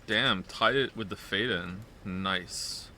Damn, tied it with the fade in. Nice.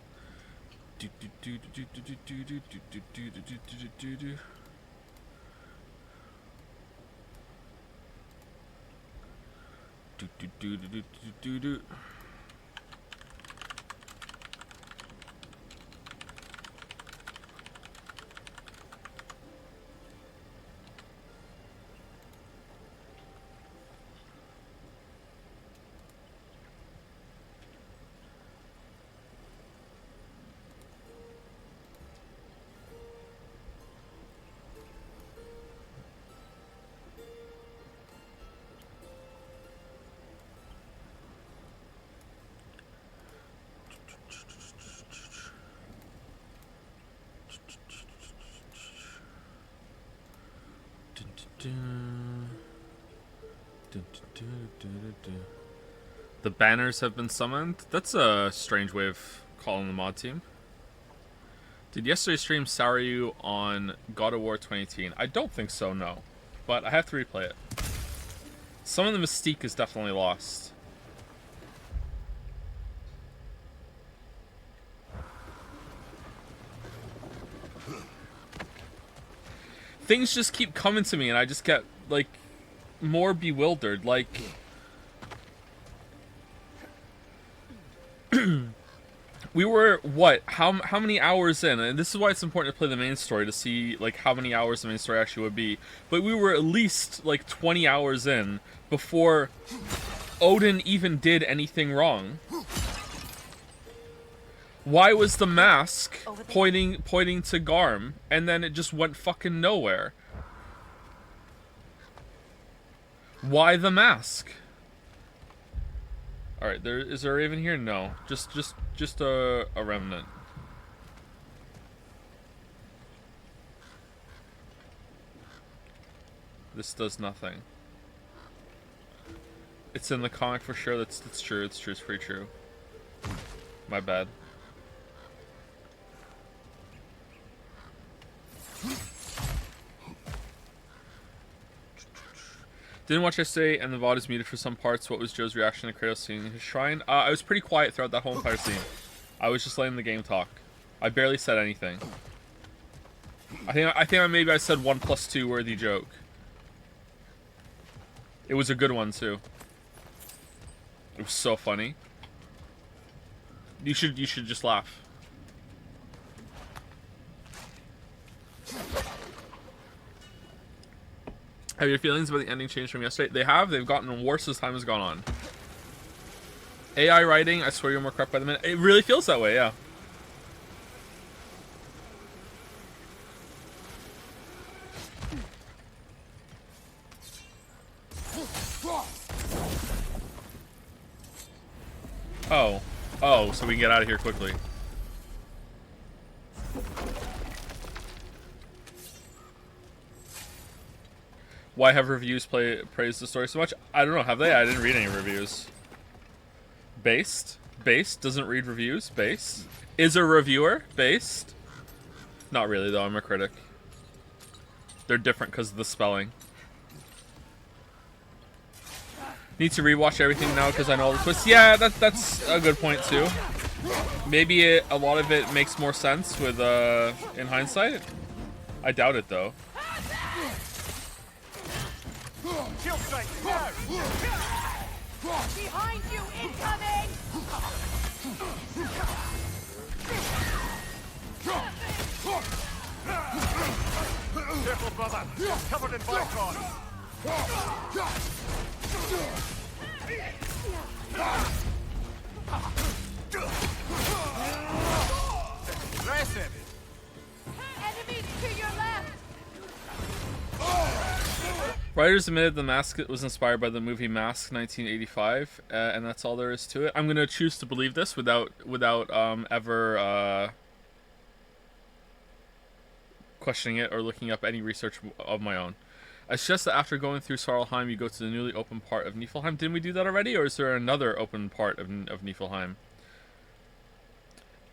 The banners have been summoned. That's a strange way of calling the mod team. Did yesterday's stream sour you on God of War 2018? I don't think so, no. But I have to replay it. Some of the mystique is definitely lost. Things just keep coming to me and I just get, like, more bewildered. Like, we were, what, how many hours in? And this is why it's important to play the main story, to see, like, how many hours the main story actually would be. But we were at least, like, 20 hours in before Odin even did anything wrong. Why was the mask pointing to Garm, and then it just went fucking nowhere? Why the mask? All right, is there a raven here? No, just a remnant. This does nothing. It's in the comic for sure. That's true. It's true. It's pretty true. My bad. Didn't watch yesterday, and the VOD is muted for some parts. What was Joe's reaction to Kratos seeing his shrine? I was pretty quiet throughout that whole entire scene. I was just letting the game talk. I barely said anything. I think maybe I said 1+2 worthy joke. It was a good one too. It was so funny. You should just laugh. Have your feelings about the ending changed from yesterday? They have. They've gotten worse as time has gone on. AI writing, I swear you're more correct by the minute. It really feels that way, yeah. Oh, so we can get out of here quickly. Why have reviews praised the story so much? I don't know. Have they? I didn't read any reviews. Based? Based? Doesn't read reviews? Based? Is a reviewer? Based? Not really, though. I'm a critic. They're different because of the spelling. Need to rewatch everything now because I know all the twists. Yeah, that's a good point, too. Maybe a lot of it makes more sense with in hindsight. I doubt it, though. Kill strike now! Behind you, incoming! Careful, brother! Covered in bicon! Aggressive! Enemies to your left! Writers admitted the mask was inspired by the movie Mask 1985, and that's all there is to it. I'm gonna choose to believe this without ever questioning it or looking up any research of my own. It's just that after going through Sarlheim, you go to the newly open part of Niflheim. Didn't we do that already, or is there another open part of Niflheim?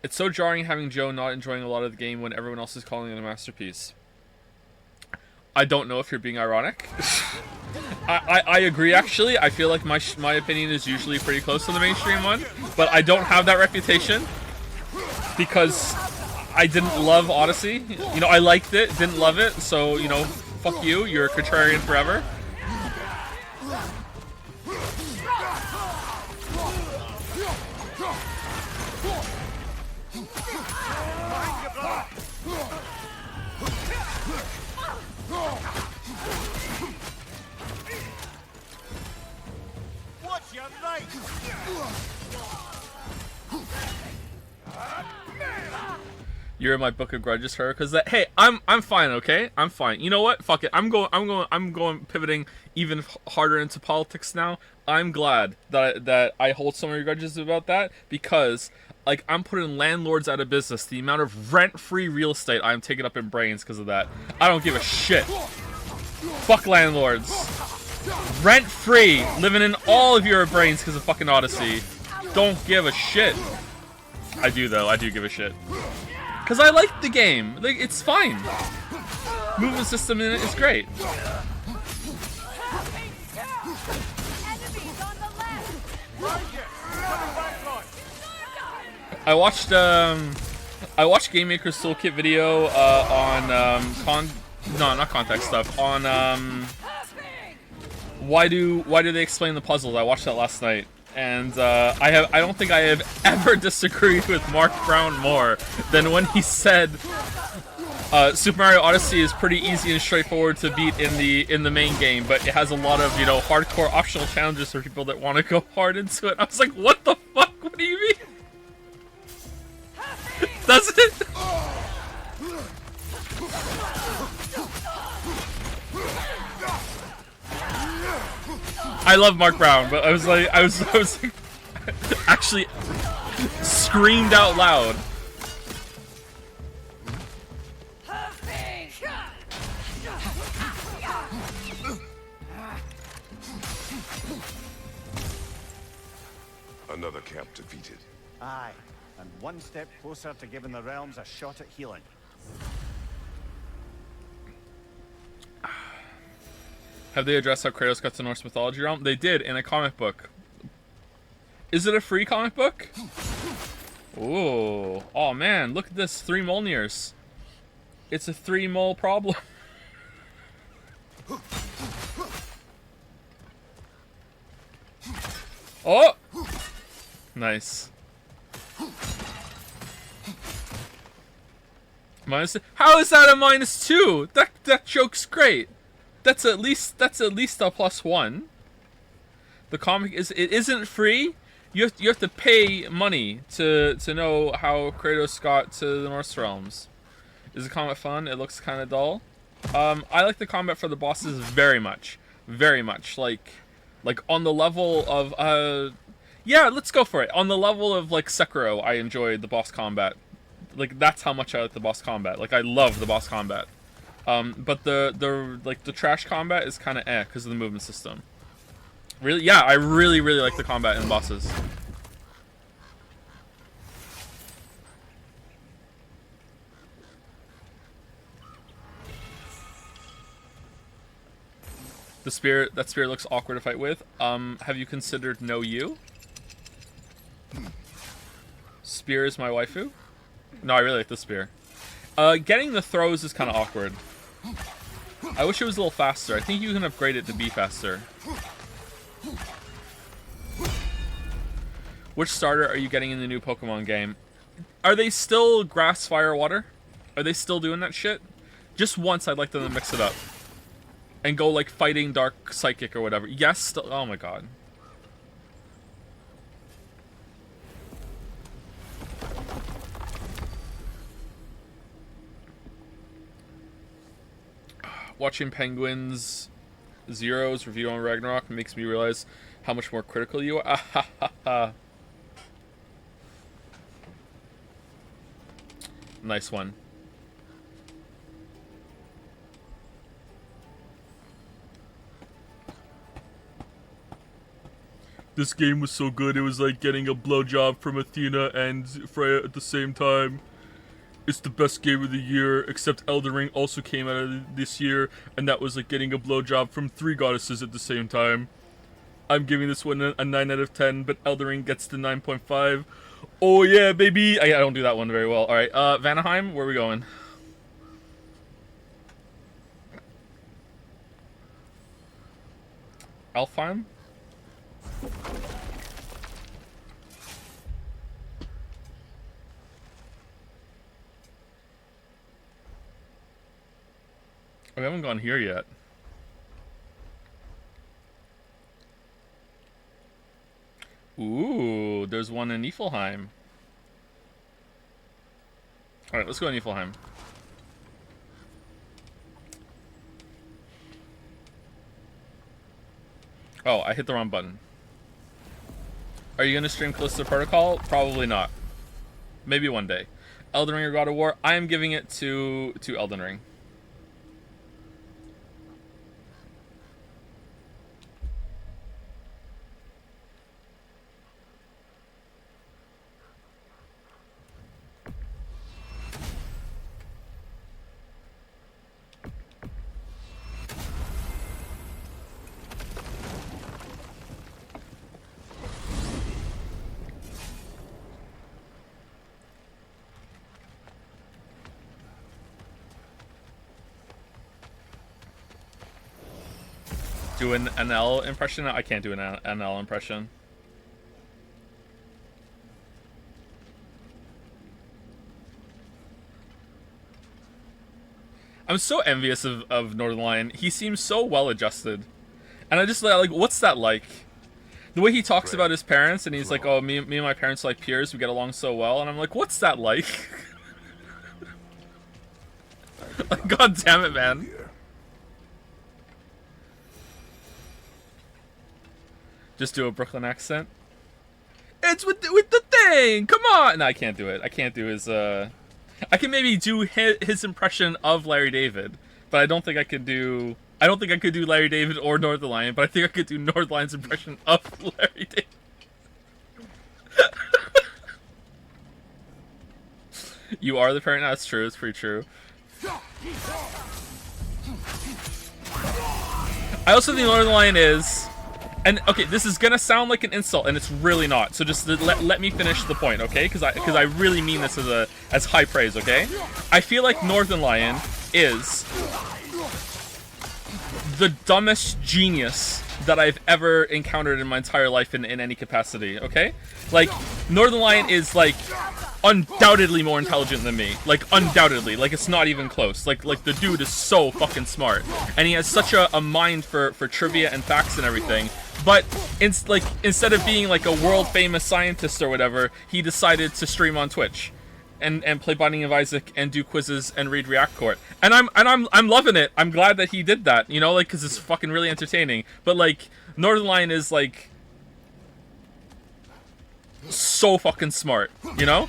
It's so jarring having Joe not enjoying a lot of the game when everyone else is calling it a masterpiece. I don't know if you're being ironic. I agree, actually. I feel like my opinion is usually pretty close to the mainstream one, but I don't have that reputation because I didn't love Odyssey. You know, I liked it, didn't love it, so, you know, fuck you, you're a contrarian forever. What's your right? You're in my book of grudges, her, because that. Hey, I'm fine, okay? I'm fine. You know what? Fuck it. I'm going pivoting even harder into politics now. I'm glad that I hold so many grudges about that because, like, I'm putting landlords out of business. The amount of rent-free real estate I'm taking up in brains because of that. I don't give a shit. Fuck landlords. Rent-free, living in all of your brains because of fucking Odyssey. Don't give a shit. I do though. I do give a shit. Because I like the game. Like, it's fine. Movement system in it is great. I watched Game Maker's Toolkit video on not context stuff on why do they explain the puzzles. I watched that last night. And I don't think I have ever disagreed with Mark Brown more than when he said Super Mario Odyssey is pretty easy and straightforward to beat in the main game, but it has a lot of, you know, hardcore optional challenges for people that want to go hard into it. I was like, what the fuck? What do you mean? Does it? I love Mark Brown, but I was like, actually screamed out loud. Another camp defeated. Aye, and one step closer to giving the realms a shot at healing. Have they addressed how Kratos got to Norse mythology realm? They did in a comic book. Is it a free comic book? Ooh. Oh man, look at this. 3 Mjolnirs. It's a 3 mole problem. Oh! Nice. How is that a -2? That joke's great. That's at least a +1. The comic isn't free. You have to pay money to know how Kratos got to the Norse realms. Is the combat fun? It looks kind of dull. I like the combat for the bosses very much, like on the level of yeah, let's go for it. On the level of like Sekiro, I enjoyed the boss combat. Like that's how much I like the boss combat. Like I love the boss combat. But the trash combat is kind of because of the movement system. Really, yeah, I really like the combat in the bosses. That spear looks awkward to fight with. Have you considered No You? Spear is my waifu. No, I really like the spear. Getting the throws is kind of awkward. I wish it was a little faster. I think you can upgrade it to be faster. Which starter are you getting in the new Pokemon game? Are they still grass, fire, water? Are they still doing that shit? Just once I'd like them to mix it up. And go like fighting dark psychic or whatever. Yes, oh my god. Watching Penguins Zero's review on Ragnarok makes me realize how much more critical you are. Nice one. This game was so good, it was like getting a blowjob from Athena and Freya at the same time. it's the best game of the year, except Elden Ring also came out of this year, and that was like getting a blowjob from 3 goddesses at the same time. I'm giving this one a 9 out of 10, but Elden Ring gets the 9.5. Oh yeah, baby! I don't do that one very well. Alright, Vanaheim, where are we going? Alfheim? We haven't gone here yet. Ooh, there's one in Niflheim. Alright, let's go to Niflheim. Oh, I hit the wrong button. Are you gonna stream Callisto Protocol? Probably not. Maybe one day. Elden Ring or God of War? I am giving it to Elden Ring. Do an NL impression? I can't do an NL impression. I'm so envious of Northernlion. He seems so well adjusted. And I just like, what's that like? The way he talks about his parents, and he's like, oh, me and my parents are like peers, we get along so well. And I'm like, what's that like? Like, God damn it, man. Just do a Brooklyn accent. It's with the thing. Come on. No, I can't do it. I can't do his. I can maybe do his impression of Larry David, but I don't think I could do. I don't think I could do Larry David or Northernlion, but I think I could do Northernlion's impression of Larry David. You are the parent. No, that's true. It's pretty true. I also think Northernlion is. And okay, this is gonna sound like an insult, and it's really not. So just let me finish the point, okay? Because I really mean this as high praise, okay? I feel like Northernlion is the dumbest genius that I've ever encountered in my entire life in any capacity, okay? Like, Northernlion is like undoubtedly more intelligent than me. Like, undoubtedly. Like, it's not even close. Like the dude is so fucking smart. And he has such a mind for trivia and facts and everything. But instead of being like a world famous scientist or whatever, he decided to stream on Twitch and play Binding of Isaac and do quizzes and read React Court. And I'm loving it. I'm glad that he did that, you know, like, cuz it's fucking really entertaining. But like Northernlion is like so fucking smart, you know?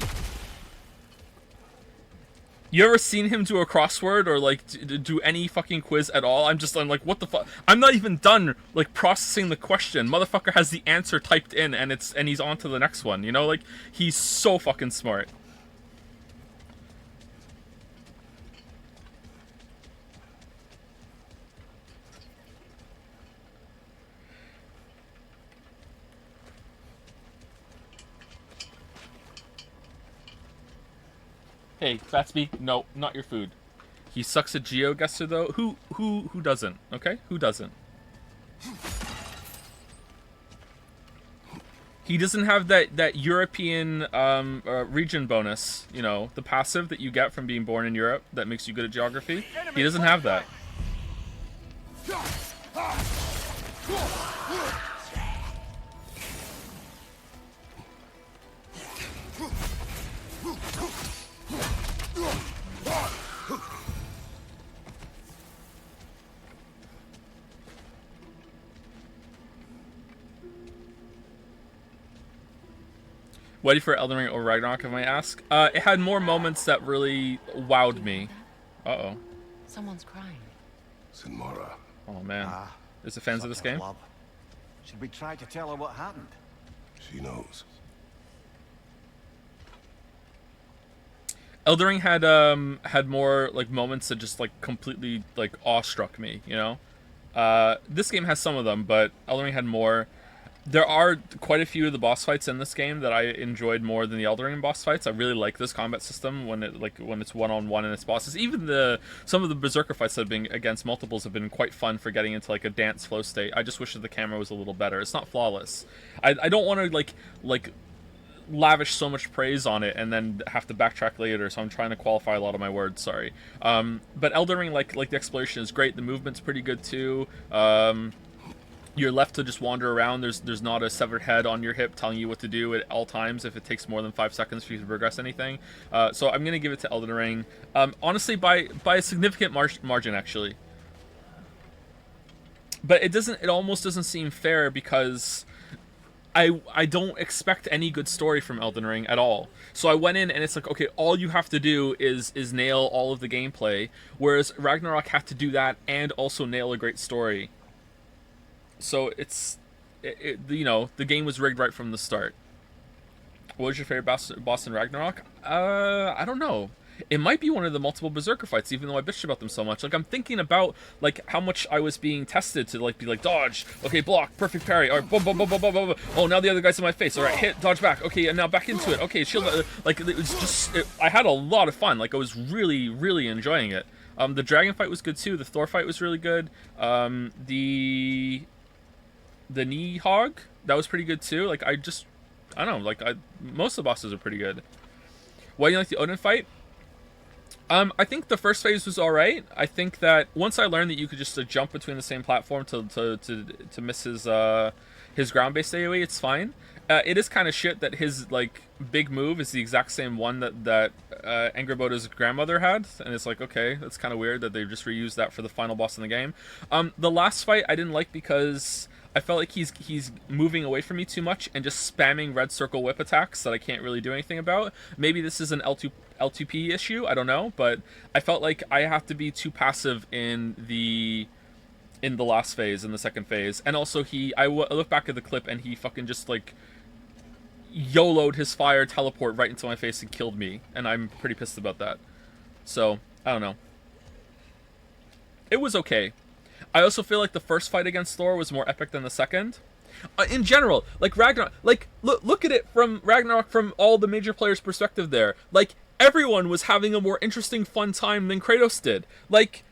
You ever seen him do a crossword or like do any fucking quiz at all? I'm like, what the fuck? I'm not even done like processing the question. Motherfucker has the answer typed in, and he's on to the next one. You know, like, he's so fucking smart. Hey, Fatsby, no, not your food. He sucks at GeoGuessr though. Who doesn't? Okay, who doesn't? He doesn't have that European region bonus. You know, the passive that you get from being born in Europe that makes you good at geography. He doesn't have that. Ready for Elden Ring or Ragnarok, if I ask? It had more moments that really wowed me. Uh-oh. Someone's crying. Sinmara. Oh, man. Is the fans of this game? Should we try to tell her what happened? She knows. Elden Ring had more like moments that just like completely like awestruck me, you know. This game has some of them, but Elden Ring had more. There are quite a few of the boss fights in this game that I enjoyed more than the Elden Ring boss fights. I really like this combat system when it's one-on-one and its bosses. Even some of the Berserker fights that have been against multiples have been quite fun for getting into like a dance flow state. I just wish that the camera was a little better. It's not flawless. I don't want to like lavish so much praise on it and then have to backtrack later, so I'm trying to qualify a lot of my words, sorry. But Elden Ring, like the exploration is great, the movement's pretty good too. You're left to just wander around. There's not a severed head on your hip telling you what to do at all times if it takes more than 5 seconds for you to progress anything. So I'm gonna give it to Elden Ring, honestly by a significant margin actually. But it almost doesn't seem fair because I don't expect any good story from Elden Ring at all. So I went in and it's like, okay, all you have to do is nail all of the gameplay, whereas Ragnarok had to do that and also nail a great story. So you know, the game was rigged right from the start. What was your favorite boss in Ragnarok? I don't know. It might be one of the multiple Berserker fights, even though I bitched about them so much. Like, I'm thinking about, like, how much I was being tested to, like, be like, dodge, okay, block, perfect parry, alright, boom, boom, boom, boom, boom, boom, boom. Oh, now the other guy's in my face, alright, hit, dodge back, okay, and now back into it, okay, shield, like, it was just, I had a lot of fun, like, I was really, really enjoying it. The dragon fight was good, too, the Thor fight was really good, the knee hog, that was pretty good, too, like, I don't know, like, most of the bosses are pretty good. Why do you like the Odin fight? I think the first phase was alright. I think that once I learned that you could just jump between the same platform to miss his ground-based AoE, it's fine. It is kind of shit that his like big move is the exact same one that Angrboda's grandmother had, and it's like, okay, that's kind of weird that they just reused that for the final boss in the game. The last fight I didn't like because I felt like he's moving away from me too much and just spamming red circle whip attacks that I can't really do anything about. Maybe this is an L2P issue, I don't know, but I felt like I have to be too passive in the last phase, in the second phase. And also I look back at the clip and he fucking just like YOLO'd his fire teleport right into my face and killed me, and I'm pretty pissed about that. So, I don't know. It was okay. I also feel like the first fight against Thor was more epic than the second. In general, like Ragnarok, like look at it from Ragnarok from all the major players' perspective there. Like, everyone was having a more interesting, fun time than Kratos did. Like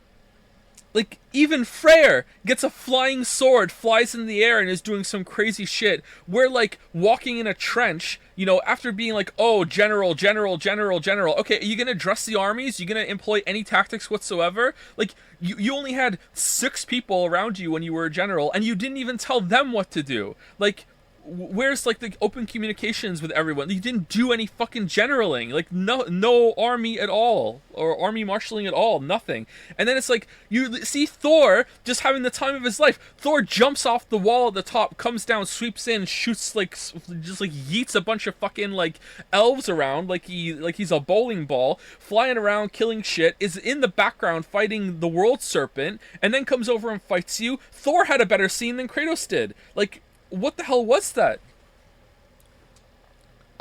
even Freyr gets a flying sword, flies in the air, and is doing some crazy shit. We're like walking in a trench, you know, after being like, oh, general. Okay, are you gonna dress the armies? You gonna employ any tactics whatsoever? Like, you only had 6 people around you when you were a general, and you didn't even tell them what to do. Like, where's like the open communications with everyone? You didn't do any fucking generaling, like no army at all, or army marshaling at all, nothing. And then it's like you see Thor just having the time of his life. Thor jumps off the wall at the top, comes down, sweeps in, shoots like just like yeets a bunch of fucking like elves around like he's a bowling ball, flying around killing shit, is in the background fighting the world serpent, and then comes over and fights you. Thor had a better scene than Kratos did. Like, what the hell was that?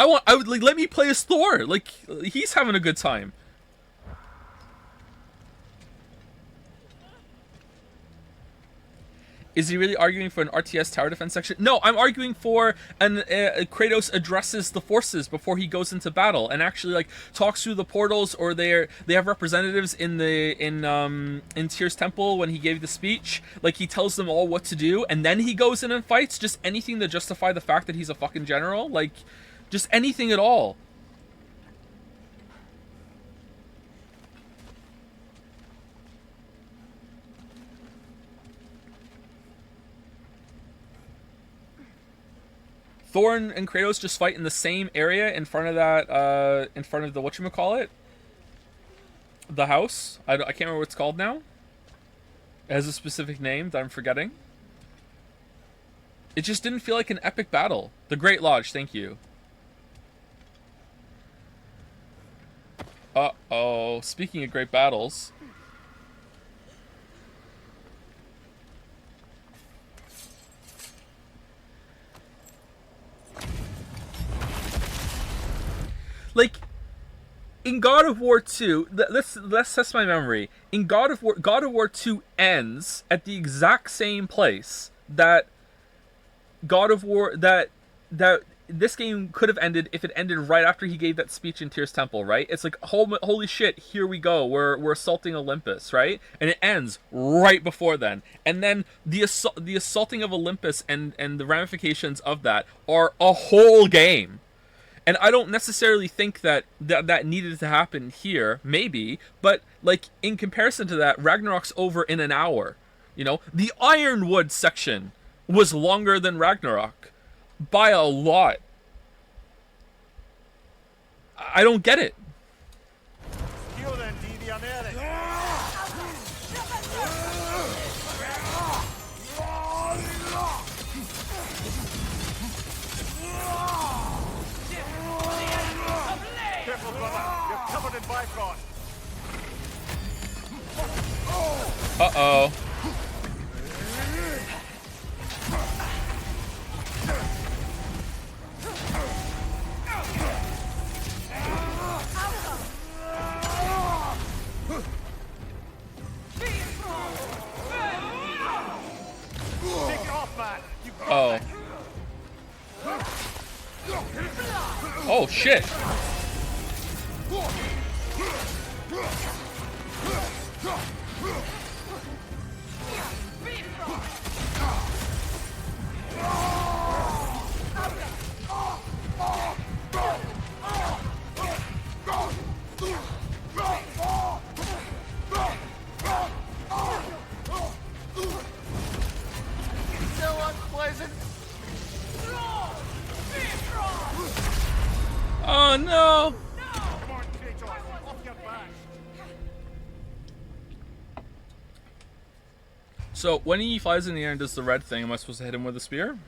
I would like, let me play as Thor. Like, he's having a good time. Is he really arguing for an RTS tower defense section? No, I'm arguing for Kratos addresses the forces before he goes into battle and actually like talks through the portals, or they have representatives in Tyr's temple when he gave the speech. Like, he tells them all what to do, and then he goes in and fights. Just anything to justify the fact that he's a fucking general. Like, just anything at all. Thor and Kratos just fight in the same area in front of that, in front of the whatchamacallit? The house? I can't remember what it's called now. It has a specific name that I'm forgetting. It just didn't feel like an epic battle. The Great Lodge, thank you. Uh-oh. Speaking of great battles... Like, in God of War 2, let's test my memory. In God of War 2 ends at the exact same place that God of War that this game could have ended if it ended right after he gave that speech in Tyr's Temple, right? It's like, holy shit, here we go. We're assaulting Olympus, right? And it ends right before then. And then the assaulting of Olympus and the ramifications of that are a whole game. And I don't necessarily think that needed to happen here, maybe, but like in comparison to that, Ragnarok's over in an hour. You know, the Ironwood section was longer than Ragnarok by a lot. I don't get it. Careful, brother. You're covered in Bifrost. Uh-oh. Take it off, man. Oh. Oh, shit. So unpleasant. Oh, no. Come on, Kratos. Off your back. So, when he flies in the air and does the red thing, am I supposed to hit him with a spear?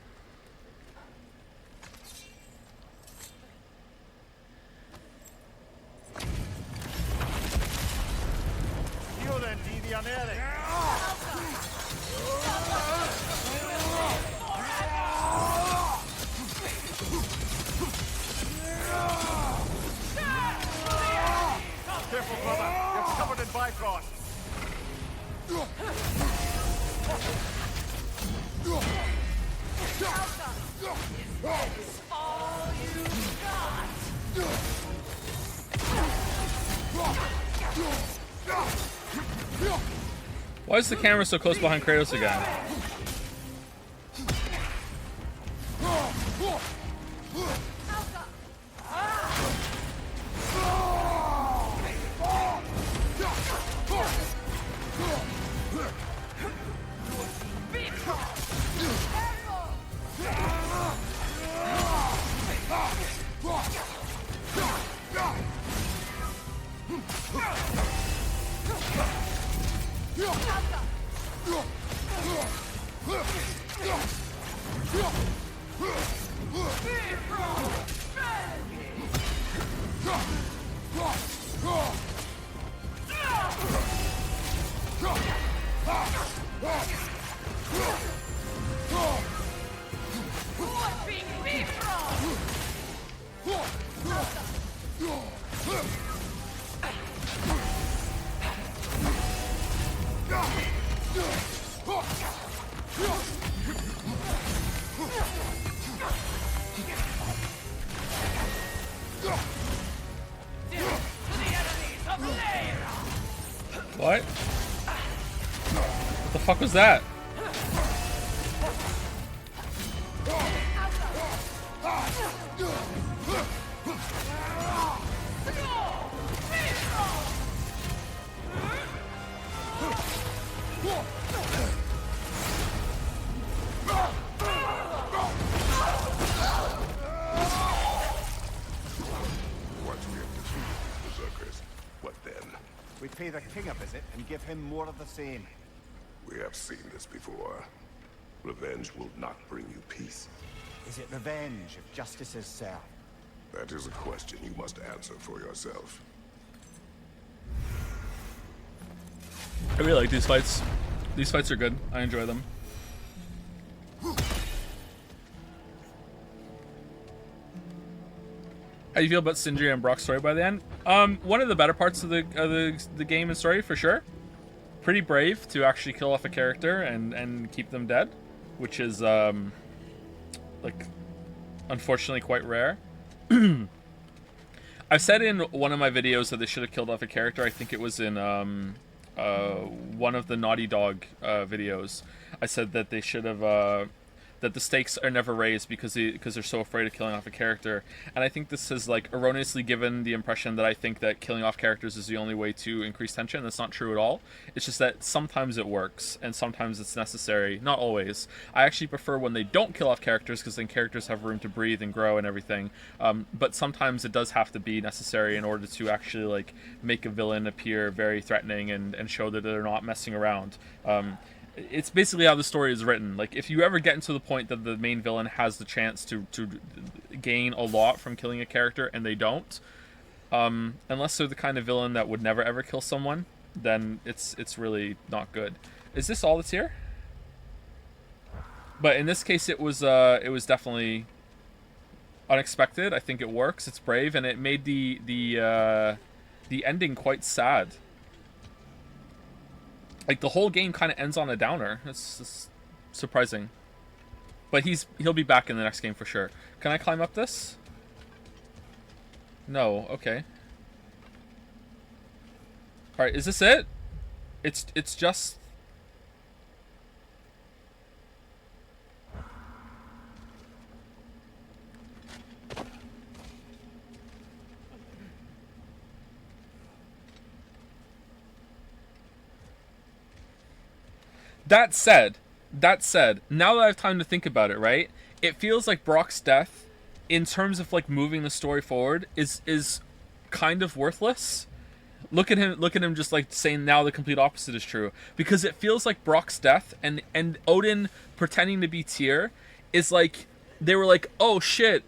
Careful, brother. You're covered in Bifrost. Why is the camera so close behind Kratos again? What? What the fuck was that? We pay the king a visit and give him more of the same. We have seen this before. Revenge will not bring you peace. Is it revenge if justice is served? That is a question you must answer for yourself. I really like these fights. These fights are good. I enjoy them. How do you feel about Sindri and Brock's story by the end? One of the better parts of the game and story for sure. Pretty brave to actually kill off a character and keep them dead, which is like unfortunately quite rare. I've said in one of my videos that they should have killed off a character. I think it was in one of the Naughty Dog videos. I said that they should have that the stakes are never raised because they're so afraid of killing off a character. And I think this has like erroneously given the impression that I think that killing off characters is the only way to increase tension. That's not true at all. It's just that sometimes it works and sometimes it's necessary. Not always. I actually prefer when they don't kill off characters because then characters have room to breathe and grow and everything. But sometimes it does have to be necessary in order to actually like make a villain appear very threatening and show that they're not messing around. It's basically how the story is written. Like, if you ever get into the point that the main villain has the chance to gain a lot from killing a character and they don't, unless they're the kind of villain that would never ever kill someone, then it's really not good. Is this all that's here? But in this case, it was definitely unexpected. I think it works. It's brave, and it made the ending quite sad. Like, the whole game kind of ends on a downer. It's surprising. But he'll be back in the next game for sure. Can I climb up this? No. Okay. All right. Is this it? It's just. That said, now that I have time to think about it, right? It feels like Brock's death, in terms of like moving the story forward, is kind of worthless. Look at him just like saying now the complete opposite is true. Because it feels like Brock's death and Odin pretending to be Tyr is like, they were like, oh shit,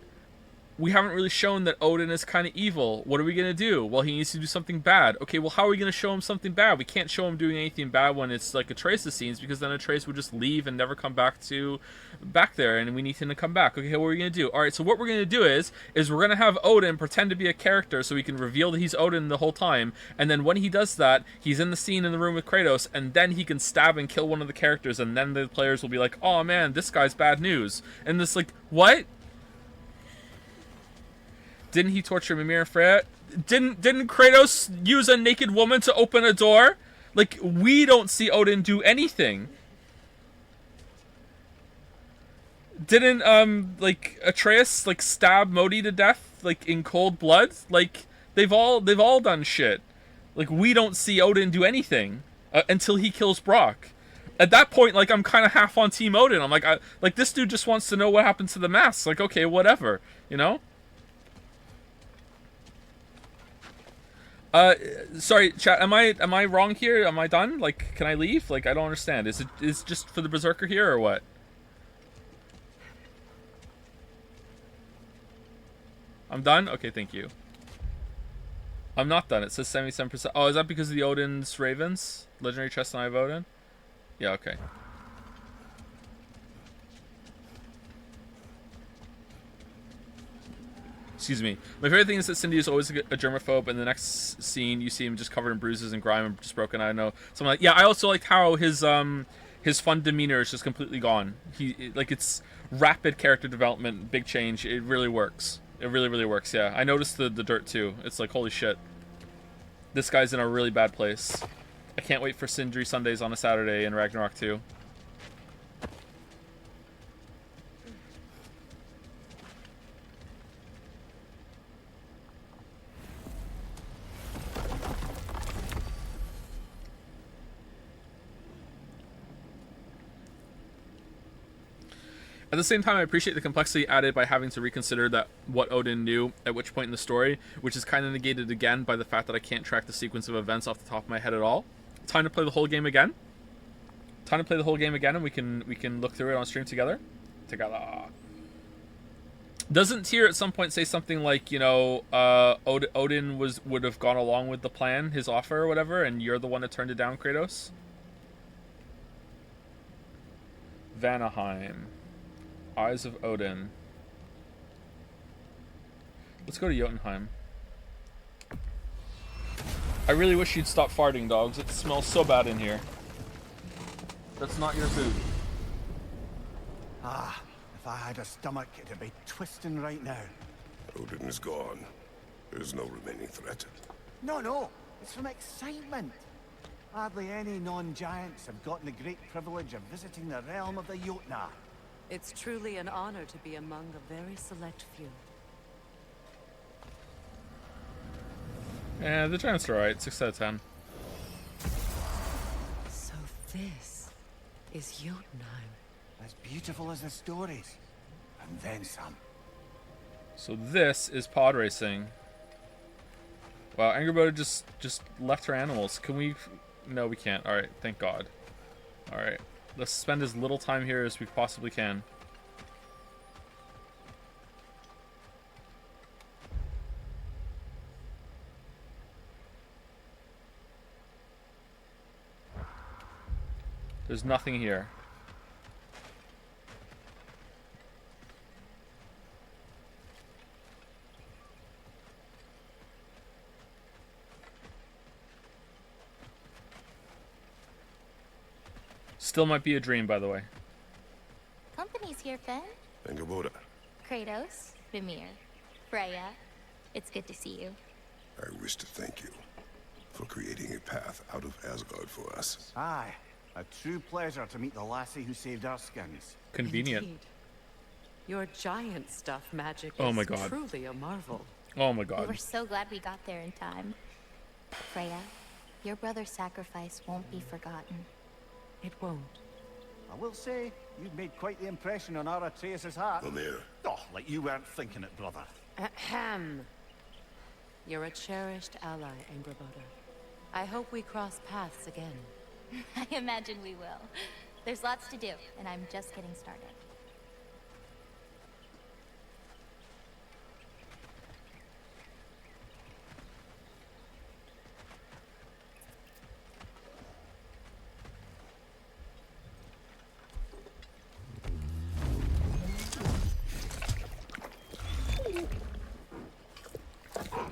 we haven't really shown that Odin is kind of evil. What are we going to do? Well, he needs to do something bad. Okay, well, how are we going to show him something bad? We can't show him doing anything bad when it's like Atreus' scenes, because then Atreus would just leave and never come back there, and we need him to come back. Okay, what are we going to do? All right, so what we're going to do is we're going to have Odin pretend to be a character so we can reveal that he's Odin the whole time, and then when he does that, he's in the scene in the room with Kratos, and then he can stab and kill one of the characters, and then the players will be like, oh man, this guy's bad news. And this like, what? Didn't he torture Mimir and Freya? Didn't Kratos use a naked woman to open a door? Like, we don't see Odin do anything. Didn't like Atreus like stab Modi to death like in cold blood? Like, they've all done shit. Like, we don't see Odin do anything until he kills Brock. At that point, like, I'm kind of half on Team Odin. I'm like, this dude just wants to know what happened to the masks. Like, okay, whatever, you know? Sorry, chat. Am I wrong here? Am I done? Like, can I leave? Like, I don't understand. Is it just for the Berserker here or what? I'm done? Okay, thank you. I'm not done. It says 77%. Oh, is that because of the Odin's Ravens? Legendary Chest and I have Odin? Yeah, okay. Excuse me. My favorite thing is that Cindy is always a germaphobe, and the next scene you see him just covered in bruises and grime and just broken. I don't know. So I'm like, yeah. I also liked how his fun demeanor is just completely gone. Like, it's rapid character development, big change. It really works. It really works. Yeah. I noticed the dirt too. It's like, holy shit. This guy's in a really bad place. I can't wait for Sindri Sundays on a Saturday in Ragnarok 2. At the same time, I appreciate the complexity added by having to reconsider that what Odin knew at which point in the story, which is kind of negated again by the fact that I can't track the sequence of events off the top of my head at all. Time to play the whole game again. And we can look through it on stream together. Doesn't Tyr at some point say something like, you know, Odin would have gone along with the plan, his offer or whatever, and you're the one that turned it down, Kratos? Vanaheim. Eyes of Odin. Let's go to Jotunheim. I really wish you'd stop farting, dogs. It smells so bad in here. That's not your food. Ah, if I had a stomach, it'd be twisting right now. Odin is gone. There's no remaining threat. No, it's from excitement. Hardly any non-giants have gotten the great privilege of visiting the realm of the Jotnar. It's truly an honor to be among a very select few. Yeah, the giants are alright. 6 out of 10. So this is Jotunheim. As beautiful as the stories, and then some. So this is pod racing. Wow, Angerboda just left her animals. Can we? No, we can't. All right, thank God. All right, let's spend as little time here as we possibly can. There's nothing here. Still might be a dream, by the way. Company's here, Finn. Angerboda, Kratos, Vimir, Freya. It's good to see you. I wish to thank you for creating a path out of Asgard for us. Aye, a true pleasure to meet the lassie who saved our skins. Convenient. Indeed. Your giant stuff magic Oh is my God. truly a marvel. Oh my We God. were so glad we got there in time. Freya, your brother's sacrifice won't be forgotten. It won't. I will say, you've made quite the impression on our Atreus' heart. Mimir, Oh, like you weren't thinking it, brother. Ahem. You're a cherished ally, Angerboda. I hope we cross paths again. I imagine we will. There's lots to do, and I'm just getting started.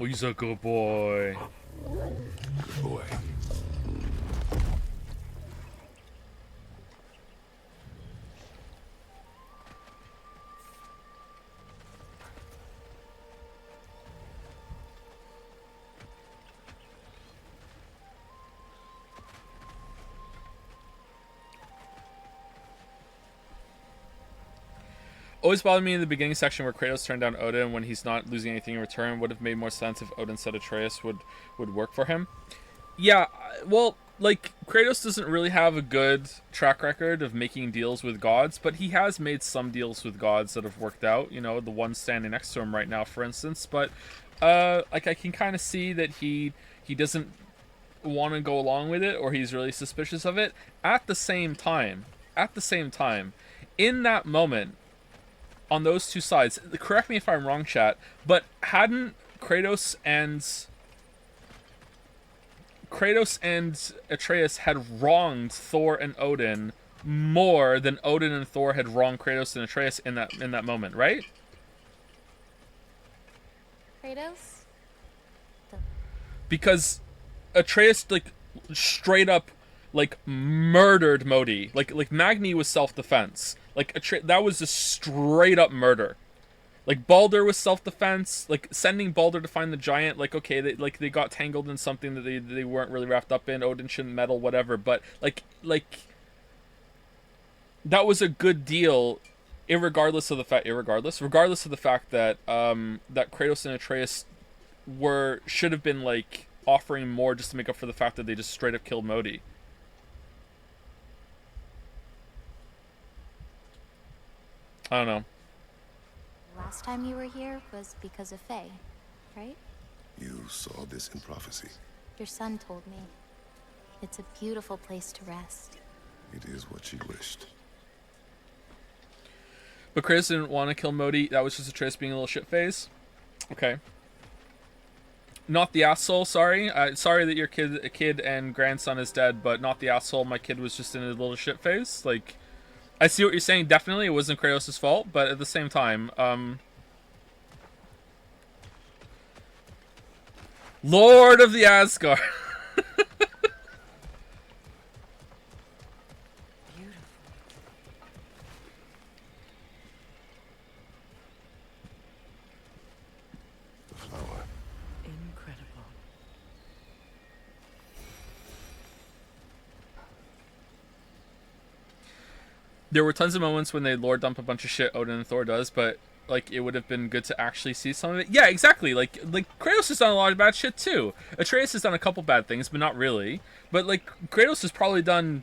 Oh, he's a good boy. good boy. Always bothered me in the beginning section where Kratos turned down Odin when he's not losing anything in return. Would have made more sense if Odin said Atreus would work for him. Yeah, well, like, Kratos doesn't really have a good track record of making deals with gods, but he has made some deals with gods that have worked out. You know, the one standing next to him right now, for instance. But, like, I can kind of see that he doesn't want to go along with it, or he's really suspicious of it. At the same time, in that moment, on those two sides, correct me if I'm wrong, chat, but hadn't Kratos and Atreus had wronged Thor and Odin more than Odin and Thor had wronged Kratos and Atreus in that moment, right? Kratos? Because Atreus, like, straight up, like, murdered Modi. Like Magni was self-defense. Like, that was a straight up murder. Like, Baldur was self-defense. Like, sending Baldur to find the giant, like, okay, they got tangled in something that they weren't really wrapped up in. Odin shouldn't meddle, whatever. But, like, that was a good deal, regardless of the fact that that Kratos and Atreus should have been, like, offering more just to make up for the fact that they just straight up killed Modi. I don't know. Last time you were here was because of Faye, right? You saw this in prophecy. Your son told me. It's a beautiful place to rest. It is what she wished. But Kratos didn't want to kill Modi. That was just Atreus being a little shit phase. Okay. Not the asshole, sorry. Sorry that your kid and grandson is dead, but not the asshole. My kid was just in a little shit phase. Like, I see what you're saying. Definitely, it wasn't Kratos' fault, but at the same time, Lord of the Asgard. Beautiful. The flower. Incredible. There were tons of moments when they lore dump a bunch of shit Odin and Thor does, but like it would have been good to actually see some of it. Yeah, exactly. Like Kratos has done a lot of bad shit too. Atreus has done a couple bad things, but not really. But like Kratos has probably done,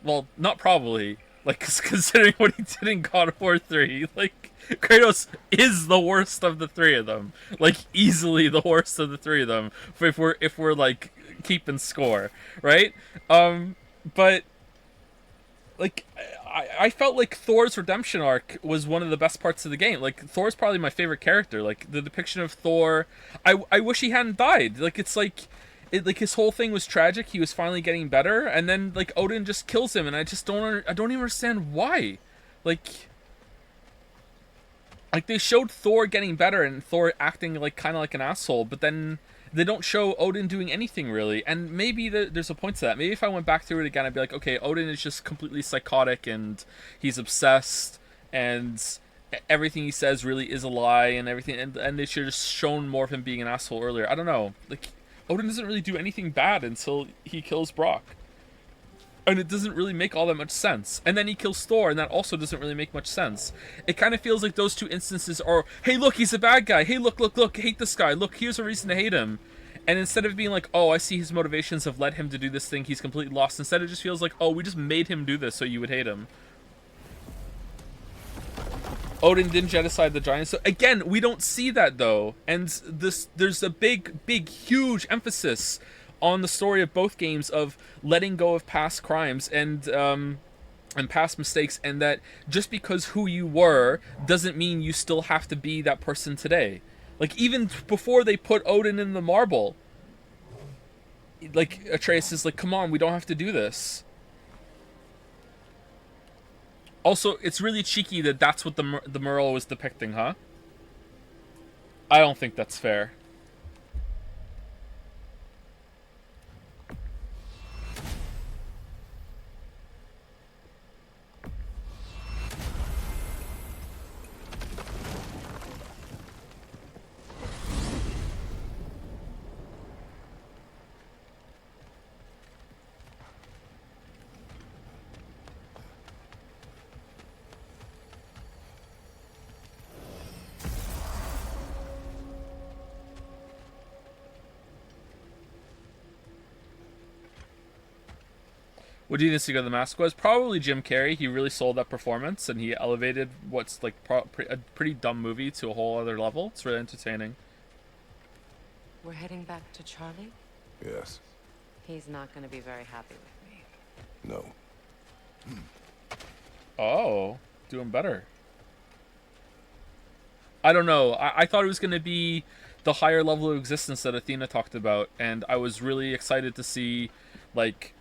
well, not probably. Like considering what he did in God of War 3, like Kratos is the worst of the three of them. Like easily the worst of the three of them. If we're like keeping score, right? But like I felt like Thor's redemption arc was one of the best parts of the game. Like Thor's probably my favorite character. Like the depiction of Thor, I wish he hadn't died. Like it's like like his whole thing was tragic. He was finally getting better, and then like Odin just kills him, and I just don't even understand why. Like they showed Thor getting better and Thor acting like kind of like an asshole, but then they don't show Odin doing anything really. And maybe there's a point to that. Maybe if I went back through it again, I'd be like, okay, Odin is just completely psychotic and he's obsessed and everything he says really is a lie and everything. And they should have just shown more of him being an asshole earlier. I don't know. Like Odin doesn't really do anything bad until he kills Brock. And it doesn't really make all that much sense. And then he kills Thor, and that also doesn't really make much sense. It kind of feels like those two instances are, hey, look, he's a bad guy. Hey, look, hate this guy. Look, here's a reason to hate him. And instead of being like, oh, I see his motivations have led him to do this thing, he's completely lost. Instead, it just feels like, oh, we just made him do this so you would hate him. Odin didn't genocide the giants. So again, we don't see that though. And there's a big, huge emphasis on the story of both games of letting go of past crimes and past mistakes, and that just because who you were doesn't mean you still have to be that person today. Like even before they put Odin in the marble, like Atreus is like, come on, we don't have to do this. Also, it's really cheeky that that's what the Merle was depicting, huh? I don't think that's fair. What do you think of the mask was? Probably Jim Carrey. He really sold that performance, and he elevated what's like a pretty dumb movie to a whole other level. It's really entertaining. We're heading back to Charlie? Yes. He's not going to be very happy with me. No. Oh, doing better. I don't know. I thought it was going to be the higher level of existence that Athena talked about, and I was really excited to see, like,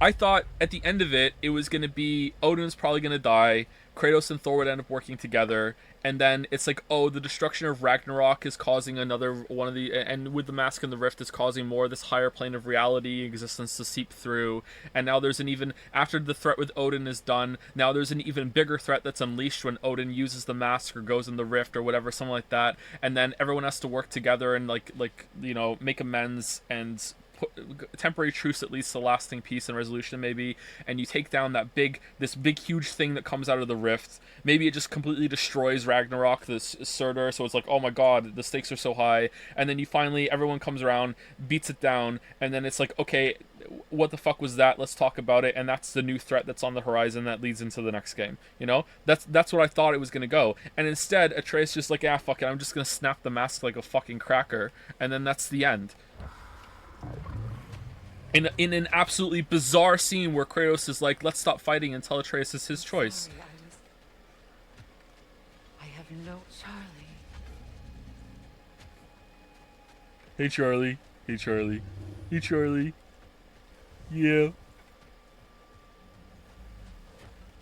I thought at the end of it, it was going to be Odin's probably going to die, Kratos and Thor would end up working together, and then it's like, oh, the destruction of Ragnarok is causing another one of the, and with the Mask and the Rift is causing more of this higher plane of reality existence to seep through, and now there's an even, after the threat with Odin is done, now there's an even bigger threat that's unleashed when Odin uses the Mask or goes in the Rift or whatever, something like that, and then everyone has to work together and like you know, make amends and temporary truce that leads to lasting peace and resolution maybe, and you take down this big huge thing that comes out of the rift. Maybe it just completely destroys Ragnarok, this Surtur, so it's like, oh my god, the stakes are so high, and then you finally, everyone comes around, beats it down, and then it's like, okay, what the fuck was that? Let's talk about it, and that's the new threat that's on the horizon that leads into the next game. You know, that's what I thought it was gonna go, and instead Atreus just like, ah, fuck it, I'm just gonna snap the mask like a fucking cracker, and then that's the end. In an absolutely bizarre scene where Kratos is like, let's stop fighting and tell Atreus it's his choice. Sorry, I have no Charlie. Hey Charlie. Hey Charlie. Hey Charlie. Yeah.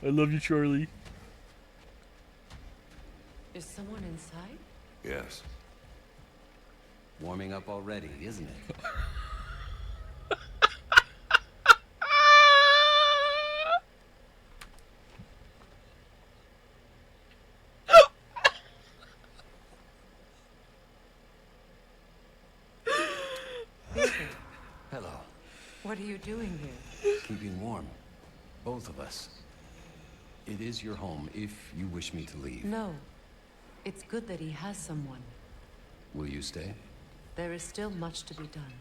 I love you, Charlie. Is someone inside? Yes. Warming up already, isn't it? Hello. What are you doing here? Keeping warm. Both of us. It is your home if you wish me to leave. No. It's good that he has someone. Will you stay? There is still much to be done.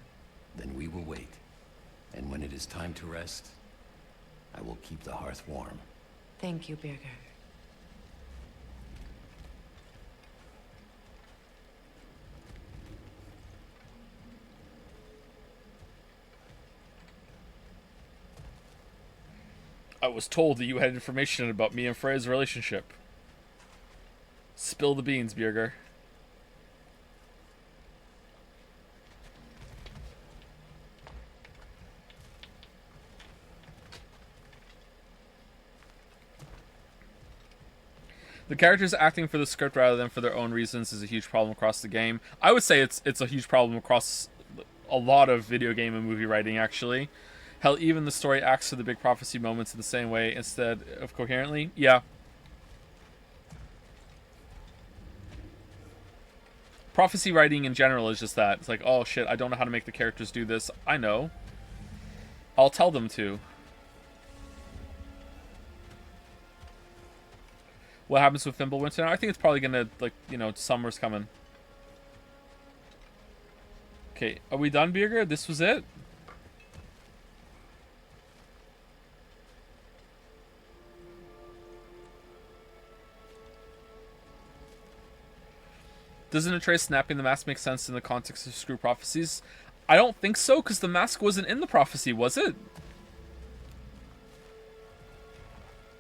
Then we will wait. And when it is time to rest, I will keep the hearth warm. Thank you, Birger. I was told that you had information about me and Freya's relationship. Spill the beans, Birger. The characters acting for the script rather than for their own reasons is a huge problem across the game. I would say it's a huge problem across a lot of video game and movie writing, actually. Hell, even the story acts for the big prophecy moments in the same way instead of coherently. Yeah. Prophecy writing in general is just that. It's like, oh shit, I don't know how to make the characters do this. I know. I'll tell them to. What happens with Fimbulwinter? I think it's probably gonna, like, you know, summer's coming. Okay, are we done, Birger? This was it? Doesn't Atreus snapping the mask make sense in the context of Screw Prophecies? I don't think so, because the mask wasn't in the prophecy, was it?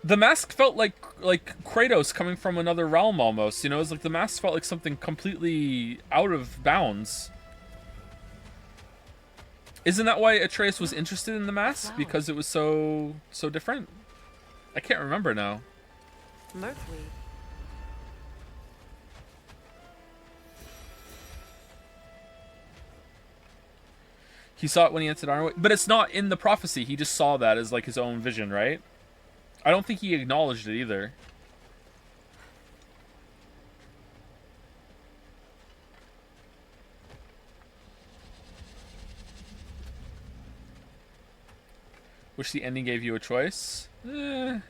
The mask felt like Kratos coming from another realm almost, you know? It's like the mask felt like something completely out of bounds. Isn't that why Atreus was interested in the mask? Because it was so different? I can't remember now. Mercury. He saw it when he entered Arnor, but it's not in the prophecy. He just saw that as like his own vision, right? I don't think he acknowledged it either. Wish the ending gave you a choice. In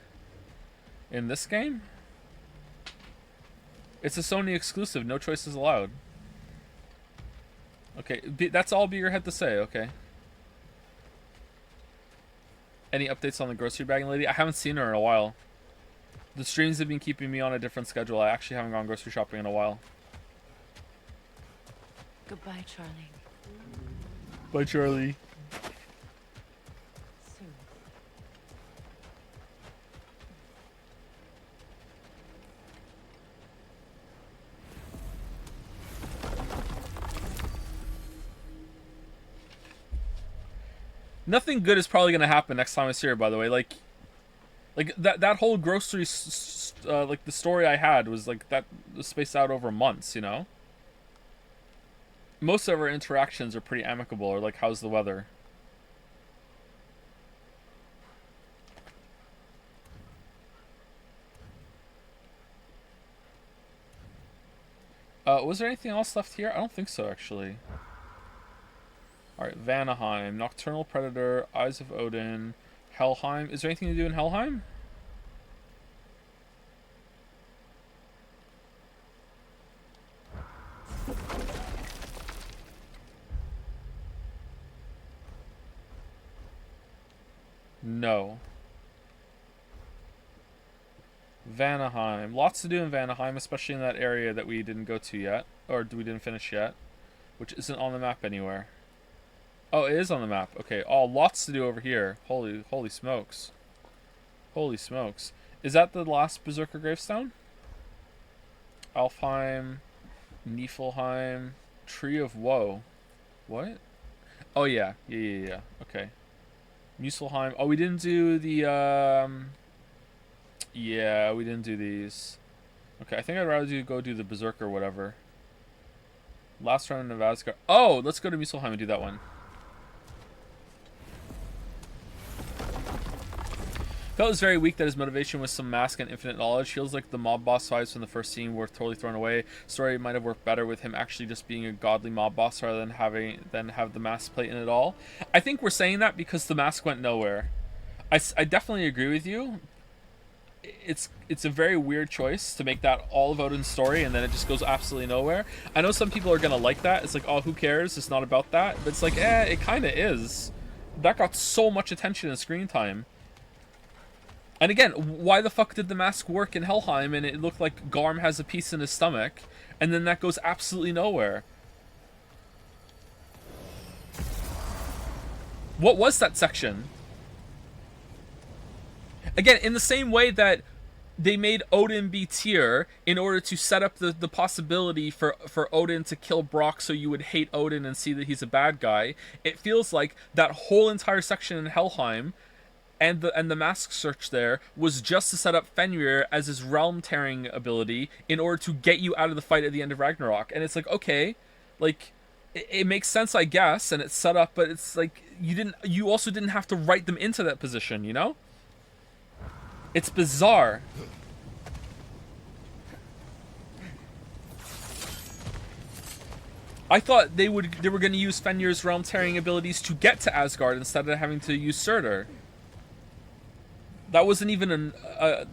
this game? It's a Sony exclusive. No choices allowed. Okay, that's all Beaver had to say, okay. Any updates on the grocery bagging lady? I haven't seen her in a while. The streams have been keeping me on a different schedule. I actually haven't gone grocery shopping in a while. Goodbye, Charlie. Bye, Charlie. Soon. Nothing good is probably gonna happen next time I see her. By the way, like that whole grocery, like the story I had was like that was spaced out over months. You know. Most of our interactions are pretty amicable, or like, how's the weather? Was there anything else left here? I don't think so, actually. Alright, Vanaheim, Nocturnal Predator, Eyes of Odin, Helheim. Is there anything to do in Helheim? No. Vanaheim. Lots to do in Vanaheim, especially in that area that we didn't go to yet. Or we didn't finish yet. Which isn't on the map anywhere. Oh, it is on the map. Okay. Oh, lots to do over here. Holy smokes. Holy smokes. Is that the last Berserker gravestone? Alfheim. Niflheim. Tree of Woe. What? Oh, yeah. Yeah. Okay. Muselheim. Oh, we didn't do the, yeah, we didn't do these. Okay, I think I'd rather go do the Berserker whatever. Last run of Asgard. Oh, let's go to Muspelheim and do that one. Felt it was very weak that his motivation was some mask and infinite knowledge. Feels like the mob boss vibes from the first scene were totally thrown away. Story might have worked better with him actually just being a godly mob boss rather than have the mask plate in it all. I think we're saying that because the mask went nowhere. I definitely agree with you. It's a very weird choice to make that all of Odin's story and then it just goes absolutely nowhere. I know some people are gonna like that. It's like, oh, who cares? It's not about that. But it's like, it kind of is. That got so much attention and screen time. And again, why the fuck did the mask work in Helheim and it looked like Garm has a piece in his stomach, and then that goes absolutely nowhere? What was that section? Again, in the same way that they made Odin be Tyr in order to set up the possibility for Odin to kill Brock so you would hate Odin and see that he's a bad guy, it feels like that whole entire section in Helheim and the mask search there was just to set up Fenrir as his realm tearing ability in order to get you out of the fight at the end of Ragnarok. And it's like, okay, like it makes sense, I guess, and it's set up, but it's like you also didn't have to write them into that position, you know? It's bizarre. I thought they were going to use Fenrir's realm tearing abilities to get to Asgard instead of having to use Surtur. That wasn't even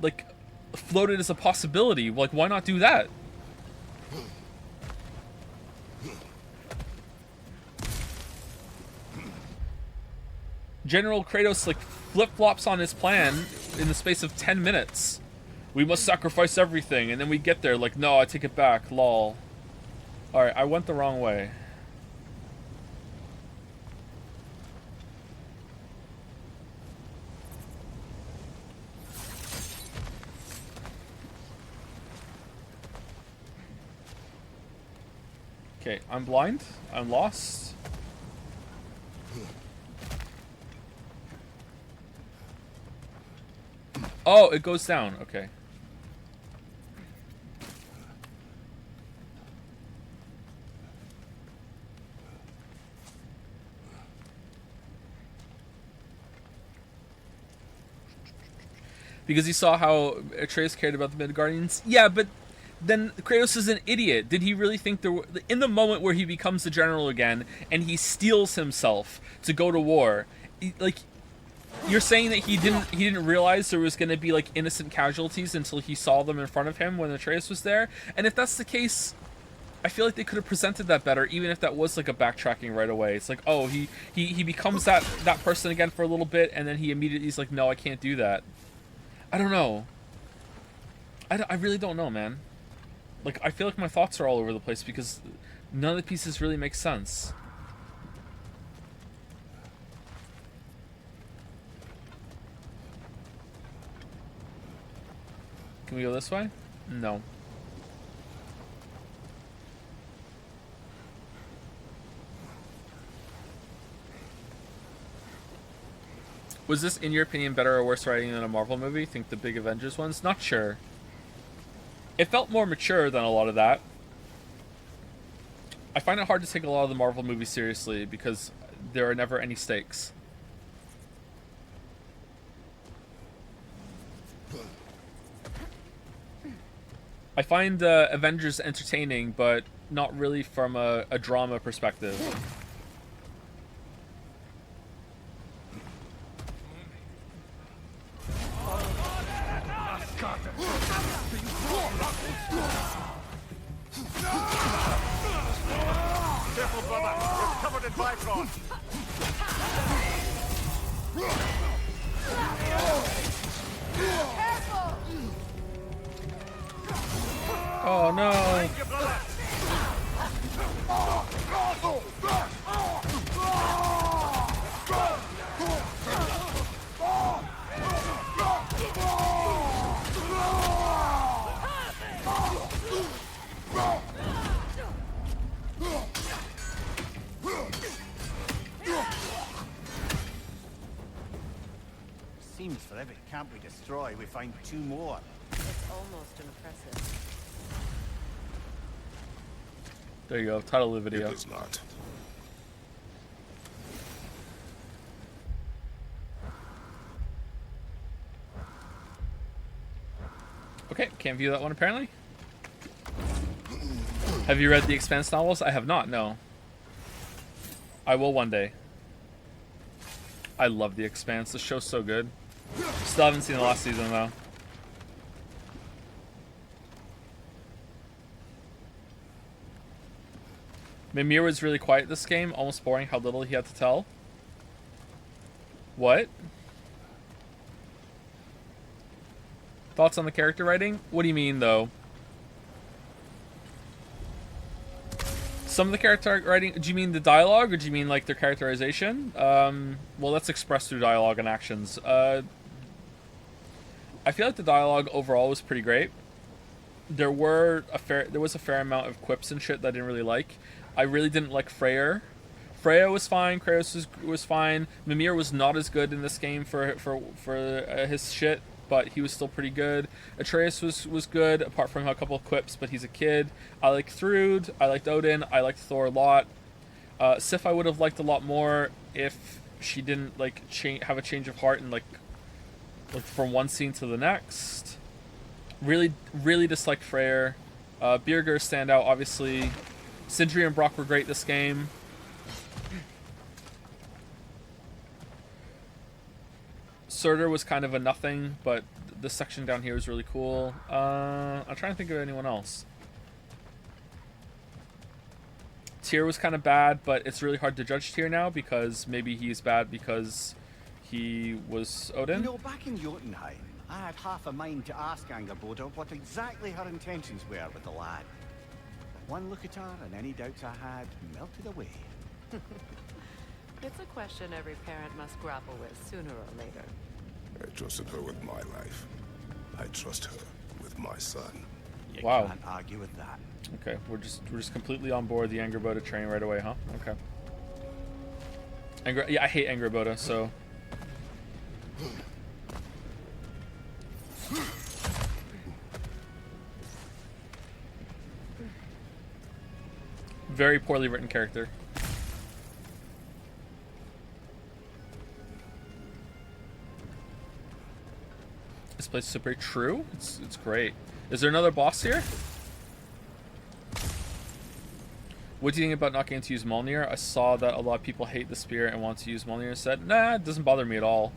like floated as a possibility. Like, why not do that? General Kratos like flip-flops on his plan in the space of 10 minutes. We must sacrifice everything, and then we get there like, no, I take it back, lol. Alright, I went the wrong way. Okay, I'm blind. I'm lost. Oh, it goes down. Okay. Because he saw how Atreus cared about the Midgardians? Yeah, but then Kratos is an idiot. Did he really think there were... In the moment where he becomes the general again, and he steels himself to go to war, like... You're saying that he didn't realize there was going to be like innocent casualties until he saw them in front of him when Atreus was there? And if that's the case, I feel like they could have presented that better, even if that was like a backtracking right away. It's like, oh, he becomes that person again for a little bit, and then he immediately is like, no, I can't do that. I don't know. I really don't know, man. Like, I feel like my thoughts are all over the place because none of the pieces really make sense. Can we go this way? No. Was this, in your opinion, better or worse writing than a Marvel movie? Think the big Avengers ones? Not sure. It felt more mature than a lot of that. I find it hard to take a lot of the Marvel movies seriously because there are never any stakes. I find Avengers entertaining, but not really from a drama perspective. Careful, brother. We're covered in Bifrost. Careful! Oh no! Thank you, brother. Seems for every camp we destroy, we find 2 more. It's almost impressive. There you go. Title of the It video. does not. Okay, can't view that one apparently. Have you read the Expanse novels? I have not, no. I will one day. I love the Expanse. The show's so good. Still haven't seen the last season though. Mimir was really quiet this game, almost boring how little he had to tell. What? Thoughts on the character writing? What do you mean though? Some of the character writing, do you mean the dialogue or do you mean like their characterization? Well, that's expressed through dialogue and actions. I feel like the dialogue overall was pretty great. There was a fair amount of quips and shit that I didn't really like. I really didn't like Freyr. Freya was fine. Kratos was fine. Mimir was not as good in this game for his shit, but he was still pretty good. Atreus was good, apart from a couple of quips, but he's a kid. I like Thrud. I liked Odin. I liked Thor a lot. Sif I would have liked a lot more if she didn't like have a change of heart and like from one scene to the next. Really disliked Freyr. Birger stand out, obviously. Sindri and Brock were great this game. Surtur was kind of a nothing, but this section down here was really cool. I'm trying to think of anyone else. Tyr was kind of bad, but it's really hard to judge Tyr now because maybe he's bad because he was Odin. You know, back in Jotunheim, I had half a mind to ask Angerboda what exactly her intentions were with the lad. One look at her and any doubts I had melted away. It's a question every parent must grapple with sooner or later. I trusted her with my life. I trust her with my son. You Wow. can't argue with that. Okay, we're just completely on board the Angerboda train right away, huh? Okay. Yeah, I hate Angerboda, so. Very poorly written character. This place is super true. It's great. Is there another boss here? What do you think about not getting to use Mjolnir? I saw that a lot of people hate the spear and want to use Mjolnir instead. Nah, it doesn't bother me at all.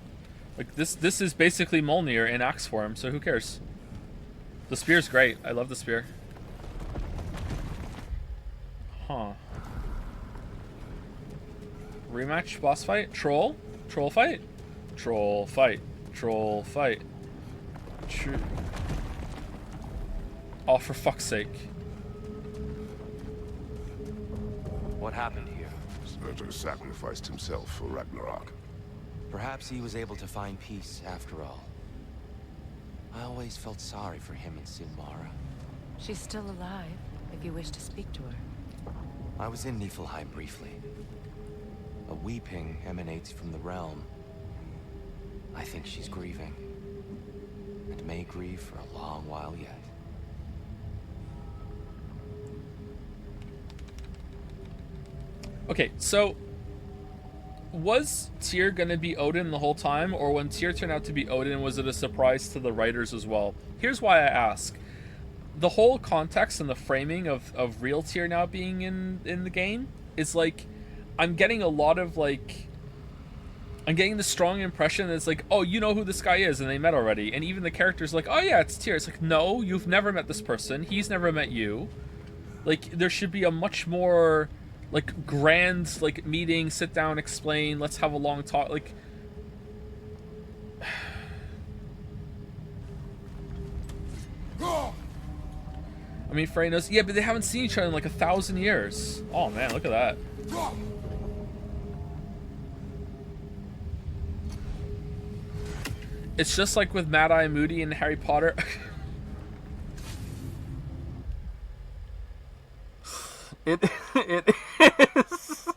Like this is basically Mjolnir in axe form, so who cares? The spear's great. I love the spear. Huh. Rematch boss fight? Troll? Troll fight? Troll fight. Troll fight. Oh, for fuck's sake. What happened here? Surtur sacrificed himself for Ragnarok. Perhaps he was able to find peace after all. I always felt sorry for him and Silmara. She's still alive, if you wish to speak to her. I was in Niflheim briefly. A weeping emanates from the realm. I think she's grieving. And may grieve for a long while yet. Okay, so was Tyr gonna be Odin the whole time, or when Tyr turned out to be Odin, was it a surprise to the writers as well? Here's why I ask. The whole context and the framing of real Tyr now being in the game is like, I'm getting a lot of like, I'm getting the strong impression that it's like, oh, you know who this guy is and they met already, and even the character's like, oh yeah, it's Tyr. It's like, no, you've never met this person, he's never met you. Like, there should be a much more like grand like meeting, sit down, explain, let's have a long talk. Like, I mean, Frey knows. Yeah, but they haven't seen each other in like 1,000 years. Oh man, look at that. It's just like with Mad Eye Moody and Harry Potter. it is.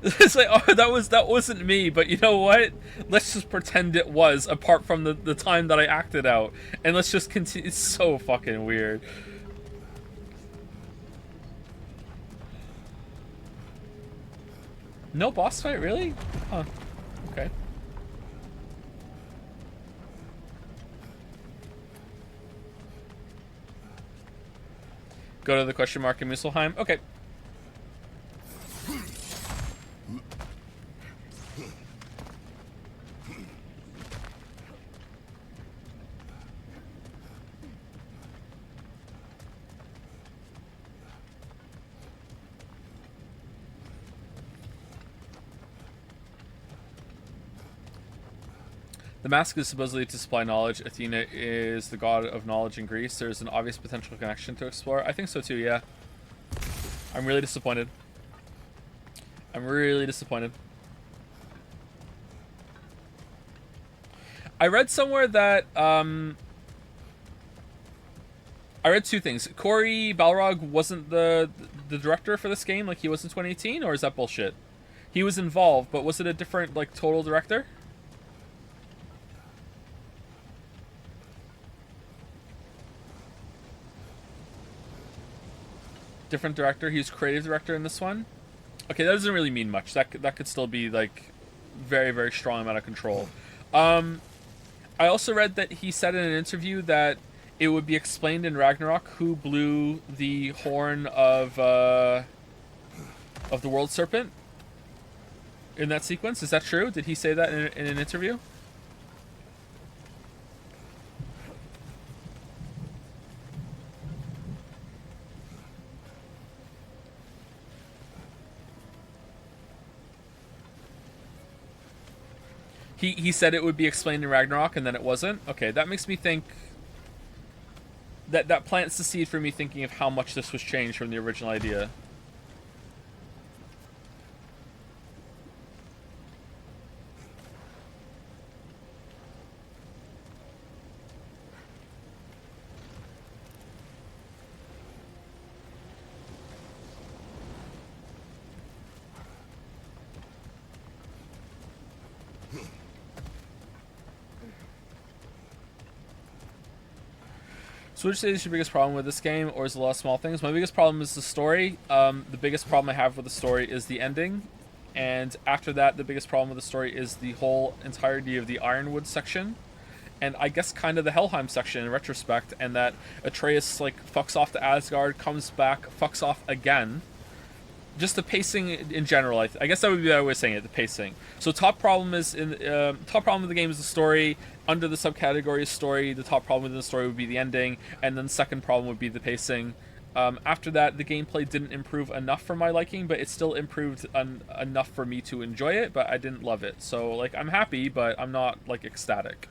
It's like, oh, that wasn't me, but you know what? Let's just pretend it was, apart from the time that I acted out. And let's just continue. It's so fucking weird. No boss fight, really? Huh. Okay. Go to the question mark in Muspelheim. Okay. The mask is supposedly to supply knowledge. Athena is the god of knowledge in Greece. There's an obvious potential connection to explore. I think so too, yeah. I'm really disappointed. I'm really disappointed. I read somewhere that, I read two things. Cory Balrog wasn't the director for this game, like he was in 2018, or is that bullshit? He was involved, but was it a different, like, total director? Different director. He was creative director in this one. Okay, that doesn't really mean much. That could still be like very, very strong amount of control. I also read that he said in an interview that it would be explained in Ragnarok who blew the horn of the World Serpent in that sequence. Is that true? Did he say that in an interview? He said it would be explained in Ragnarok, and then it wasn't? Okay, that makes me think... That plants the seed for me thinking of how much this was changed from the original idea. So would you say this is your biggest problem with this game, or is it a lot of small things? My biggest problem is the story. The biggest problem I have with the story is the ending. And after that, the biggest problem with the story is the whole entirety of the Ironwood section. And I guess kind of the Helheim section in retrospect, and that Atreus, like, fucks off to Asgard, comes back, fucks off again. Just the pacing in general, I guess that would be a better way of saying it, the pacing. So top problem is top problem of the game is the story. Under the subcategory of story, the top problem within the story would be the ending, and then the second problem would be the pacing. After that, the gameplay didn't improve enough for my liking, but it still improved enough for me to enjoy it, but I didn't love it. So, like, I'm happy, but I'm not, like, ecstatic.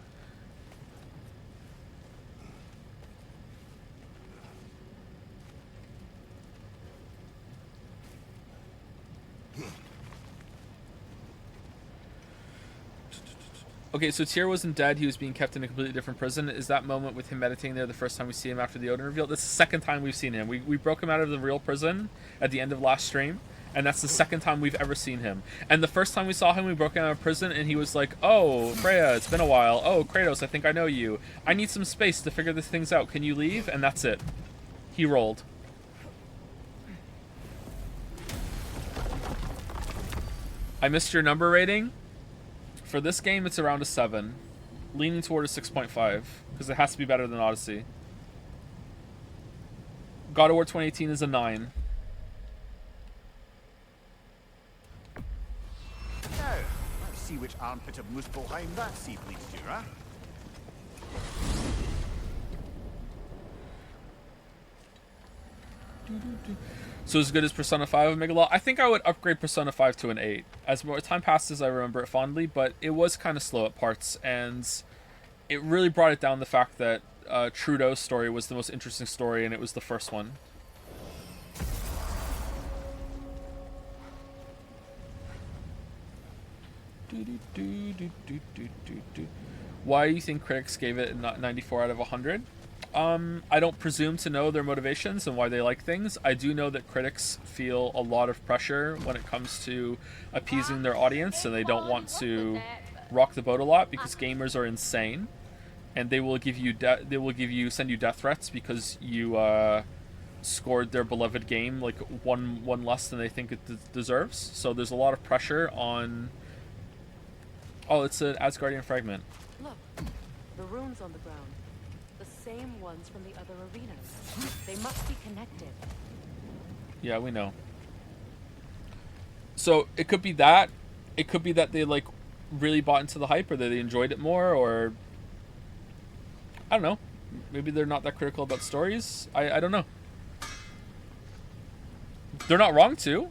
Okay, so Tyr wasn't dead. He was being kept in a completely different prison. Is that moment with him meditating there the first time we see him after the Odin reveal? That's the second time we've seen him. We broke him out of the real prison at the end of last stream, and that's the second time we've ever seen him. And the first time we saw him, we broke him out of prison, and he was like, oh, Freya, it's been a while. Oh, Kratos, I think I know you. I need some space to figure these things out. Can you leave? And that's it. He rolled. I missed your number rating. For this game, it's around a 7. Leaning toward a 6.5, because it has to be better than Odyssey. God of War 2018 is a 9. Now, let's see which armpit of Muspelheim that sea leads to, huh? So as good as Persona 5 of Megalaw? I think I would upgrade Persona 5 to an 8. As more time passes, I remember it fondly, but it was kind of slow at parts, and it really brought it down the fact that Trudeau's story was the most interesting story, and it was the first one. Why do you think critics gave it a 94 out of 100? I don't presume to know their motivations and why they like things. I do know that critics feel a lot of pressure when it comes to appeasing their audience, and they don't want to rock the boat a lot because gamers are insane, and they will give you send you death threats because you scored their beloved game like one less than they think it deserves. So there's a lot of pressure on. Oh, it's an Asgardian fragment. Look, the runes on the ground. The same ones from the other arenas. They must be connected. Yeah, we know. So it could be that. It could be that they like really bought into the hype, or that they enjoyed it more, or I don't know. Maybe they're not that critical about stories. I don't know. They're not wrong to.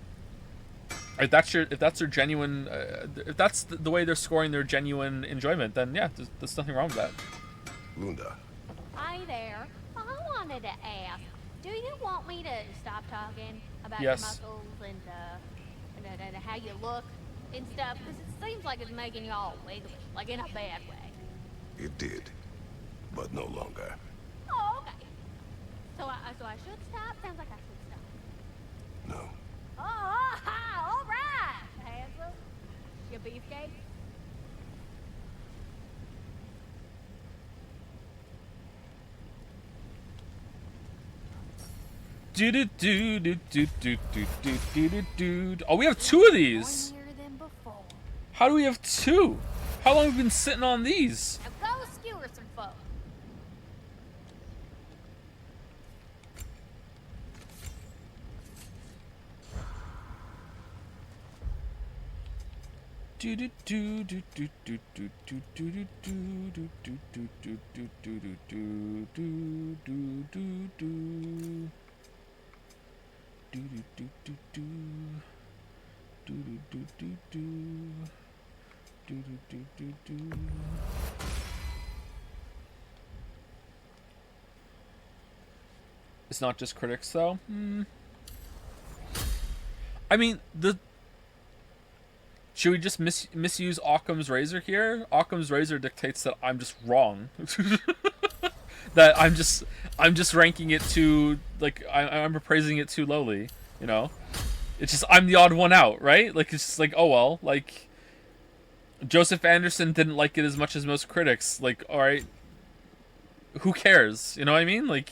If that's their genuine, if that's the way they're scoring their genuine enjoyment, then yeah, there's nothing wrong with that. Lunda, Hi there. I wanted to ask, do you want me to stop talking about Yes. your muscles and how you look and stuff? Because it seems like it's making you all wiggly, like in a bad way. it did, but no longer. Oh, okay. So I should stop? Sounds like I should stop. No. Oh, all right, handsome. You beefcake. Oh, we have two of these. More than before. How do we have two? How long have we been sitting on these? Now go skewer some folk. It's not just critics, though. I mean, should we just misuse Occam's razor here? Occam's razor dictates that I'm just wrong. That I'm just ranking it too, like I'm appraising it too lowly. You know, it's just I'm the odd one out, right? Like it's just like, oh well, like Joseph Anderson didn't like it as much as most critics. Like, all right, who cares? You know what I mean? Like.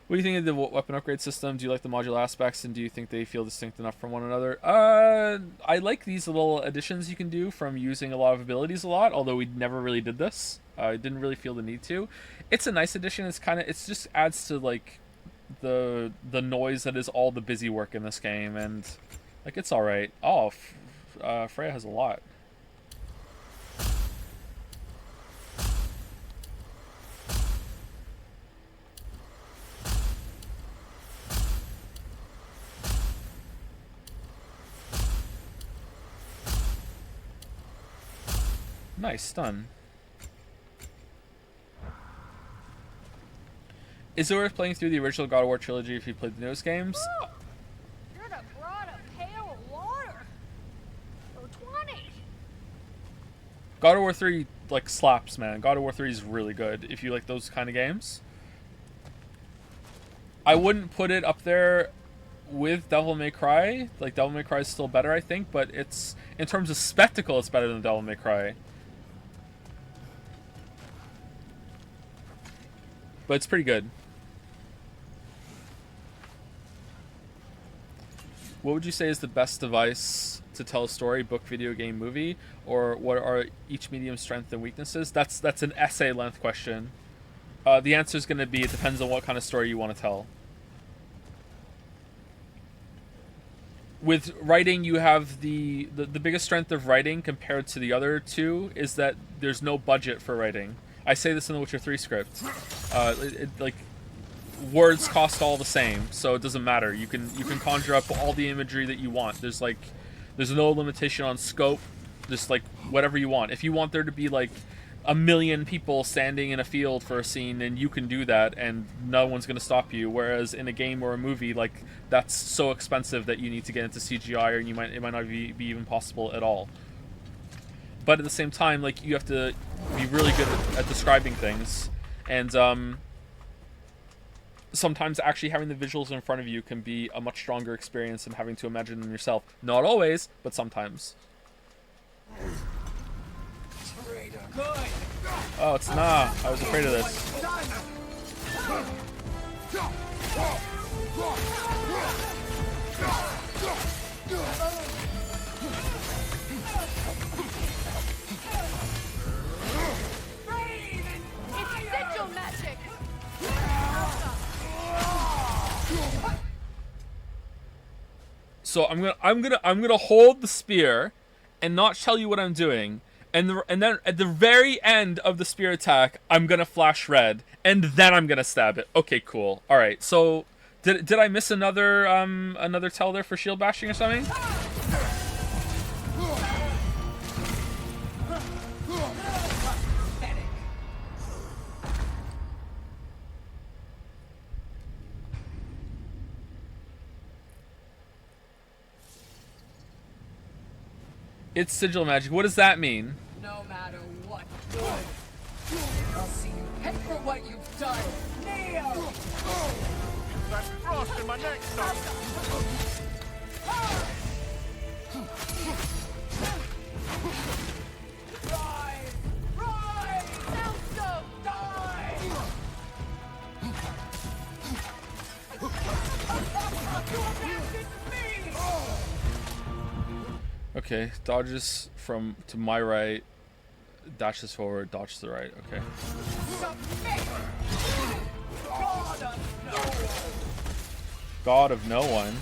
What do you think of the weapon upgrade system? Do you like the modular aspects, and do you think they feel distinct enough from one another? I like these little additions you can do from using a lot of abilities a lot, although we never really did this. I didn't really feel the need to. It's a nice addition. It's just adds to like the noise that is all the busy work in this game, and like it's all right. Oh, Freya has a lot. Nice stun. Is it worth playing through the original God of War trilogy if you played the newest games? Oh, you'd have brought a pail of water. For 20. God of War 3 like slaps, man. God of War 3 is really good if you like those kind of games. I wouldn't put it up there with Devil May Cry. Like Devil May Cry is still better, I think, but it's in terms of spectacle, it's better than Devil May Cry. But it's pretty good. What would you say is the best device to tell a story, book, video game, movie? Or what are each medium's strengths and weaknesses? That's an essay length question. The answer is going to be it depends on what kind of story you want to tell. With writing, you have the biggest strength of writing compared to the other two is that there's no budget for writing. I say this in the Witcher 3 script. Like words cost all the same, so it doesn't matter. You can conjure up all the imagery that you want. There's no limitation on scope. Just like whatever you want. If you want there to be like a million people standing in a field for a scene, and you can do that, and no one's going to stop you. Whereas in a game or a movie, like, that's so expensive that you need to get into CGI, or it might not be even possible at all. But at the same time, like, you have to be really good at describing things, and sometimes actually having the visuals in front of you can be a much stronger experience than having to imagine them yourself. Not always, but sometimes. Oh, it's nah. I was afraid of this. It's sigil magic! So I'm gonna hold the spear and not tell you what I'm doing. And then at the very end of the spear attack, I'm gonna flash red, and then I'm gonna stab it. Okay, cool. All right. So did I miss another tell there for shield bashing or something? It's sigil magic. What does that mean? No matter what, good. I'll see you pay for what you've done. Neo! That's frost in my neck, son. Rise! Rise! Soundstone! Die! You abandoned me! Okay, dodges to my right, dashes forward, dodges to the right. Okay. Submit! God of no one.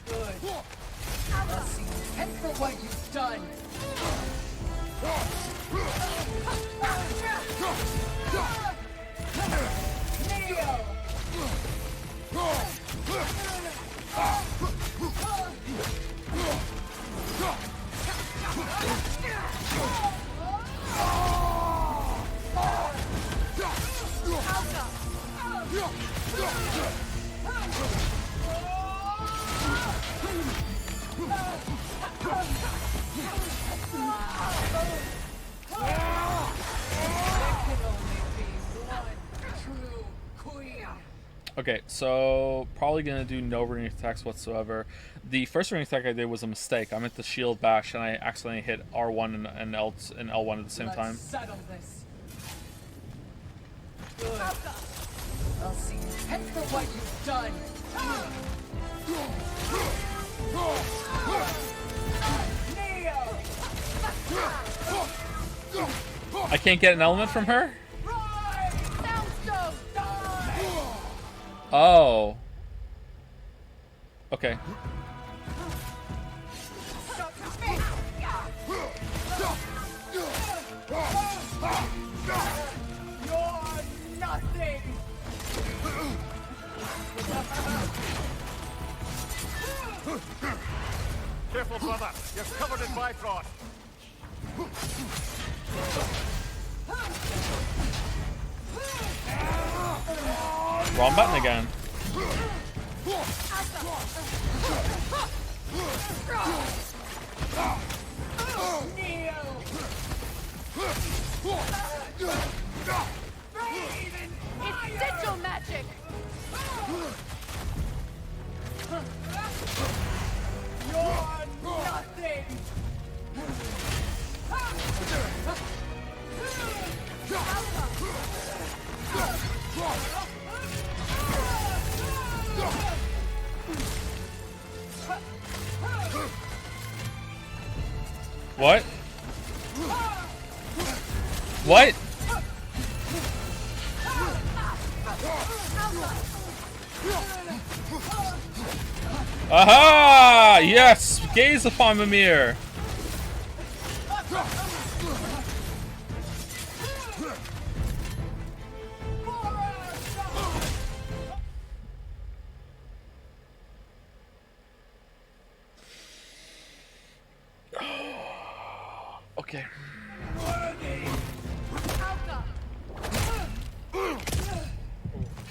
Good. I'll see you pay for what you've done. Neo! Okay, so probably gonna do no ring attacks whatsoever. The first ring attack I did was a mistake. I meant to shield bash, and I accidentally hit R1 and L1 at the same time. Settle this. Good. I'll see you pay for what you've done. Neo! I can't get an element from her? Oh. Okay. You're nothing. Careful, brother. You're covered in Bifrost. Wrong button again. It's sigil magic! You're nothing. What? What? Aha! Yes! Gaze upon Mimir! Okay. Alka!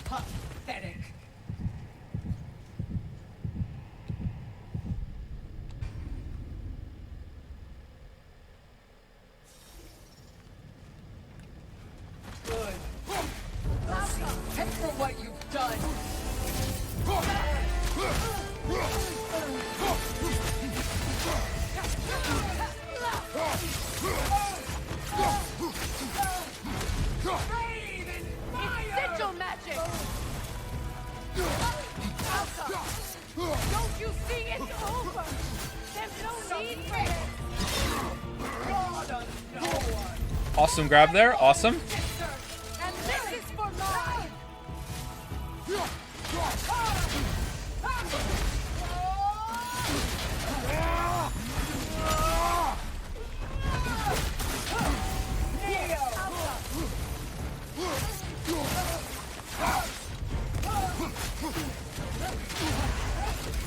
Pathetic. Good. I'll see you pay for what you've done. Sigil magic! Alka! Don't you see it's over? There's no need for it! God of no one. Awesome grab there. Awesome. And this is for mine!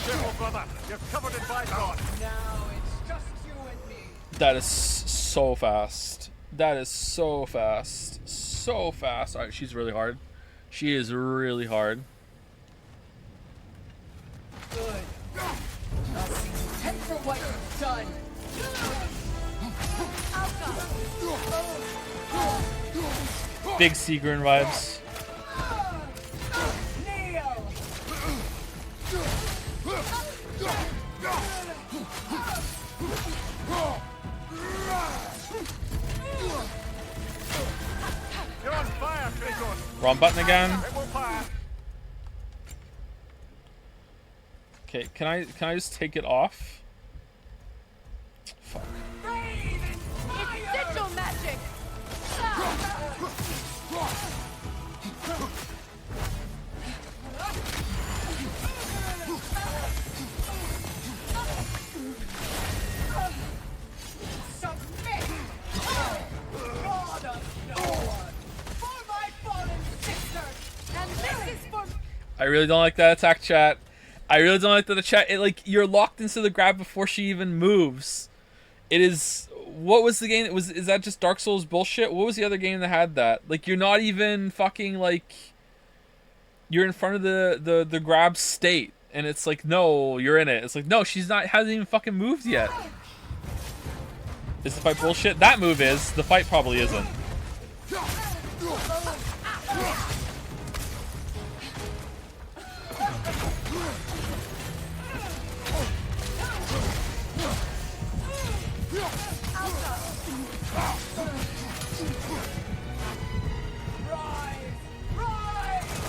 Careful, brother. You're covered in bygone. Now it's just you and me. That is so fast. That is so fast. So fast. Alright, she's really hard. She is really hard. Good. I'll see you pay for what you've done. Big Seagrin vibes. Neo! You're on fire, Kratos. Wrong button again. It will fire. Okay, can I just take it off? Fuck. It's sigil magic! Submit! God of no one! For my fallen sister! And this is for... I really don't like that attack, chat. I really don't like that chat. It, like, you're locked into the grab before she even moves. It is... What was the game? Is that just Dark Souls bullshit? What was the other game that had that? Like, you're not even fucking, like... You're in front of the grab state. And it's like, no, you're in it. It's like, no, hasn't even fucking moved yet. Is the fight bullshit? That move is. The fight probably isn't.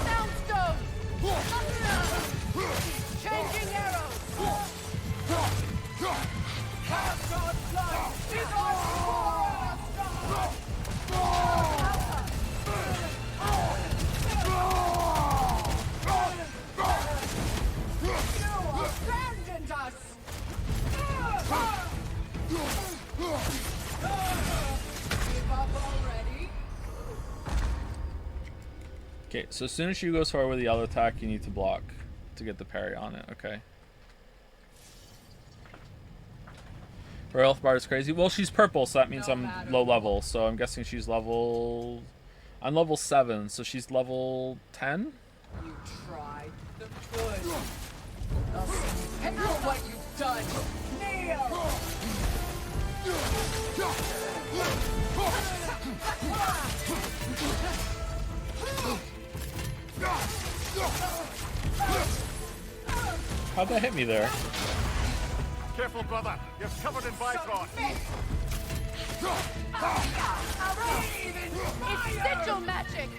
Soundstone! Changing arrows! You abandoned us! Give up already? Okay, so as soon as she goes forward with the other attack, you need to block to get the parry on it, okay? Her health bar is crazy. Well, she's purple, so that means I'm low level, so I'm guessing she's level... I'm level 7, so she's level 10? You tried the good. I'll see you pay for what you've done. Neo! How'd that hit me there? Careful, brother. You're covered in bygone. It's sigil magic!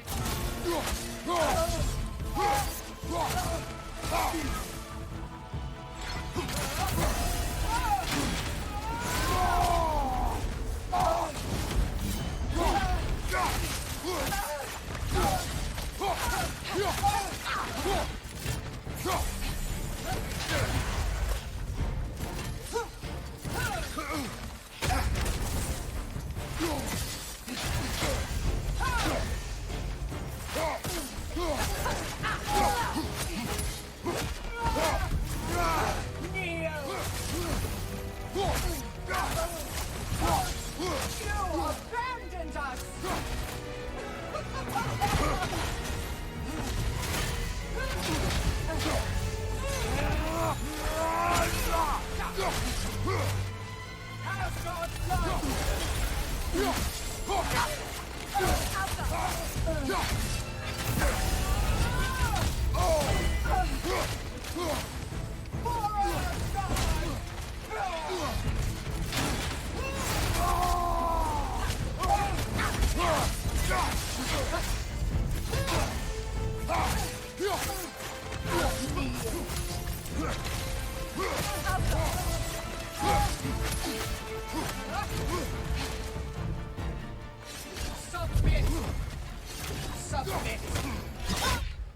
Submit. Submit.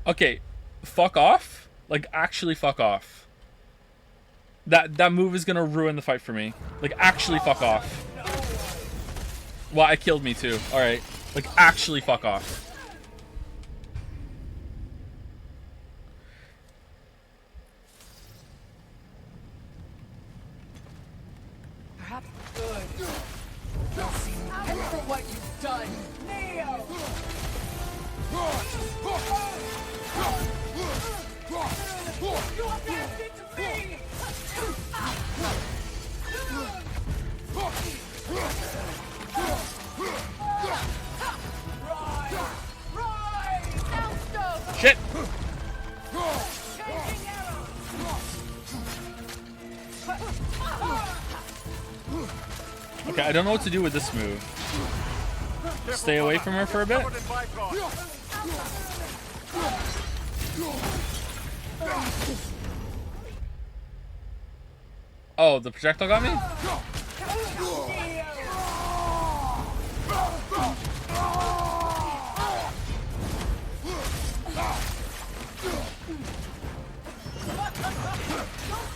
Okay, fuck off. Like, actually fuck off. That move is gonna ruin the fight for me. Like, actually fuck off. Well, it killed me too. Alright. Like, actually fuck off. Perhaps good. They'll see you pay for what you've done. Neo! You abandoned me! Rise! Rise! Soundstone! Shit! Changing arrows! Okay, I don't know what to do with this move. Stay away from her for a bit? Oh, the projectile got me? Don't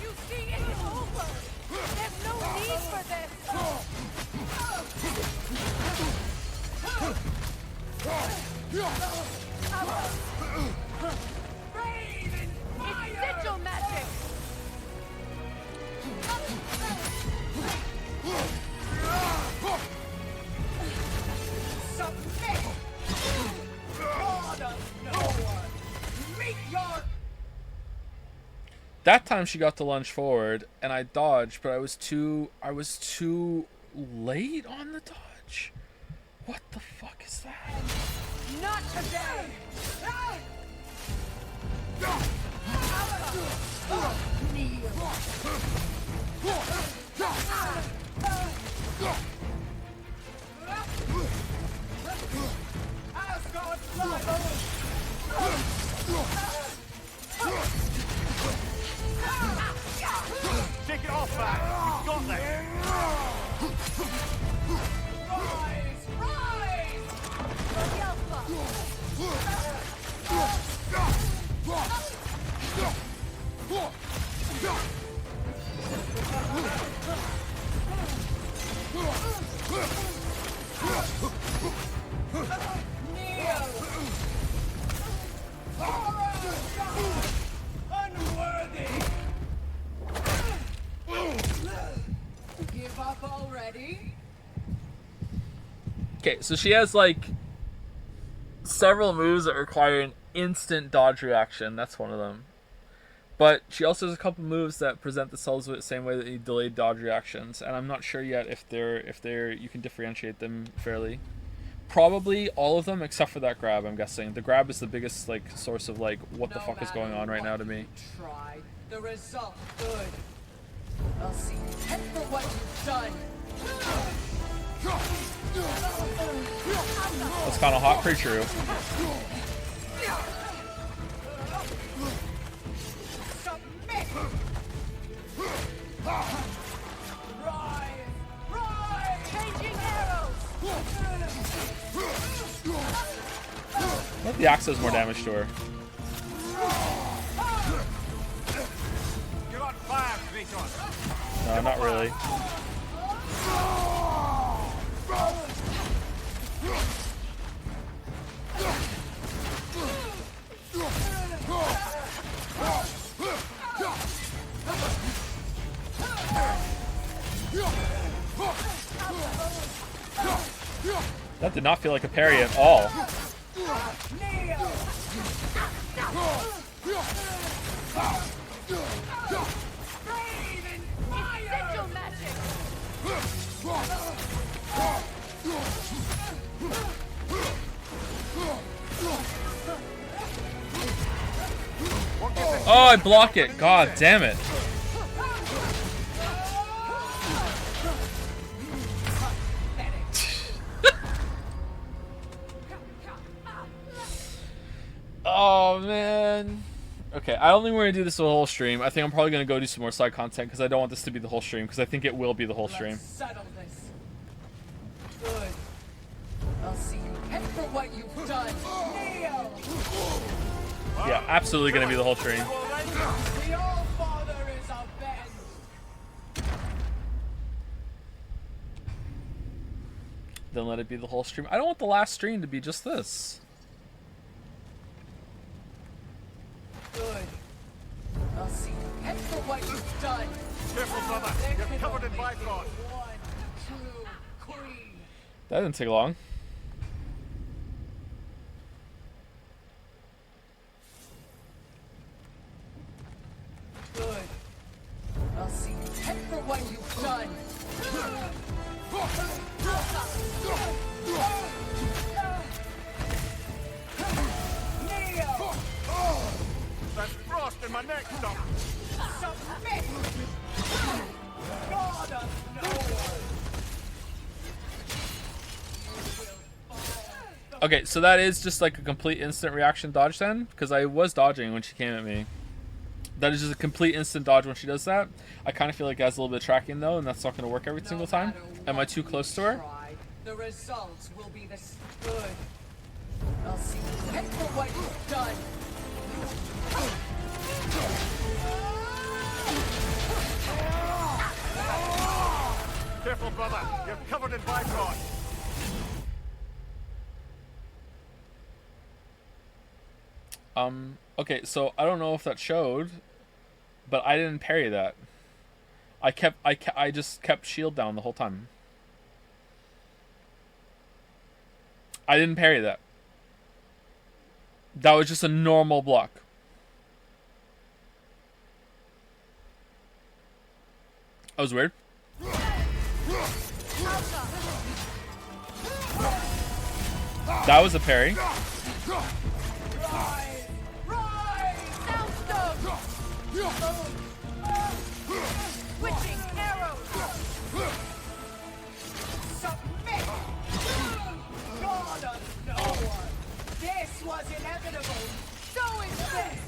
you see it's over? There's no need for this! Rain and fire! It's sigil magic! Submit! God of no one! Meet your... That time she got to lunge forward and I dodged, but I was too late on the dodge. What the fuck is that? Not today! Asgard's blood! Take it off, man. You've got this. Rise! Rise! Neo! Unworthy! Give up already? Okay, so she has like several moves that require an instant dodge reaction. That's one of them. But she also has a couple moves that present themselves the same way that you delayed dodge reactions, and I'm not sure yet if they're you can differentiate them fairly. Probably all of them except for that grab, I'm guessing. The grab is the biggest like source of like what the fuck is going on right now to me. Try. The result good. I'll see you pay for what you've done. That's kind of hot, pretty true. Submit! Rise! Rise! Changing arrows! Let the axe does more damage to her. You're on fire, Kratos. No, not really. That did not feel like a parry at all. Oh, I block it. God damn it. Oh, man. Okay, I don't think we're gonna do this the whole stream. I think I'm probably gonna go do some more side content because I don't want this to be the whole stream because I think it will be the whole stream. Let's settle this. Good. I'll see you pay for what you've done, Neo. Yeah, absolutely gonna be the whole stream. The All-Father is avenged. Then let it be the whole stream. I don't want the last stream to be just this. Good. I'll see you pay for what you've done. Careful, brother. You're covered in bifrost. One true queen. That didn't take long. Good. I'll see you pay for what you've done. Neo! That's frost in my neck, Doc. Submit! God of no one! Okay, so that is just like a complete instant reaction dodge then, because I was dodging when she came at me. That is just a complete instant dodge when she does that. I kind of feel like it has a little bit of tracking though, and that's not going to work every single time. Am I too close to her? The results will be the good. I'll see you pay for what you've done. Careful, brother. You're covered in bifrost. Okay, so I don't know if that showed, but I didn't parry that. I just kept shield down the whole time. I didn't parry that. That was just a normal block. That was weird. That was a parry. Switching arrows! Submit! God of no one! This was inevitable! So is this!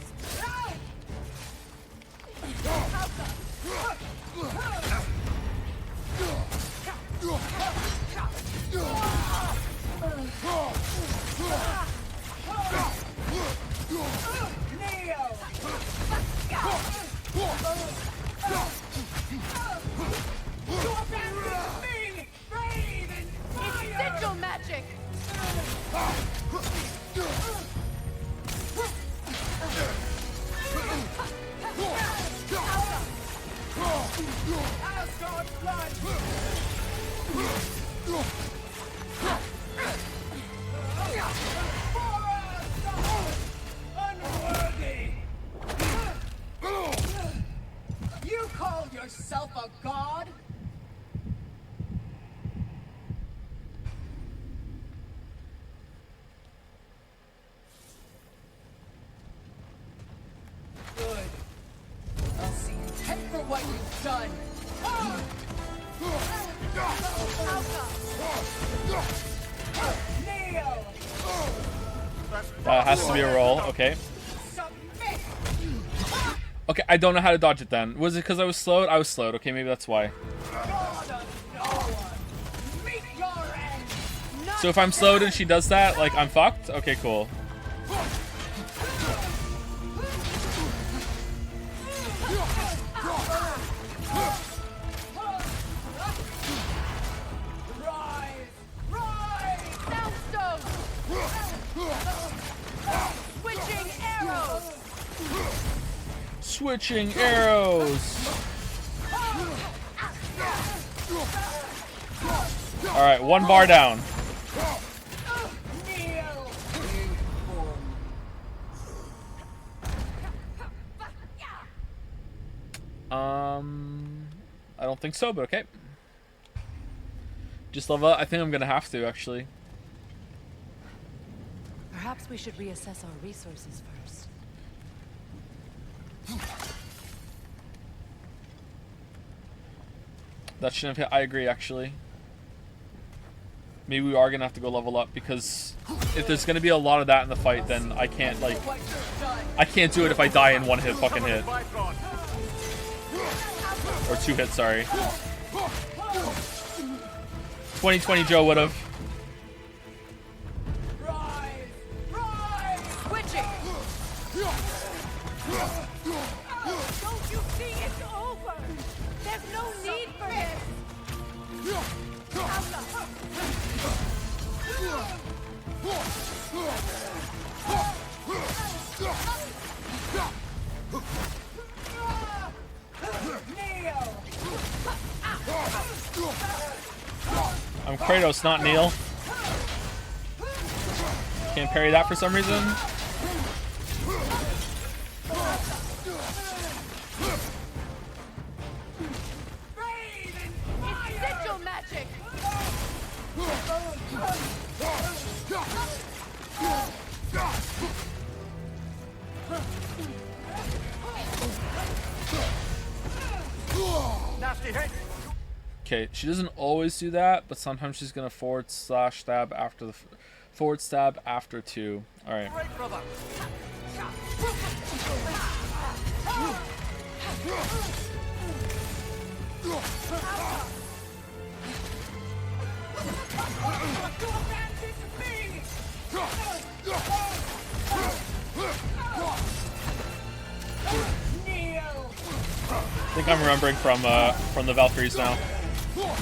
Neo! You abandoned me! Brave and fire! It's sigil magic! Asgard's blood! Unworthy! You call yourself a god? Good. I'll see you pay for what you've done. Neo! Has to be a roll. Okay. Submit! Okay, I don't know how to dodge it then. Was it because I was slowed? I was slowed. Okay, maybe that's why. God of no one! Meet your end! So if I'm slowed and she does that, like, I'm fucked? Okay, cool. Rise! Rise! Soundstone! Switching arrows! Switching arrows. All right, one bar down. Kneel! I don't think so, but okay. Just level up. I think I'm gonna have to actually. Perhaps we should reassess our resources first. That shouldn't have hit. I agree, actually. maybe we are gonna have to go level up, because if there's gonna be a lot of that in the fight, then I can't I can't do it if I die in one hit fucking hit. Or 2 hits, sorry. 2020 Joe would've. Switching. Don't you see it's over? There's no need for this. I'm Kratos, not Neil. Can't parry that for some reason. It's sigil magic. Nasty hit. Okay, she doesn't always do that, but sometimes she's gonna forward slash stab after the forward stab after 2. All right. Right, brother. I think I'm remembering from the Valkyries now. What?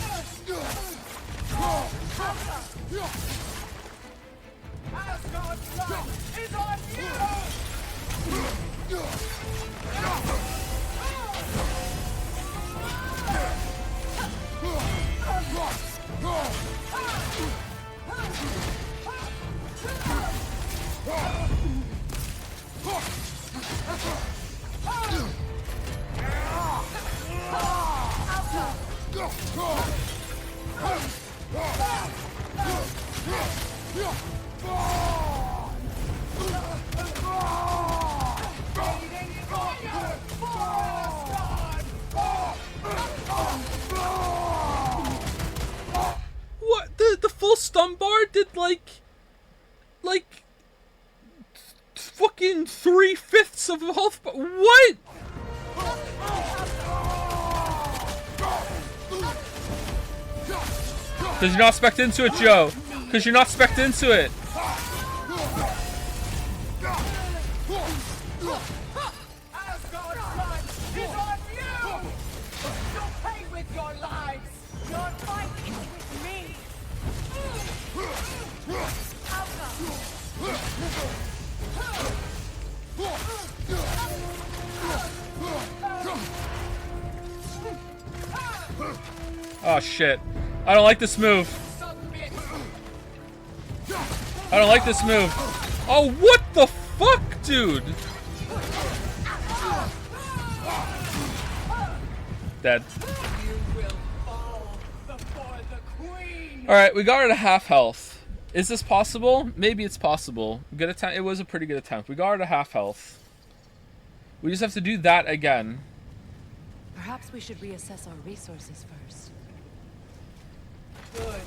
The full stun bar did like fucking 3/5 of health bar. What? Because you're not spec'd into it, Joe. Because you're not spec'd into it. Oh shit. I don't like this move. I don't like this move. Oh, what the fuck, dude? Dead. Alright, we got her to half health. Is this possible? Maybe it's possible. Good attempt. It was a pretty good attempt. We got her to half health. We just have to do that again. Perhaps we should reassess our resources first. Good.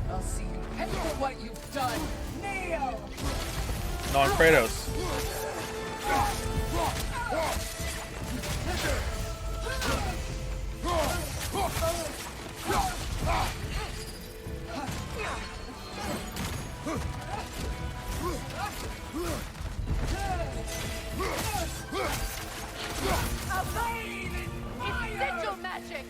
I'll see you pay for what you've done, Neo! Non Kratos. It's sigil magic.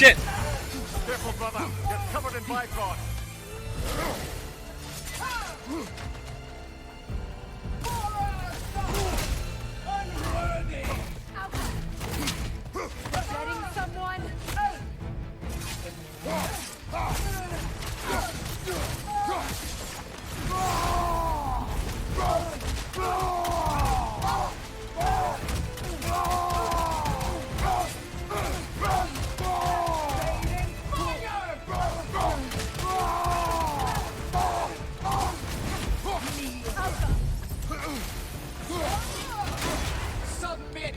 shit! Careful, brother. You're covered in Bifrost. Unworthy! Getting someone? Submit!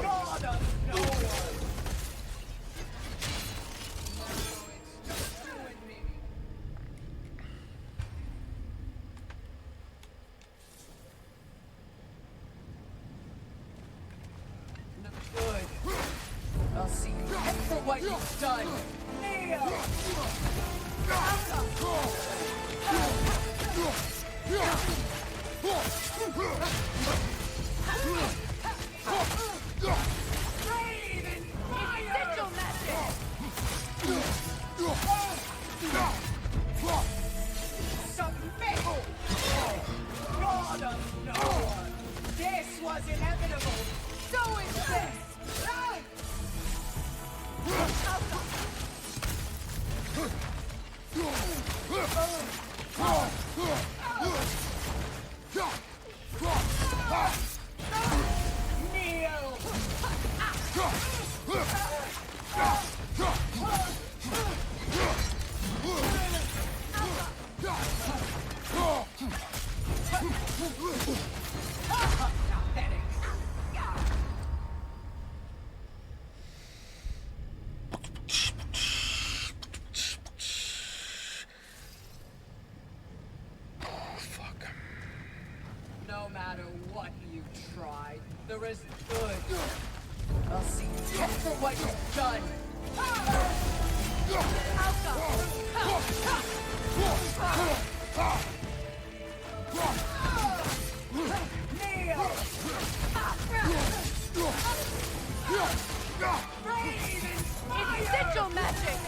God of no one! It's just you and me. No good. I'll see you for what you've done. Neo! Raven! Sigil magic! Submit! God of no one! This was inevitable! So is this! Neo! No matter what you tried, there isn't good. I'll see you for what you've done. Neo! Raven! It's sigil magic!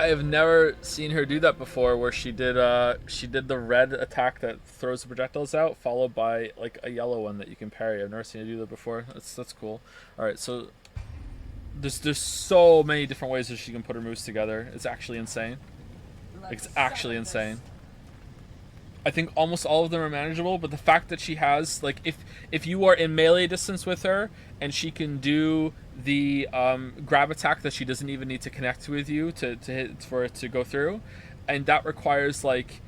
I have never seen her do that before, where she did the red attack that throws the projectiles out, followed by like a yellow one that you can parry. I've never seen her do that before. That's cool. All right, so there's so many different ways that she can put her moves together. It's actually insane. It's actually insane. I think almost all of them are manageable, but the fact that she has, like, if you are in melee distance with her and she can do the grab attack that she doesn't even need to connect with you to hit for it to go through, and that requires like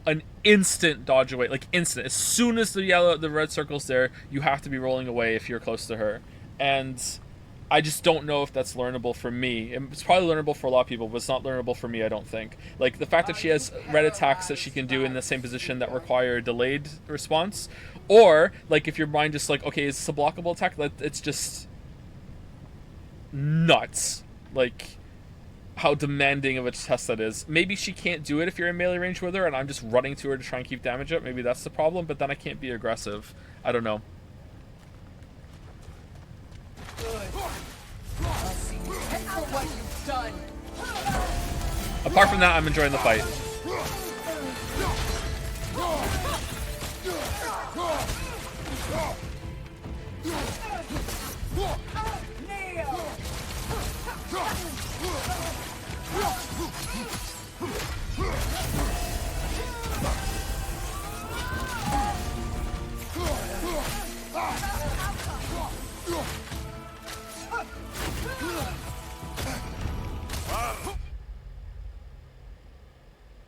an instant dodge away, like instant. As soon as the red circle's there, you have to be rolling away if you're close to her. And I just don't know if that's learnable for me. It's probably learnable for a lot of people, but it's not learnable for me, I don't think. Like, the fact that she has red attacks that she can do in the same position that require a delayed response, or, like, if your mind just like, okay, is this a blockable attack? It's just nuts. Like, how demanding of a test that is. Maybe she can't do it if you're in melee range with her, and I'm just running to her to try and keep damage up. Maybe that's the problem, but then I can't be aggressive. I don't know. What you've done. Apart from that, I'm enjoying the fight.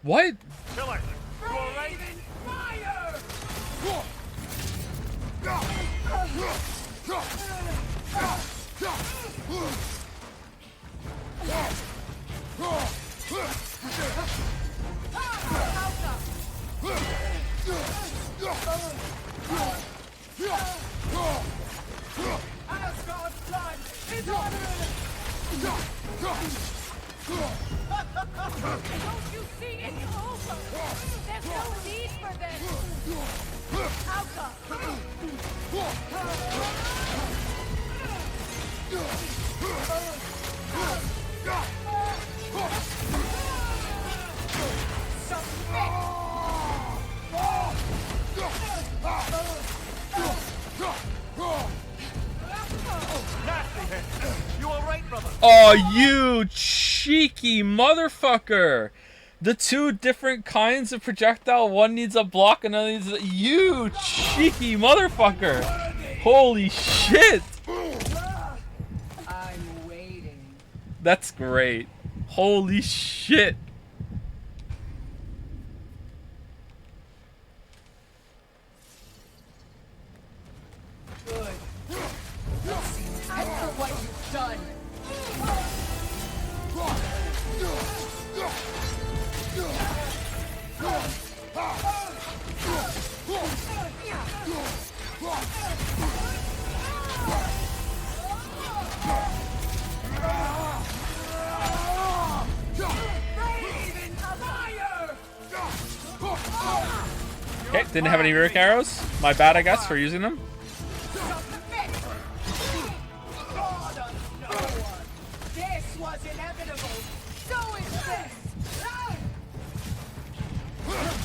What? Kill it! You alright? Fire! Asgard's blood is on Don't you see it's over? There's no need for this. Alka! Nasty hit! You alright, brother? Oh, you cheeky motherfucker! The two different kinds of projectile, one needs a block, another needs a... You cheeky motherfucker! Holy shit! I'm waiting. That's great. Holy shit! Good. I'll see you for what you've done. Okay, didn't have any Rick arrows. My bad, I guess, for using them. This was inevitable. So is this.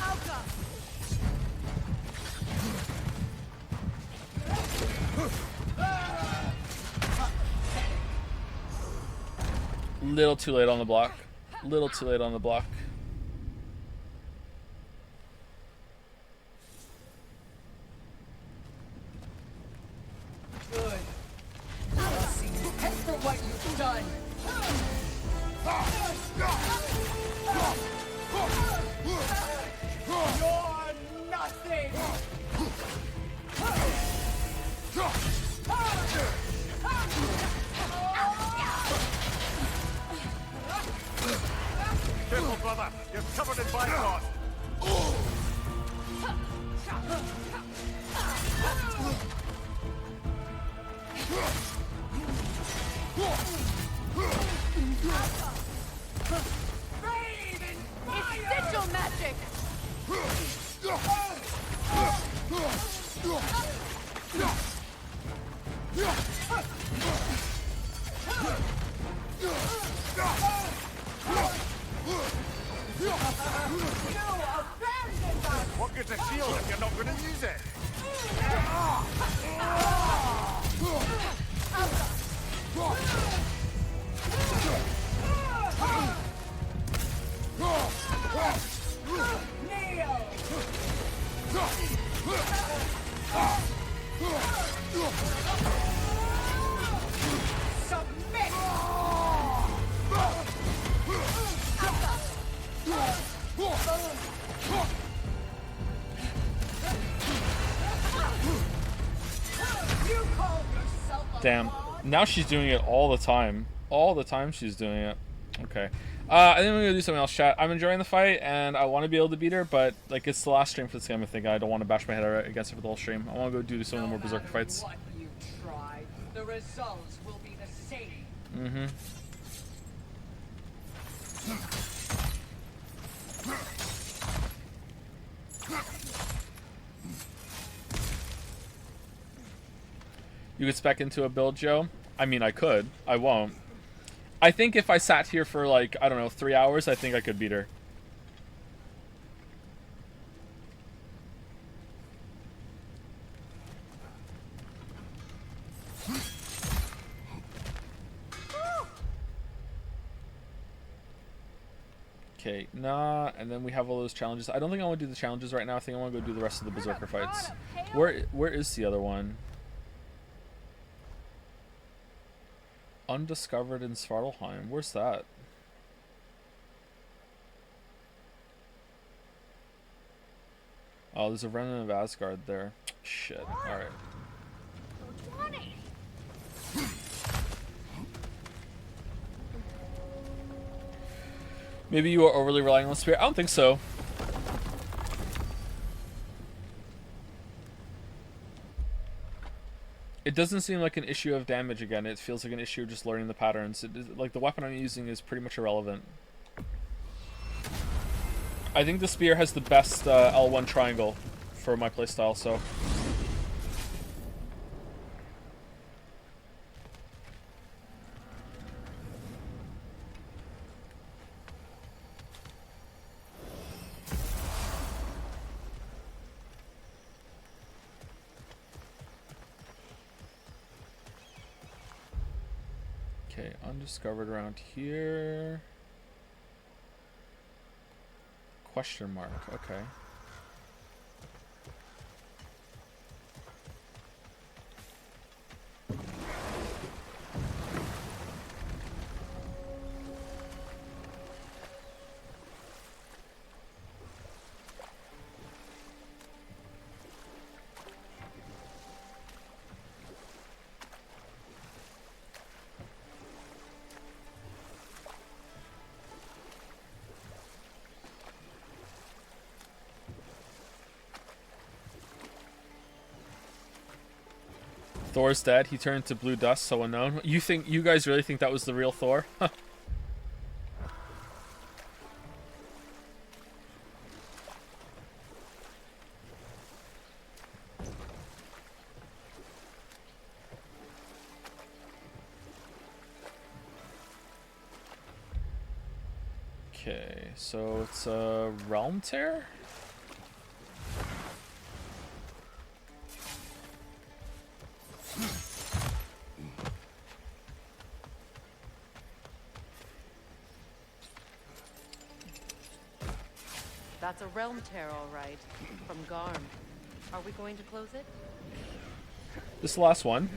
Alka! Little too late on the block. Little too late on the block. Good. I'll see you for what you've done. You're nothing. Careful, brother! You're covered in bypass! It's sigil magic! What good's a shield if you're not going to use it? Damn. Now she's doing it all the time. All the time she's doing it. Okay. I think we're gonna do something else, chat. I'm enjoying the fight, and I want to be able to beat her, but like it's the last stream for this game. I think I don't want to bash my head against her for the whole stream. I want to go do some of the more berserker fights. What you try, the results will be the same. Mm-hmm. You could spec into a build, Joe? I mean, I could. I won't. I think if I sat here for like, I don't know, 3 hours, I think I could beat her. Okay, nah, and then we have all those challenges. I don't think I want to do the challenges right now. I think I want to go do the rest of the berserker fights. Where is the other one? Undiscovered in Svartalheim. Where's that? Oh, there's a remnant of Asgard there. Shit. Alright. Maybe you are overly relying on the spear. I don't think so. It doesn't seem like an issue of damage again. It feels like an issue of just learning the patterns. Like the weapon I'm using is pretty much irrelevant. I think the spear has the best L1 triangle for my playstyle, so... Okay, undiscovered around here. Question mark, okay. Thor's dead. He turned to blue dust, so unknown. You guys really think that was the real Thor? Okay, so it's a realm tear? That's a realm tear, all right. From Garm. Are we going to close it? This is the last one.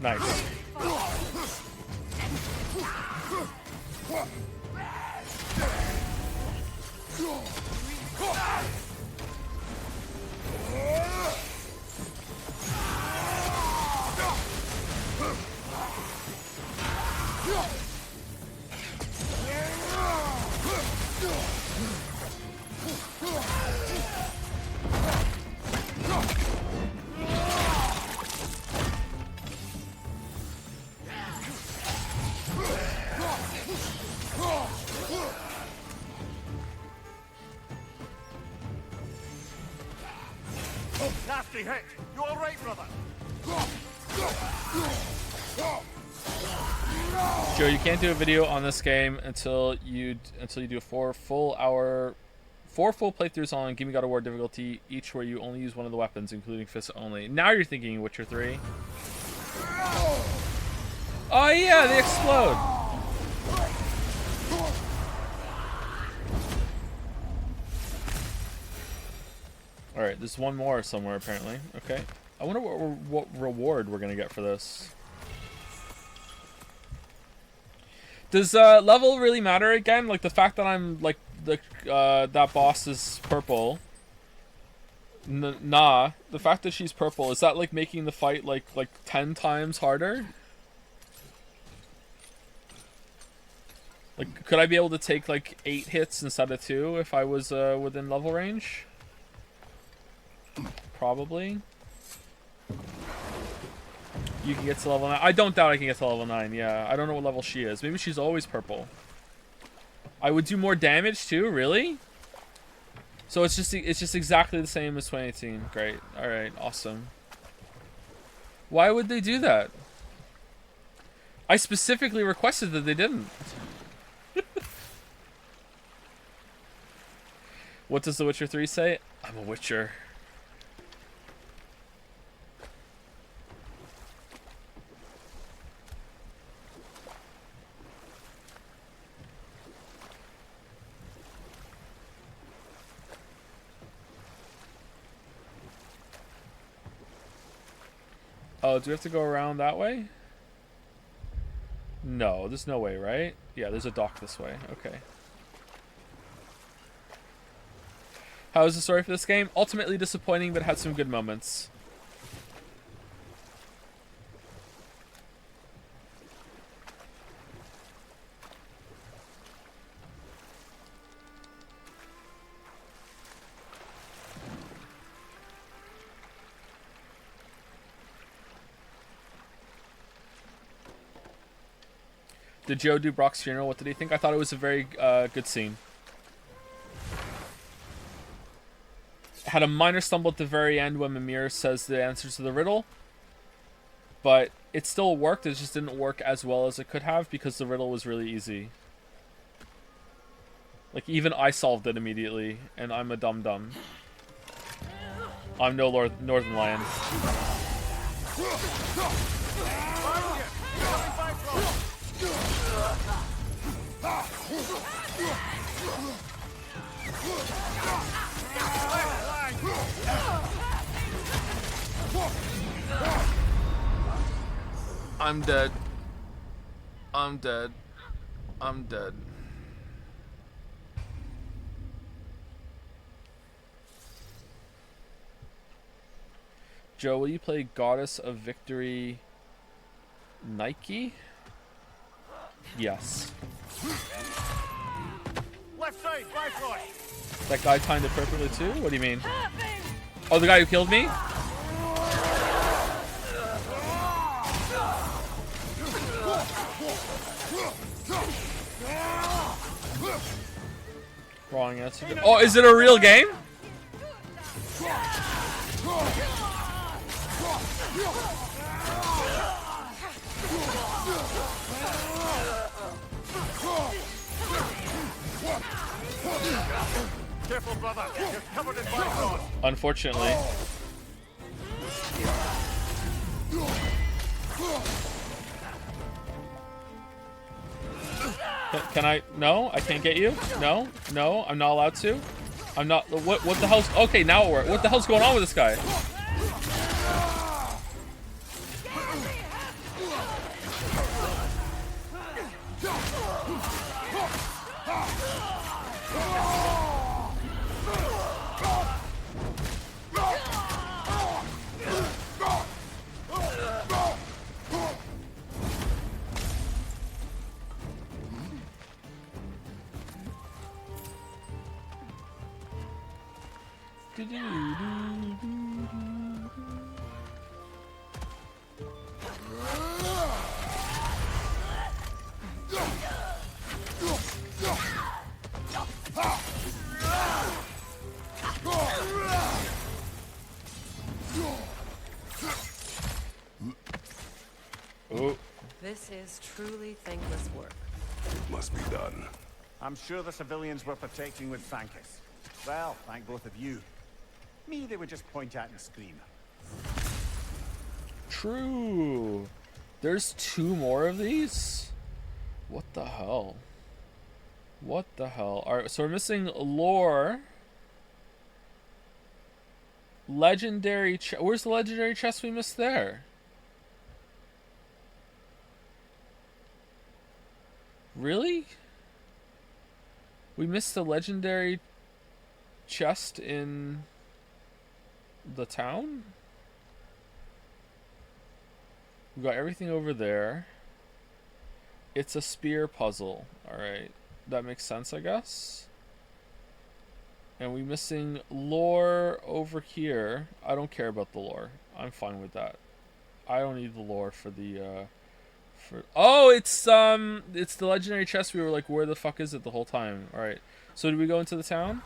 Nice. Nasty hit! You all right, brother? Joe, you can't do a video on this game until you do four full playthroughs on Gimme God of War difficulty, each where you only use one of the weapons, including fists only. Now you're thinking Witcher 3. Oh yeah, they explode. All right, there's one more somewhere apparently. Okay, I wonder what reward we're gonna get for this. Does level really matter again? Like the fact that I'm like that boss is purple. Nah, the fact that she's purple, is that like making the fight like 10 times harder? Like, could I be able to take like 8 hits instead of 2 if I was within level range? Probably. You can get to level 9. I don't doubt I can get to level 9, yeah. I don't know what level she is. Maybe she's always purple. I would do more damage too, really? So it's just exactly the same as 2018. Great. Alright, awesome. Why would they do that? I specifically requested that they didn't. What does The Witcher 3 say? I'm a Witcher. Oh, do we have to go around that way? No, there's no way, right? Yeah, there's a dock this way. Okay. How is the story for this game? Ultimately disappointing, but had some good moments. Did Joe do Brock's funeral? What did he think? I thought it was a very good scene. Had a minor stumble at the very end when Mimir says the answer to the riddle. But it still worked. It just didn't work as well as it could have because the riddle was really easy. Like, even I solved it immediately, and I'm a dum-dum. I'm no Northern Lion. I'm dead. I'm dead. I'm dead. Joe, will you play Goddess of Victory Nike? Yes. Left side, Bifrost. That guy timed it perfectly too? What do you mean? Oh, the guy who killed me? Wrong answer. Oh, is it a real game? Careful, brother. You're covered in Bifrost. Unfortunately. Can I? No, I can't get you. No, no, I'm not allowed to. I'm not. What the hell's? Okay, now it worked. What the hell's going on with this guy? This is truly thankless work. It must be done. I'm sure the civilians were protecting would thank us. Well, thank both of you. Me, they would just point at and scream. True. There's 2 more of these? What the hell? What the hell? Alright, so we're missing lore. Legendary chest. Where's the legendary chest we missed there? Really? We missed the legendary chest in the town? We got everything over there. It's a spear puzzle. Alright. That makes sense, I guess. And we missing lore over here. I don't care about the lore. I'm fine with that. I don't need the lore for the oh, it's the legendary chest. We were like, where the fuck is it the whole time? Alright. So did we go into the town?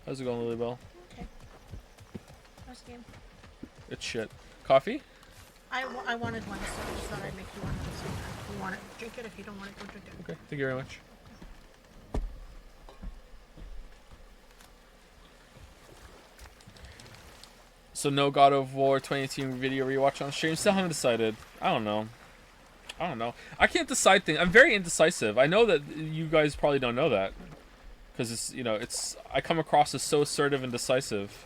How's it going, Lilybell? Okay. How's the game? It's shit. Coffee? I wanted one, so I just thought I'd make you one. So if you want it, drink it. If you don't want it, don't drink it. Okay, thank you very much. So no God of War 2018 video rewatch on stream. Still haven't decided. I don't know. I don't know. I can't decide things. I'm very indecisive. I know that you guys probably don't know that. Because it's, you know, it's... I come across as so assertive and decisive.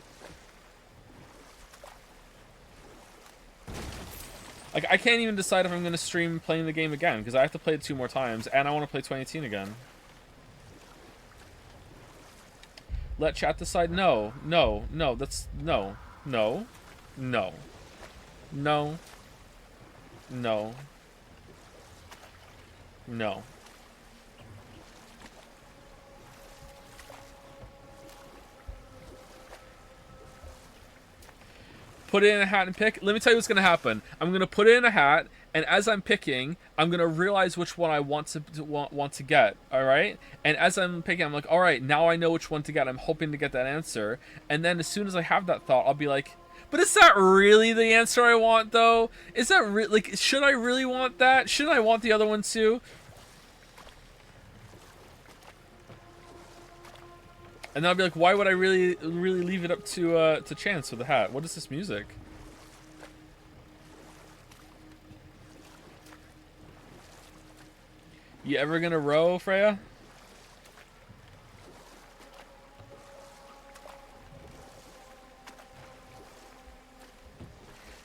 Like, I can't even decide if I'm going to stream playing the game again. Because I have to play it 2 more times. And I want to play 2018 again. Let chat decide? No. No. No. That's... No. No. No. No. No. No. Put it in a hat and pick. Let me tell you what's going to happen. I'm going to put it in a hat, and as I'm picking, I'm going to realize which one I want to get, all right? And as I'm picking, I'm like, all right, now I know which one to get. I'm hoping to get that answer. And then as soon as I have that thought, I'll be like, but is that really the answer I want, though? Is that like, should I really want that? Shouldn't I want the other one too? And then I'll be like, why would I really leave it up to chance with the hat? What is this music? You ever gonna row, Freya?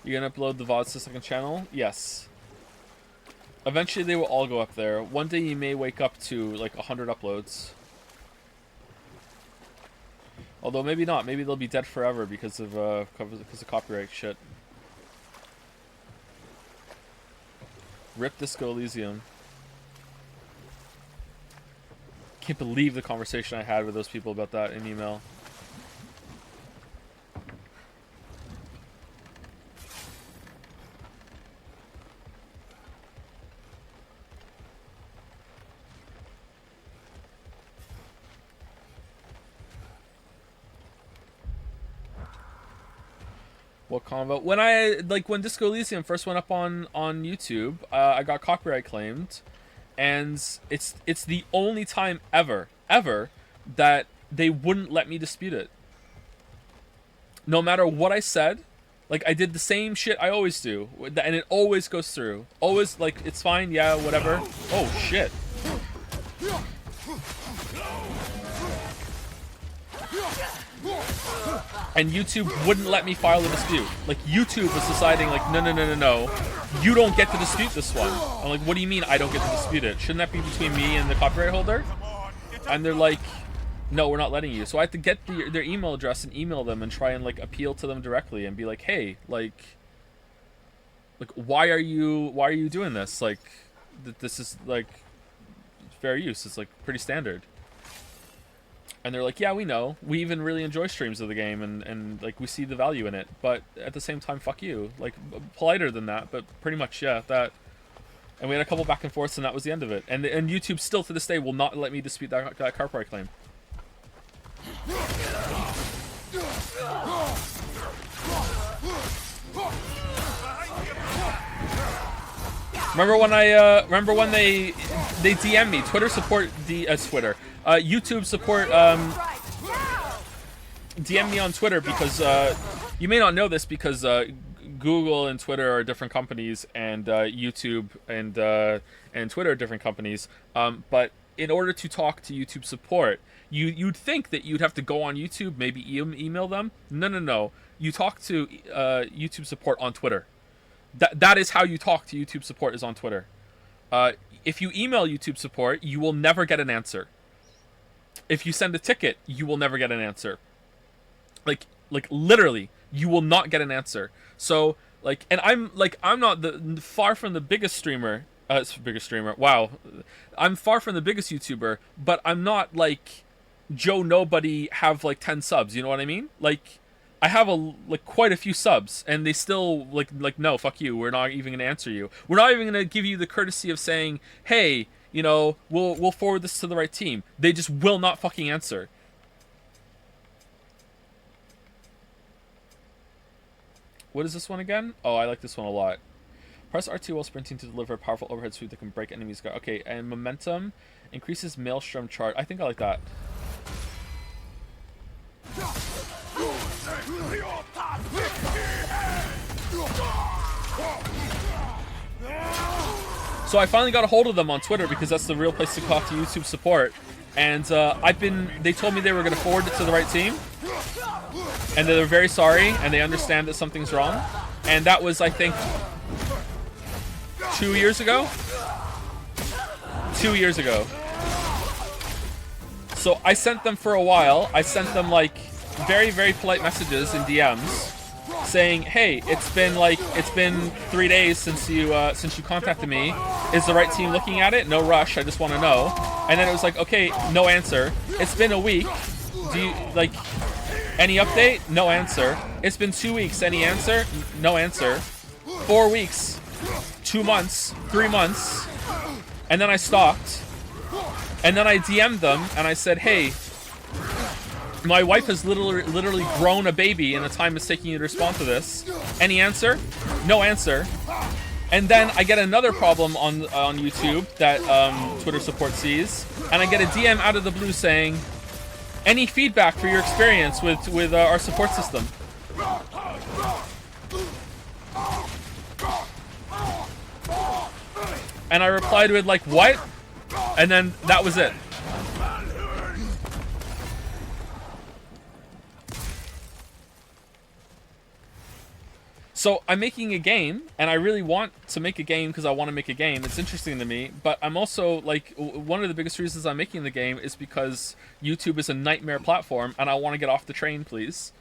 You gonna upload the VODs to the second channel? Yes. Eventually they will all go up there. One day you may wake up to like 100 uploads. Although maybe not. Maybe they'll be dead forever because of copyright shit. Rip Disco Elysium. Can't believe the conversation I had with those people about that in email. What combo? When when Disco Elysium first went up on YouTube, I got copyright claimed, and it's the only time ever that they wouldn't let me dispute it. No matter what I said, like I did the same shit I always do, and it always goes through. Always like it's fine, yeah, whatever. Oh shit. And YouTube wouldn't let me file a dispute. Like, YouTube was deciding, like, no. You don't get to dispute this one. I'm like, what do you mean I don't get to dispute it? Shouldn't that be between me and the copyright holder? And they're like, no, we're not letting you. So I have to get their email address and email them and try and, like, appeal to them directly and be like, hey, like why are you doing this? Like, this is, like, fair use. It's, like, pretty standard. And they're like, yeah, we know. We even really enjoy streams of the game, and like, we see the value in it. But at the same time, fuck you. Like, politer than that, but pretty much, yeah, that. And we had a couple back and forths, and that was the end of it. And YouTube still, to this day, will not let me dispute that copyright claim. Remember when they DM me? Twitter support Twitter. YouTube support DM me on Twitter because you may not know this because Google and Twitter are different companies, and YouTube and Twitter are different companies. But in order to talk to YouTube support, you'd think that you'd have to go on YouTube, maybe email them. No. You talk to YouTube support on Twitter. That is how you talk to YouTube support, is on Twitter. If you email YouTube support, you will never get an answer. If you send a ticket, you will never get an answer. Like literally, you will not get an answer. So like, and I'm not far from the biggest streamer. Wow, I'm far from the biggest YouTuber, but I'm not like Joe Nobody have like 10 subs. You know what I mean? Like, I have quite a few subs, and they still like no, fuck you. We're not even gonna answer you. We're not even gonna give you the courtesy of saying, hey, you know, we'll forward this to the right team. They just will not fucking answer. What is this one again? Oh, I like this one a lot. Press R2 while sprinting to deliver a powerful overhead sweep that can break enemies' guard. Okay, and momentum increases maelstrom charge. I think I like that. So I finally got a hold of them on Twitter because that's the real place to talk to YouTube support. And they told me they were going to forward it to the right team. And they're very sorry, and they understand that something's wrong. And that was, I think, 2 years ago. 2 years ago. So I sent them for a while. I sent them like very, very polite messages in DMs saying, "Hey, it's been 3 days since you contacted me. Is the right team looking at it? No rush. I just want to know." And then it was like, "Okay, no answer. It's been a week. Do you like any update? No answer. It's been 2 weeks. Any answer? No answer. 4 weeks, 2 months, 3 months." And then I stopped. And then I DM'd them and I said, "Hey, my wife has literally grown a baby in the time it's taking you to respond to this. Any answer? No answer." And then I get another problem on YouTube that Twitter support sees, and I get a DM out of the blue saying, "Any feedback for your experience with our support system?" And I replied with like, "What?" And then that was it. So I'm making a game, and I really want to make a game because I want to make a game. It's interesting to me, but I'm also like, one of the biggest reasons I'm making the game is because YouTube is a nightmare platform, and I want to get off the train, please.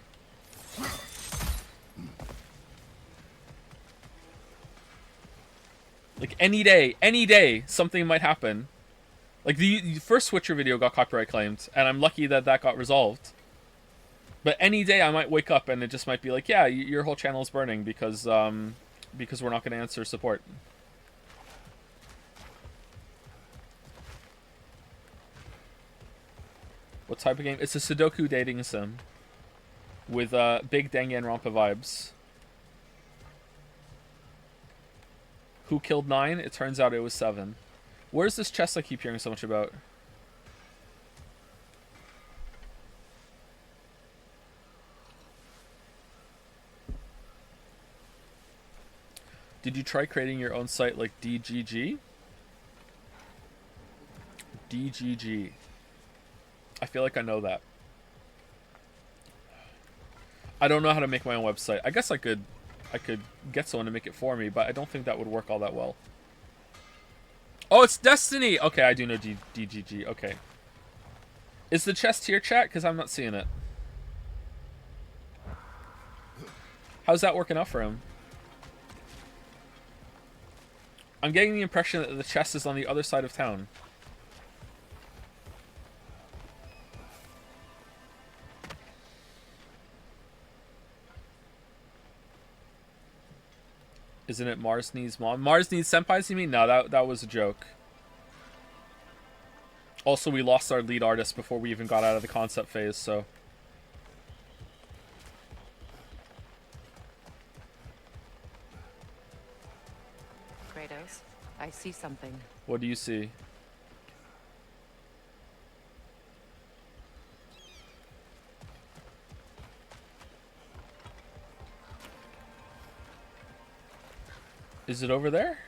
Like any day, something might happen. Like the first Switcher video got copyright claimed, and I'm lucky that that got resolved. But any day I might wake up and it just might be like, "Yeah, your whole channel is burning because we're not going to answer support." What type of game? It's a Sudoku dating sim with big Danganronpa vibes. Who killed 9? It turns out it was 7. Where's this chest I keep hearing so much about? Did you try creating your own site like DGG? DGG. I feel like I know that. I don't know how to make my own website. I guess I could get someone to make it for me, but I don't think that would work all that well. Oh, it's Destiny! Okay, I do know DGG. Okay. Is the chest here, chat? Because I'm not seeing it. How's that working out for him? I'm getting the impression that the chest is on the other side of town. Isn't it Mars Needs Mom? Mars Needs Senpais, you mean? No, that was a joke. Also, we lost our lead artist before we even got out of the concept phase, so... Kratos, I see something. What do you see? Is it over there?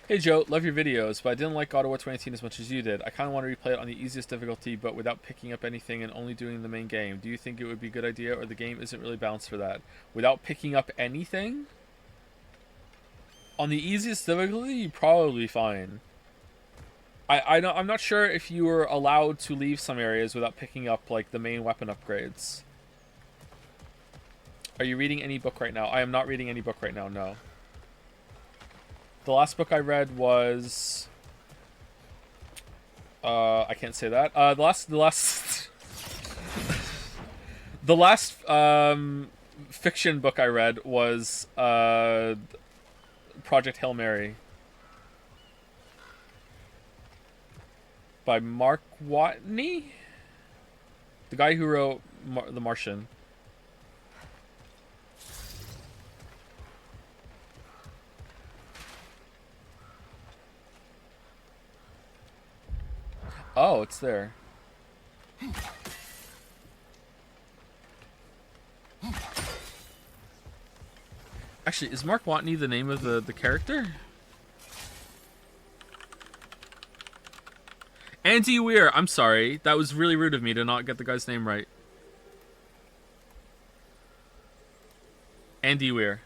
Hey Joe, love your videos, but I didn't like God of War 2018 as much as you did. I kind of want to replay it on the easiest difficulty, but without picking up anything and only doing the main game. Do you think it would be a good idea, or the game isn't really balanced for that? Without picking up anything? On the easiest difficulty, you'd probably be fine. I'm not sure if you were allowed to leave some areas without picking up, like, the main weapon upgrades. Are you reading any book right now? I am not reading any book right now, no. The last book I read was... I can't say that. The last fiction book I read was Project Hail Mary by Mark Watney, the guy who wrote The Martian. Oh, it's there. Actually, is Mark Watney the name of the character? Andy Weir. I'm sorry. That was really rude of me to not get the guy's name right. Andy Weir.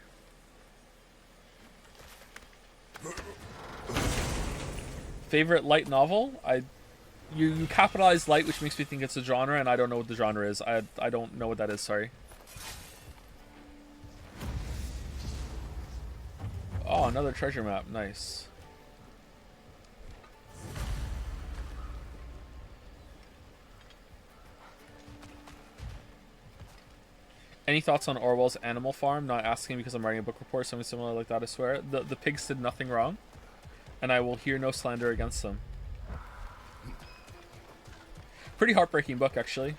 Favorite light novel? You capitalize light, which makes me think it's a genre, and I don't know what the genre is. I don't know what that is, sorry. Oh, another treasure map. Nice. Any thoughts on Orwell's Animal Farm? Not asking because I'm writing a book report, something similar like that, I swear. The pigs did nothing wrong, and I will hear no slander against them. Pretty heartbreaking book, actually.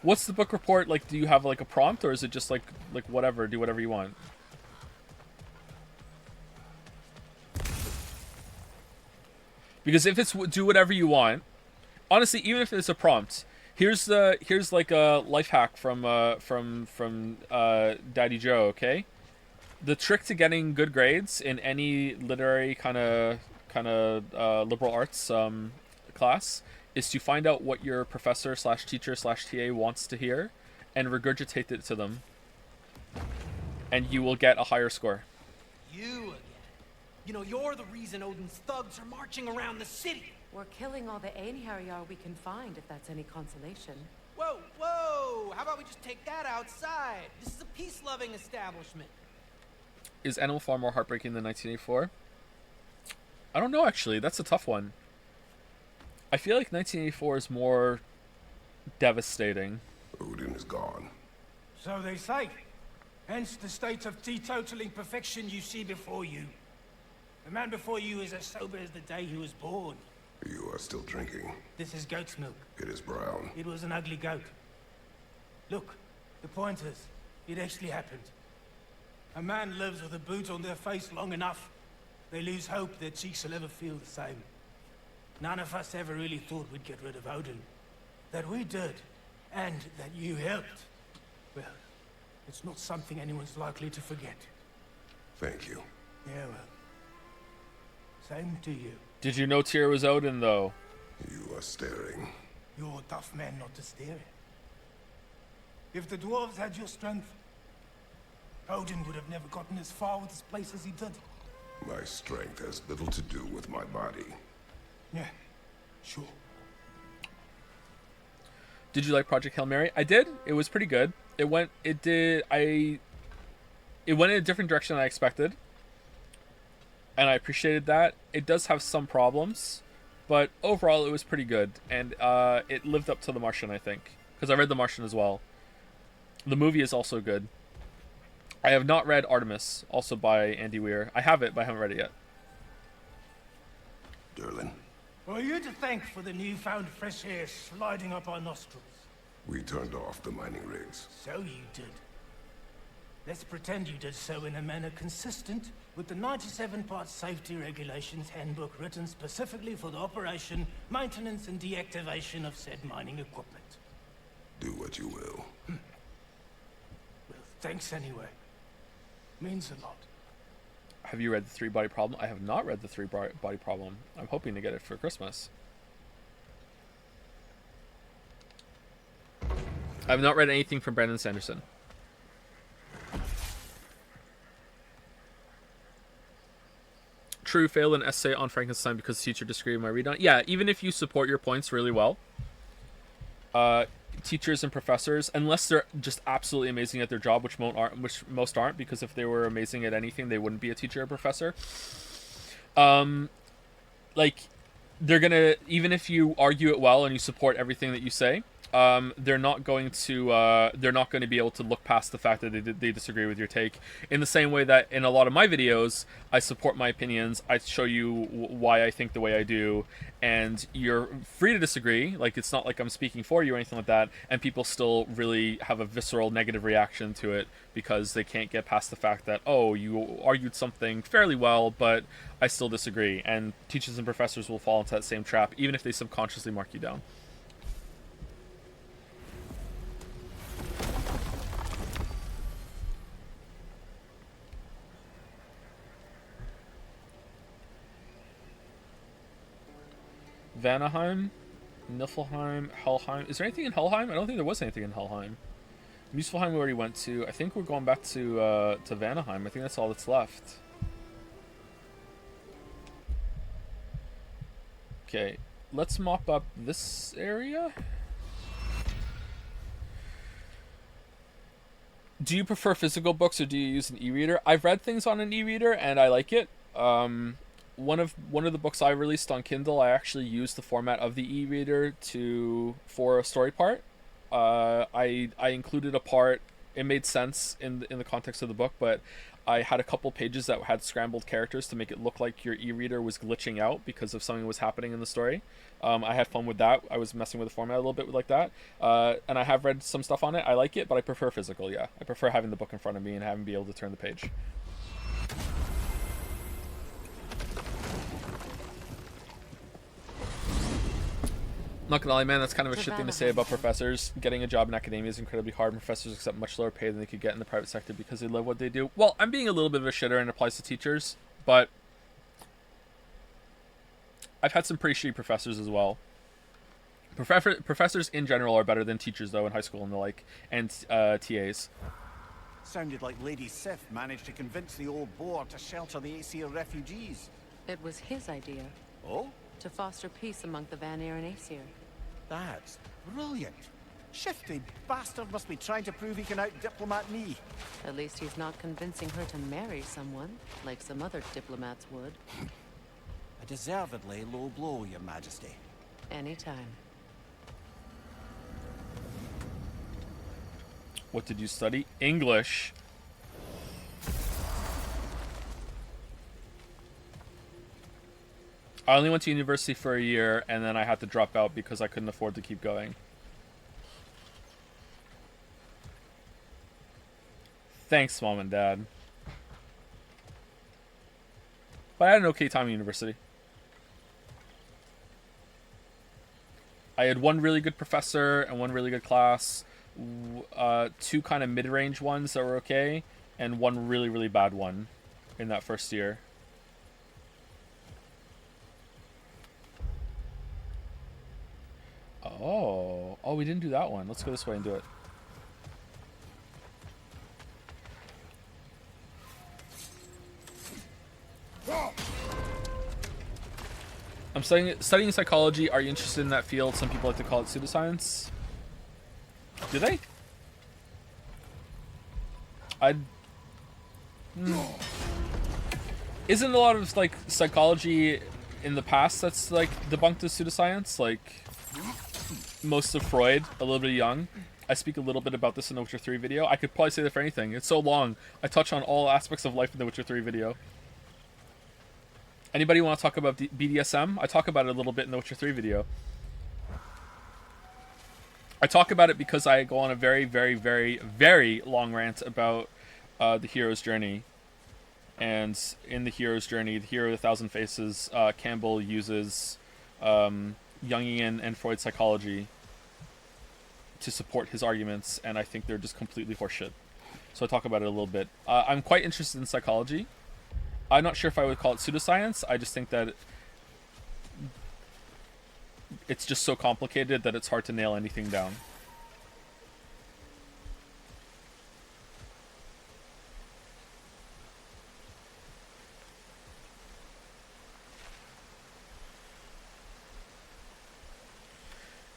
What's the book report like? Do you have like a prompt, or is it just like whatever, do whatever you want? Because if it's do whatever you want, honestly, even if it's a prompt, here's like a life hack from Daddy Joe. Okay, the trick to getting good grades in any literary kind of liberal arts class is to find out what your professor / teacher / TA wants to hear, and regurgitate it to them, and you will get a higher score. You again. You know, you're the reason Odin's thugs are marching around the city. We're killing all the Einherjar we can find, if that's any consolation. Whoa, whoa! How about we just take that outside? This is a peace-loving establishment. Is Animal Farm more heartbreaking than 1984? I don't know, actually. That's a tough one. I feel like 1984 is more devastating. Odin is gone. So they say. Hence the state of teetotaling perfection you see before you. The man before you is as sober as the day he was born. You are still drinking. This is goat's milk. It is brown. It was an ugly goat. Look, the point is, it actually happened. A man lives with a boot on their face long enough, they lose hope their cheeks will ever feel the same. None of us ever really thought we'd get rid of Odin. That we did, and that you helped. Well, it's not something anyone's likely to forget. Thank you. Yeah, well. Same to you. Did you know Tyr was Odin, though? You are staring. You're a tough man not to stare at. If the dwarves had your strength, Odin would have never gotten as far with this place as he did. My strength has little to do with my body. Yeah, sure. Did you like Project Hail Mary? I did. It was pretty good. It went in a different direction than I expected, and I appreciated that. It does have some problems, but overall it was pretty good, and it lived up to The Martian, I think, because I read The Martian as well. The movie is also good. I have not read Artemis, also by Andy Weir. I have it, but I haven't read it yet. Derlin. Well, you to thank for the newfound fresh air sliding up our nostrils. We turned off the mining rigs. So you did. Let's pretend you did so in a manner consistent with the 97-part safety regulations handbook written specifically for the operation, maintenance, and deactivation of said mining equipment. Do what you will. Well, thanks anyway. Means a lot. Have you read The Three Body Problem? I have not read The Three Body Problem. I'm hoping to get it for Christmas. I have not read anything from Brandon Sanderson. True, failed an essay on Frankenstein because the teacher disagreed with my read on it. Yeah, even if you support your points really well, teachers and professors, unless they're just absolutely amazing at their job, which most aren't, because if they were amazing at anything, they wouldn't be a teacher or professor. Like, they're gonna, even if you argue it well and you support everything that you say, they're not going to be able to look past the fact that they disagree with your take. In the same way that in a lot of my videos, I support my opinions. I show you why I think the way I do, and you're free to disagree. Like, it's not like I'm speaking for you or anything like that. And people still really have a visceral negative reaction to it because they can't get past the fact that, oh, you argued something fairly well, but I still disagree. And teachers and professors will fall into that same trap, even if they subconsciously mark you down. Vanaheim, Niflheim, Helheim. Is there anything in Helheim? I don't think there was anything in Helheim. Muspelheim we already went to. I think we're going back to Vanaheim. I think that's all that's left. Okay, let's mop up this area. Do you prefer physical books or do you use an e-reader? I've read things on an e-reader and I like it. One of the books I released on Kindle, I actually used the format of the e-reader for a story part. I included a part. It made sense in the context of the book, but I had a couple pages that had scrambled characters to make it look like your e-reader was glitching out because of something that was happening in the story. I had fun with that. I was messing with the format a little bit like that. And I have read some stuff on it. I like it, but I prefer physical, yeah. I prefer having the book in front of me and having be able to turn the page. Not gonna lie, man, that's kind of a shit thing to say about professors. Getting a job in academia is incredibly hard, and professors accept much lower pay than they could get in the private sector because they love what they do. Well, I'm being a little bit of a shitter and it applies to teachers, but I've had some pretty shitty professors as well. Professors in general are better than teachers, though, in high school and the like, and TAs. Sounded like Lady Sif managed to convince the old boar to shelter the Aesir refugees. It was his idea. Oh? To foster peace among the Vanir and Aesir. That's brilliant. Shifty bastard must be trying to prove he can out-diplomat me. At least he's not convincing her to marry someone, like some other diplomats would. A deservedly low blow, Your Majesty. Anytime. What did you study? English. I only went to university for a year, and then I had to drop out because I couldn't afford to keep going. Thanks, Mom and Dad. But I had an okay time at university. I had one really good professor and one really good class, two kind of mid-range ones that were okay, and one really, really bad one in that first year. Oh, we didn't do that one. Let's go this way and do it. I'm studying psychology. Are you interested in that field? Some people like to call it pseudoscience. Do they? Isn't a lot of like psychology in the past that's like debunked as pseudoscience? Like most of Freud, a little bit of Jung. I speak a little bit about this in the Witcher 3 video. I could probably say that for anything. It's so long. I touch on all aspects of life in the Witcher 3 video. Anybody want to talk about BDSM? I talk about it a little bit in the Witcher 3 video. I talk about it because I go on a very, very, very, very long rant about the hero's journey. And in the hero's journey, the hero of 1,000 faces, Campbell uses Jungian and Freud psychology to support his arguments, and I think they're just completely horseshit. So I talk about it a little bit. I'm quite interested in psychology. I'm not sure if I would call it pseudoscience. I just think that it's just so complicated that it's hard to nail anything down.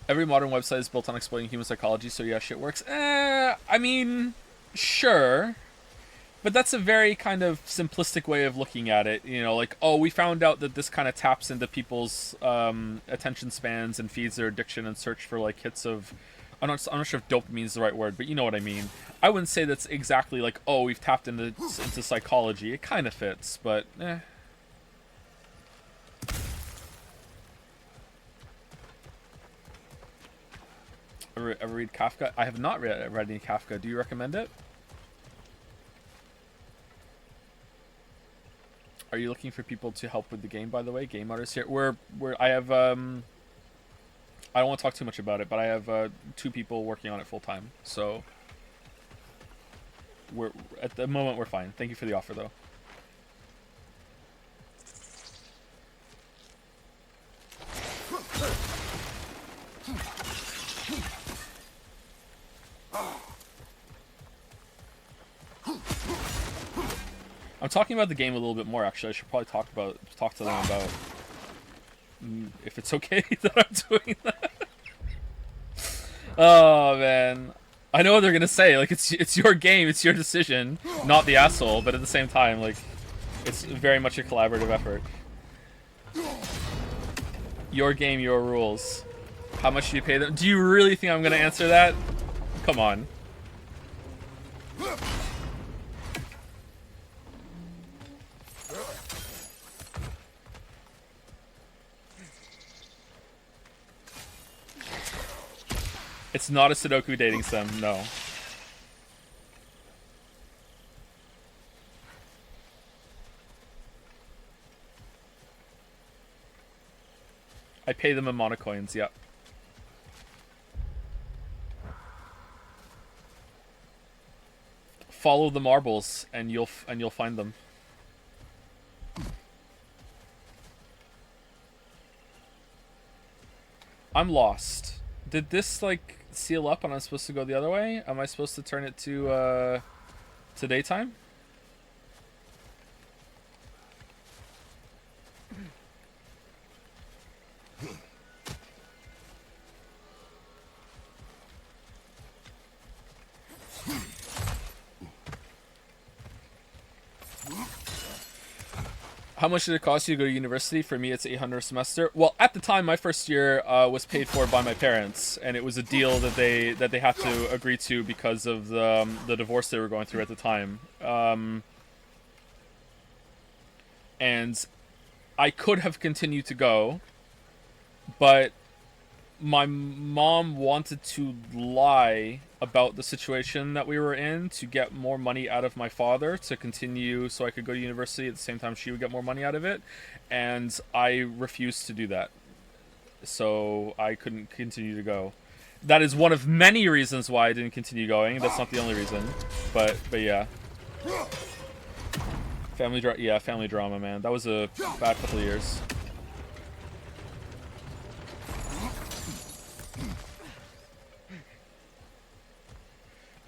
Every modern website is built on exploiting human psychology, so yeah, shit works. I mean, sure. But that's a very kind of simplistic way of looking at it. You know, like, oh, we found out that this kind of taps into people's attention spans and feeds their addiction and search for, like, hits of I'm not sure if dopamine is the right word, but you know what I mean. I wouldn't say that's exactly like, oh, we've tapped into psychology. It kind of fits, but eh. Ever read Kafka? I have not read any Kafka. Do you recommend it? Are you looking for people to help with the game, by the way? Game artists here. I have I don't want to talk too much about it, but I have 2 people working on it full time. So we're at the moment we're fine. Thank you for the offer though. I'm talking about the game a little bit more, actually. I should probably talk to them about if it's okay that I'm doing that. Oh man, I know what they're gonna say. Like it's your game, it's your decision, not the asshole. But at the same time, like it's very much a collaborative effort. Your game, your rules. How much do you pay them? Do you really think I'm gonna answer that? Come on. It's not a Sudoku dating sim, no. I pay them in monocoins, yeah. Follow the marbles and you'll find them. I'm lost. Did this like seal up and I'm supposed to go the other way? Am I supposed to turn it to daytime? How much did it cost you to go to university? For me, it's $800 a semester. Well, at the time, my first year was paid for by my parents, and it was a deal that they had to agree to because of the divorce they were going through at the time. And I could have continued to go, but my mom wanted to lie about the situation that we were in to get more money out of my father to continue so I could go to university at the same time she would get more money out of it, and I refused to do that, so I couldn't continue to go. That is one of many reasons why I didn't continue going. That's not the only reason, but yeah. Family drama, man. That was a bad couple of years.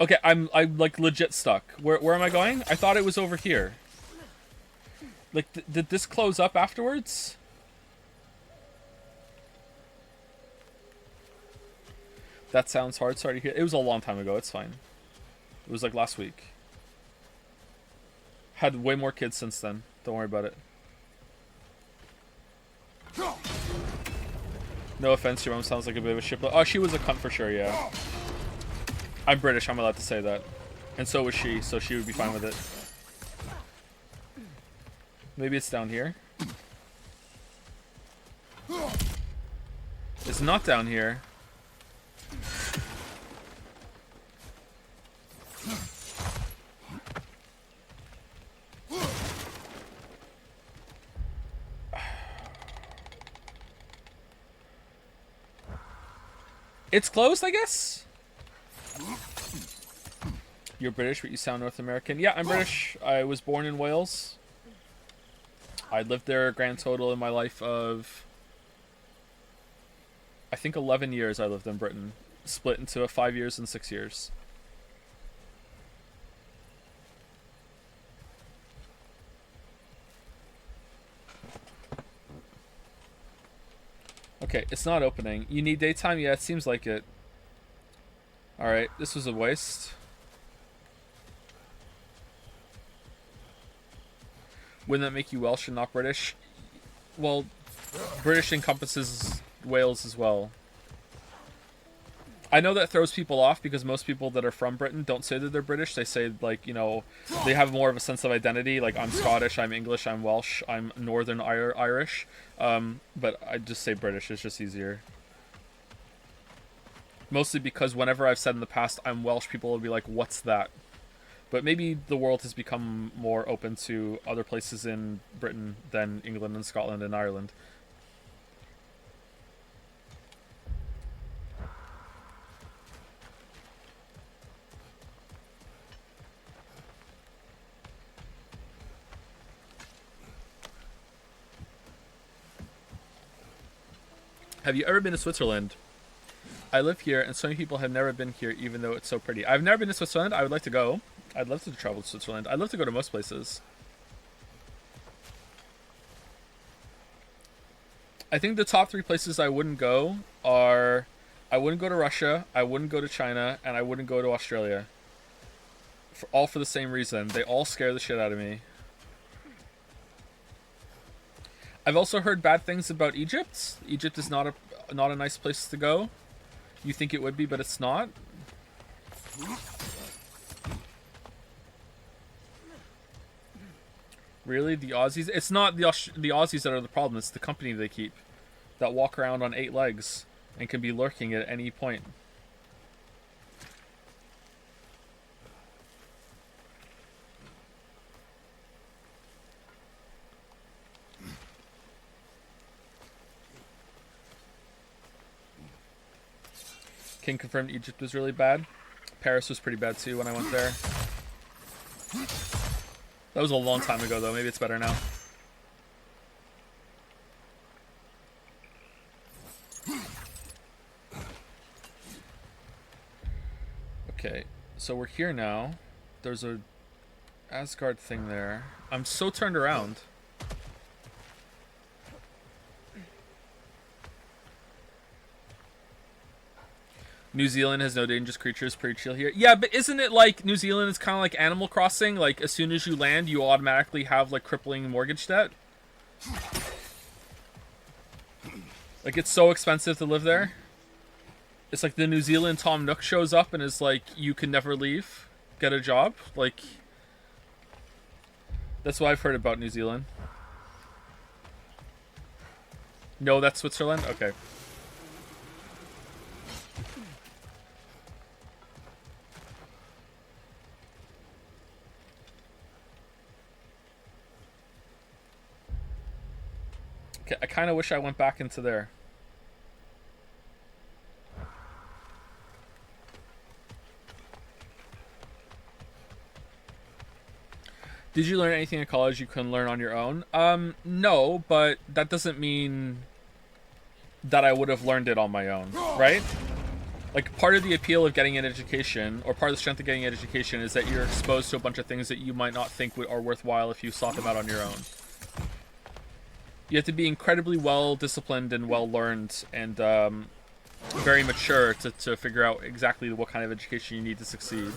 Okay, I'm like legit stuck. Where am I going? I thought it was over here. Like, did this close up afterwards? That sounds hard. Sorry to hear. It was a long time ago. It's fine. It was like last week. Had way more kids since then. Don't worry about it. No offense, your mom sounds like a bit of a ship. Oh, she was a cunt for sure, yeah. I'm British, I'm allowed to say that. And so was she, so she would be fine with it. Maybe it's down here. It's not down here. It's closed, I guess? You're British, but you sound North American. Yeah, I'm British. I was born in Wales. I lived there a grand total in my life of, I think 11 years I lived in Britain. Split into 5 years and 6 years. Okay, it's not opening. You need daytime? Yeah, it seems like it. Alright, this was a waste. Wouldn't that make you Welsh and not British? Well, British encompasses Wales as well. I know that throws people off because most people that are from Britain don't say that they're British. They say, like, you know, they have more of a sense of identity. Like, I'm Scottish, I'm English, I'm Welsh, I'm Northern Irish. But I just say British. It's just easier. Mostly because whenever I've said in the past I'm Welsh, people will be like, what's that? But maybe the world has become more open to other places in Britain than England and Scotland and Ireland. Have you ever been to Switzerland? I live here, and so many people have never been here, even though it's so pretty. I've never been to Switzerland. I would like to go. I'd love to travel to Switzerland. I'd love to go to most places. I think the top 3 places I wouldn't go are... I wouldn't go to Russia, I wouldn't go to China, and I wouldn't go to Australia. All for the same reason. They all scare the shit out of me. I've also heard bad things about Egypt. Egypt is not a nice place to go. You think it would be, but it's not. Really? The Aussies? It's not the Aussies that are the problem. It's the company they keep that walk around on 8 legs and can be lurking at any point. King confirmed Egypt was really bad. Paris was pretty bad too when I went there. That was a long time ago though. Maybe it's better now. Okay, so we're here now. There's a Asgard thing there. I'm so turned around. New Zealand has no dangerous creatures, pretty chill here. Yeah, but isn't it like New Zealand is kind of like Animal Crossing? Like, as soon as you land, you automatically have, like, crippling mortgage debt? Like, it's so expensive to live there. It's like the New Zealand Tom Nook shows up and is like, you can never leave. Get a job. Like, that's what I've heard about New Zealand. No, that's Switzerland? Okay. Okay, I kind of wish I went back into there. Did you learn anything in college you couldn't learn on your own? No, but that doesn't mean that I would have learned it on my own, right? Like, part of the appeal of getting an education, or part of the strength of getting an education, is that you're exposed to a bunch of things that you might not think are worthwhile if you sought them out on your own. You have to be incredibly well-disciplined and well-learned and very mature to figure out exactly what kind of education you need to succeed.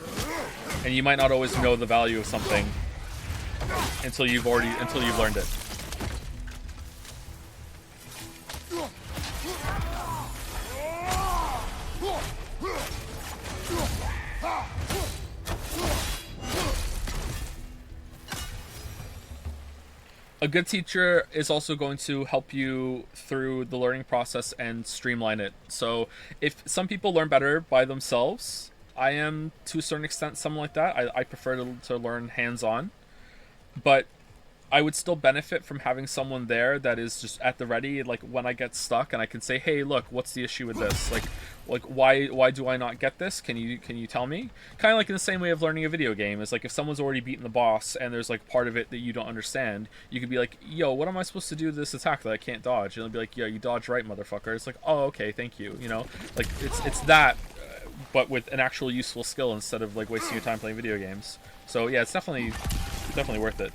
And you might not always know the value of something until you've learned it. A good teacher is also going to help you through the learning process and streamline it. So if some people learn better by themselves, I am to a certain extent someone like that. I prefer to learn hands-on, but I would still benefit from having someone there that is just at the ready, like when I get stuck and I can say, hey, look, what's the issue with this? Like why do I not get this? Can you tell me? Kind of like in the same way of learning a video game. It's like if someone's already beaten the boss and there's like part of it that you don't understand, you could be like, yo, what am I supposed to do to this attack that I can't dodge? And they'll be like, yeah, you dodge right, motherfucker. It's like, oh, okay, thank you. You know, like it's that, but with an actual useful skill instead of like wasting your time playing video games. So yeah, it's definitely worth it.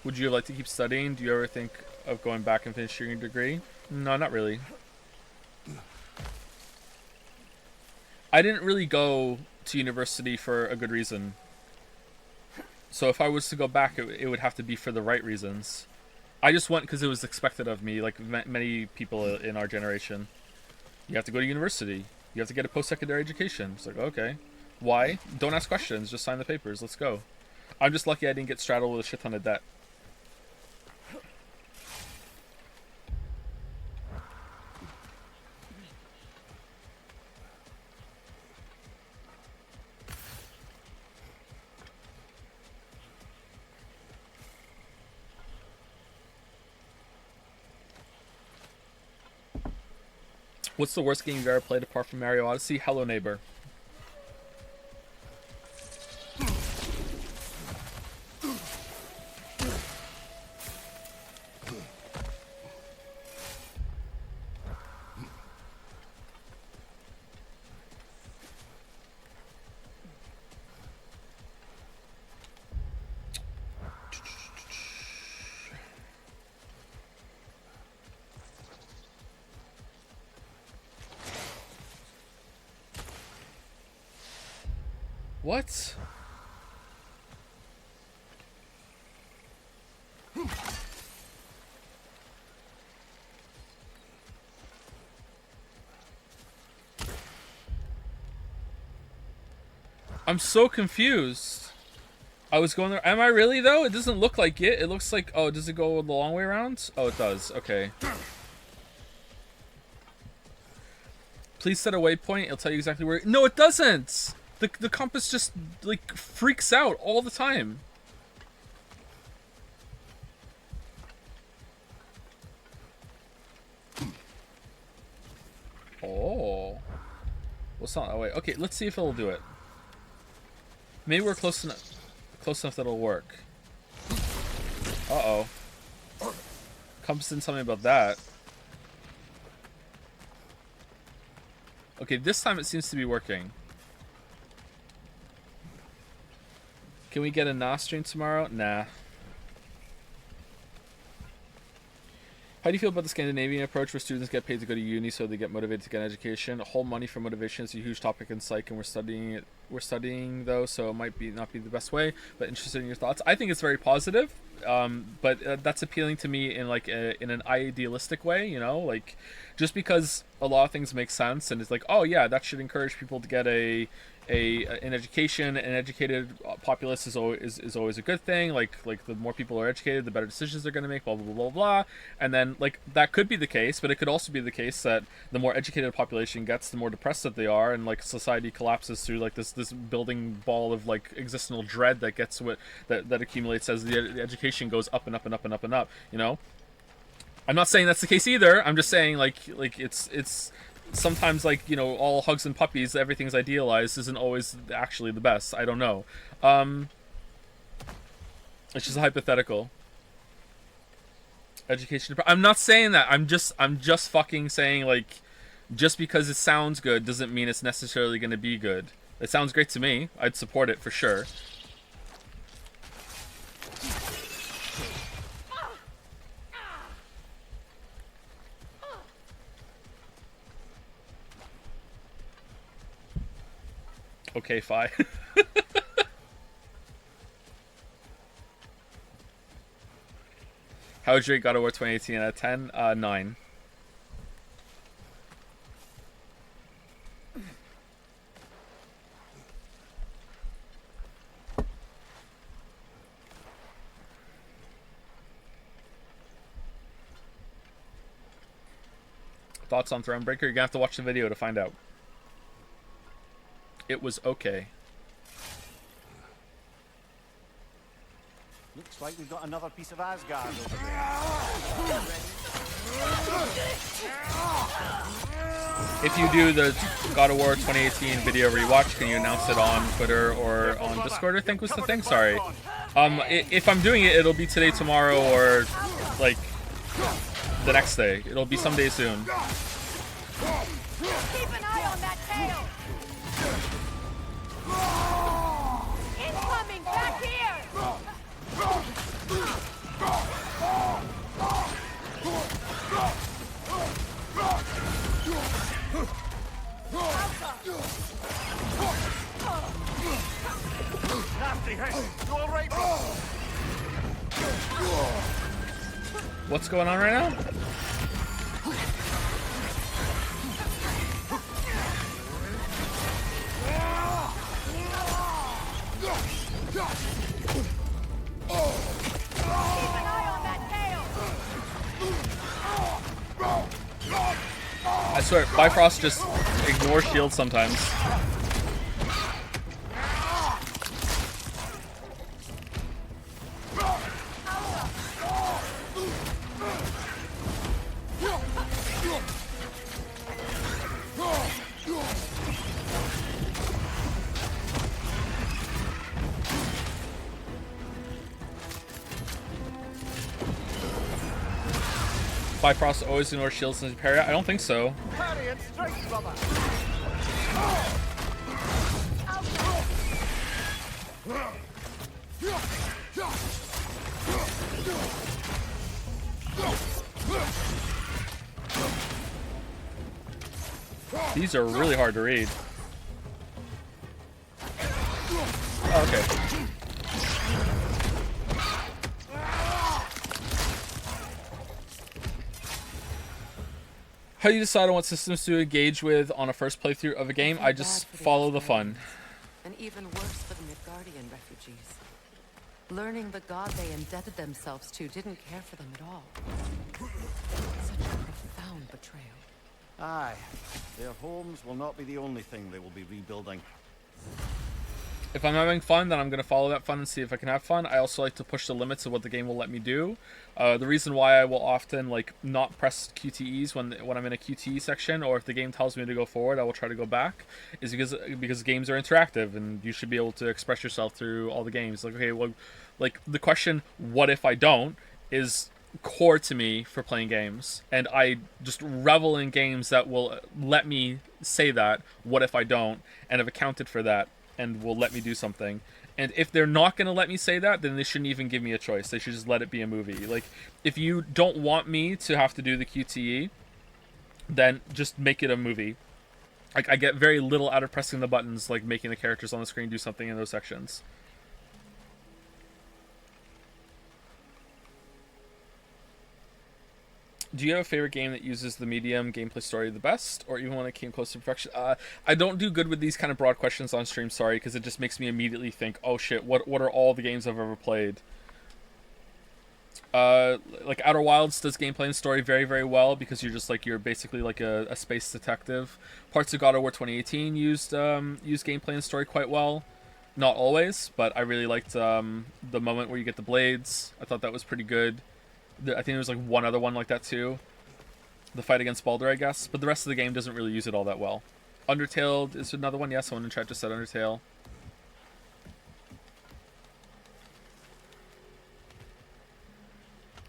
Would you like to keep studying? Do you ever think of going back and finishing your degree? No, not really. I didn't really go to university for a good reason. So if I was to go back, it would have to be for the right reasons. I just went because it was expected of me, like many people in our generation. You have to go to university. You have to get a post-secondary education. It's like, okay. Why? Don't ask questions. Just sign the papers. Let's go. I'm just lucky I didn't get straddled with a shit ton of debt. What's the worst game you've ever played apart from Mario Odyssey? Hello Neighbor. What? I'm so confused. I was going there. Am I really though? It doesn't look like it. It looks like, oh, does it go the long way around? Oh, it does. Okay. Please set a waypoint. It'll tell you exactly where. No, it doesn't. The compass just like freaks out all the time. Oh. What's not? Oh wait. Okay, let's see if it'll do it. Maybe we're close enough that it'll work. Uh-oh. Compass didn't tell me about that. Okay, this time it seems to be working. Can we get a NAS stream tomorrow? Nah. How do you feel about the Scandinavian approach where students get paid to go to uni so they get motivated to get an education? Whole money for motivation is a huge topic in psych, and we're studying it. We're studying though, so it might not be the best way. But interested in your thoughts. I think it's very positive, but that's appealing to me in like in an idealistic way. You know, like just because a lot of things make sense, and it's like, oh yeah, that should encourage people to get an education. An educated populace is always a good thing. Like the more people are educated, the better decisions they're going to make. Blah blah blah blah. And then like that could be the case, but it could also be the case that the more educated a population gets, the more depressed that they are, and like society collapses through like this building ball of like existential dread that gets that accumulates as the education goes up and up and up and up and up. You know, I'm not saying that's the case either. I'm just saying like it's. Sometimes, like, you know, all hugs and puppies, everything's idealized isn't always actually the best. I don't know. It's just a hypothetical. Education. I'm not saying that. I'm just fucking saying, like, just because it sounds good doesn't mean it's necessarily going to be good. It sounds great to me. I'd support it for sure. Okay, fine. How would you rate God of War 2018 out of 10? 9. Thoughts on Thronebreaker? You're gonna have to watch the video to find out. It was okay. Looks like we've got another piece of Asgard over there. If you do the God of War 2018 video rewatch, can you announce it on Twitter or on Discord, I think was the thing? Sorry. If I'm doing it, it'll be today, tomorrow, or like the next day. It'll be someday soon. Keep an eye on that tail! Incoming! Back here! What's going on right now? I swear, Bifrost just ignores shields sometimes. Bifrost always ignores shields and parry. I don't think so. Parry and strike, brother. These are really hard to read. Oh, okay. How do you decide on what systems to engage with on a first playthrough of a game? I just follow the fun. And even worse for the Midgardian refugees. Learning the god they indebted themselves to didn't care for them at all. Such a profound betrayal. Aye, their homes will not be the only thing they will be rebuilding. If I'm having fun, then I'm going to follow that fun and see if I can have fun. I also like to push the limits of what the game will let me do. The reason why I will often not press QTEs when I'm in a QTE section, or if the game tells me to go forward, I will try to go back, is because games are interactive and you should be able to express yourself through all the games. Like, okay, well, like the question, what if I don't, is core to me for playing games, and I just revel in games that will let me say that, what if I don't, and have accounted for that, and will let me do something. And if they're not going to let me say that, then they shouldn't even give me a choice. They should just let it be a movie. Like, if you don't want me to have to do the QTE, then just make it a movie. Like, I get very little out of pressing the buttons, like making the characters on the screen do something in those sections. Do you have a favorite game that uses the medium gameplay story the best, or even when it came close to perfection? I don't do good with these kind of broad questions on stream, sorry, because it just makes me immediately think, oh shit, what are all the games I've ever played? Like Outer Wilds does gameplay and story very, very well, because you're basically like a space detective. Parts of God of War 2018 used gameplay and story quite well. Not always, but I really liked the moment where you get the blades. I thought that was pretty good. I think there was like one other one like that too. The fight against Baldur, I guess. But the rest of the game doesn't really use it all that well. Undertale is another one. Yes, someone in chat just said Undertale.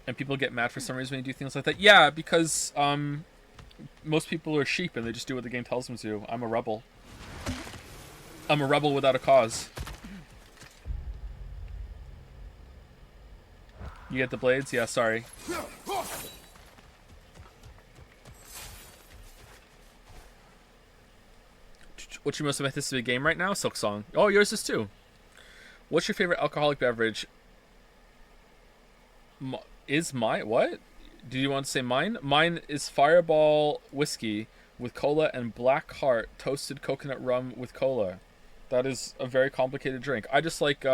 And people get mad for some reason when you do things like that. Yeah, because most people are sheep and they just do what the game tells them to. I'm a rebel. I'm a rebel without a cause. You get the blades? Yeah, sorry. What's your most anticipated game right now? Silk Song. Oh, yours is too. What's your favorite alcoholic beverage? Is mine? What? Do you want to say mine? Mine is Fireball whiskey with cola and Black Heart toasted coconut rum with cola. That is a very complicated drink. I just like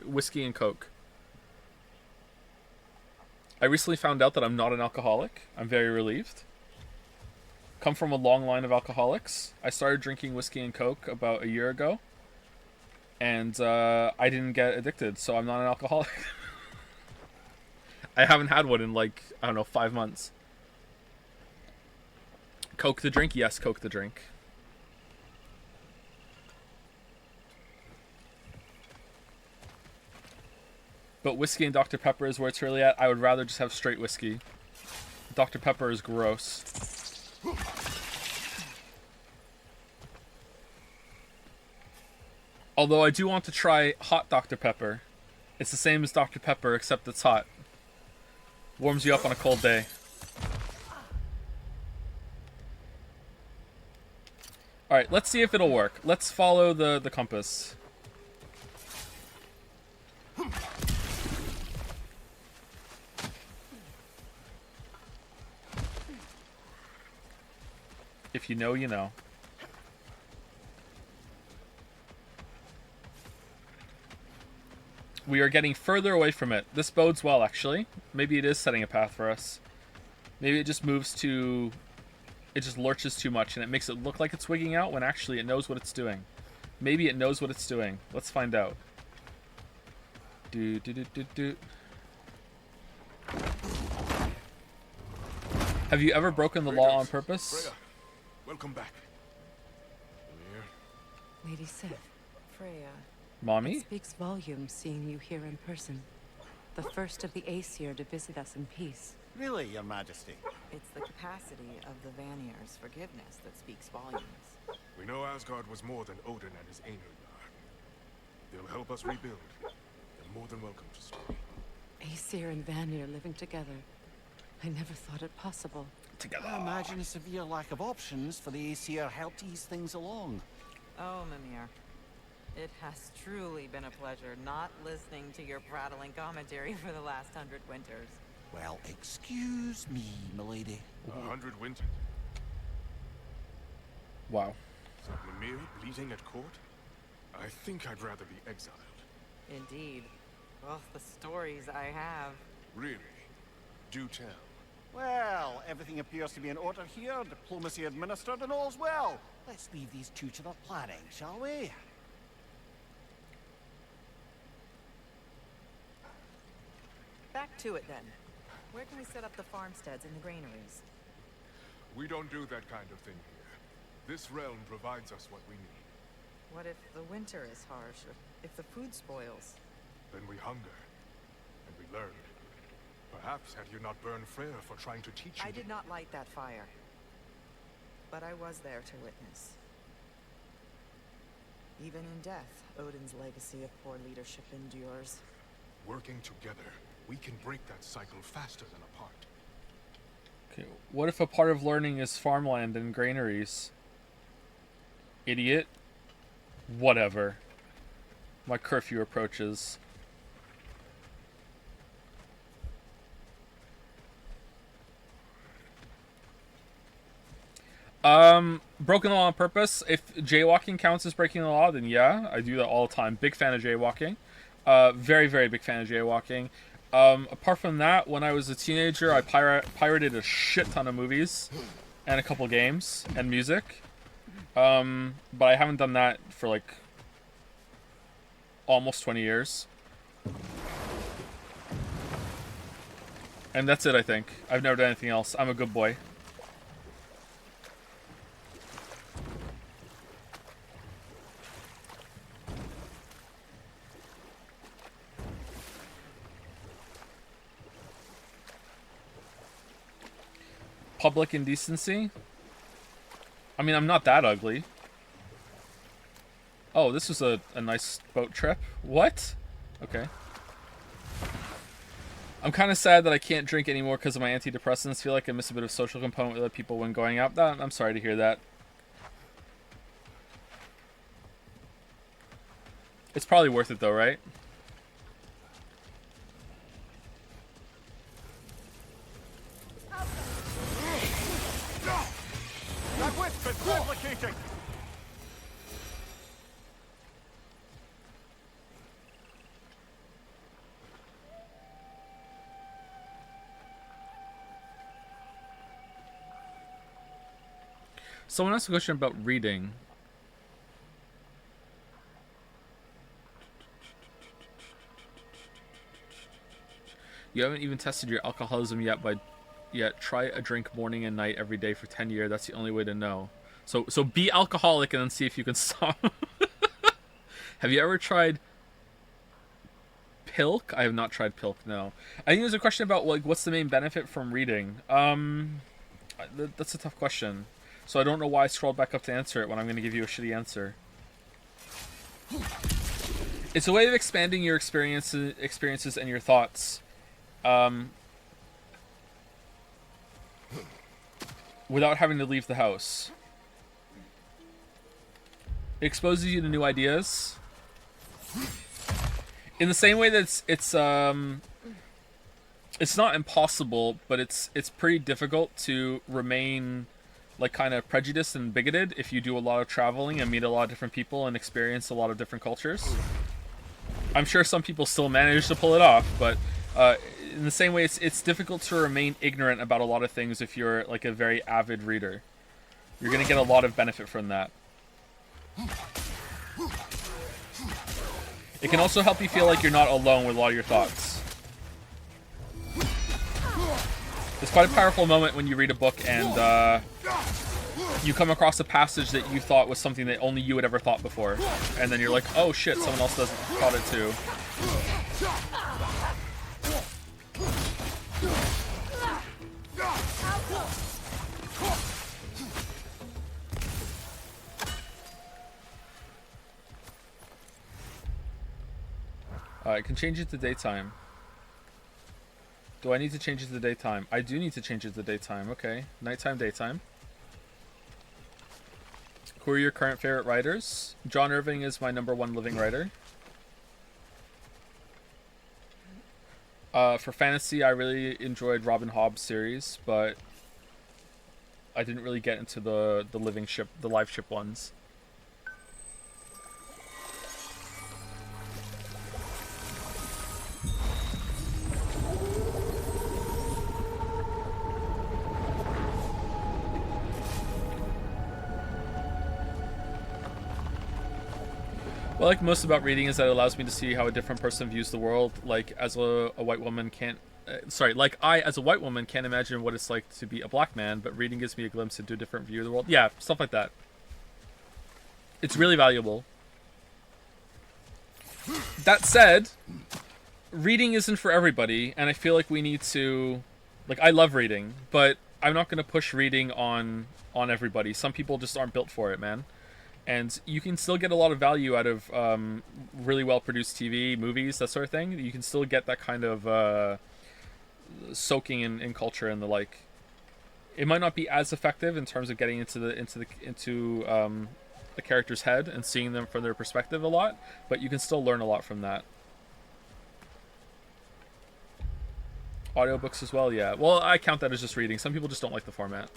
whiskey and Coke. I recently found out that I'm not an alcoholic. I'm very relieved. Come from a long line of alcoholics. I started drinking whiskey and Coke about a year ago, and I didn't get addicted, so I'm not an alcoholic. I haven't had one in like, I don't know, 5 months. Coke the drink? Yes, Coke the drink. But whiskey and Dr. Pepper is where it's really at. I would rather just have straight whiskey. Dr. Pepper is gross. Although I do want to try hot Dr. Pepper. It's the same as Dr. Pepper, except it's hot. Warms you up on a cold day. Alright, let's see if it'll work. Let's follow the compass. If you know, you know. We are getting further away from it. This bodes well, actually. Maybe it is setting a path for us. Maybe it just moves to... It just lurches too much, and it makes it look like it's wigging out when actually it knows what it's doing. Maybe it knows what it's doing. Let's find out. Have you ever broken the law on purpose? Freya, welcome back. Lady Sif, Freya. Mommy? It speaks volumes seeing you here in person. The first of the Aesir to visit us in peace. Really, Your Majesty? It's the capacity of the Vanir's forgiveness that speaks volumes. We know Asgard was more than Odin and his Einherjar. They'll help us rebuild. They're more than welcome to stay. Aesir and Vanir living together. I never thought it possible. Together. I imagine a severe lack of options for the Aesir helped ease things along. Oh, Mimir. It has truly been a pleasure not listening to your prattling commentary for the last 100 winters. Well, excuse me, milady. 100 winters? Wow. So Mimir bleeding at court? I think I'd rather be exiled. Indeed. Well, the stories I have. Really? Do tell. Well, everything appears to be in order here, diplomacy administered, and all's well. Let's leave these two to their planning, shall we? Back to it then. Where can we set up the farmsteads and the granaries? We don't do that kind of thing here. This realm provides us what we need. What if the winter is harsh, or if the food spoils? Then we hunger, and we learn. Perhaps had you not burned Freyr for trying to teach you... I did not light that fire. But I was there to witness. Even in death, Odin's legacy of poor leadership endures. Working together, we can break that cycle faster than apart. Okay, what if a part of learning is farmland and granaries? Idiot. Whatever. My curfew approaches. Broken the law on purpose. If jaywalking counts as breaking the law, then yeah, I do that all the time. Big fan of jaywalking. Very, very big fan of jaywalking. Apart from that, when I was a teenager, I pirated a shit ton of movies and a couple games and music. But I haven't done that for like almost 20 years. And that's it, I think. I've never done anything else. I'm a good boy. Public indecency? I mean, I'm not that ugly. Oh, this was a nice boat trip. What? Okay. I'm kind of sad that I can't drink anymore because of my antidepressants. Feel like I miss a bit of social component with other people when going out. I'm sorry to hear that. It's probably worth it though, right? That wit's been replicating! Someone asked a question about reading. You haven't even tested your alcoholism yet, try a drink morning and night every day for 10 years. That's the only way to know. So be alcoholic and then see if you can stop. Have you ever tried Pilk? I have not tried Pilk, no. I think there's a question about like what's the main benefit from reading. That's a tough question. So I don't know why I scrolled back up to answer it when I'm going to give you a shitty answer. It's a way of expanding your experiences and your thoughts. Without having to leave the house. It exposes you to new ideas. In the same way that it's not impossible, but it's pretty difficult to remain like kind of prejudiced and bigoted if you do a lot of traveling and meet a lot of different people and experience a lot of different cultures. I'm sure some people still manage to pull it off, but in the same way, it's difficult to remain ignorant about a lot of things if you're like a very avid reader. You're gonna get a lot of benefit from that. It can also help you feel like you're not alone with a lot of your thoughts. It's quite a powerful moment when you read a book and you come across a passage that you thought was something that only you had ever thought before. And then you're like, oh shit, someone else thought it too. I can change it to daytime. Do I need to change it to daytime? I do need to change it to daytime. Okay. Nighttime, daytime. Who are your current favorite writers? John Irving is my #1 living writer. For fantasy, I really enjoyed Robin Hobb's series, but I didn't really get into the living ship, the live ship ones. What I like most about reading is that it allows me to see how a different person views the world. Like, as a white woman can't... like, I, as a white woman, can't imagine what it's like to be a black man, but reading gives me a glimpse into a different view of the world. Yeah, stuff like that. It's really valuable. That said, reading isn't for everybody, and I feel like we need to... Like, I love reading, but I'm not going to push reading on everybody. Some people just aren't built for it, man. And you can still get a lot of value out of really well-produced TV, movies, that sort of thing. You can still get that kind of soaking in culture and the like. It might not be as effective in terms of getting into the character's head and seeing them from their perspective a lot, but you can still learn a lot from that. Audiobooks as well, yeah. Well, I count that as just reading. Some people just don't like the format.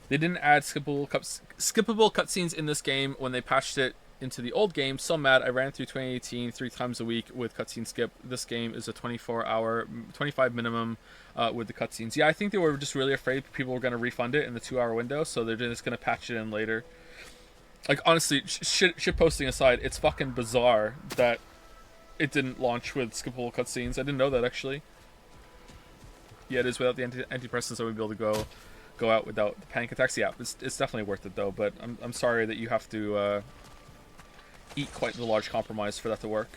They didn't add skippable cutscenes in this game when they patched it into the old game. So mad. I ran through 2018 3 times a week with cutscene skip. This game is a 24-hour, 25 minimum with the cutscenes. Yeah, I think they were just really afraid people were going to refund it in the 2-hour window, so they're just going to patch it in later. Like, honestly, shit posting aside, it's fucking bizarre that it didn't launch with skippable cutscenes. I didn't know that, actually. Yeah, it is without the antidepressants, so we'd be able to go out without the panic attacks. Yeah, it's definitely worth it though, but I'm sorry that you have to eat quite the large compromise for that to work.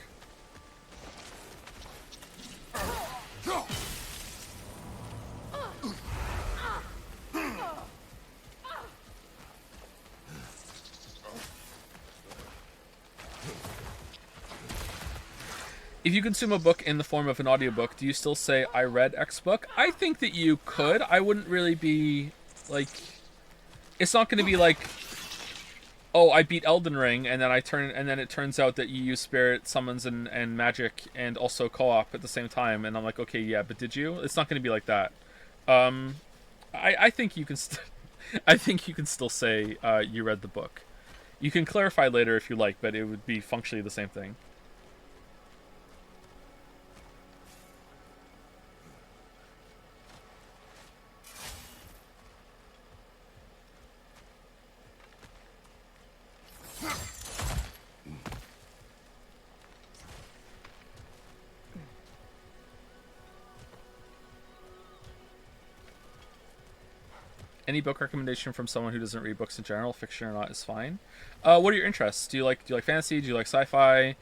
If you consume a book in the form of an audiobook, do you still say, I read X book? I think that you could. I wouldn't really be, like... It's not going to be like, oh, I beat Elden Ring, and then it turns out that you use spirit summons and magic and also co-op at the same time, and I'm like, okay, yeah, but did you? It's not going to be like that. I think you can I think you can still say you read the book. You can clarify later if you like, but it would be functionally the same thing. Any book recommendation from someone who doesn't read books in general, fiction or not, is fine. What are your interests? Do you like fantasy? Do you like sci-fi?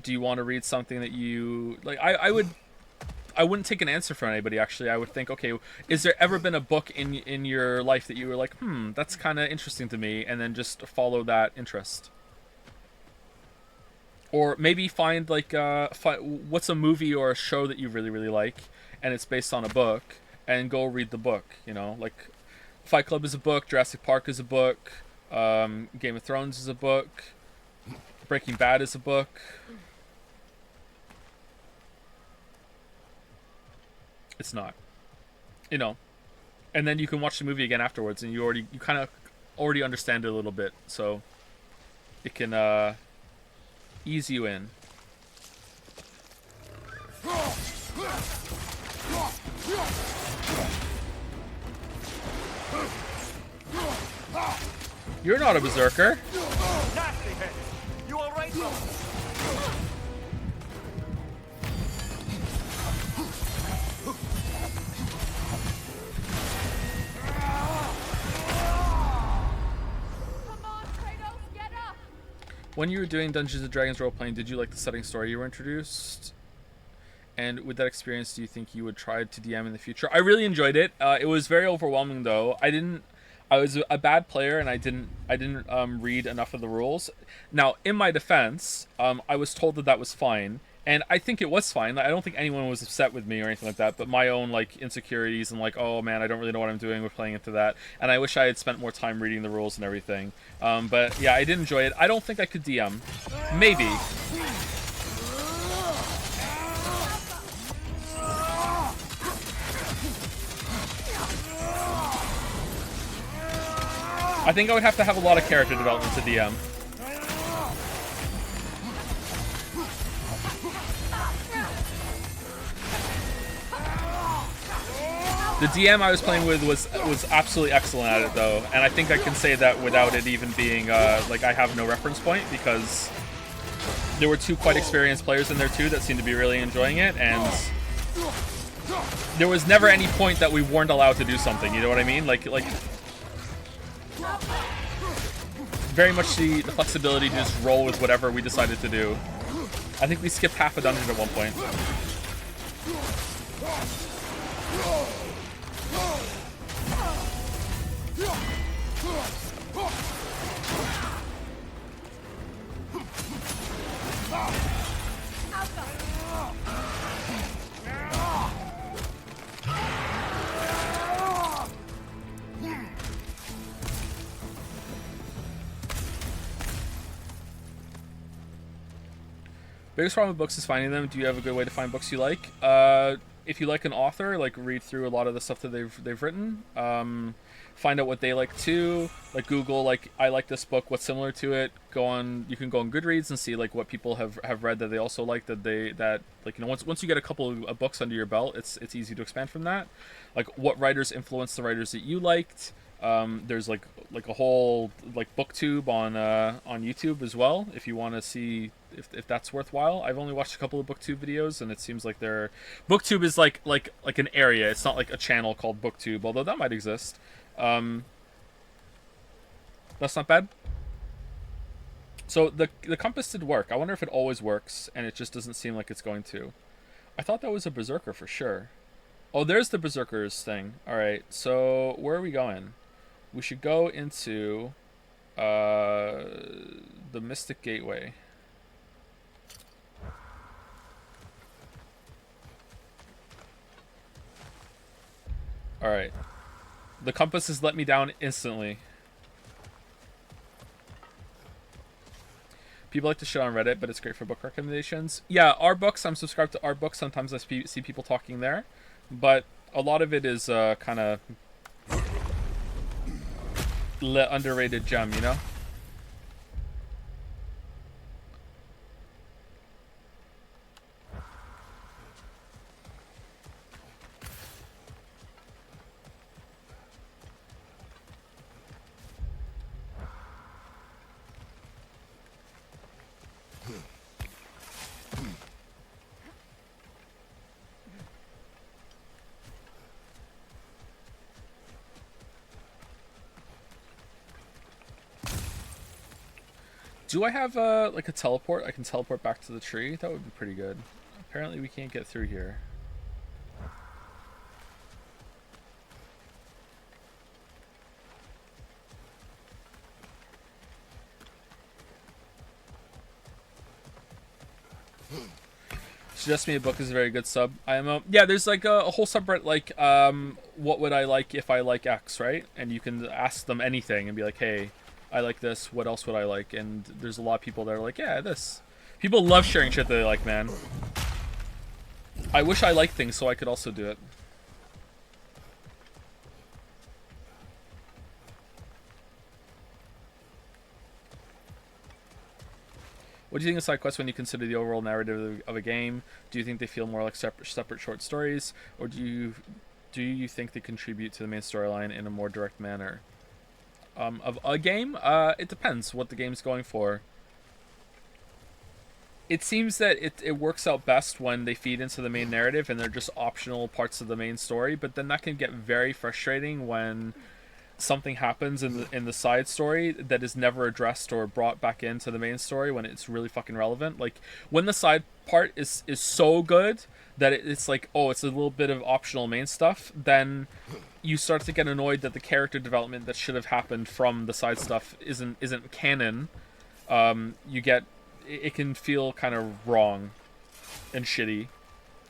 Do you want to read something that you like? I wouldn't take an answer from anybody, actually. I would think, okay, is there ever been a book in your life that you were like, that's kind of interesting to me, and then just follow that interest? Or maybe find like what's a movie or a show that you really, really like, and it's based on a book, and go read the book, you know, like Fight Club is a book, Jurassic Park is a book, Game of Thrones is a book, Breaking Bad is a book. It's not. You know. And then you can watch the movie again afterwards, and you kind of already understand it a little bit, so it can ease you in. You're not a berserker. Nasty head. You all right, bro? When you were doing Dungeons & Dragons role-playing, did you like the setting story you were introduced? And with that experience, do you think you would try to DM in the future? I really enjoyed it. It was very overwhelming, though. I was a bad player, and I didn't read enough of the rules. Now, in my defense, I was told that was fine, and I think it was fine. I don't think anyone was upset with me or anything like that, but my own like insecurities and like, oh man, I don't really know what I'm doing with playing into that, and I wish I had spent more time reading the rules and everything. But yeah, I did enjoy it. I don't think I could DM. Maybe. I think I would have to have a lot of character development to DM. The DM I was playing with was absolutely excellent at it, though, and I think I can say that without it even being like I have no reference point, because there were two quite experienced players in there too that seemed to be really enjoying it, and there was never any point that we weren't allowed to do something. You know what I mean? Like very much the flexibility to just roll with whatever we decided to do. I think we skipped half a dungeon at one point. Biggest problem with books is finding them. Do you have a good way to find books you like? If you like an author, like read through a lot of the stuff that they've written. Find out what they like too. Like Google, like I like this book. What's similar to it? You can go on Goodreads and see like what people have read that they also like, that like, you know, once you get a couple of books under your belt, it's easy to expand from that. Like what writers influenced the writers that you liked. There's like a whole like booktube on YouTube as well, if you want to see if that's worthwhile. I've only watched a couple of booktube videos, and it seems like booktube is like an area. It's not like a channel called booktube, although that might exist. That's not bad. So the compass did work. I wonder if it always works, and it just doesn't seem like it's going to. I thought that was a berserker for sure. Oh, there's the berserkers thing. All right, so where are we going? We should go into the Mystic Gateway. All right. The compass has let me down instantly. People like to shit on Reddit, but it's great for book recommendations. Yeah, our books. I'm subscribed to our books. Sometimes I see people talking there, but a lot of it is kind of underrated gem, you know? Do I have like a teleport? I can teleport back to the tree? That would be pretty good. Apparently we can't get through here. Suggest Me a Book is a very good sub. Yeah, there's like a whole subreddit like what would I like if I like X, right? And you can ask them anything and be like, hey, I like this. What else would I like? And there's a lot of people that are like, yeah, this. People love sharing shit that they like, man. I wish I liked things so I could also do it. What do you think of side quests when you consider the overall narrative of a game? Do you think they feel more like separate short stories, or do you think they contribute to the main storyline in a more direct manner? Of a game, it depends what the game's going for. It seems that it works out best when they feed into the main narrative and they're just optional parts of the main story, but then that can get very frustrating when something happens in the side story that is never addressed or brought back into the main story when it's really fucking relevant. Like when the side part is so good that it's like, oh, it's a little bit of optional main stuff, then you start to get annoyed that the character development that should have happened from the side stuff isn't canon. It can feel kind of wrong and shitty.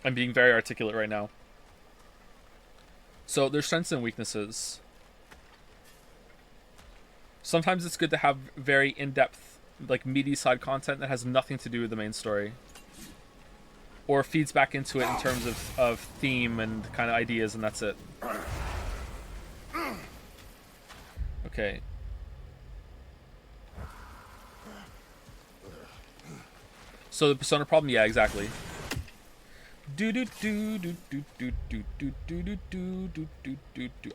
I'm being very articulate right now. So there's strengths and weaknesses. Sometimes it's good to have very in-depth, like meaty side content that has nothing to do with the main story. Or feeds back into it in terms of theme and kind of ideas, and that's it. Okay. So the persona problem, yeah, exactly. I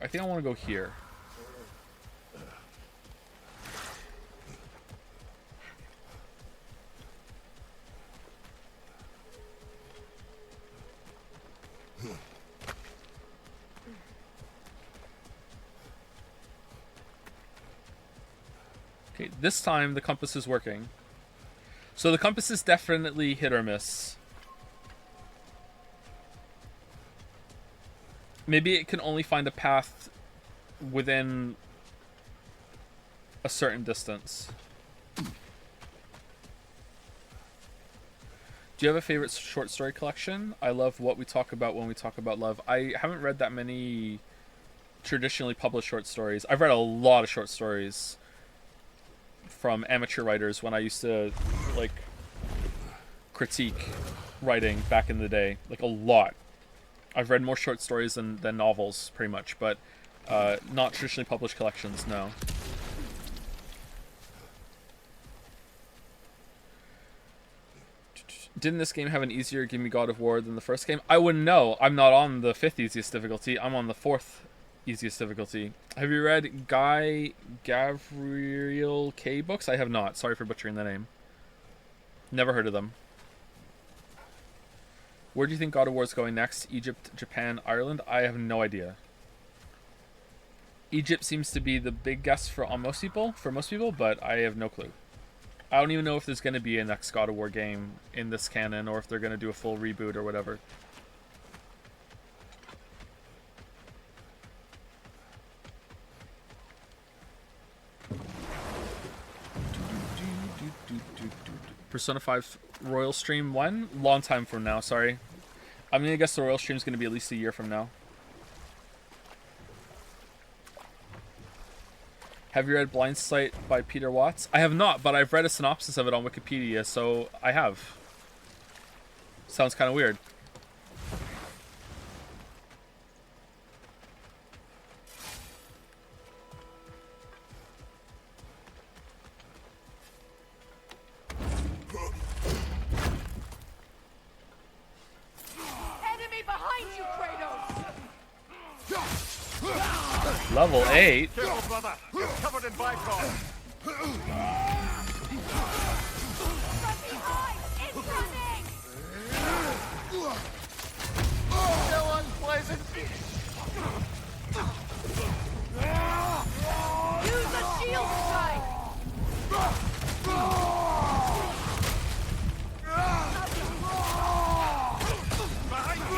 think I want to go here. Okay, this time the compass is working. So the compass is definitely hit or miss. Maybe it can only find a path within a certain distance. Do you have a favorite short story collection? I love What We Talk About When We Talk About Love. I haven't read that many traditionally published short stories. I've read a lot of short stories from amateur writers when I used to like critique writing back in the day, like a lot. I've read more short stories than novels pretty much, but not traditionally published collections, no. Didn't this game have an easier Gimme God of War than the first game? I wouldn't know. I'm not on the 5th easiest difficulty. I'm on the 4th easiest difficulty. Have you read Guy Gavriel K books? I have not. Sorry for butchering the name. Never heard of them. Where do you think God of War is going next? Egypt, Japan, Ireland? I have no idea. Egypt seems to be the big guess for most people, but I have no clue. I don't even know if there's going to be a next God of War game in this canon, or if they're going to do a full reboot or whatever. Persona 5 Royal Stream 1? Long time from now, sorry. I'm going to guess the Royal Stream is going to be at least a year from now. Have you read Blind Sight by Peter Watts? I have not, but I've read a synopsis of it on Wikipedia, so I have. Sounds kind of weird. Enemy behind you, Kratos! Level 8? Careful, brother. You're covered in Bifrost. From behind! Incoming! Still unpleasant. Use a shield strike! Behind you.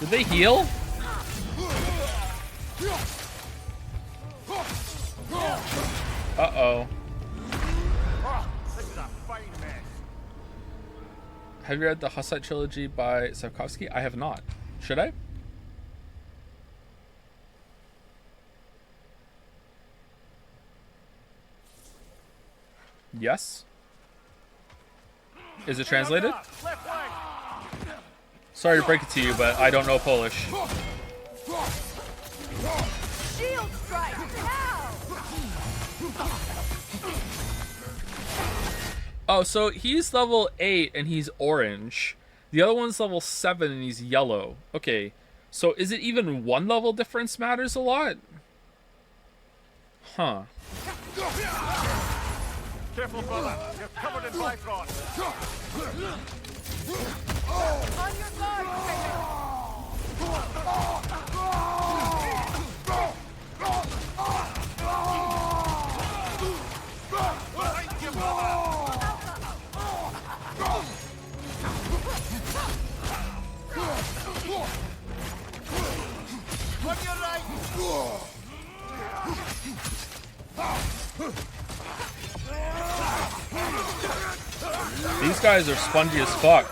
Did they heal? Uh-oh. This is a fine mess. Have you read the Hussite trilogy by Sapkowski? I have not. Should I? Yes. Is it translated? Sorry to break it to you, but I don't know Polish. Shield strike now! Oh, so he's level 8 and he's orange. The other one's level 7 and he's yellow. Okay, so is it even one level difference matters a lot? Huh. Careful, brother. You're covered in Bifrost. On your guard, On your right. These guys are spongy as fuck.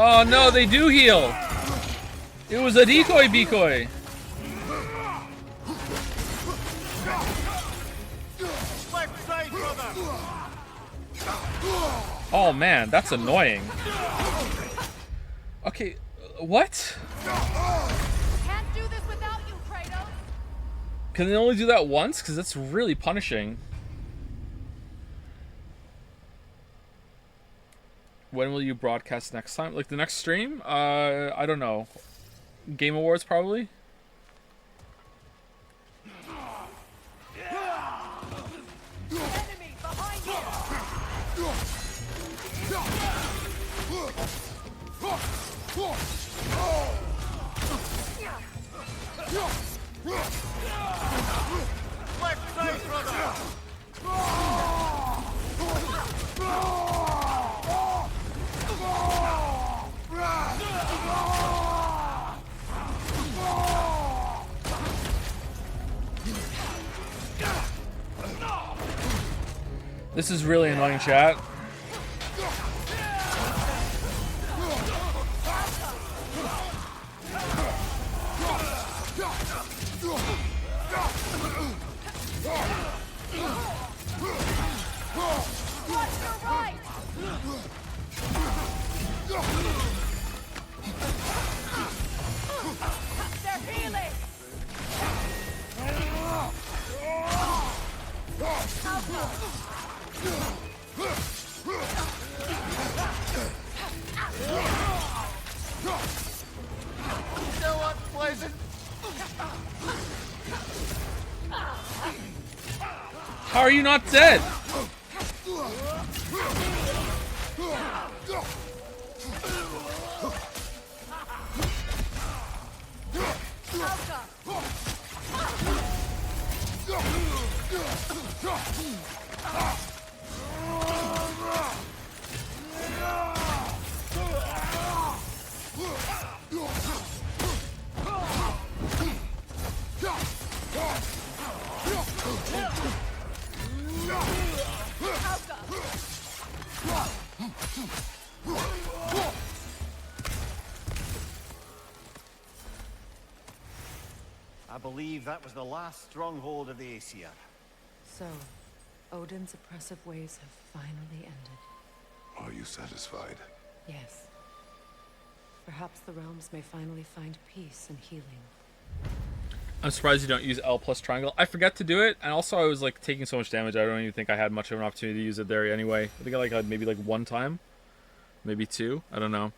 Oh no, they do heal. It was a decoy. Left side, brother. Oh man, that's annoying. Okay, what? Can't do this without you, Kratos. Can they only do that once? Because that's really punishing. When will you broadcast next time? Like the next stream? I don't know. Game Awards probably? Enemy behind you. Left side, brother. This is really annoying, chat. Watch your right. They're healing. So unpleasant. How are you not dead? I believe that was the last stronghold of the Aesir. So, Odin's oppressive ways have finally ended. Are you satisfied? Yes. Perhaps the realms may finally find peace and healing. I'm surprised you don't use L plus triangle. I forget to do it, and also I was like taking so much damage. I don't even think I had much of an opportunity to use it there anyway. I think I had maybe like one time, maybe two. I don't know.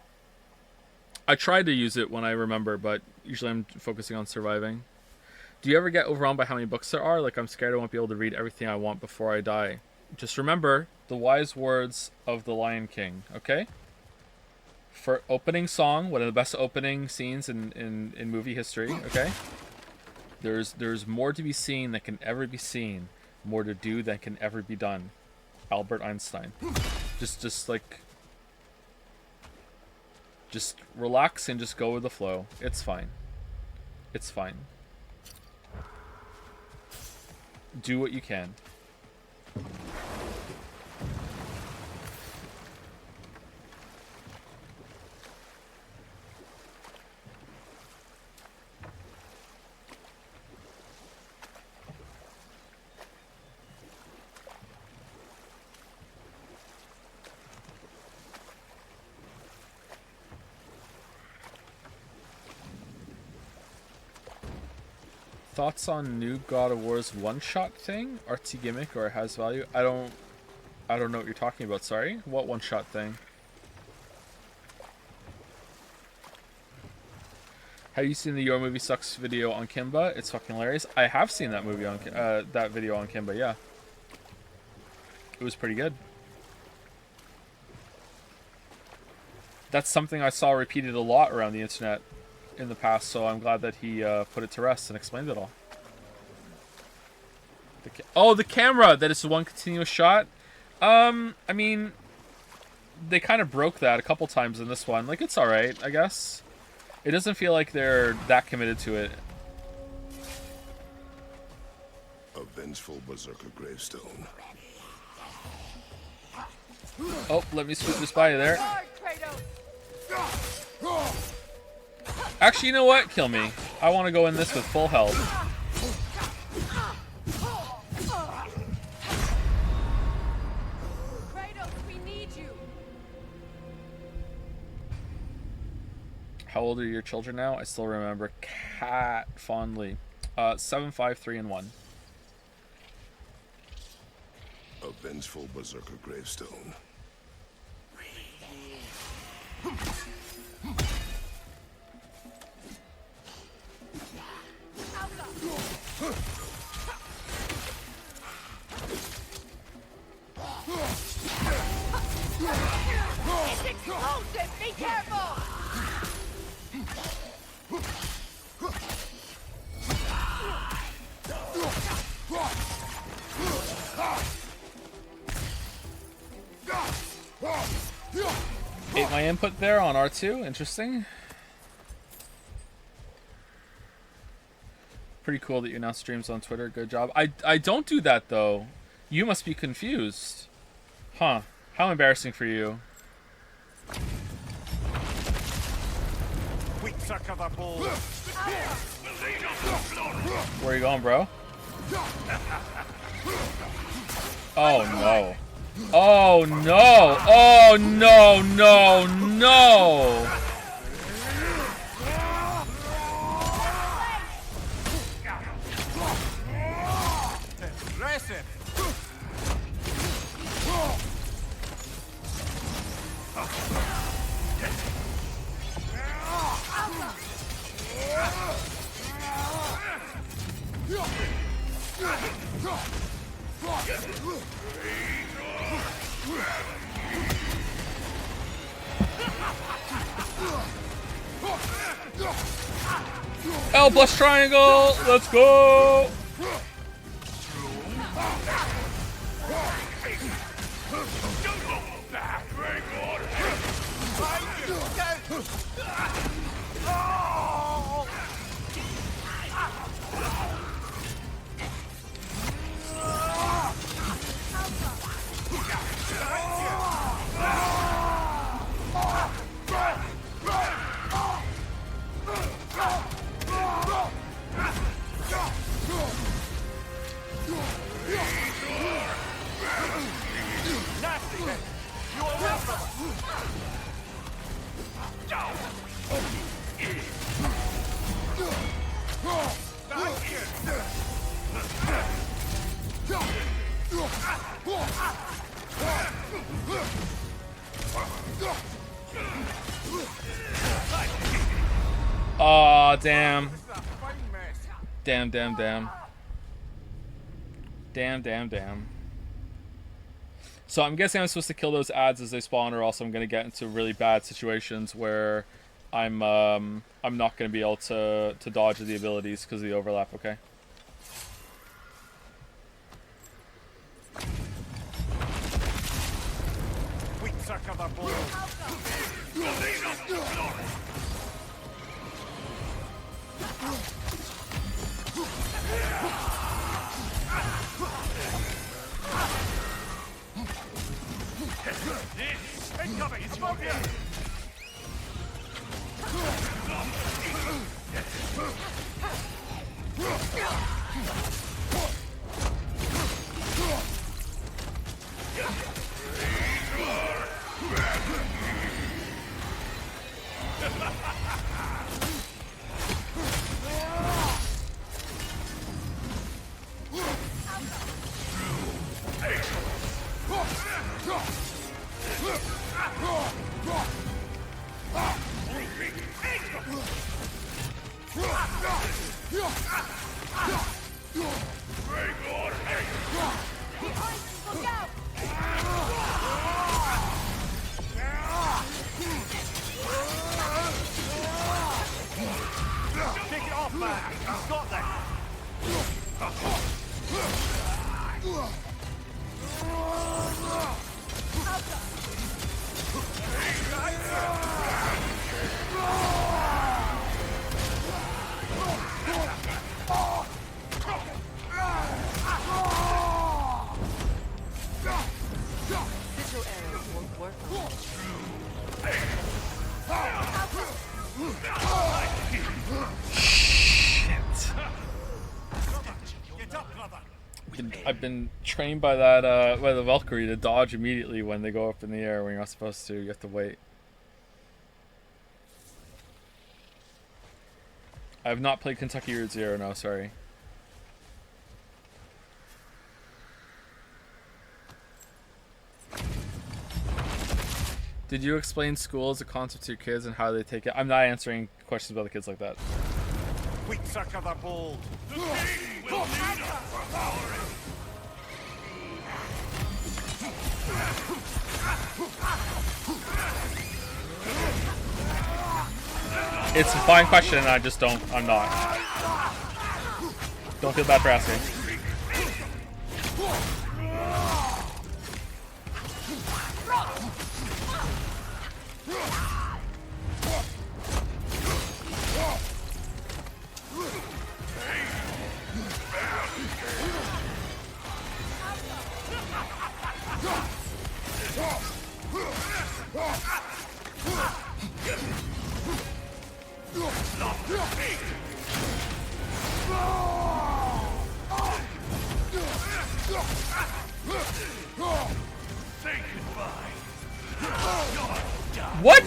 I tried to use it when I remember, but usually I'm focusing on surviving. Do you ever get overwhelmed by how many books there are? Like, I'm scared I won't be able to read everything I want before I die. Just remember the wise words of the Lion King, okay? For opening song, one of the best opening scenes in movie history, okay? There's more to be seen than can ever be seen, more to do than can ever be done. Albert Einstein. Just like Just relax and just go with the flow. It's fine. It's fine. Do what you can. Thoughts on new God of War's one-shot thing? Artsy gimmick or it has value? I don't know what you're talking about, sorry. What one-shot thing? Have you seen the Your Movie Sucks video on Kimba? It's fucking hilarious. I have seen that movie on that video on Kimba, yeah. It was pretty good. That's something I saw repeated a lot around the internet in the past, so I'm glad that he put it to rest and explained it all. The camera, that it's one continuous shot. I mean, they kind of broke that a couple times in this one. Like, it's alright, I guess. It doesn't feel like they're that committed to it. A vengeful berserker gravestone. Oh, let me swoop this by you there. Actually, you know what? Kill me. I want to go in this with full health. Kratos, we need you. How old are your children now? I still remember Cat fondly. 7, 5, 3, and 1. A vengeful berserker gravestone. It's explosive! Be careful! Ate my input there on R2. Interesting. Pretty cool that you now streams on Twitter. Good job. I don't do that, though. You must be confused. Huh. How embarrassing for you. Where are you going, bro? Oh, no. Oh, no. Oh, no, no, no. L plus triangle, let's go! Aw, damn. Damn, damn, damn. Damn, damn, damn. So I'm guessing I'm supposed to kill those ads as they spawn, or else I'm going to get into really bad situations where I'm not going to be able to dodge the abilities because of the overlap, okay? Look out! Take it off, man. He's got this. Digital arrows won't work on I've been trained by that by the Valkyrie to dodge immediately when they go up in the air when you're not supposed to. You have to wait. I have not played Kentucky Route Zero. No, sorry. Did you explain school as a concept to your kids and how they take it? I'm not answering questions about the kids like that. Wheat sucker the bold. The king will lead us for power. It's a fine question, and I just don't. I'm not. Don't feel bad for asking. What?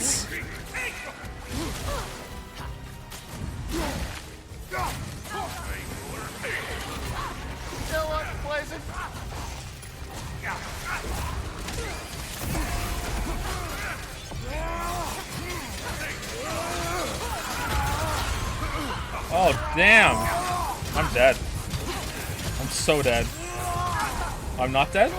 Oh, damn. I'm dead. I'm so dead. I'm not dead?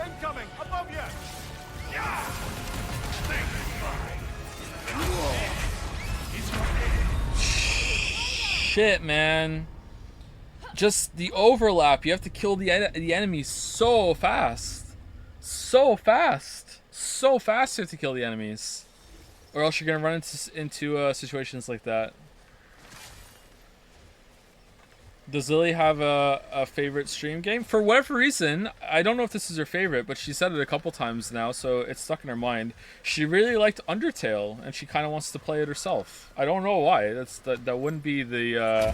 Incoming! Above you! Shit, man. Just the overlap. You have to kill the enemies so fast. So fast. So fast you have to kill the enemies. Or else you're going to run into situations like that. Does Lily have a favorite stream game? For whatever reason, I don't know if this is her favorite, but she said it a couple times now, so it's stuck in her mind. She really liked Undertale, and she kind of wants to play it herself. I don't know why. That wouldn't be the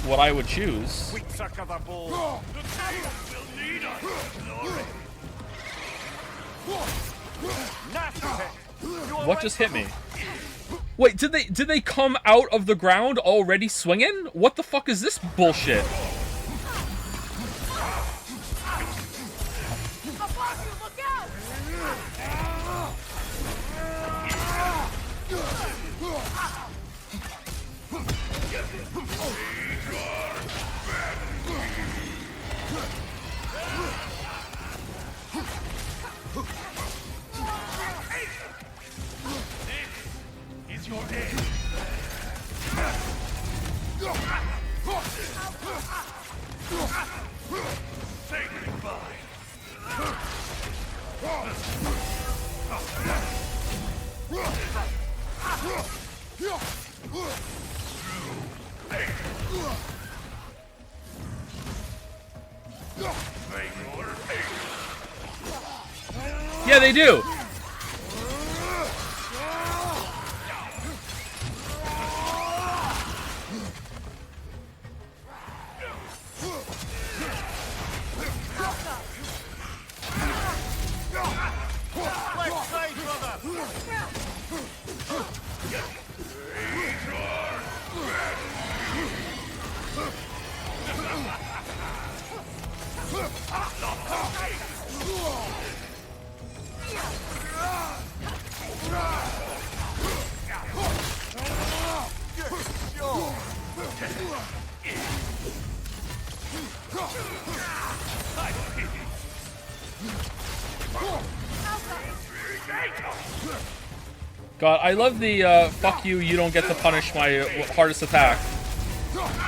what I would choose. Sweet suck of the ball. The king will lead us to glory. Nasty hit. What just hit me? Wait, did they come out of the ground already swinging? What the fuck is this bullshit? Yeah, they do. God, I love the fuck you, you don't get to punish my hardest attack.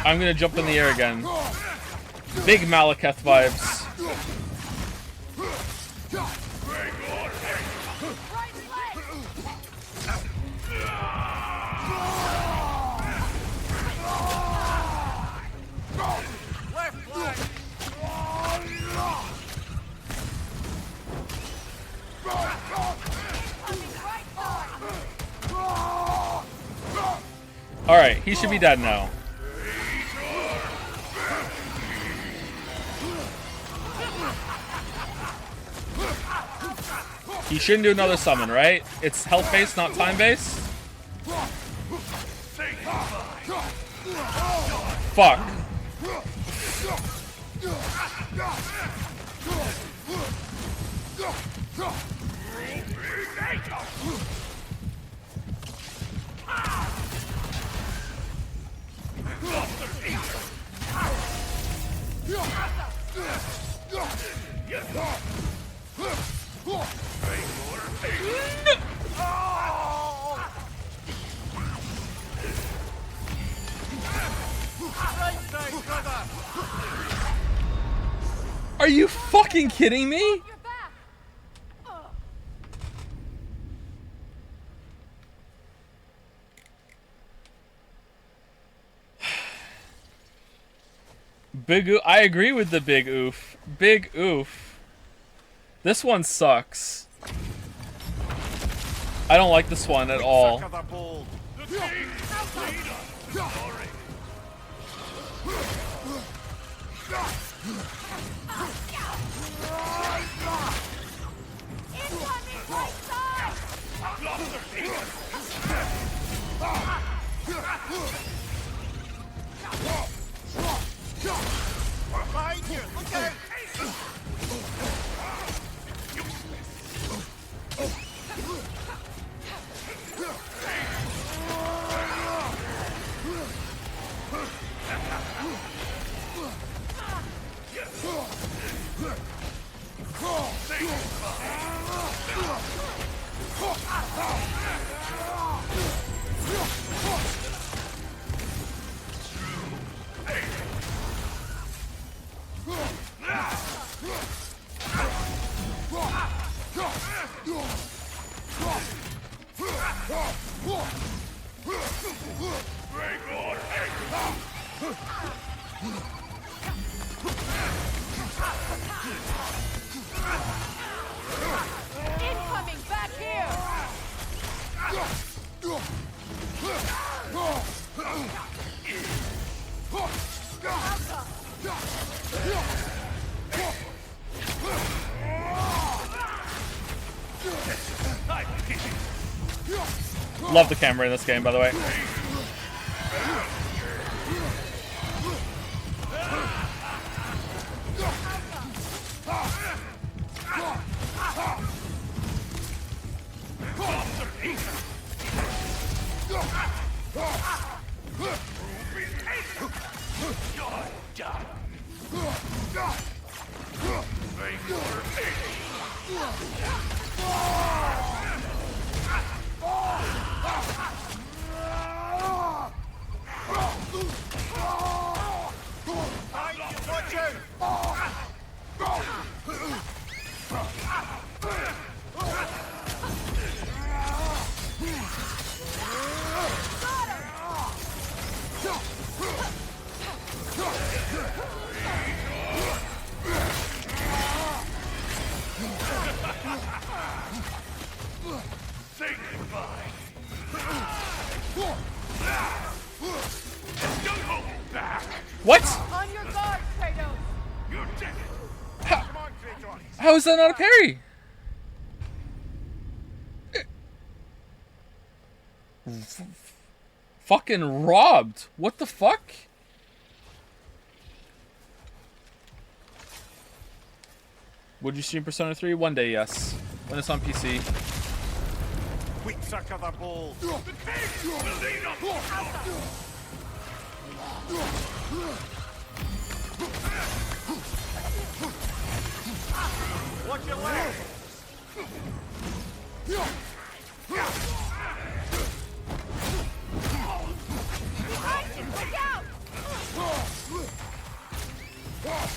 I'm gonna jump in the air again. Big Malekith vibes. Alright, he should be dead now. He shouldn't do another summon, right? It's health-based, not time-based? Fuck. Are you fucking kidding me? Big oof. I agree with the big oof. Big oof. This one sucks. I don't like this one at all. Behind you! Look out! Incoming back here! Love the camera in this game, by the way. How is that not a parry? Fucking robbed. What the fuck? Would you stream Persona 3? One day, yes. When it's on PC. Quick suck of the ball. Watch your leg. Behind you! Look out! Got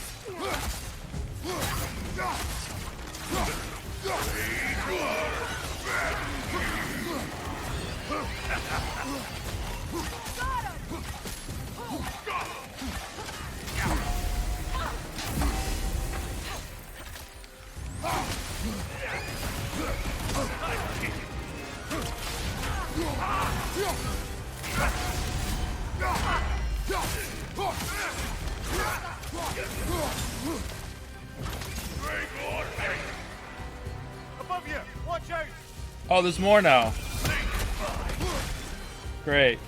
him! Above you! Watch out! Oh, there's more now. Great.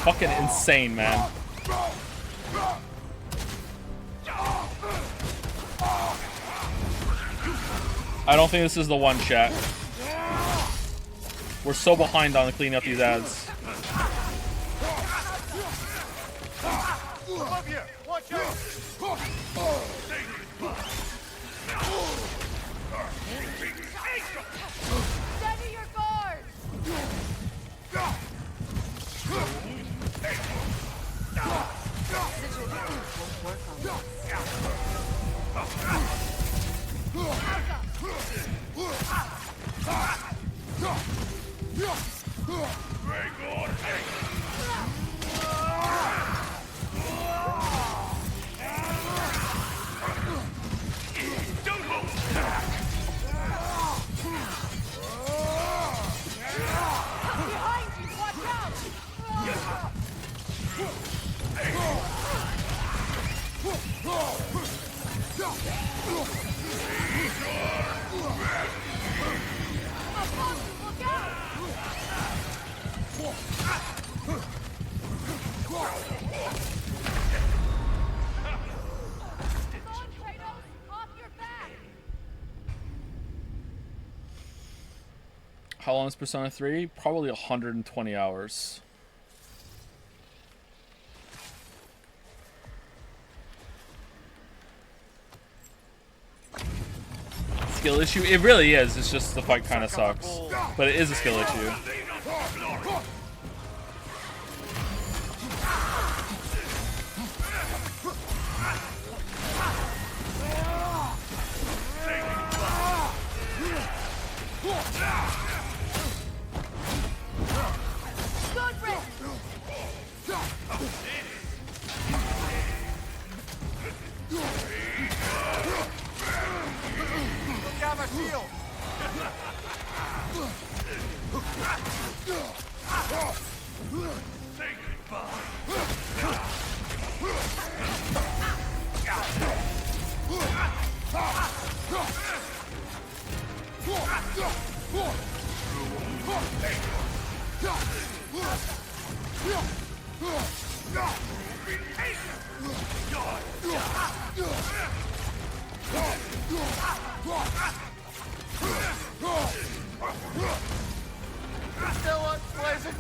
Fucking insane, man. I don't think this is the one, chat. We're so behind on cleaning up these ads. Above you! Watch out! Steady your guard! Behind you! Watch out! Look out! How long is Persona 3? Probably 120 hours. Skill issue? It really is. It's just the fight kind of sucks. But it is a skill issue. Good rest! Look out my shield! Still unpleasant.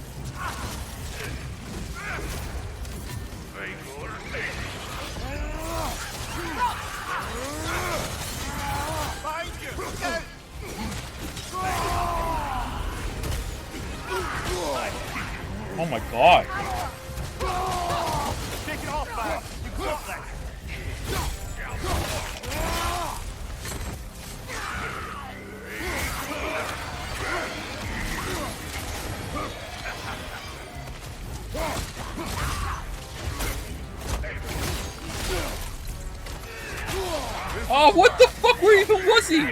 Behind you! Go! Oh my god. Take it off, man! You got that! Oh, what the fuck? Where even was he?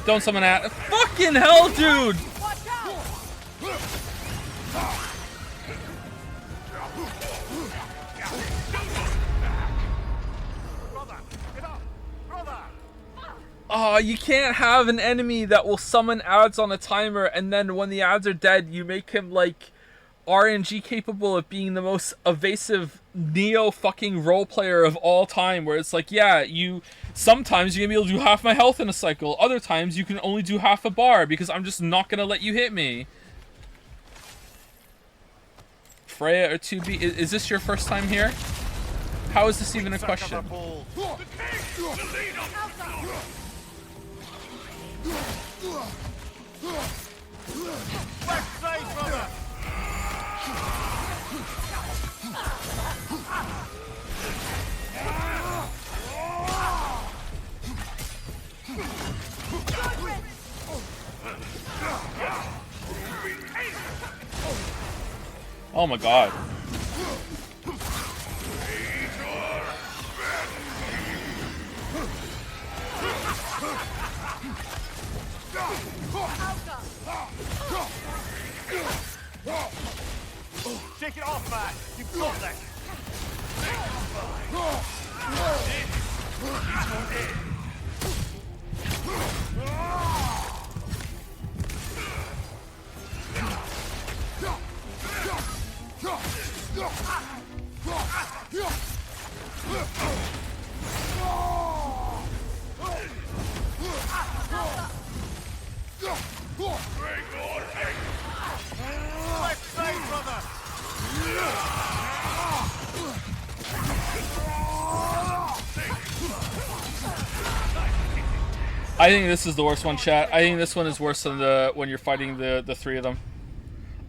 Don't summon at. Fucking hell, dude! Oh, you can't have an enemy that will summon ads on a timer, and then when the ads are dead, you make him like RNG capable of being the most evasive Neo fucking role player of all time, where it's like, yeah, sometimes you're gonna be able to do half my health in a cycle, other times you can only do half a bar because I'm just not gonna let you hit me. Freya or 2B, is this your first time here? How is this even a question? Left side, brother! Oh my god. Shake it off, man. You've got that. Left side, brother. I think this is the worst one, chat. I think this one is worse than when you're fighting the three of them.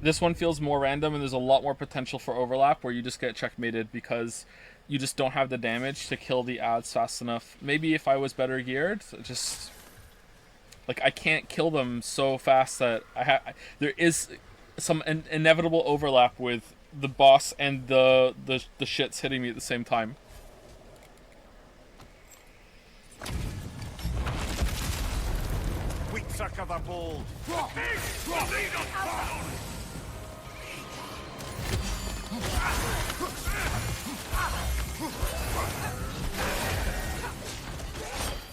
This one feels more random, and there's a lot more potential for overlap where you just get checkmated because you just don't have the damage to kill the ads fast enough. Maybe if I was better geared, just like I can't kill them so fast that there is some inevitable overlap with the boss and the shits hitting me at the same time. We sucker the ball.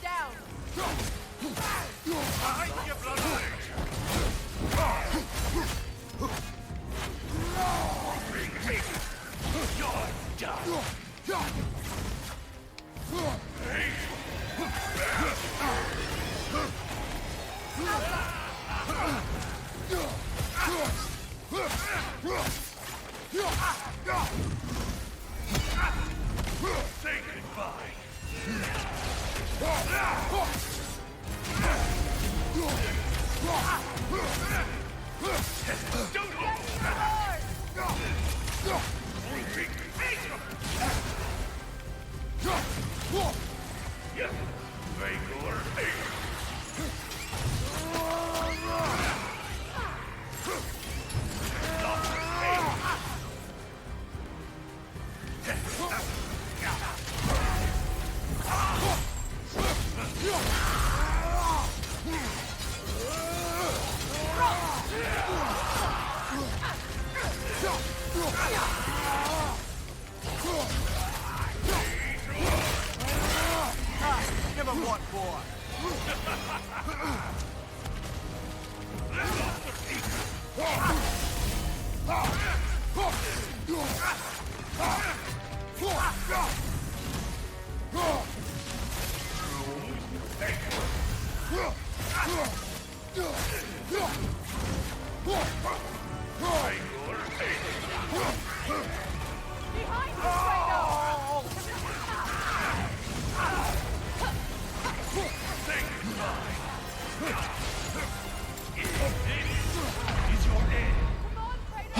Down. Behind you, brother. Say goodbye. Give him what for.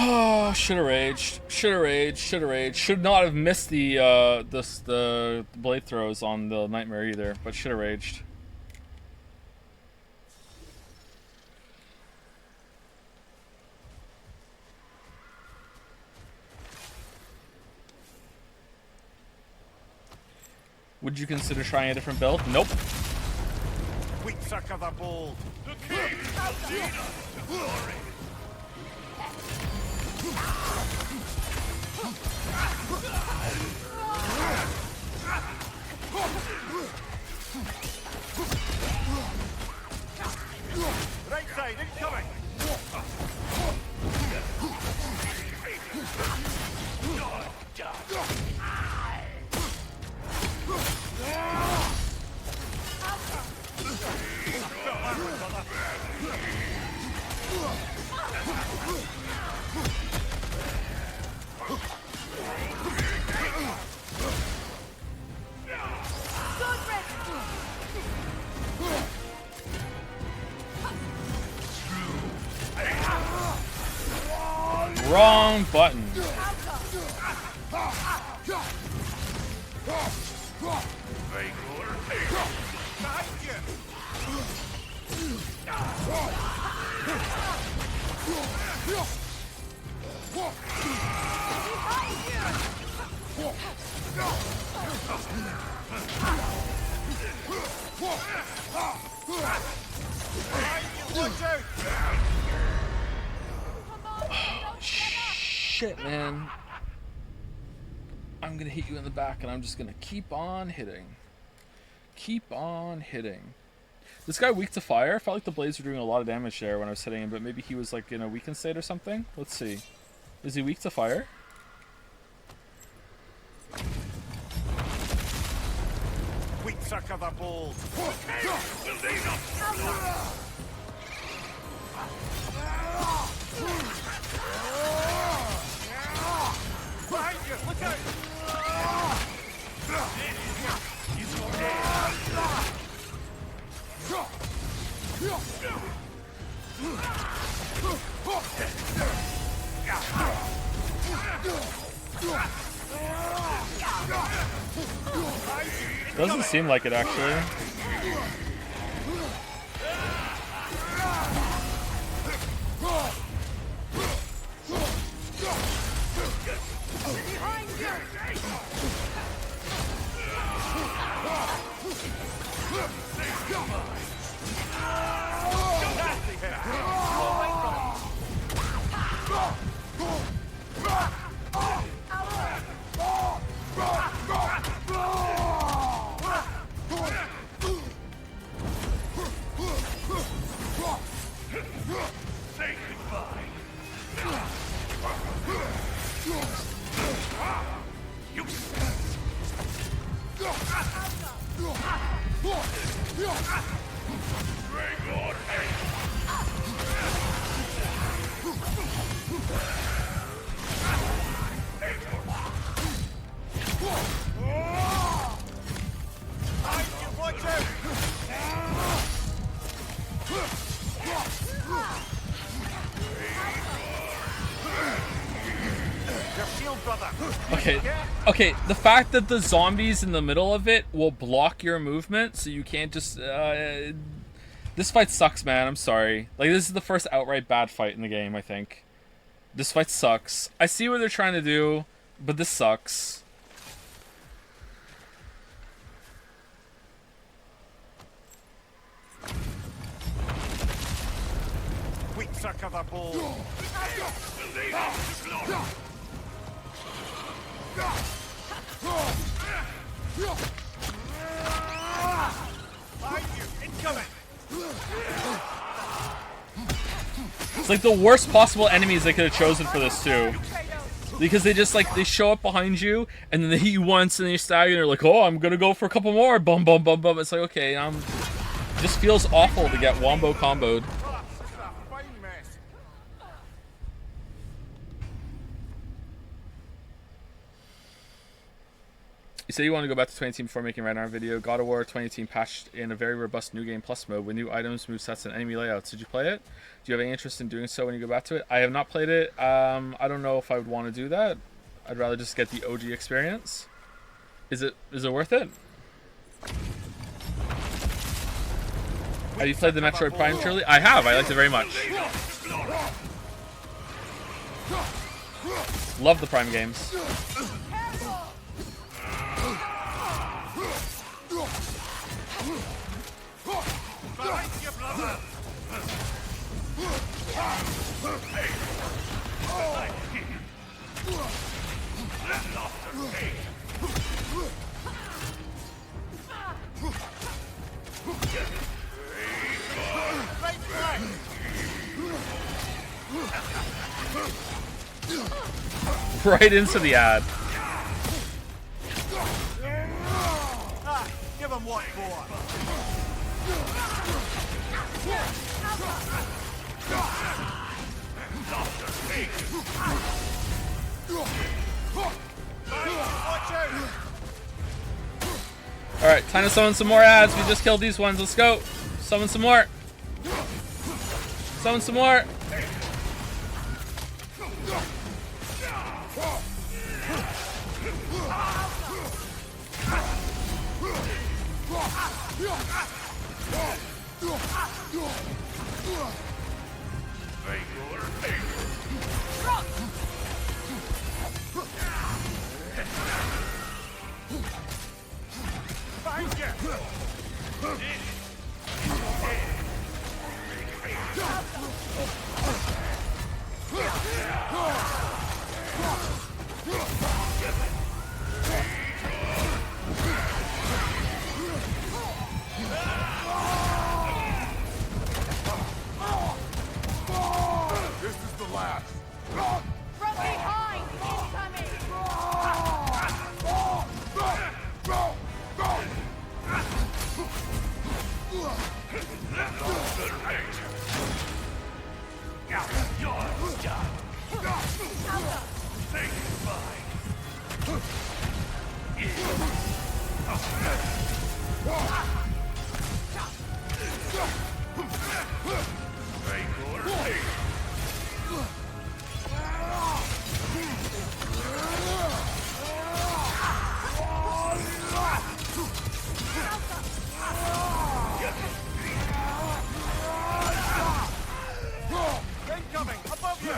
Oh, should have raged. Should have raged. Should have raged. Should not have missed the the blade throws on the nightmare either, but should have raged. Would you consider trying a different build? Nope. We suck of a bowl. The king will lead us to glory. Right side, incoming. Wrong button. Shit, man. I'm gonna hit you in the back and I'm just gonna keep on hitting. Keep on hitting. This guy weak to fire? I felt like the blades were doing a lot of damage there when I was hitting him, but maybe he was like in a weakened state or something? Let's see. Is he weak to fire? We suck of a bowl. Behind you, look out! Doesn't seem like it actually. Say goodbye. Okay, the fact that the zombies in the middle of it will block your movement, so you can't just, this fight sucks, man, I'm sorry. Like, this is the first outright bad fight in the game, I think. This fight sucks. I see what they're trying to do, but this sucks. We suck of a ball. It's like the worst possible enemies they could have chosen for this too. Because they just like, they show up behind you and then they hit you once and then you stagger and they're like, oh, I'm gonna go for a couple more. Bum bum bum bum. It's like, okay, it just feels awful to get wombo comboed. say you want to go back to 2018 before making a Ragnarok video. God of War 2018 patched in a very robust New Game Plus mode with new items, movesets, and enemy layouts. Did you play it? Do you have any interest in doing so when you go back to it? I have not played it. I don't know if I would want to do that. I'd rather just get the OG experience. Is it worth it? Have you played the Metroid Prime trilogy? I have. I liked it very much. Love the Prime games. Right into the ad. Give him what for. Alright, time to summon some more ads. We just killed these ones. Let's go. Summon some more. Summon some more. This is the last. From behind! Incoming! Above you!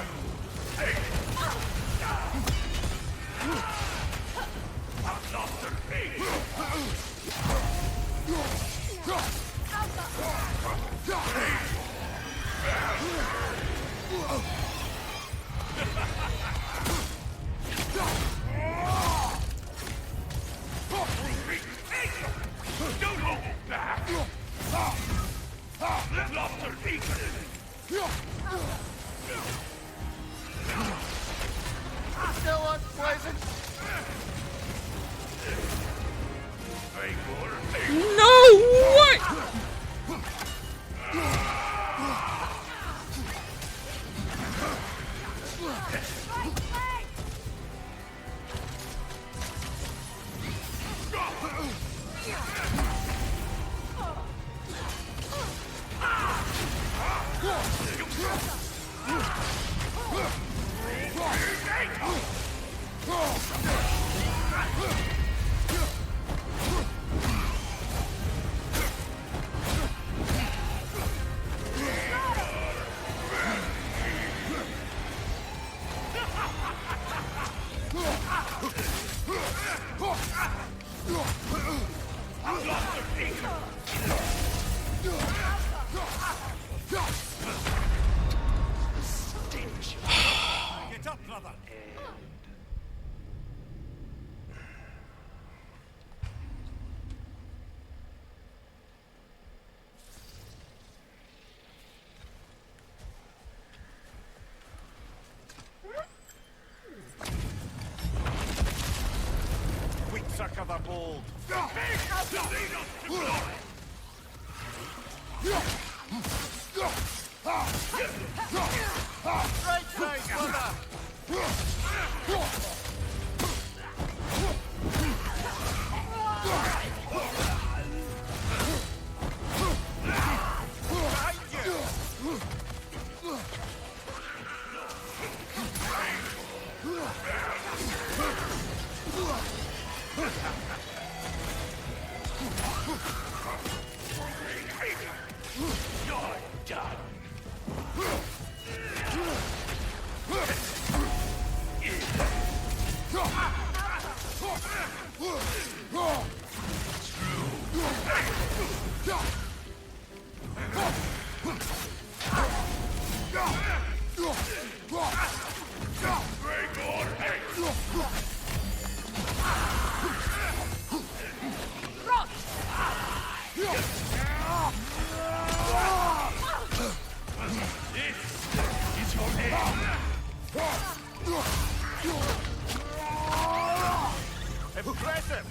Don't hold back! Lobster Still unpleasant. No way! Get up, brother! We suck of the bold. Right side, brother! done. This is your end. Impressive.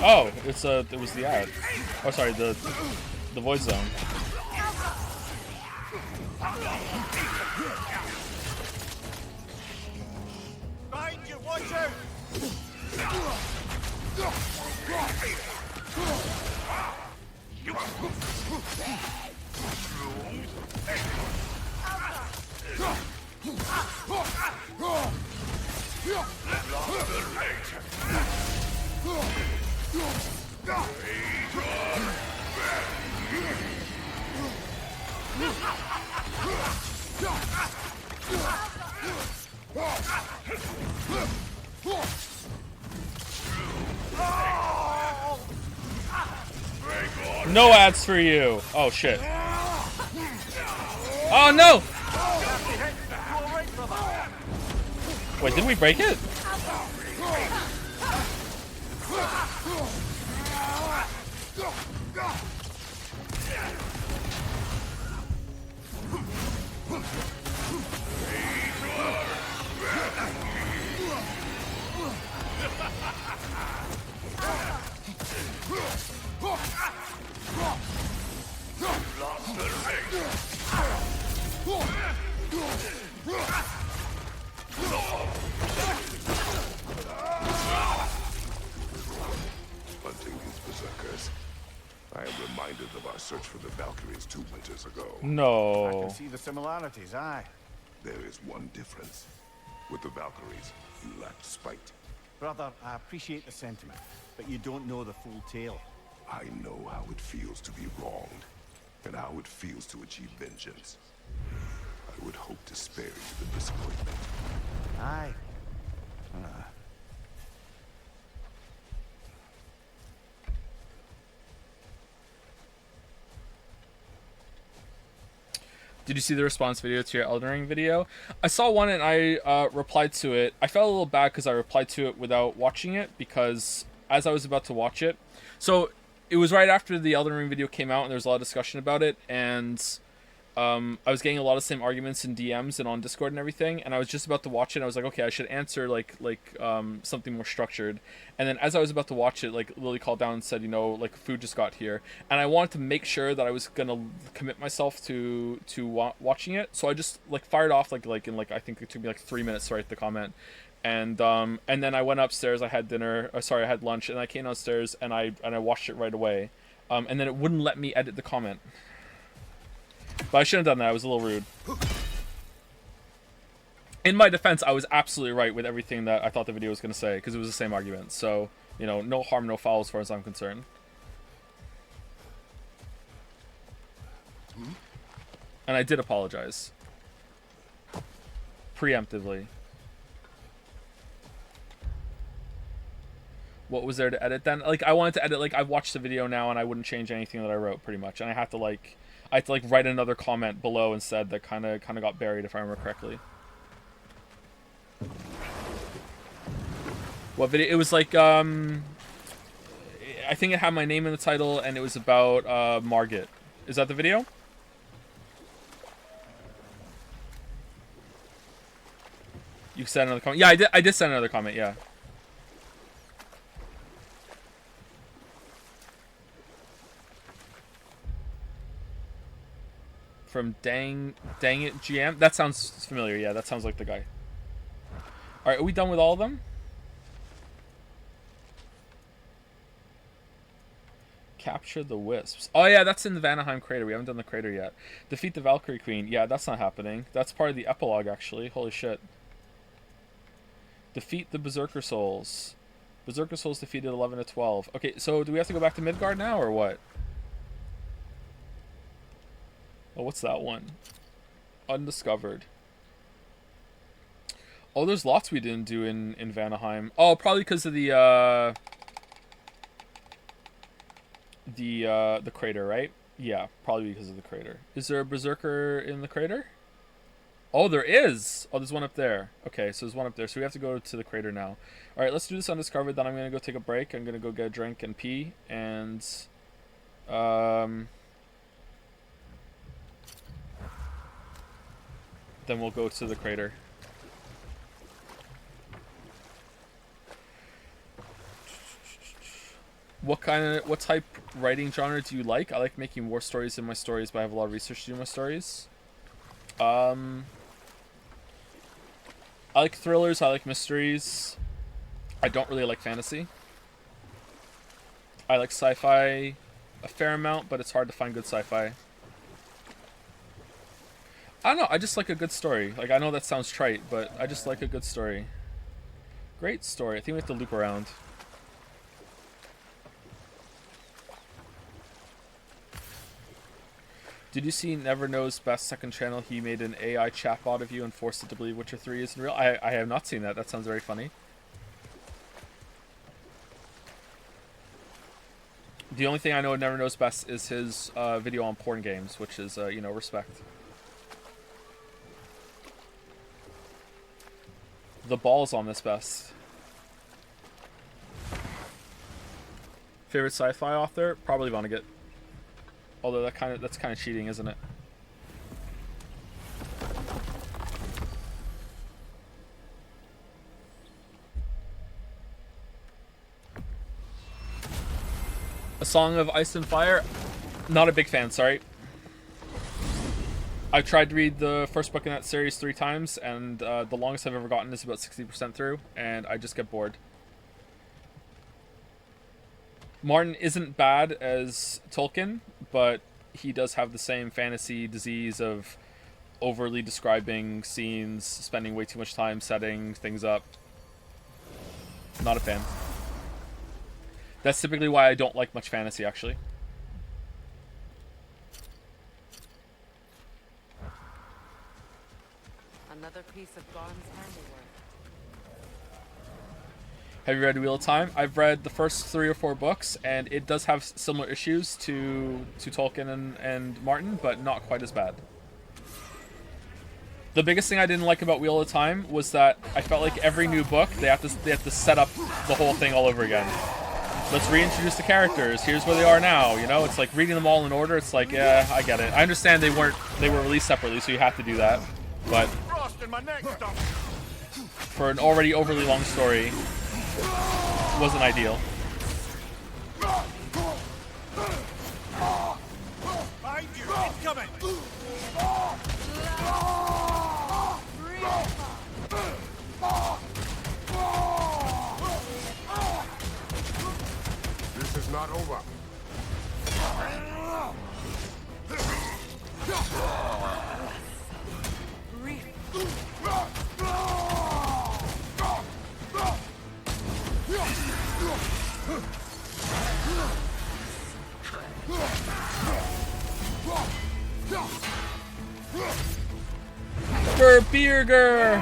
Oh, it was the ad. Oh, sorry, the void zone. Behind you, watch out. No ads for you. Oh shit. Oh no. Wait, did we break it? Hunting these berserkers. I am reminded of our search for the Valkyries 2 winters ago. No. I can see the similarities, aye. There is one difference. With the Valkyries, you lacked spite. Brother, I appreciate the sentiment, but you don't know the full tale. I know how it feels to be wronged, and how it feels to achieve vengeance. I would hope to spare you the disappointment. Aye. Did you see the response video to your Elden Ring video? I saw one and I replied to it. I felt a little bad because I replied to it without watching it, because as I was about to watch it, so it was right after the Elden Ring video came out and there was a lot of discussion about it, and I was getting a lot of same arguments in DMs and on Discord and everything, and I was just about to watch it and I was like, okay, I should answer like something more structured. And then as I was about to watch it, like Lily called down and said, you know, like food just got here, and I wanted to make sure that I was gonna commit myself to watching it, so I just like fired off like in I think it took me like 3 minutes to write the comment. And then I went upstairs, I had dinner, I had lunch, and I came downstairs and I watched it right away. And then it wouldn't let me edit the comment. But I shouldn't have done that, I was a little rude. In my defense, I was absolutely right with everything that I thought the video was going to say, because it was the same argument. So, you know, no harm, no foul as far as I'm concerned. And I did apologize. Preemptively. What was there to edit then? Like, I wanted to edit, like, I've watched the video now and I wouldn't change anything that I wrote, pretty much. And I had to write another comment below instead that kind of got buried, if I remember correctly. What video? It was like, I think it had my name in the title and it was about Margit. Is that the video? You sent another comment? Yeah, I did send another comment, yeah. From Dang It GM? That sounds familiar, yeah, that sounds like the guy. Alright, are we done with all of them? Capture the Wisps. Oh yeah, that's in the Vanaheim crater. We haven't done the crater yet. Defeat the Valkyrie Queen. Yeah, that's not happening. That's part of the epilogue, actually. Holy shit. Defeat the Berserker Souls. Berserker Souls defeated 11 to 12. Okay, so do we have to go back to Midgard now, or what? Oh, what's that one? Undiscovered. Oh, there's lots we didn't do in Vanaheim. Oh, probably because of the crater, right? Yeah, probably because of the crater. Is there a Berserker in the crater? Oh, there is! Oh, there's one up there. Okay, so there's one up there. So we have to go to the crater now. Alright, let's do this undiscovered. Then I'm going to go take a break. I'm going to go get a drink and pee. And... then we'll go to the crater. What type writing genre do you like? I like making war stories in my stories, but I have a lot of research to do in my stories. I like thrillers, I like mysteries. I don't really like fantasy. I like sci-fi a fair amount, but it's hard to find good sci-fi. I don't know, I just like a good story. Like, I know that sounds trite, but I just like a good story. Great story. I think we have to loop around. Did you see Never Know's Best second channel? He made an AI chatbot of you and forced it to believe Witcher 3 isn't real. I have not seen that. That sounds very funny. The only thing I know of Never Knows Best is his video on porn games, which is, you know, respect. The balls on this Best. Favorite sci-fi author? Probably Vonnegut. Although that's kind of cheating, isn't it? A Song of Ice and Fire? Not a big fan, sorry. I've tried to read the first book in that series 3 times, and the longest I've ever gotten is about 60% through, and I just get bored. Martin isn't bad as Tolkien, but he does have the same fantasy disease of overly describing scenes, spending way too much time setting things up. Not a fan. That's typically why I don't like much fantasy, actually. Another piece of Garn's handiwork. Have you read Wheel of Time? I've read the first 3 or 4 books, and it does have similar issues to Tolkien and Martin, but not quite as bad. The biggest thing I didn't like about Wheel of Time was that I felt like every new book they have to set up the whole thing all over again. Let's reintroduce the characters. Here's where they are now. You know, it's like reading them all in order. It's like, yeah, I get it. I understand they were released separately, so you have to do that. But for an already overly long story, wasn't ideal. Behind you, incoming! This is not over. Burger!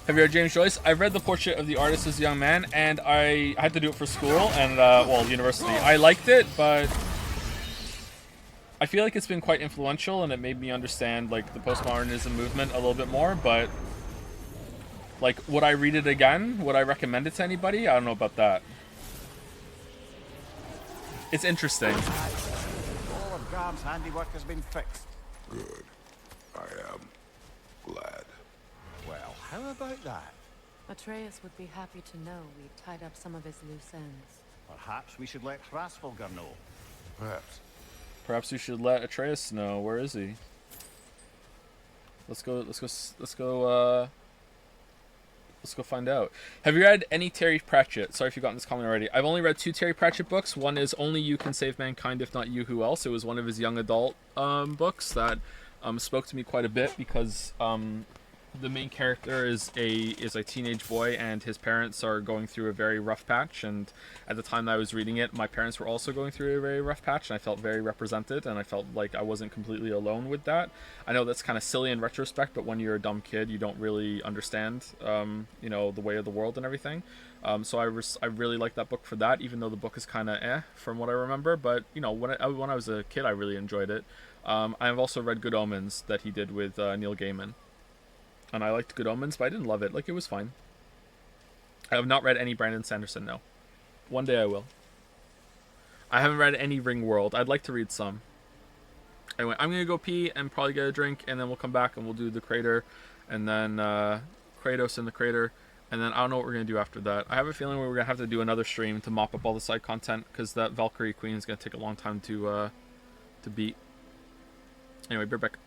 Have you read James Joyce? I've read The Portrait of the Artist as a Young Man, and I had to do it for school and, well, university. I liked it, but I feel like it's been quite influential, and it made me understand, like, the postmodernism movement a little bit more, but, like, would I read it again? Would I recommend it to anybody? I don't know about that. It's interesting. All of Garn's handiwork has been fixed. Good. I am glad. Well, how about that? Atreus would be happy to know we've tied up some of his loose ends. Perhaps we should let Hrasvolgar know. Perhaps. Perhaps we should let Atreus know. Where is he? Let's go Let's go find out. Have you read any Terry Pratchett? Sorry if you've gotten this comment already. I've only read 2 Terry Pratchett books. One is Only You Can Save Mankind, If Not You, Who Else? It was one of his young adult books that spoke to me quite a bit because the main character is a teenage boy, and his parents are going through a very rough patch. And at the time that I was reading it, my parents were also going through a very rough patch, and I felt very represented, and I felt like I wasn't completely alone with that. I know that's kind of silly in retrospect, but when you're a dumb kid, you don't really understand, the way of the world and everything. So I really like that book for that, even though the book is kind of from what I remember. But when I was a kid, I really enjoyed it. I've also read Good Omens that he did with Neil Gaiman. And I liked Good Omens, but I didn't love it. Like, it was fine. I have not read any Brandon Sanderson, no. One day I will. I haven't read any Ringworld. I'd like to read some. Anyway, I'm going to go pee and probably get a drink, and then we'll come back and we'll do the crater, and then Kratos in the crater, and then I don't know what we're going to do after that. I have a feeling we're going to have to do another stream to mop up all the side content, because that Valkyrie Queen is going to take a long time to beat. Anyway, be right back.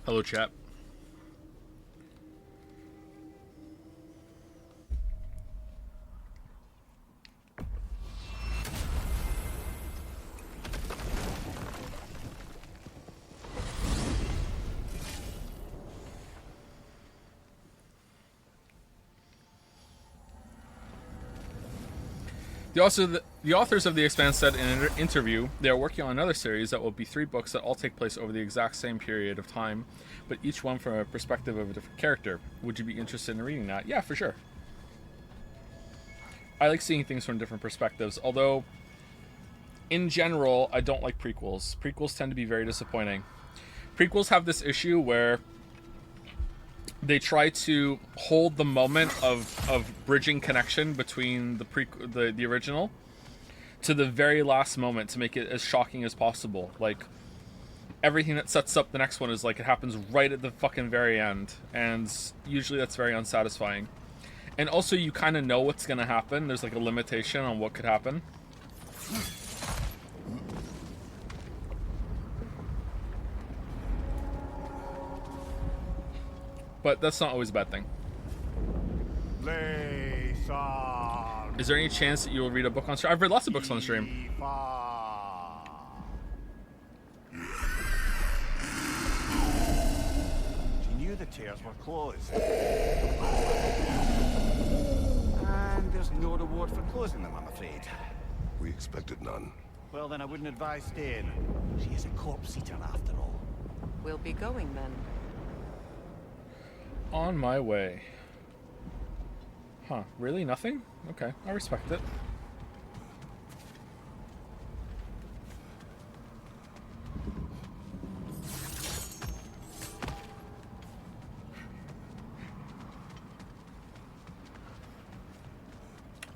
Hello, chat. The authors of The Expanse said in an interview they are working on another series that will be 3 books that all take place over the exact same period of time, but each one from a perspective of a different character. Would you be interested in reading that? Yeah, for sure. I like seeing things from different perspectives, although in general, I don't like prequels. Prequels tend to be very disappointing. Prequels have this issue where they try to hold the moment of bridging connection between the original to the very last moment to make it as shocking as possible. Like, everything that sets up the next one is like it happens right at the fucking very end, and usually that's very unsatisfying. And also, you kind of know what's going to happen. There's like a limitation on what could happen. But that's not always a bad thing. Is there any chance that you will read a book on stream? I've read lots of books on stream. She knew the tears were closed. And there's no reward for closing them, I'm afraid. We expected none. Well, then I wouldn't advise staying. She is a corpse eater after all. We'll be going then. On my way. Huh, really? Nothing? Okay, I respect it.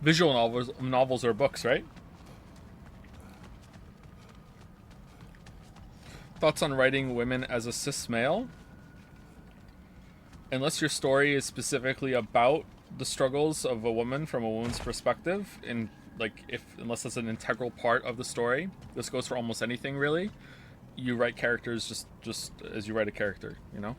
Visual novels are books, right? Thoughts on writing women as a cis male? Unless your story is specifically about the struggles of a woman from a woman's perspective, and unless that's an integral part of the story, this goes for almost anything really. You write characters just as you write a character, you know?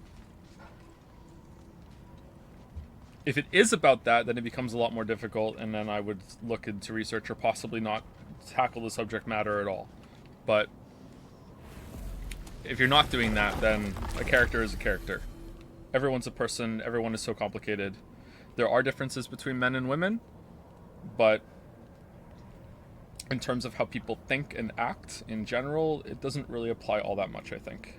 If it is about that, then it becomes a lot more difficult, and then I would look into research or possibly not tackle the subject matter at all. But if you're not doing that, then a character is a character. Everyone's a person, everyone is so complicated. There are differences between men and women, but in terms of how people think and act in general, it doesn't really apply all that much, I think.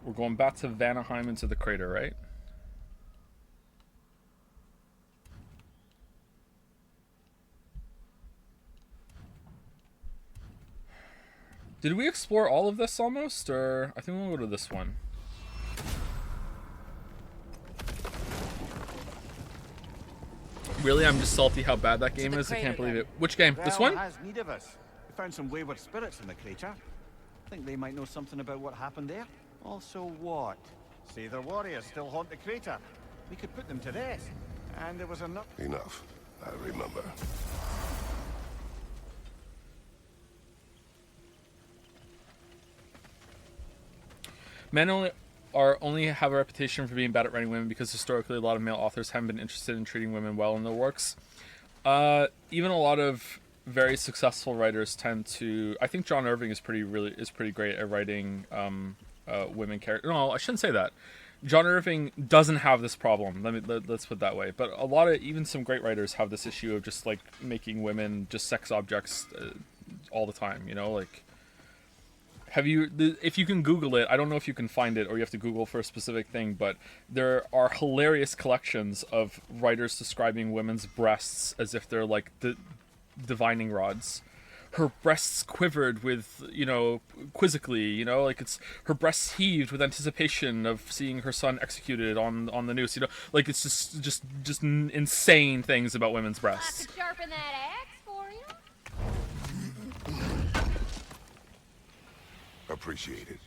We're going back to Vanaheim into the crater, right? Did we explore all of this almost, or I think we'll go to this one. Really, I'm just salty how bad that game is. I can't believe it. Which game? This one? Has need of us. We found some wayward spirits in the crater. Think they might know something about what happened there. Also what? Say their warriors still haunt the crater. We could put them to rest. And there was enough. Enough. I remember. Men only have a reputation for being bad at writing women because historically a lot of male authors haven't been interested in treating women well in their works. Even a lot of very successful writers tend to. I think John Irving is pretty great at writing women characters. No, I shouldn't say that. John Irving doesn't have this problem. Let's put it that way. But a lot of even some great writers have this issue of just like making women just sex objects all the time. You know, like. If you can Google it, I don't know if you can find it or you have to Google for a specific thing, but there are hilarious collections of writers describing women's breasts as if they're like the divining rods. Her breasts quivered with, quizzically, like it's her breasts heaved with anticipation of seeing her son executed on the noose, like it's just insane things about women's breasts. I could sharpen that axe for you. Appreciate it.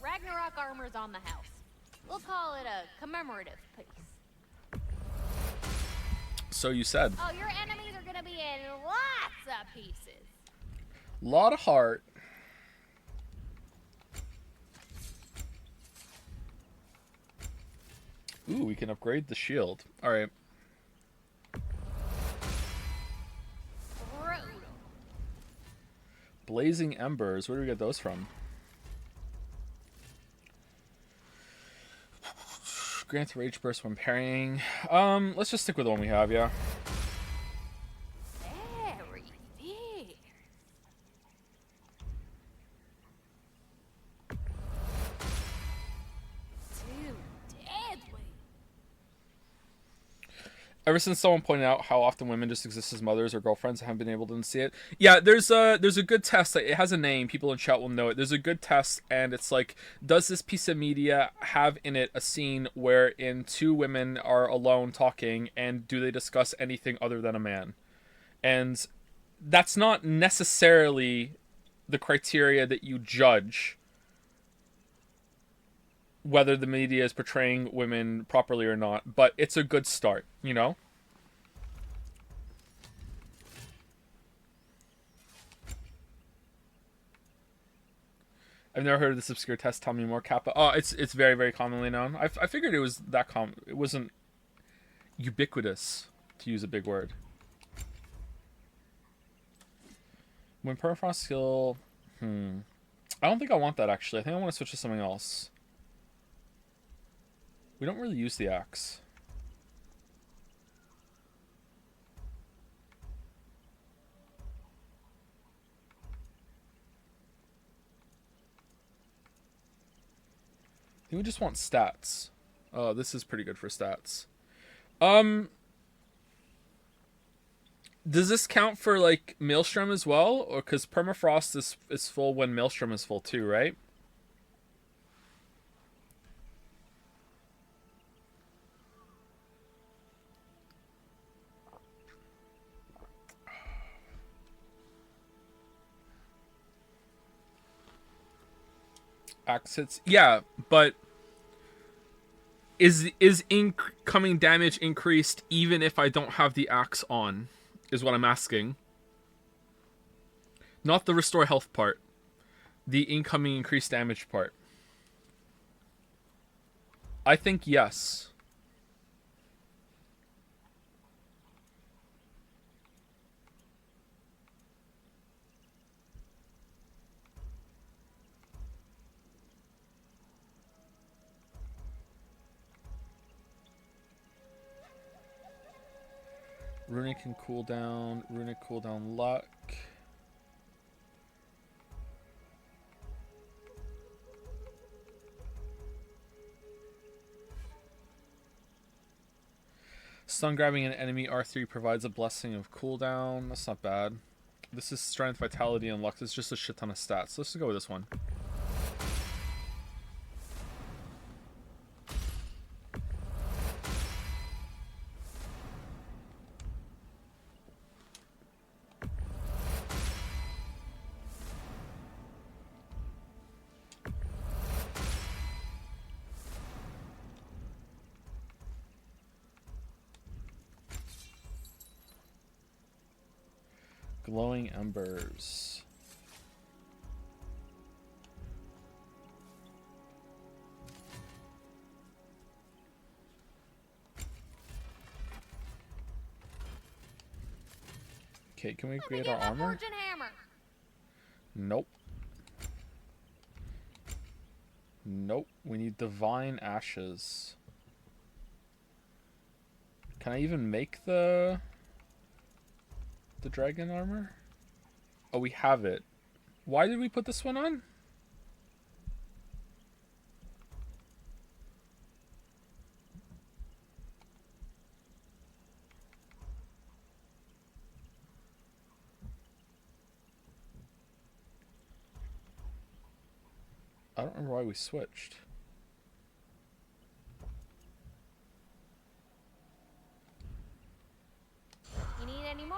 Ragnarok armor's on the house. We'll call it a commemorative piece. So you said. Oh, your enemies are gonna be in lots pieces. Lot of heart. Ooh, we can upgrade the shield. All right. Brutal. Blazing Embers. Where do we get those from? Grants Rage Burst when parrying. Let's just stick with the one we have, yeah. Very fierce. Too deadly. Ever since someone pointed out how often women just exist as mothers or girlfriends, I haven't been able to see it. Yeah, there's a good test. It has a name. People in chat will know it. There's a good test, and it's like, does this piece of media have in it a scene wherein two women are alone talking, and do they discuss anything other than a man? And that's not necessarily the criteria that you judge whether the media is portraying women properly or not, but it's a good start, you know? I've never heard of this obscure test. Tell me more, Kappa. Oh, it's very, very commonly known. I figured it was that common. It wasn't ubiquitous, to use a big word. When permafrost skill... I don't think I want that, actually. I think I want to switch to something else. We don't really use the axe. I think we just want stats. Oh, this is pretty good for stats. Does this count for, like, Maelstrom as well? Or because permafrost is full when Maelstrom is full too, right? Axe hits, yeah, but is incoming damage increased even if I don't have the axe on? Is what I'm asking. Not the restore health part. The incoming increased damage part. I think yes. Runic can cool down. Runic cooldown luck. Stun grabbing an enemy R3 provides a blessing of cooldown. That's not bad. This is strength, vitality, and luck. It's just a shit ton of stats. Let's just go with this one. Glowing embers. Okay, can we create our armor? Nope. Nope. We need divine ashes. Can I even make the dragon armor? Oh, we have it. Why did we put this one on? I don't remember why we switched. You need any more?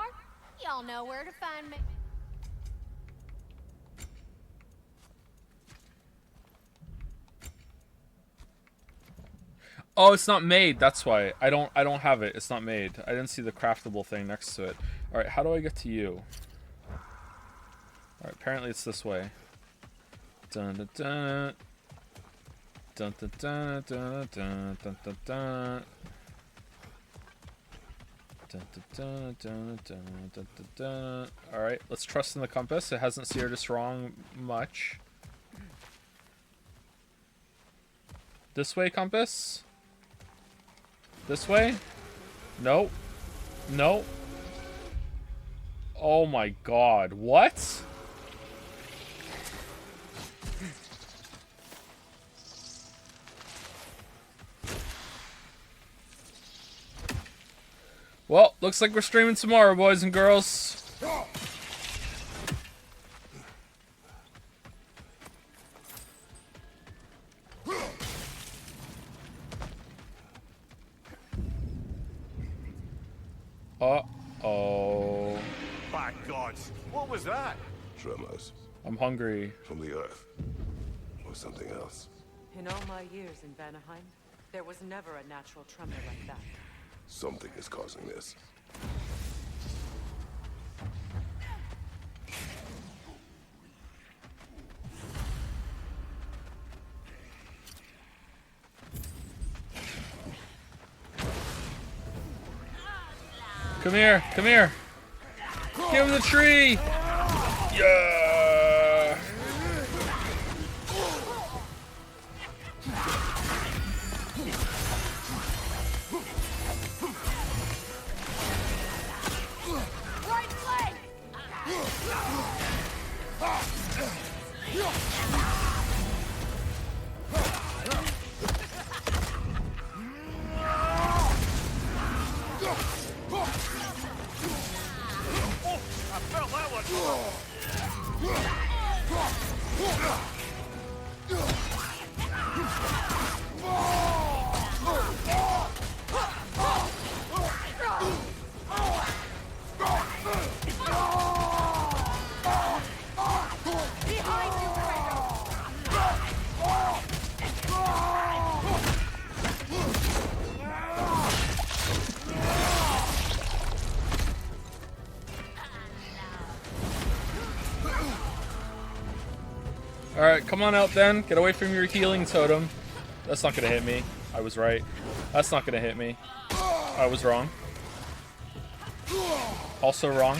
Y'all know where to find me. Oh, it's not made. That's why. I don't have it. It's not made. I didn't see the craftable thing next to it. All right, how do I get to you? Alright, apparently it's this way. Dun dun dun. Dun dun dun dun dun dun dun dun. Dun, dun, dun, dun, dun, dun, dun. Alright, let's trust in the compass. It hasn't steered us wrong much. This way, compass? This way? No. No. Oh my god. What? Well, looks like we're streaming tomorrow, boys and girls. Uh-oh. By gods, what was that? Tremors. I'm hungry. From the earth. Or something else. In all my years in Vanaheim, there was never a natural tremor like that. Something is causing this. Come here, come here. Give him the tree. Yeah. Right flank! I felt that one. Behind you, Alright, come on out then. Get away from your healing totem. That's not gonna hit me. I was right. That's not gonna hit me. I was wrong. Also wrong.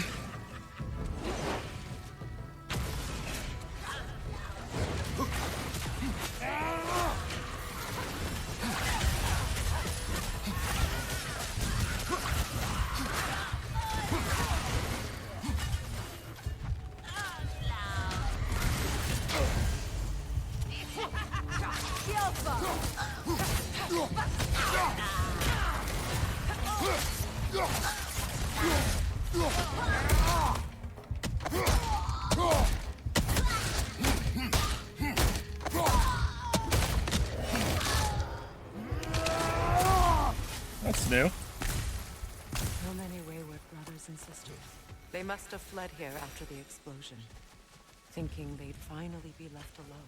That's new. So many wayward brothers and sisters. They must have fled here after the explosion, thinking they'd finally be left alone.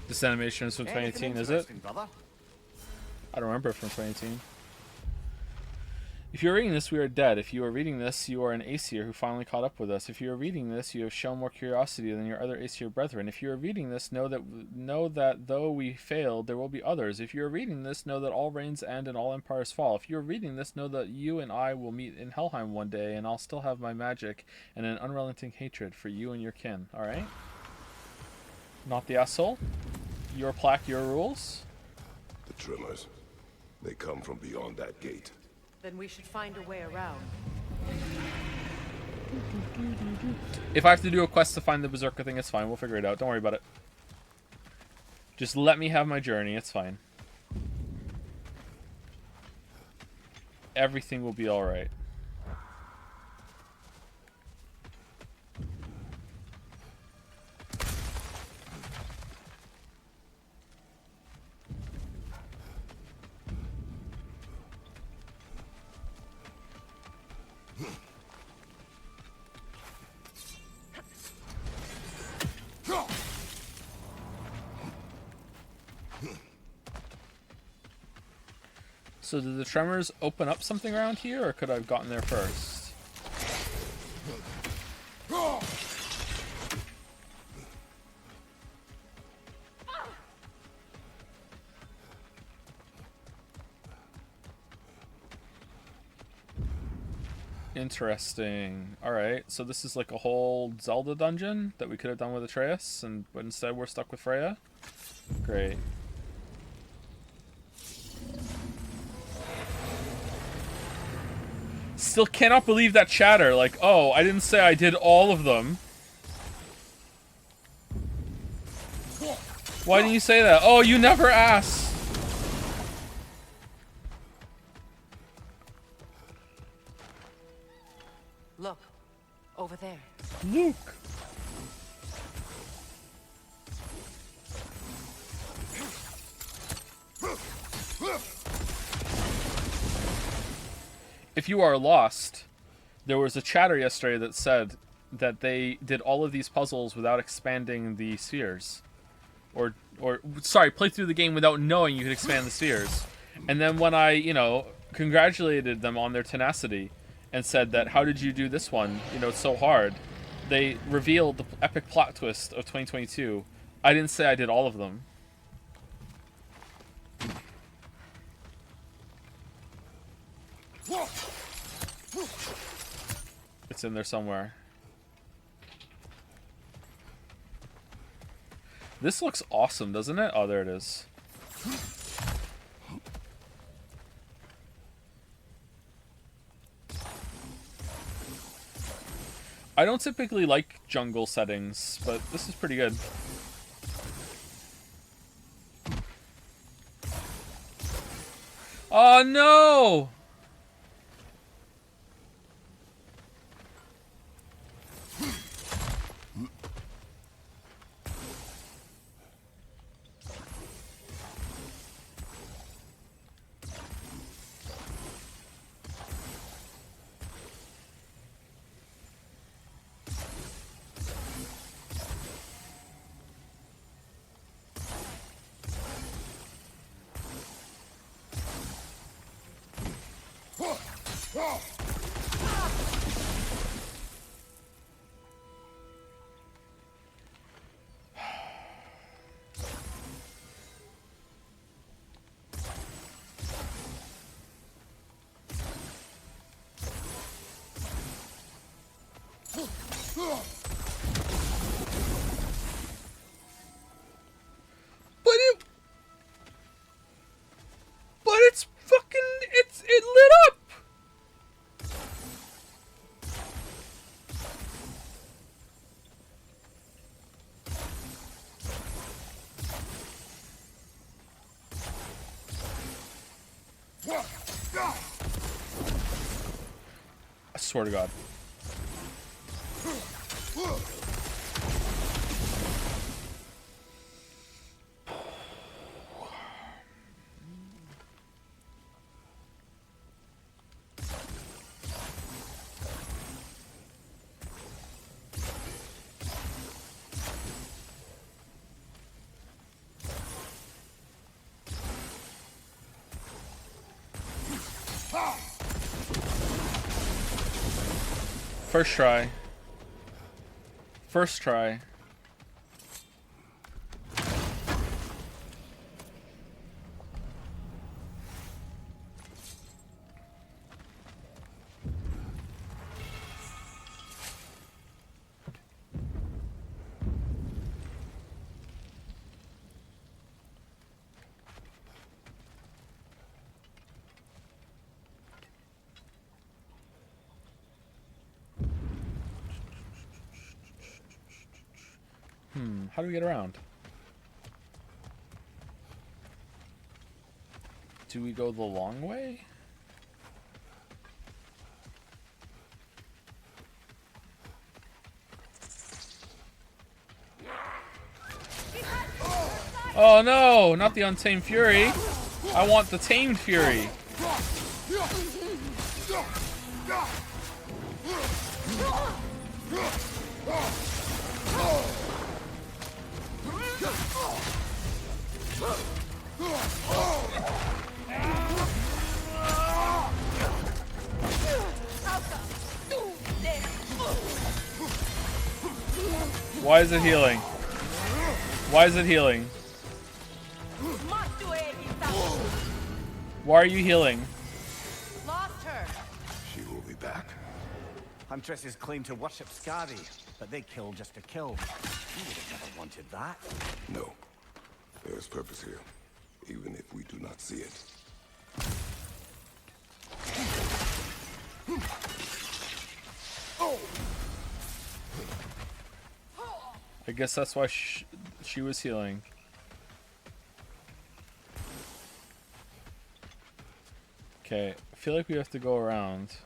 This animation is from 2018, is it? Brother? I don't remember it from 2018. If you are reading this, we are dead. If you are reading this, you are an Aesir who finally caught up with us. If you are reading this, you have shown more curiosity than your other Aesir brethren. If you are reading this, know that though we failed, there will be others. If you are reading this, know that all reigns end and all empires fall. If you are reading this, know that you and I will meet in Helheim one day, and I'll still have my magic and an unrelenting hatred for you and your kin. Alright? Not the asshole. Your plaque, your rules. The tremors. They come from beyond that gate. Then we should find a way around. If I have to do a quest to find the Berserker thing, it's fine. We'll figure it out. Don't worry about it. Just let me have my journey. It's fine. Everything will be alright. So did the tremors open up something around here, or could I have gotten there first? Interesting. Alright, so this is like a whole Zelda dungeon that we could have done with Atreus, but instead we're stuck with Freya? Great. Still cannot believe that chatter. Like, oh, I didn't say I did all of them. Why didn't you say that? Oh, you never asked. Look, over there. Luke. If you are lost, there was a chatter yesterday that said that they did all of these puzzles without expanding the spheres. Or sorry, play through the game without knowing you could expand the spheres. And then when I, you know, congratulated them on their tenacity and said that, how did you do this one? You know, it's so hard. They revealed the epic plot twist of 2022. I didn't say I did all of them. It's in there somewhere. This looks awesome, doesn't it? Oh, there it is. I don't typically like jungle settings, but this is pretty good. Oh no! But it's fucking, it lit up. I swear to God. First try. First try. How do we get around? Do we go the long way? Oh no, not the Untamed Fury. I want the Tamed Fury. Why is it healing? Why is it healing? Why are you healing? Lost her. She will be back. Huntresses claim to worship Scary, but they kill just to kill. You would have never wanted that. No. There is purpose here, even if we do not see it. I guess that's why she was healing. Okay, I feel like we have to go around.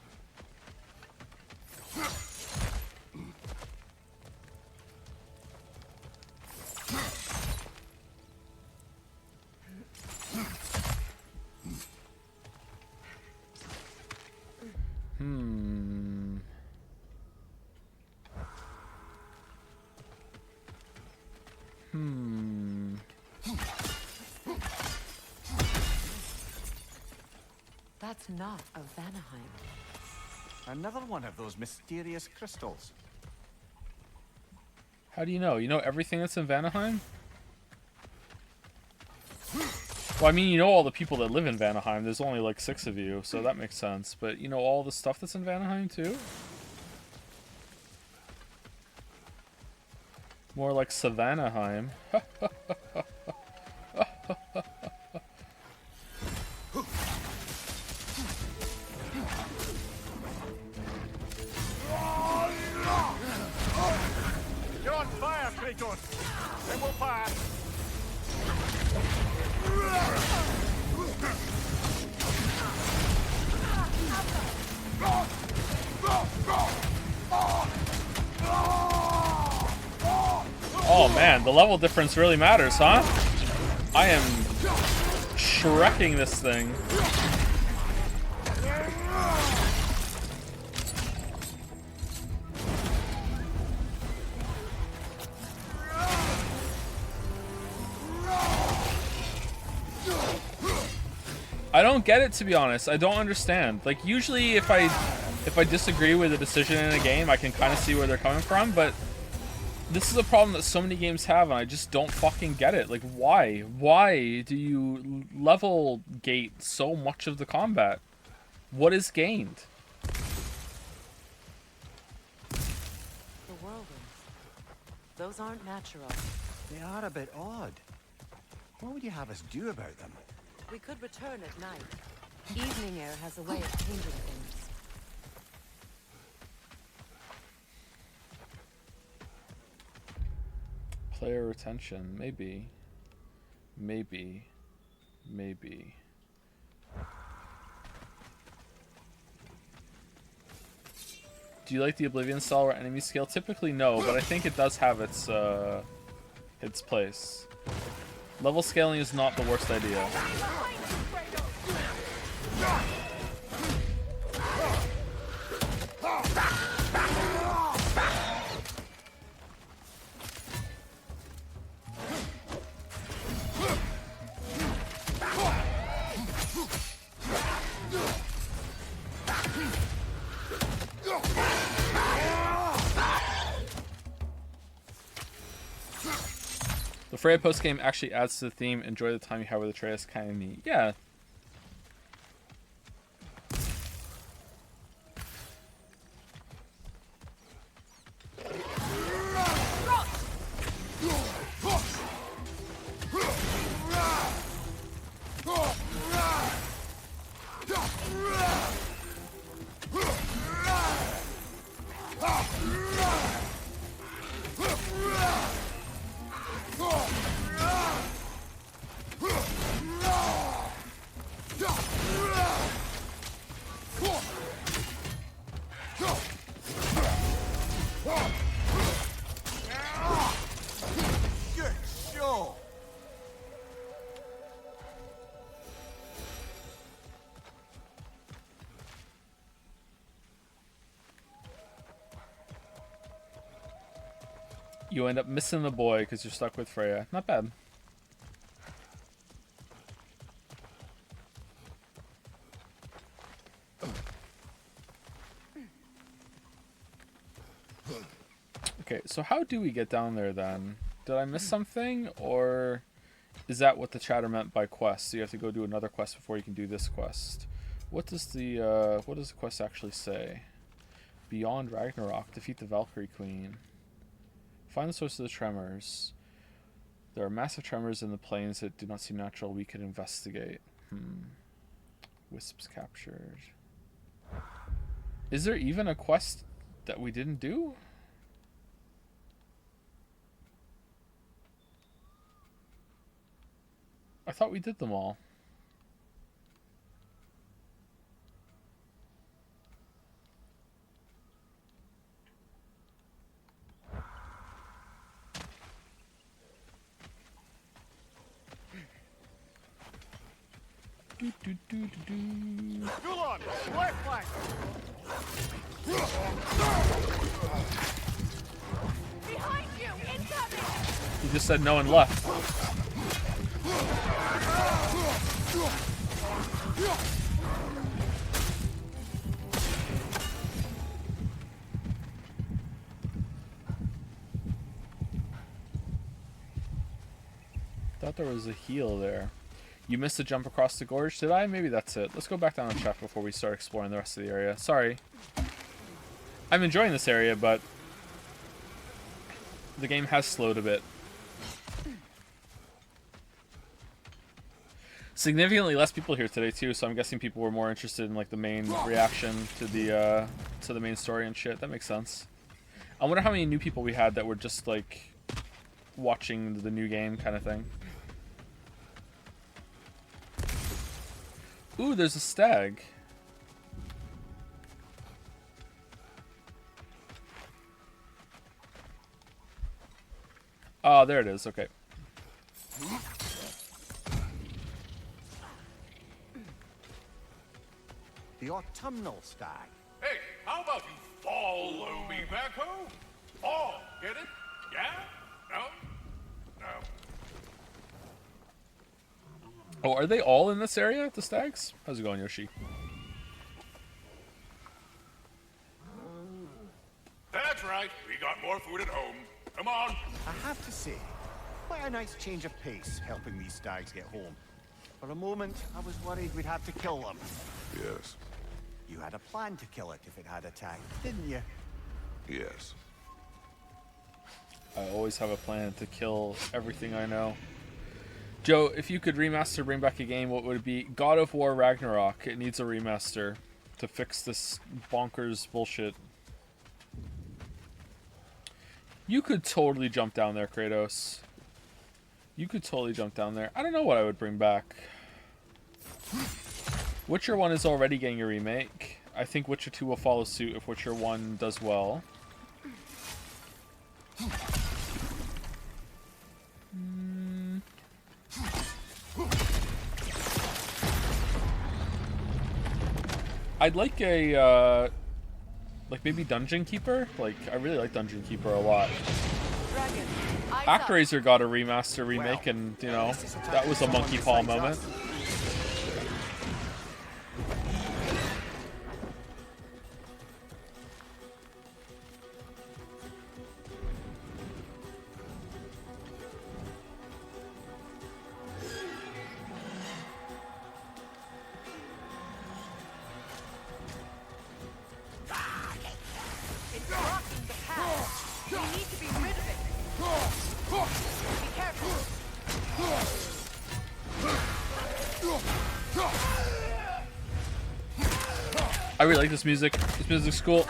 That's not a Vanaheim. Another one of those mysterious crystals. How do you know? You know everything that's in Vanaheim? Well, I mean, you know all the people that live in Vanaheim. There's only like 6 of you, so that makes sense. But you know all the stuff that's in Vanaheim too? More like Savannahheim. You're on fire, Kratos! It will pass! Oh man, the level difference really matters, huh? I am shrekking this thing. I don't get it, to be honest. I don't understand. Like, usually if I disagree with a decision in a game, I can kind of see where they're coming from, but this is a problem that so many games have, and I just don't fucking get it. Like, why? Why do you level gate so much of the combat? What is gained? The whirlwinds. Those aren't natural. They are a bit odd. What would you have us do about them? We could return at night. Evening air has a way of changing things. Player retention, maybe. Maybe. Do you like the Oblivion style or enemy scale? Typically no, but I think it does have its place. Level scaling is not the worst idea. The Freya postgame actually adds to the theme. Enjoy the time you have with Atreus, kind of neat. Yeah. You end up missing the boy because you're stuck with Freya. Not bad. Okay, so how do we get down there then? Did I miss something, or is that what the chatter meant by quest? So you have to go do another quest before you can do this quest. What does the quest actually say? Beyond Ragnarok, defeat the Valkyrie Queen. Find the source of the tremors. There are massive tremors in the plains that do not seem natural. We could investigate. Wisps captured. Is there even a quest that we didn't do? I thought we did them all. Gulon, left flank. Behind you! Incoming! You just said no one left. Thought there was a heal there. You missed the jump across the gorge, did I? Maybe that's it. Let's go back down and check before we start exploring the rest of the area. Sorry. I'm enjoying this area, but the game has slowed a bit. Significantly less people here today too, so I'm guessing people were more interested in like the main reaction to the main story and shit. That makes sense. I wonder how many new people we had that were just like watching the new game kind of thing. Ooh, there's a stag. Oh, there it is. Okay. The autumnal stag. Hey, how about you follow me back home? Oh, get it? Yeah? No? No. Oh, are they all in this area, the stags? How's it going, Yoshi? That's right. We got more food at home. Come on. I have to say, quite a nice change of pace helping these stags get home. For a moment, I was worried we'd have to kill them. Yes. You had a plan to kill it if it had attacked, didn't you? Yes. I always have a plan to kill everything I know. Joe, if you could remaster, bring back a game, what would it be? God of War Ragnarok. It needs a remaster to fix this bonkers bullshit. You could totally jump down there, Kratos. You could totally jump down there. I don't know what I would bring back. Witcher 1 is already getting a remake. I think Witcher 2 will follow suit if Witcher 1 does well. I'd like a, like maybe Dungeon Keeper. Like, I really like Dungeon Keeper a lot. Actraiser got a remaster remake, and, you know, that was a monkey paw moment. I really like this music. This music's cool.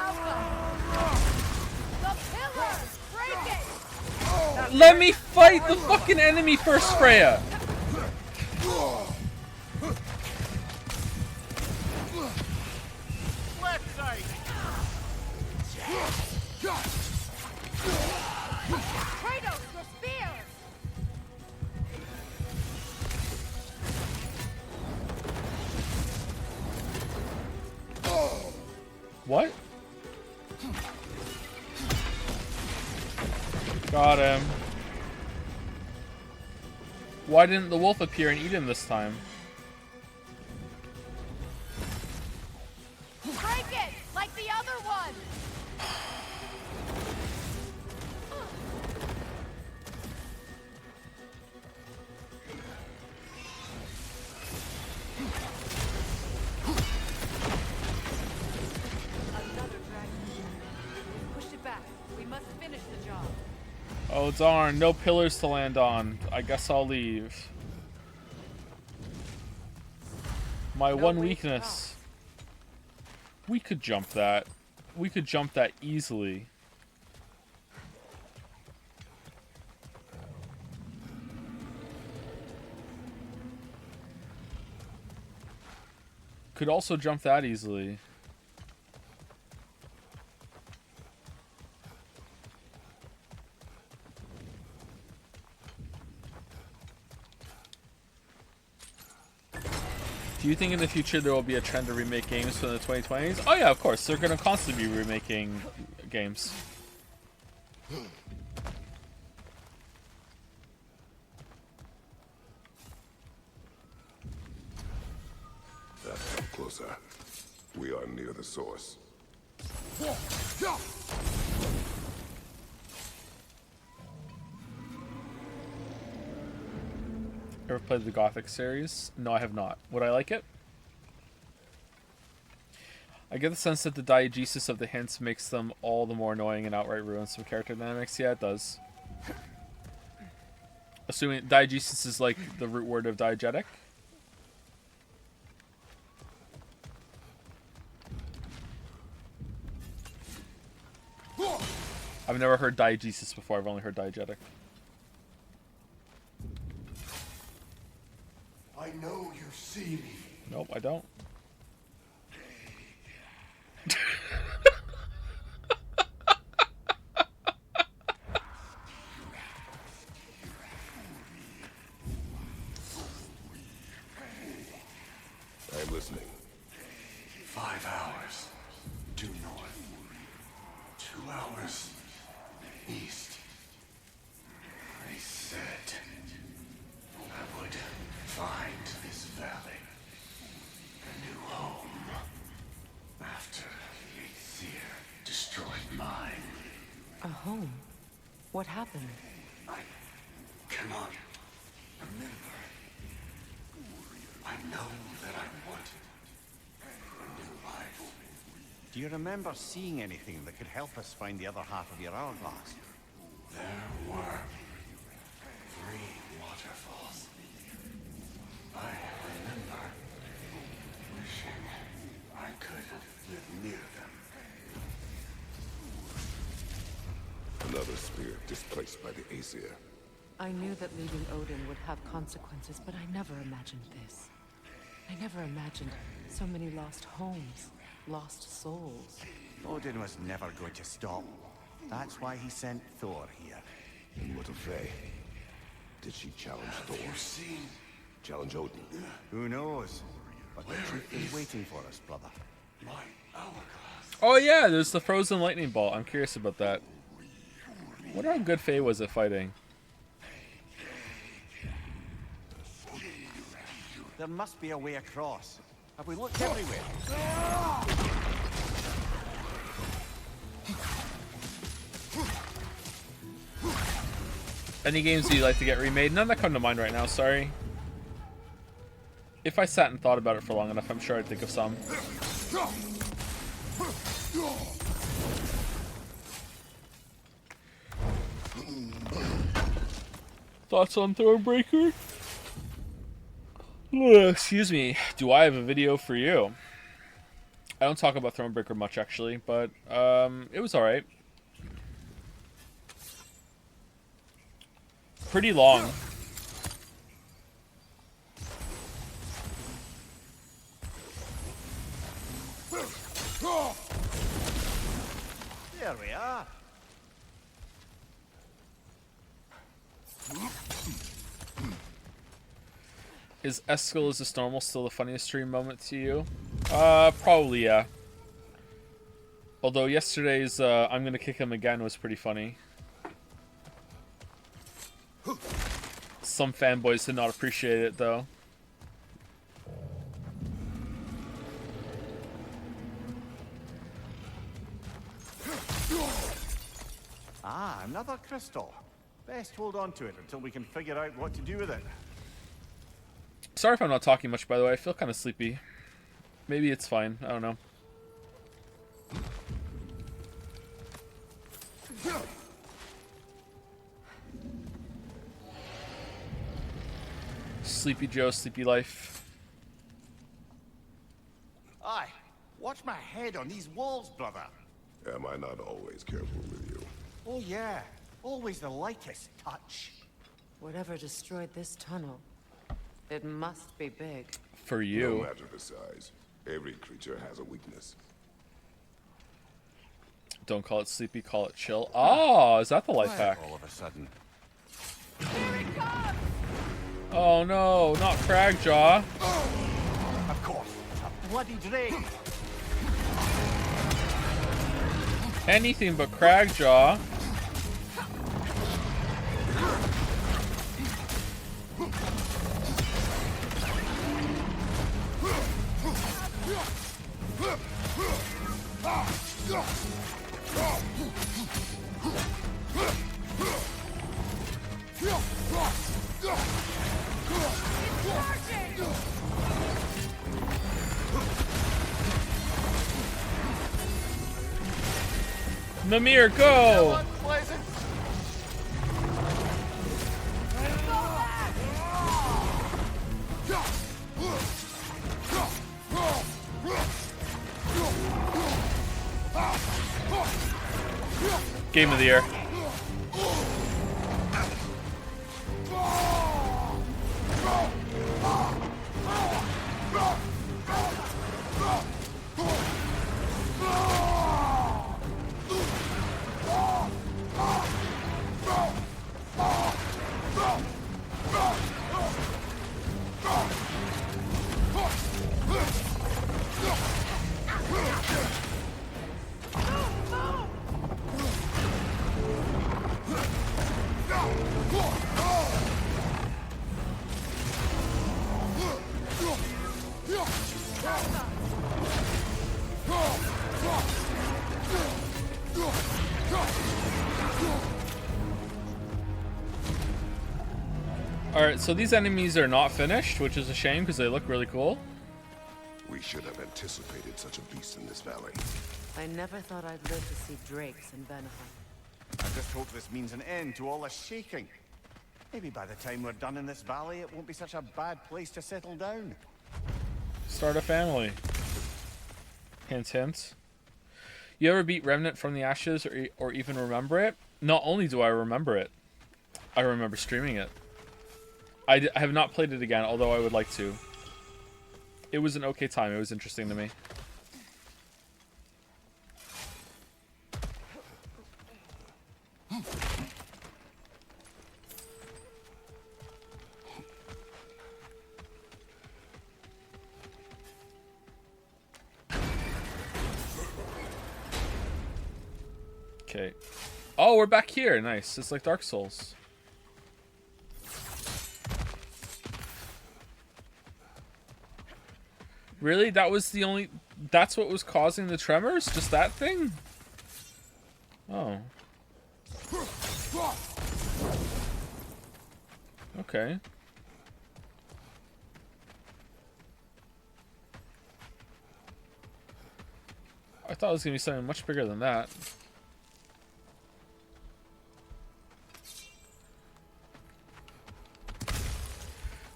Let me fight the fucking enemy first, Freya! Left side. Kratos, your spear! What? Got him. Why didn't the wolf appear and eat him this time? Break it, like the other one! We must finish the job. Oh darn, no pillars to land on. I guess I'll leave. My one weakness. We could jump that. We could jump that easily. Could also jump that easily. Do you think in the future there will be a trend to remake games from the 2020s? Oh yeah, of course. They're going to constantly be remaking games. That's up closer. We are near the source. Ever played the Gothic series? No, I have not. Would I like it? I get the sense that the diegesis of the hints makes them all the more annoying and outright ruins some character dynamics. Yeah, it does. Assuming diegesis is like the root word of diegetic. I've never heard diegesis before. I've only heard diegetic. I know you see me. Nope, I don't. I'm listening. 5 hours due north. 2 hours east. I said I would find this valley a new home after Aether destroyed mine. A home? What happened? I cannot remember. I know that I wanted a new life. Do you remember seeing anything that could help us find the other half of your hourglass? There were 3 waterfalls. I remember wishing I could live near them. Another spirit displaced by the Aesir. I knew that leaving Odin would have consequences, but I never imagined this. I never imagined so many lost homes, lost souls. Odin was never going to stop. That's why he sent Thor here. And what of Faye? Did she challenge Thor? Have you seen? Challenge Odin? Who knows? But the truth is waiting for us, brother. My hourglass. Oh yeah, there's the frozen lightning ball. I'm curious about that. Wonder how good Faye was at fighting. There must be a way across. Have we looked everywhere? Any games that you'd like to get remade? None that come to mind right now, sorry. If I sat and thought about it for long enough, I'm sure I'd think of some. Thoughts on Thornbreaker? Excuse me. Do I have a video for you? I don't talk about Thronebreaker much, actually, but it was alright. Pretty long. There we are. Is Eskel is this normal still the funniest stream moment to you? Probably, yeah. Although yesterday's I'm gonna kick him again was pretty funny. Some fanboys did not appreciate it, though. Ah, another crystal. Best hold on to it until we can figure out what to do with it. Sorry if I'm not talking much, by the way. I feel kind of sleepy. Maybe it's fine. I don't know. Sleepy Joe, Sleepy Life. Aye, watch my head on these walls, brother. Am I not always careful with you? Oh yeah, always the lightest touch. Whatever destroyed this tunnel, it must be big. For you. No matter the size, every creature has a weakness. Don't call it sleepy, call it chill. Oh, is that the life hack? All of a sudden. Oh no, not Cragjaw. Of course, a bloody drake. Anything but Cragjaw. Mimir, go! Game of the year. Alright, so these enemies are not finished, which is a shame because they look really cool. We should have anticipated such a beast in this valley. I never thought I'd live to see drakes in Vanaheim. I just hope this means an end to all this shaking. Maybe by the time we're done in this valley, it won't be such a bad place to settle down. Start a family. Hint, hint. You ever beat Remnant from the Ashes or even remember it? Not only do I remember it, I remember streaming it. I have not played it again, although I would like to. It was an okay time. It was interesting to me. Okay. Oh, we're back here. Nice. It's like Dark Souls. Really? That was the only... That's what was causing the tremors? Just that thing? Oh. Okay. I thought it was going to be something much bigger than that.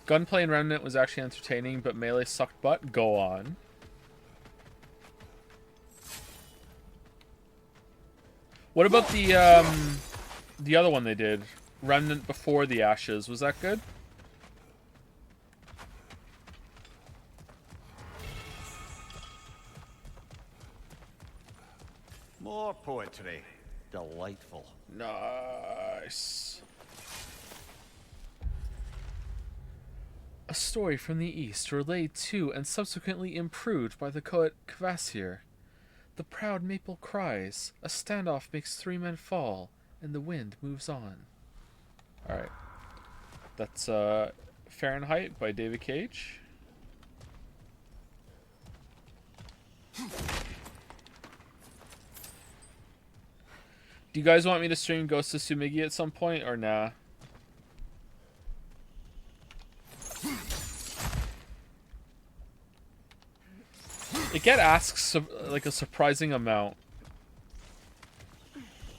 Gunplay in Remnant was actually entertaining, but melee sucked butt. Go on. What about the other one they did? Remnant Before the Ashes. Was that good? More poetry. Delightful. Nice. A story from the East, relayed to and subsequently improved by the poet Kvasir. The proud maple cries, a standoff makes 3 men fall, and the wind moves on. Alright. That's Fahrenheit by David Cage. Do you guys want me to stream Ghost of Tsumigi at some point, or nah? It get asks like a surprising amount.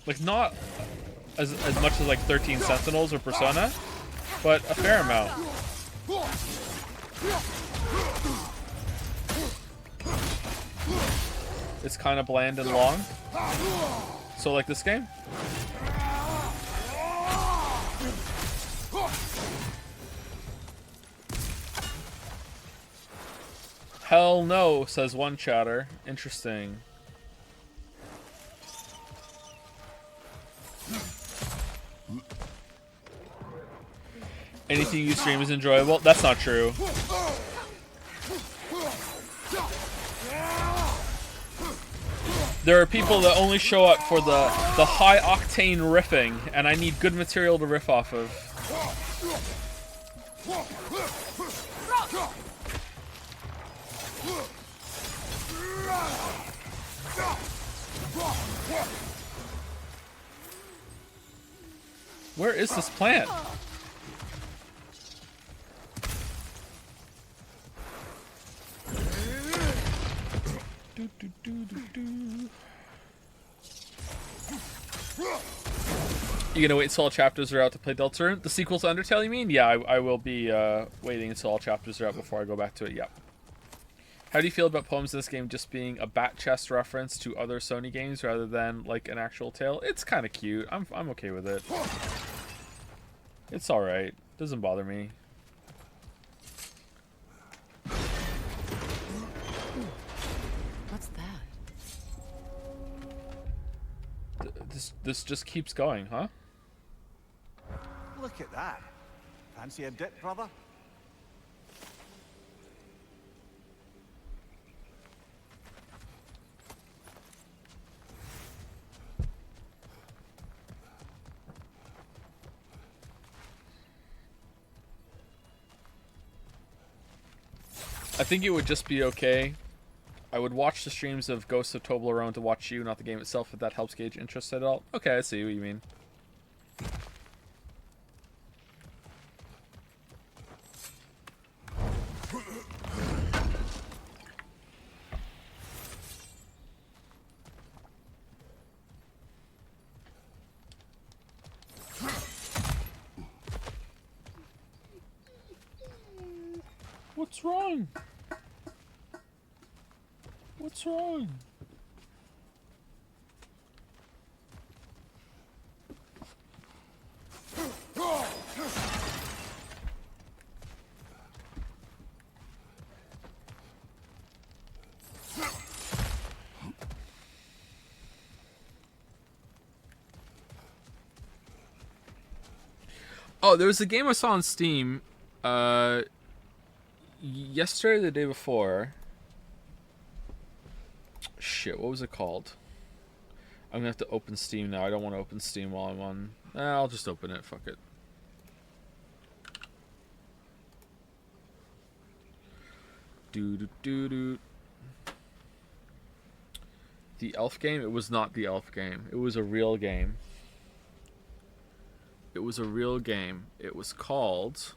Like not as much as like 13 Sentinels or Persona, but a fair amount. It's kind of bland and long. So like this game? Hell no, says one chatter. Interesting. Anything you stream is enjoyable? That's not true. There are people that only show up for the high octane riffing, and I need good material to riff off of. Where is this plant? You gonna wait until all chapters are out to play Deltarune? The sequel to Undertale, you mean? Yeah, I will be waiting until all chapters are out before I go back to it, yep. How do you feel about poems in this game just being a bat chest reference to other Sony games rather than like an actual tale? It's kind of cute. I'm okay with it. It's alright. Doesn't bother me. What's that? This just keeps going, huh? Look at that. Fancy a dip, brother? I think it would just be okay. I would watch the streams of Ghost of Toblerone to watch you, not the game itself, if that helps gauge interest at all. Okay, I see what you mean. What's wrong? What's wrong? Oh, there was a game I saw on Steam yesterday or the day before. Shit, what was it called? I'm gonna have to open Steam now. I don't want to open Steam while I'm on. I'll just open it. Fuck it. Do. The elf game? It was not the elf game. It was a real game. It was a real game. It was called...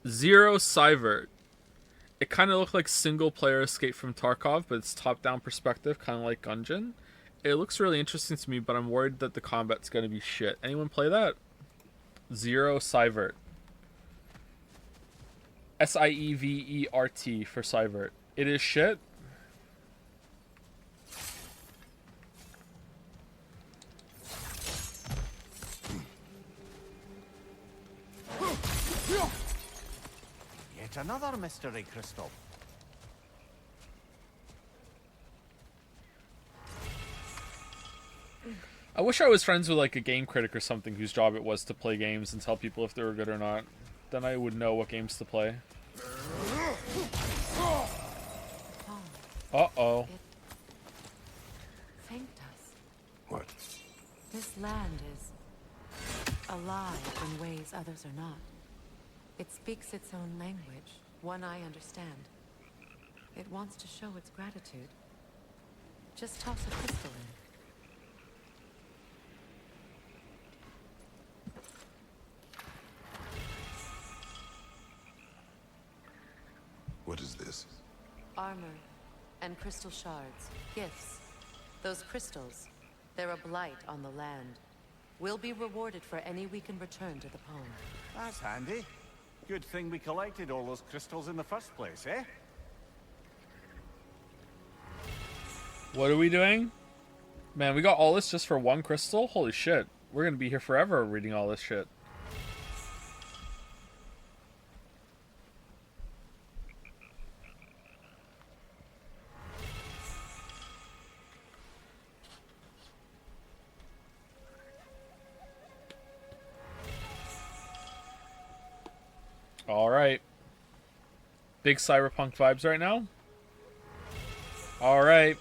Zero Cybert. It kind of looked like single-player Escape from Tarkov, but it's top-down perspective, kind of like Gungeon. It looks really interesting to me, but I'm worried that the combat's going to be shit. Anyone play that? Zero Cybert. S-I-E-V-E-R-T for Cybert. It is shit. Yet another mystery crystal. I wish I was friends with like a game critic or something whose job it was to play games and tell people if they were good or not. Then I would know what games to play. Uh-oh. Thanked us. What? This land is alive in ways others are not. It speaks its own language, one I understand. It wants to show its gratitude. Just toss a crystal in. What is this? Armor and crystal shards, gifts. Those crystals, they're a blight on the land. We'll be rewarded for any we can return to the Pwn. That's handy. Good thing we collected all those crystals in the first place, eh? What are we doing? Man, we got all this just for one crystal? Holy shit. We're gonna be here forever reading all this shit. Alright. Big cyberpunk vibes right now? Alright.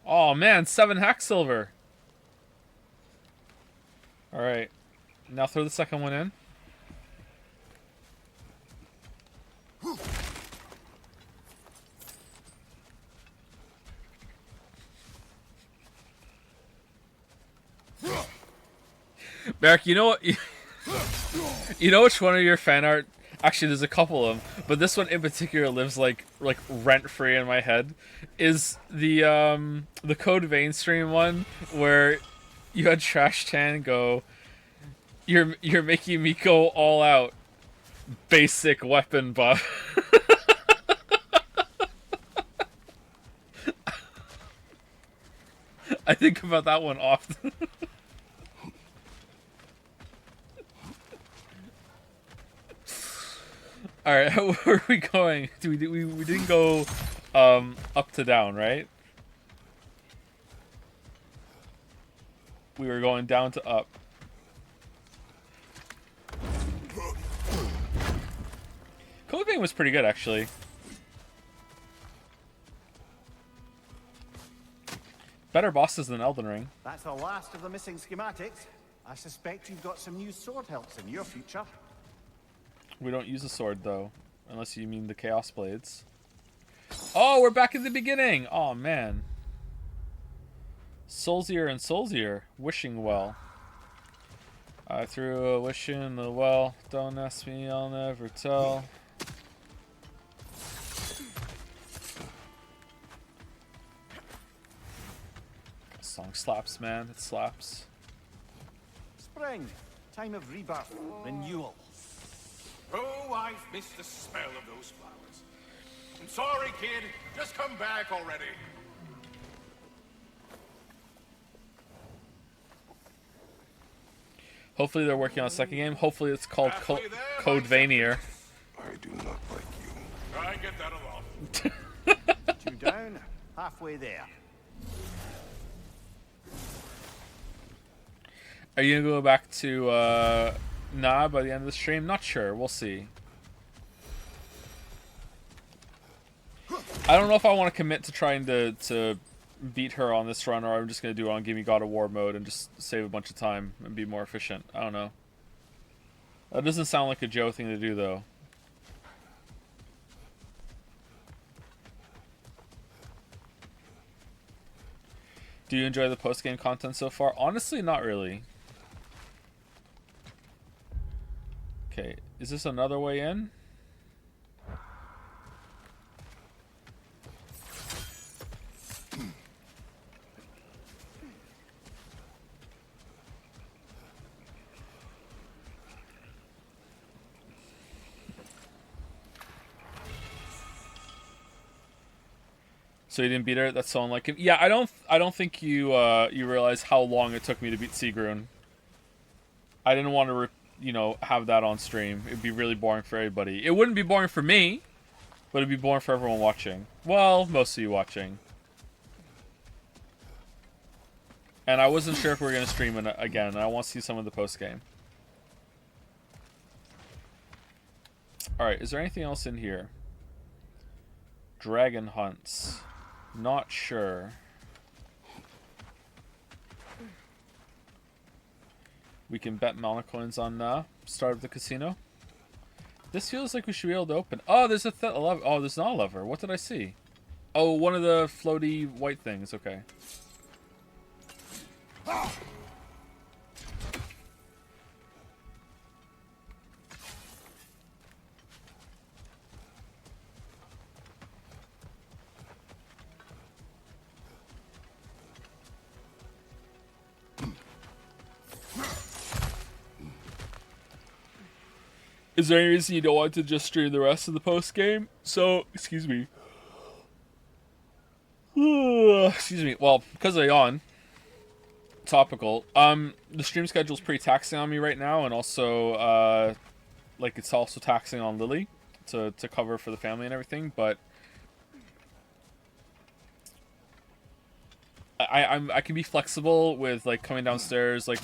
Oh man, 7 hack silver. Alright. Now throw the second one in. Merrick, you know what? You know which one of your fan art? Actually, there's a couple of them, but this one in particular lives like rent free in my head. Is the Code Vein stream one where you had Trash Tan go, "You're making me go all out, basic weapon buff." I think about that one often. All right, where are we going? We didn't go up to down, right? We were going down to up. Code Vein was pretty good, actually. Better bosses than Elden Ring. That's the last of the missing schematics. I suspect you've got some new sword helps in your future. We don't use a sword, though. Unless you mean the Chaos Blades. Oh, we're back at the beginning! Oh, man. Soulsier and Soulsier. Wishing well. I threw a wish in the well. Don't ask me, I'll never tell. This song slaps, man. It slaps. Spring. Time of rebirth. Renewal. Oh, I've missed the smell of those flowers. I'm sorry, kid. Just come back already. Hopefully they're working on a second game. Hopefully it's called Code Veinier. I do not like you. I get that a lot. 2 down, halfway there. Are you gonna go back to nah by the end of the stream? Not sure. We'll see. I don't know if I want to commit to trying to beat her on this run, or I'm just gonna do it on Gimme God of War mode and just save a bunch of time and be more efficient. I don't know. That doesn't sound like a Joe thing to do, though. Do you enjoy the post-game content so far? Honestly, not really. Okay, is this another way in? So you didn't beat her? That's so unlike him. Yeah, I don't think you you realize how long it took me to beat Sigrun. I didn't want to have that on stream. It'd be really boring for everybody. It wouldn't be boring for me, but it'd be boring for everyone watching. Well, most of you watching. And I wasn't sure if we were going to stream it again. I want to see some of the post game. Alright, is there anything else in here? Dragon hunts. Not sure. We can bet mana coins on start of the casino. This feels like we should be able to open. Oh, there's a lever. Oh, there's not a lever. What did I see? Oh, one of the floaty white things. Okay. Is there any reason you don't want to just stream the rest of the post game? So, excuse me. Excuse me. Well, because I yawn. Topical. The stream schedule's pretty taxing on me right now, and also, like, it's also taxing on Lily to cover for the family and everything. But I can be flexible with like coming downstairs, like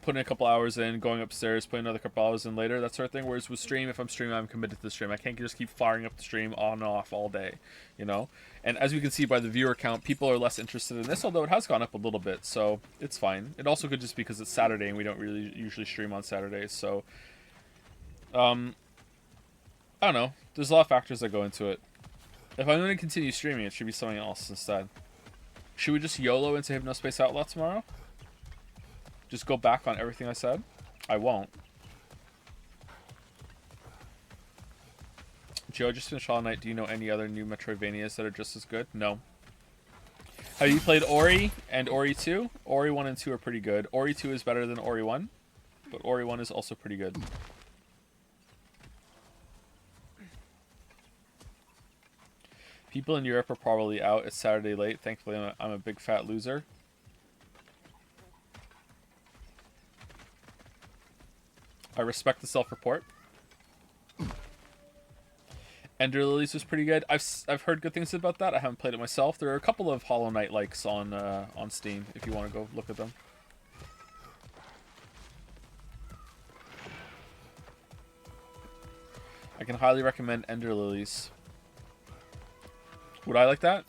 putting a couple hours in, going upstairs, putting another couple hours in later, that sort of thing. Whereas with stream, if I'm streaming, I'm committed to the stream. I can't just keep firing up the stream on and off all day, you know? And as we can see by the viewer count, people are less interested in this, although it has gone up a little bit, so it's fine. It also could just be because it's Saturday and we don't really usually stream on Saturdays, so... I don't know. There's a lot of factors that go into it. If I'm going to continue streaming, it should be something else instead. Should we just YOLO into Hypnospace Outlaw tomorrow? Just go back on everything I said? I won't. Joe, just finished Hollow Knight. Do you know any other new Metroidvanias that are just as good? No. Have you played Ori and Ori 2? Ori 1 and 2 are pretty good. Ori 2 is better than Ori 1, but Ori 1 is also pretty good. People in Europe are probably out. It's Saturday late. Thankfully, I'm a big fat loser. I respect the self-report. Ender Lilies was pretty good. I've heard good things about that. I haven't played it myself. There are a couple of Hollow Knight likes on Steam if you want to go look at them. I can highly recommend Ender Lilies. Would I like that?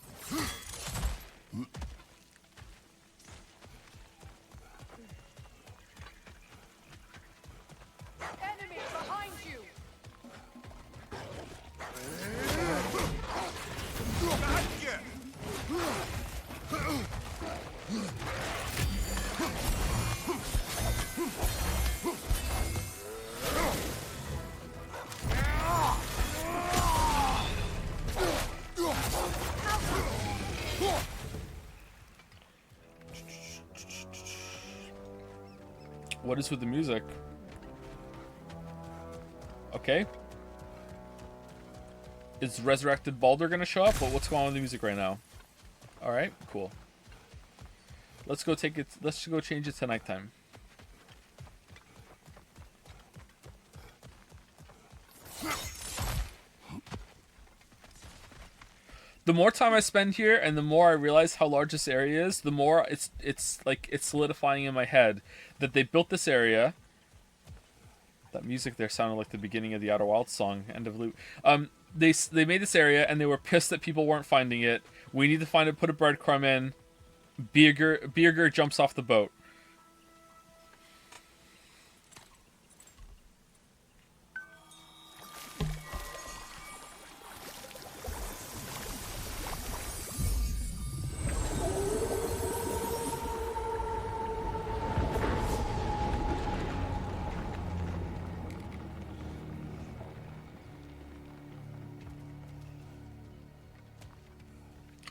Enemy behind you. What is with the music? Okay. Is Resurrected Baldur gonna show up? What's going on with the music right now? Alright, cool. Let's go take it. Let's go change it to nighttime. The more time I spend here and the more I realize how large this area is, the more it's like it's solidifying in my head that they built this area. That music there sounded like the beginning of the Outer Wilds song, End of Loop. They made this area and they were pissed that people weren't finding it. We need to find it, put a breadcrumb in. Birger jumps off the boat.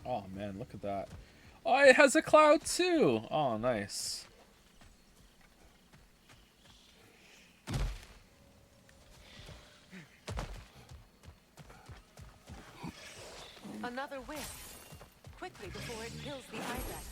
Oh man, look at that. Oh, it has a cloud too. Oh, nice. Another wisp. Quickly before it kills the ibex.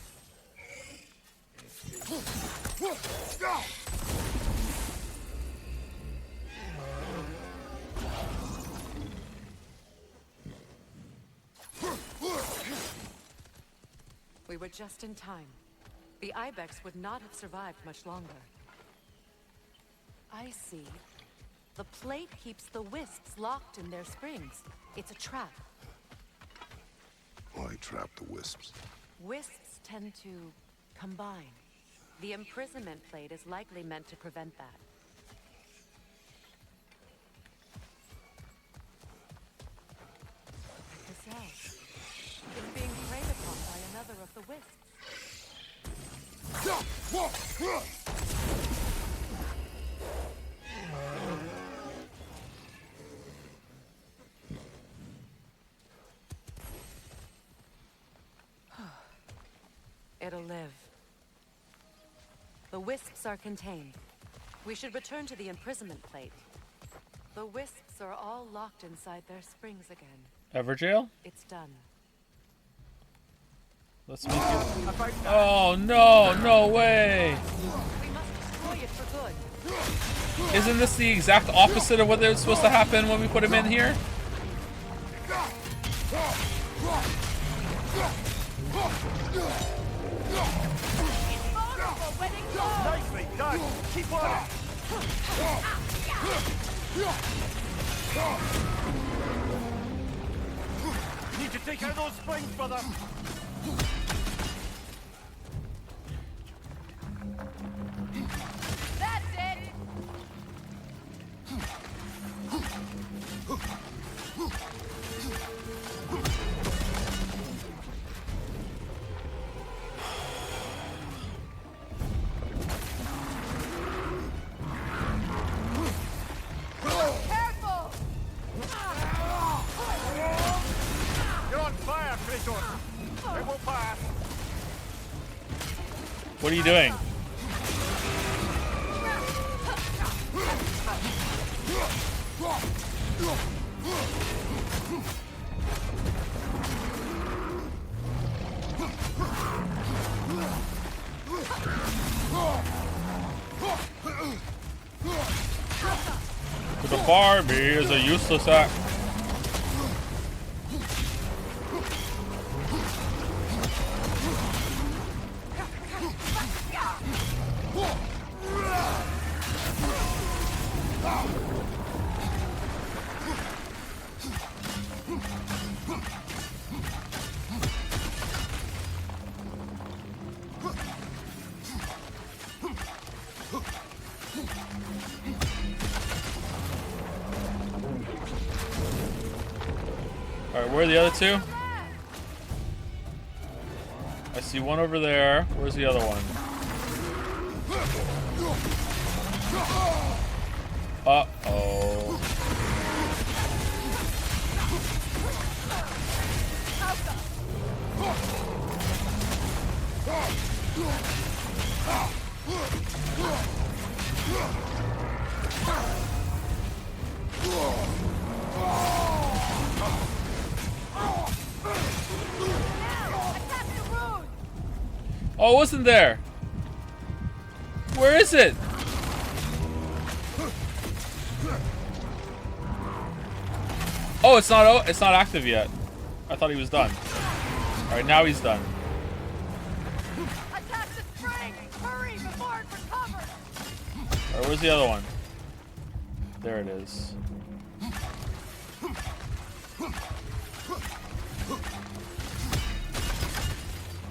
We were just in time. The ibex would not have survived much longer. I see. The plate keeps the wisps locked in their springs. It's a trap. Why trap the wisps? Wisps tend to combine. The imprisonment plate is likely meant to prevent that. Besides, another of the wisps. It'll live. The wisps are contained. We should return to the imprisonment plate. The wisps are all locked inside their springs again. Everjail? It's done. Let's make it. Oh no, no way! We must destroy it for good. Isn't this the exact opposite of what was supposed to happen when we put him in here? Nicely done. Keep on it. Need to take out those springs, brother. That's it! Careful! You're on fire, Kratos. It will pass. What are you doing? The Barbie is a useless act. Alright, where are the other two? I see one over there. Where's the other one? Uh-oh. Oh, it wasn't there. Where is it? Oh, it's not active yet. I thought he was done. All right, now he's done. Attack the spring! Hurry before it recovers! All right, where's the other one? There it is.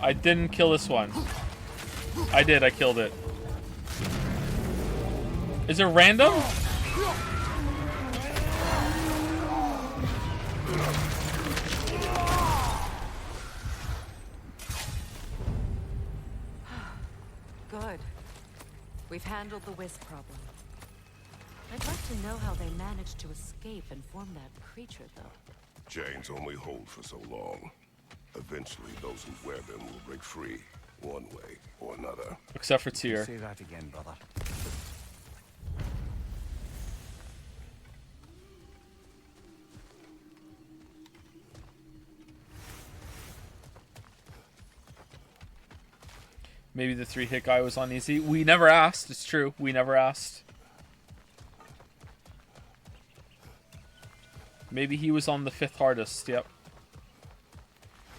I didn't kill this one. I did, I killed it. Is it random? Good. We've handled the wisp problem. I'd like to know how they managed to escape and form that creature, though. Chains only hold for so long. Eventually, those who wear them will break free, one way or another. Except for Tyr. Say that again, brother. Maybe the 3-hit guy was on easy. We never asked. It's true. We never asked. Maybe he was on the 5th hardest. Yep.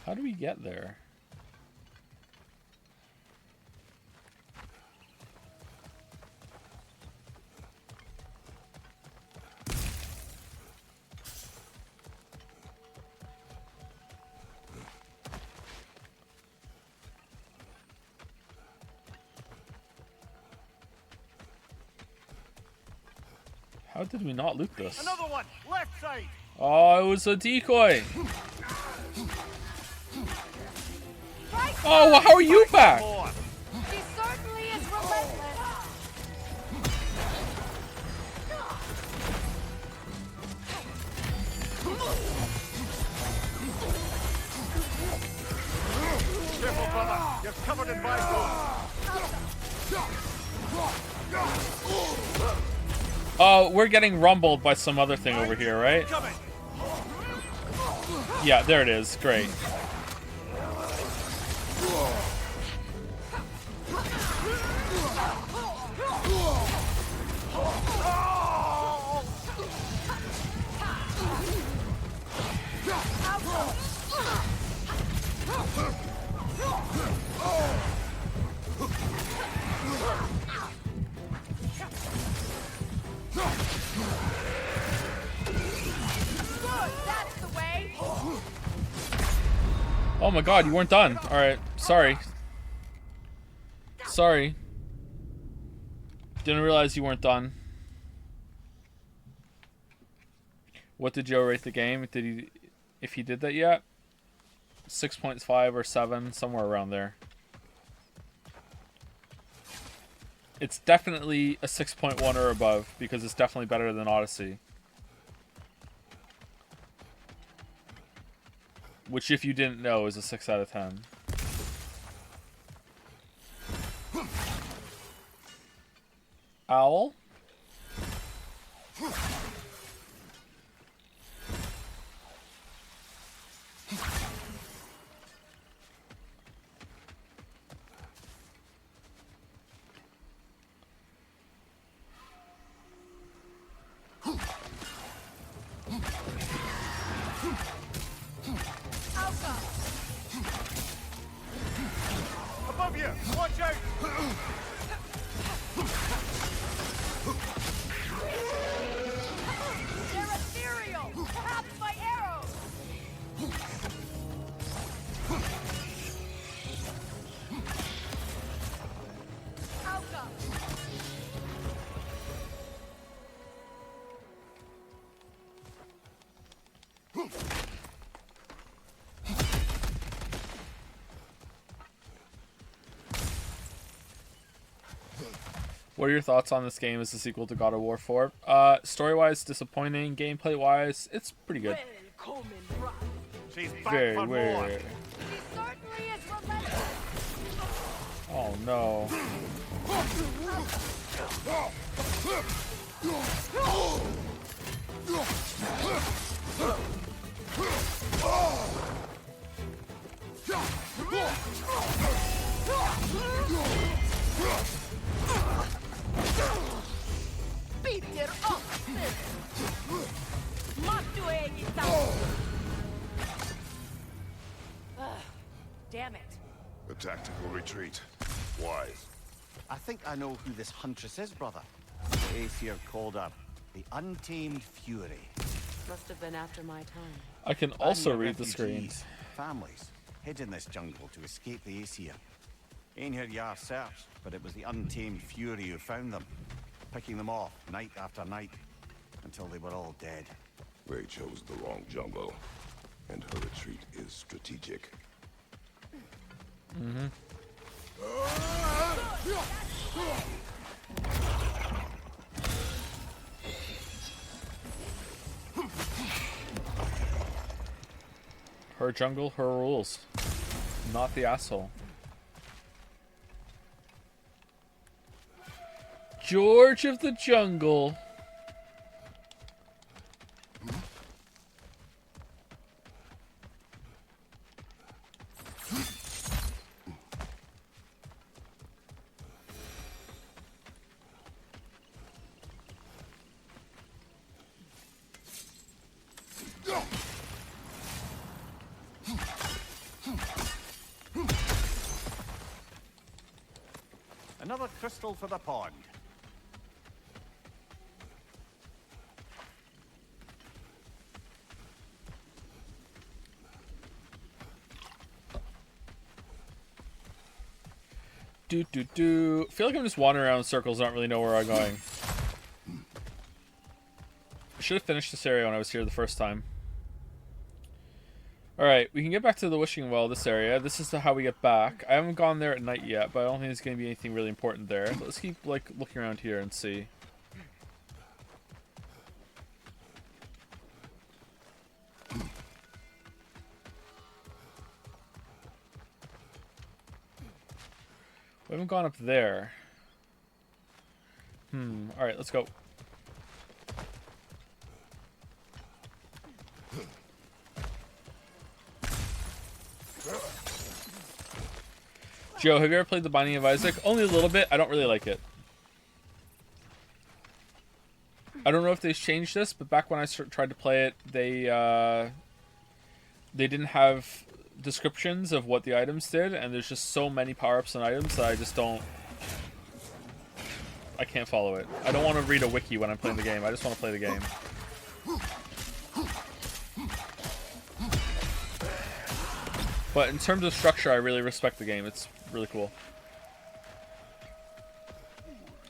How do we get there? How did we not loot this? Another one, left side. Oh, it was a decoy. Right Oh, well, how are you back? She certainly is relentless. Careful, brother. You're covered in Visor. Oh, we're getting rumbled by some other thing over here, right? Yeah, there it is. Great. Oh my god, you weren't done. Alright, sorry. Sorry. Didn't realize you weren't done. What did Joe rate the game? Did he, if he did that yet? 6.5 or 7, somewhere around there. It's definitely a 6.1 or above, because it's definitely better than Odyssey. Which, if you didn't know, is a 6 out of 10. Owl? Above you! Watch out! They're ethereal! Tapped by arrows! Outcome! What are your thoughts on this game as a sequel to God of War 4? Story-wise, disappointing. Gameplay-wise, it's pretty good. She's back Very for weird. more. She certainly is relentless! Oh no. Bitter up! Damn it. A tactical retreat. Wise. I think I know who this huntress is, brother. Aesir called her the Untamed Fury. Must have been after my time. I can also read the screen. Refugees, families, hid in this jungle to escape the Aesir. Ain't heard Yar search, but it was the Untamed Fury who found them, picking them off night after night, until they were all dead. They chose the wrong jungle, and her retreat is strategic. Mm-hmm. Her jungle, her rules. Not the asshole. George of the Jungle. Another crystal for the pond. I feel like I'm just wandering around in circles, don't really know where I'm going. I should have finished this area when I was here the first time. Alright, we can get back to the wishing well, this area. This is how we get back. I haven't gone there at night yet, but I don't think there's going to be anything really important there. Let's keep, like, looking around here and see. We haven't gone up there. Alright, let's go. Joe, have you ever played The Binding of Isaac? Only a little bit. I don't really like it. I don't know if they've changed this, but back when I tried to play it, they didn't have descriptions of what the items did, and there's just so many power-ups and items that I just don't... I can't follow it. I don't want to read a wiki when I'm playing the game. I just want to play the game. But in terms of structure, I really respect the game. It's really cool.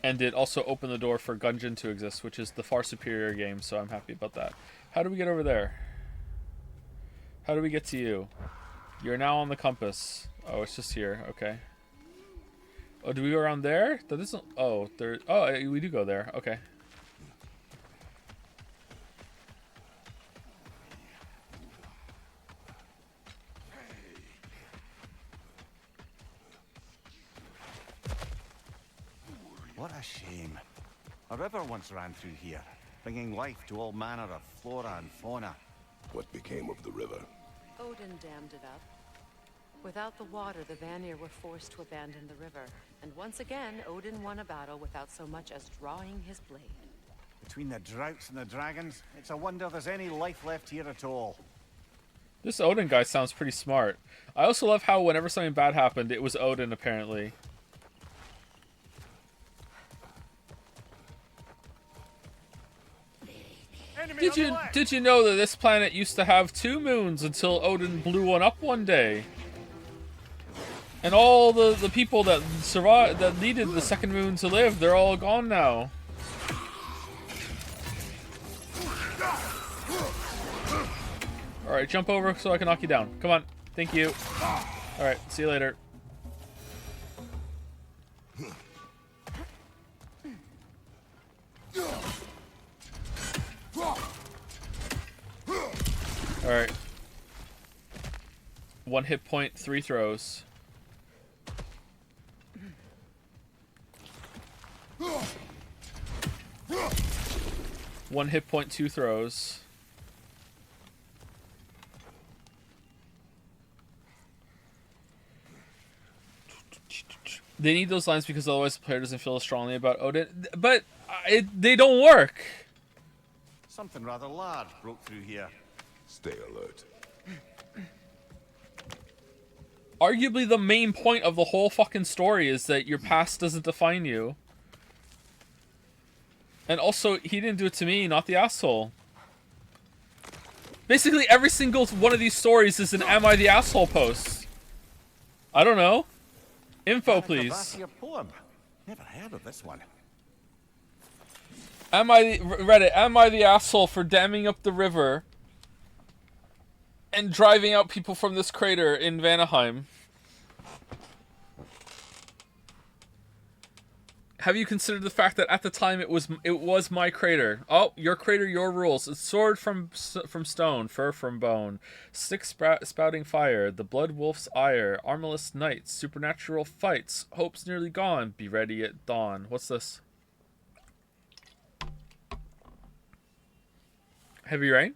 And it also opened the door for Gungeon to exist, which is the far superior game, so I'm happy about that. How do we get over there? How do we get to you? You're now on the compass. Oh, it's just here. Okay. Oh, do we go around there? That isn't... Oh, there... Oh, we do go there. Okay. What a shame. A river once ran through here, bringing life to all manner of flora and fauna. What became of the river? Odin dammed it up. Without the water, the Vanir were forced to abandon the river. And once again, Odin won a battle without so much as drawing his blade. Between the droughts and the dragons, it's a wonder there's any life left here at all. This Odin guy sounds pretty smart. I also love how whenever something bad happened, it was Odin, apparently. Did you know that this planet used to have 2 moons until Odin blew one up one day? And all the people that survived, that needed the second moon to live, they're all gone now. Alright, jump over so I can knock you down. Come on. Thank you. Alright, see you later. Alright. 1 hit point, 3 throws. One hit point, 2 throws. They need those lines because otherwise the player doesn't feel as strongly about Odin. But they don't work. Something rather large broke through here. Stay alert. Arguably the main point of the whole fucking story is that your past doesn't define you. And also, he didn't do it to me, not the asshole. Basically, every single one of these stories is an Am I the Asshole post. I don't know. Info, please. Poem. Never heard of this one. Reddit, am I the asshole for damming up the river and driving out people from this crater in Vanaheim? Have you considered the fact that at the time it was my crater? Oh, your crater, your rules. It's sword from stone, fur from bone, stick spouting fire, the blood wolf's ire, armorless knights, supernatural fights, hope's nearly gone, be ready at dawn. What's this? Heavy rain?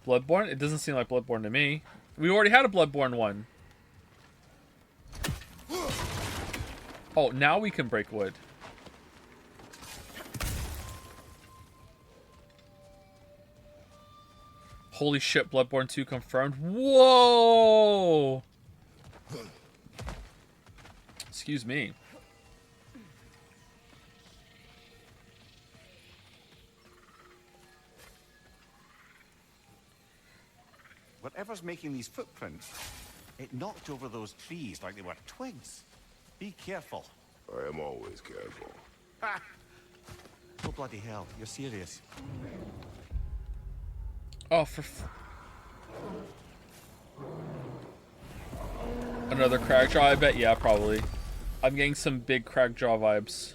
Bloodborne? It doesn't seem like Bloodborne to me. We already had a Bloodborne one. Oh, now we can break wood. Holy shit, Bloodborne 2 confirmed. Whoa! Excuse me. Whatever's making these footprints, it knocked over those trees like they were twigs. Be careful. I am always careful. Ha! bloody hell, you're serious. Oh, another Cragjaw, I bet. Yeah, probably. I'm getting some big Cragjaw vibes.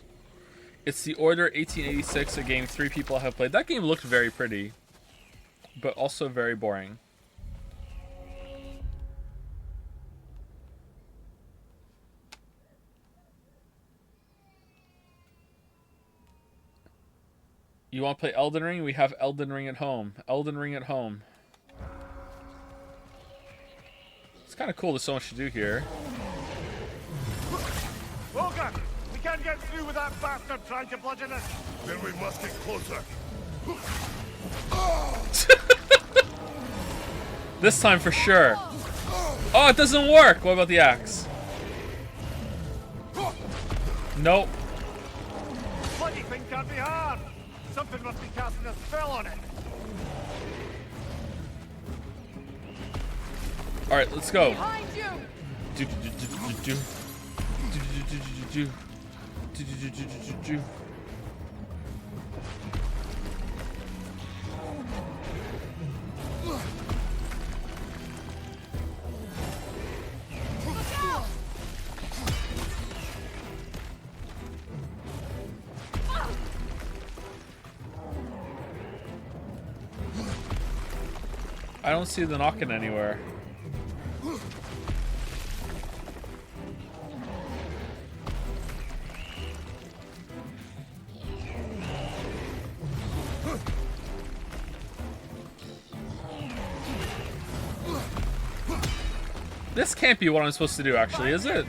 It's The Order 1886, a game 3 people have played. That game looked very pretty, but also very boring. You want to play Elden Ring? We have Elden Ring at home. Elden Ring at home. It's kind of cool. There's so much to do here. Logan, we can't get through with that bastard trying to bludgeon us. Then we must get closer. This time for sure. Oh, it doesn't work. What about the axe? Nope. Bloody thing can't be hard. Something must be casting a spell on it. All right, let's go. Behind you. I don't see the knocking anywhere. This can't be what I'm supposed to do, actually, is it?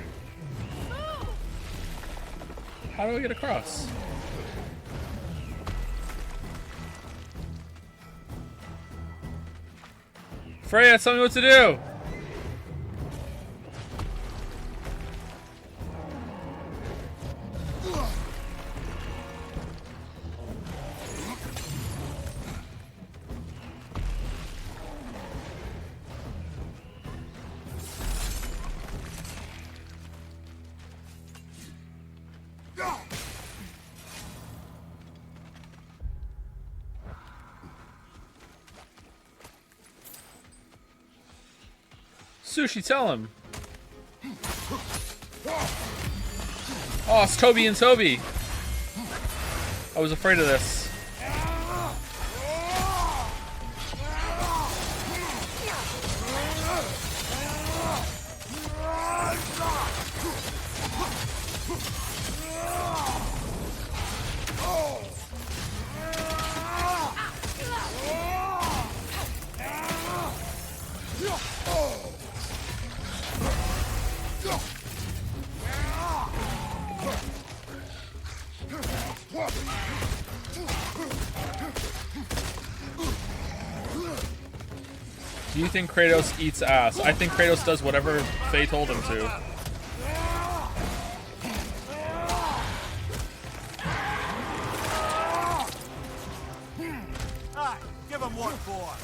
How do I get across? Freya, tell me what to do! Sushi, tell him. Oh, it's Toby and Toby. I was afraid of this. Do you think Kratos eats ass? I think Kratos does whatever Faye told him to. Aye, give him what for.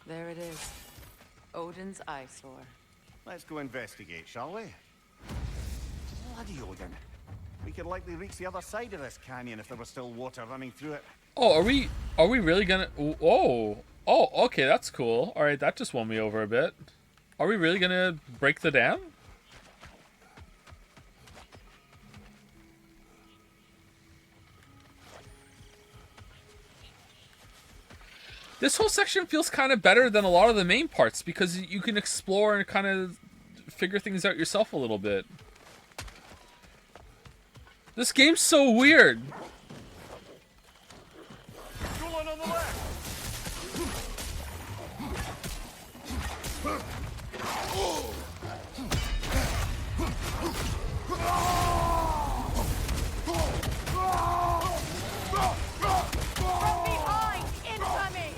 There it is. Odin's eyesore. Let's go investigate, shall we? Bloody Odin. We could likely reach the other side of this canyon if there was still water running through it. Oh, are we really gonna... Oh, okay, that's cool. Alright, that just won me over a bit. Are we really gonna break the dam? This whole section feels kind of better than a lot of the main parts because you can explore and kind of figure things out yourself a little bit. This game's so weird. Going on the left. From behind, incoming!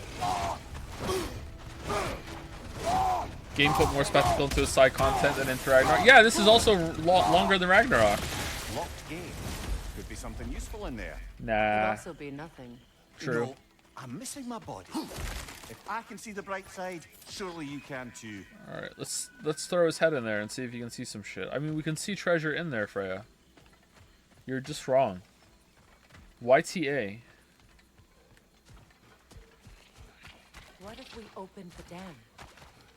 Game put more spectacle into his side content than into Ragnarok. Yeah, this is also longer than Ragnarok. Locked game. Could be something useful in there. Could Nah. also be nothing. True. No, I'm missing my body. If I can see the bright side, surely you can too. All right, let's throw his head in there and see if you can see some shit. I mean, we can see treasure in there, Freya. You're just wrong. YTA. What if we opened the dam?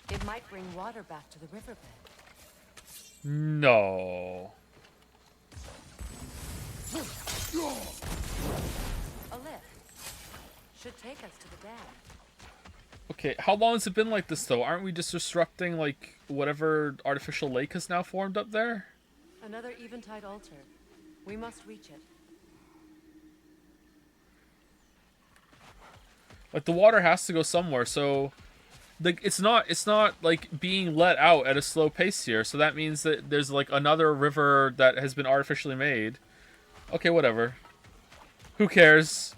It might bring water back to the riverbed. No. A lift. Should take us to the dam. Okay, how long has it been like this, though? Aren't we just disrupting, like, whatever artificial lake has now formed up there? Another Eventide altar. We must reach it. Like, the water has to go somewhere, so... Like, it's not, like, being let out at a slow pace here, so that means that there's, like, another river that has been artificially made. Okay, whatever. Who cares?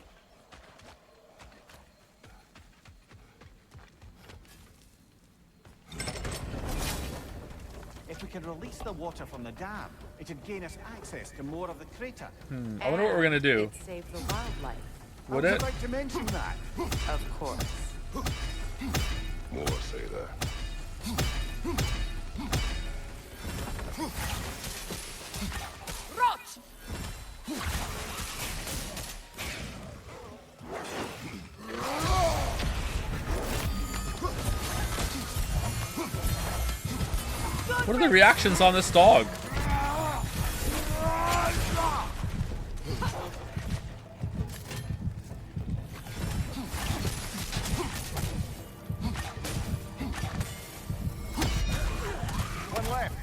If we can release the water from the dam, it would gain us access to more of the crater. I wonder what we're gonna do. It'd save the wildlife. Would I it? was about to mention that. Of course. More say that. Rot! What are the reactions on this dog? One left.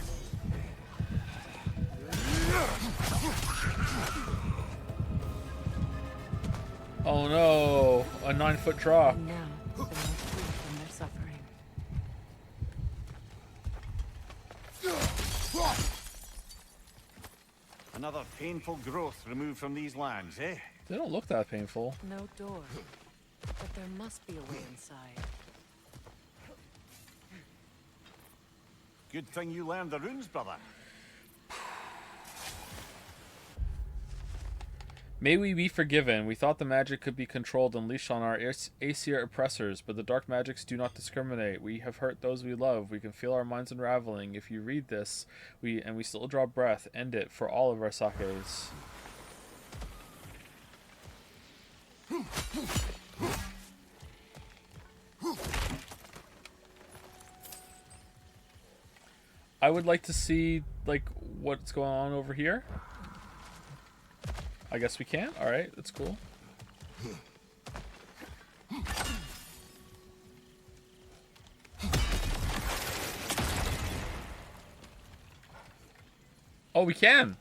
Oh no, a 9-foot draw. And now, they must free from their suffering. Another painful growth removed from these lands, eh? They don't look that painful. No door. But there must be a way inside. Good thing you learned the runes, brother. May we be forgiven. We thought the magic could be controlled and unleashed on our Aesir oppressors, but the dark magics do not discriminate. We have hurt those we love. We can feel our minds unraveling. If you read this, we still draw breath, end it for all of our sakes. I would like to see, like, what's going on over here. I guess we can. All right, that's cool. Oh, we can.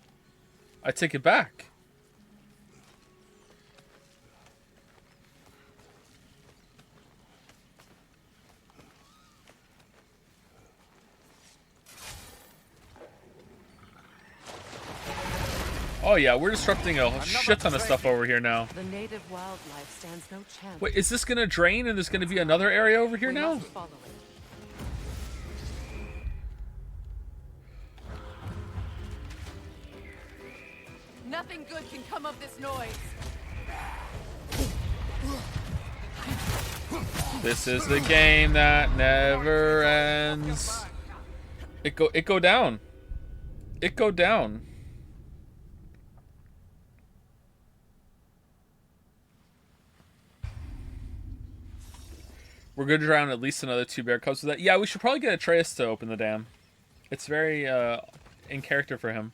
I take it back. Oh yeah, we're disrupting a shit ton of stuff over here now. The native wildlife stands no chance. Wait, is this gonna drain and there's gonna be another area over here now? Must follow it. Nothing good can come of this noise. This is the game that never ends. It go down. It go down. We're going to drown at least another 2 bear cubs with that. Yeah, we should probably get Atreus to open the dam. It's very in character for him.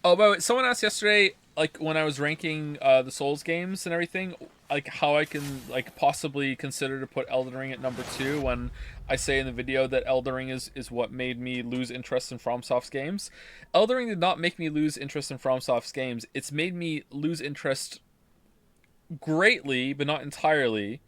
Oh, by the way, someone asked yesterday, like, when I was ranking the Souls games and everything, like, how I can, like, possibly consider to put Elden Ring at number 2 when I say in the video that Elden Ring is what made me lose interest in FromSoft's games. Elden Ring did not make me lose interest in FromSoft's games. It's made me lose interest greatly, but not entirely,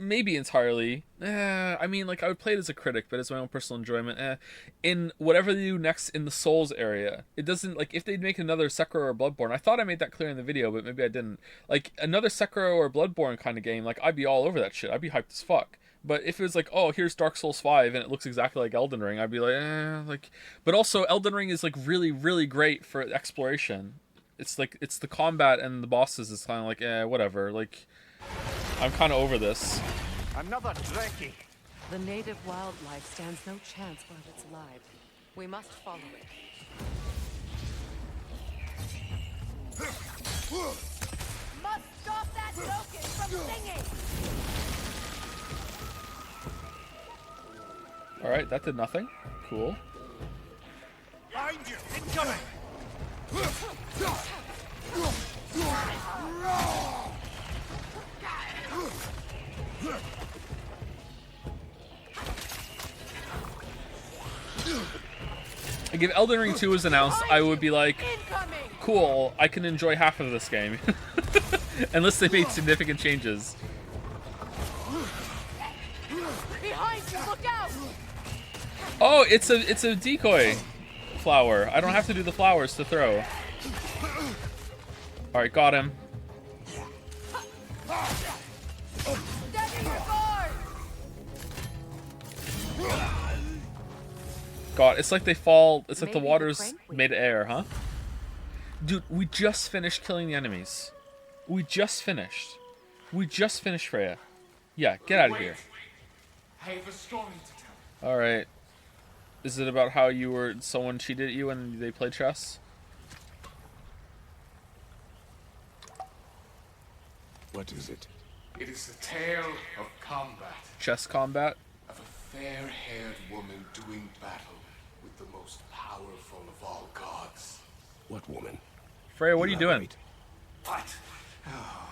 maybe entirely. I mean, like, I would play it as a critic, but as my own personal enjoyment. In whatever they do next in the Souls area, it doesn't, like, if they'd make another Sekiro or Bloodborne, I thought I made that clear in the video, but maybe I didn't. Like, another Sekiro or Bloodborne kind of game, like, I'd be all over that shit. I'd be hyped as fuck. But if it was like, oh, here's Dark Souls 5 and it looks exactly like Elden Ring, I'd be like, like... But also, Elden Ring is, like, really, really great for exploration. It's like, it's the combat and the bosses is kind of like, whatever. Like, I'm kind of over this. Another Dreki. The native wildlife stands no chance while it's alive. We must follow it. Must stop that locust from singing! Alright, that did nothing. Cool. Behind you! Incoming! Like, if Elden Ring 2 was announced, I would be like, cool, I can enjoy half of this game. Unless they made significant changes. Behind you, look out! Oh, it's a decoy flower. I don't have to do the flowers to throw. Alright, got him. Steady your guard! God, it's like they fall. It's like the water's made of air, huh? Dude, we just finished killing the enemies. We just finished. We just finished Freya. Yeah, get out of here. I have a story to tell. Alright. Is it about how you were someone cheated at you and they played chess? What is it? It is the tale of combat. Chess combat? Of a fair-haired woman doing battle with the most powerful of all gods. What woman? Freya, what are you doing? What? Oh,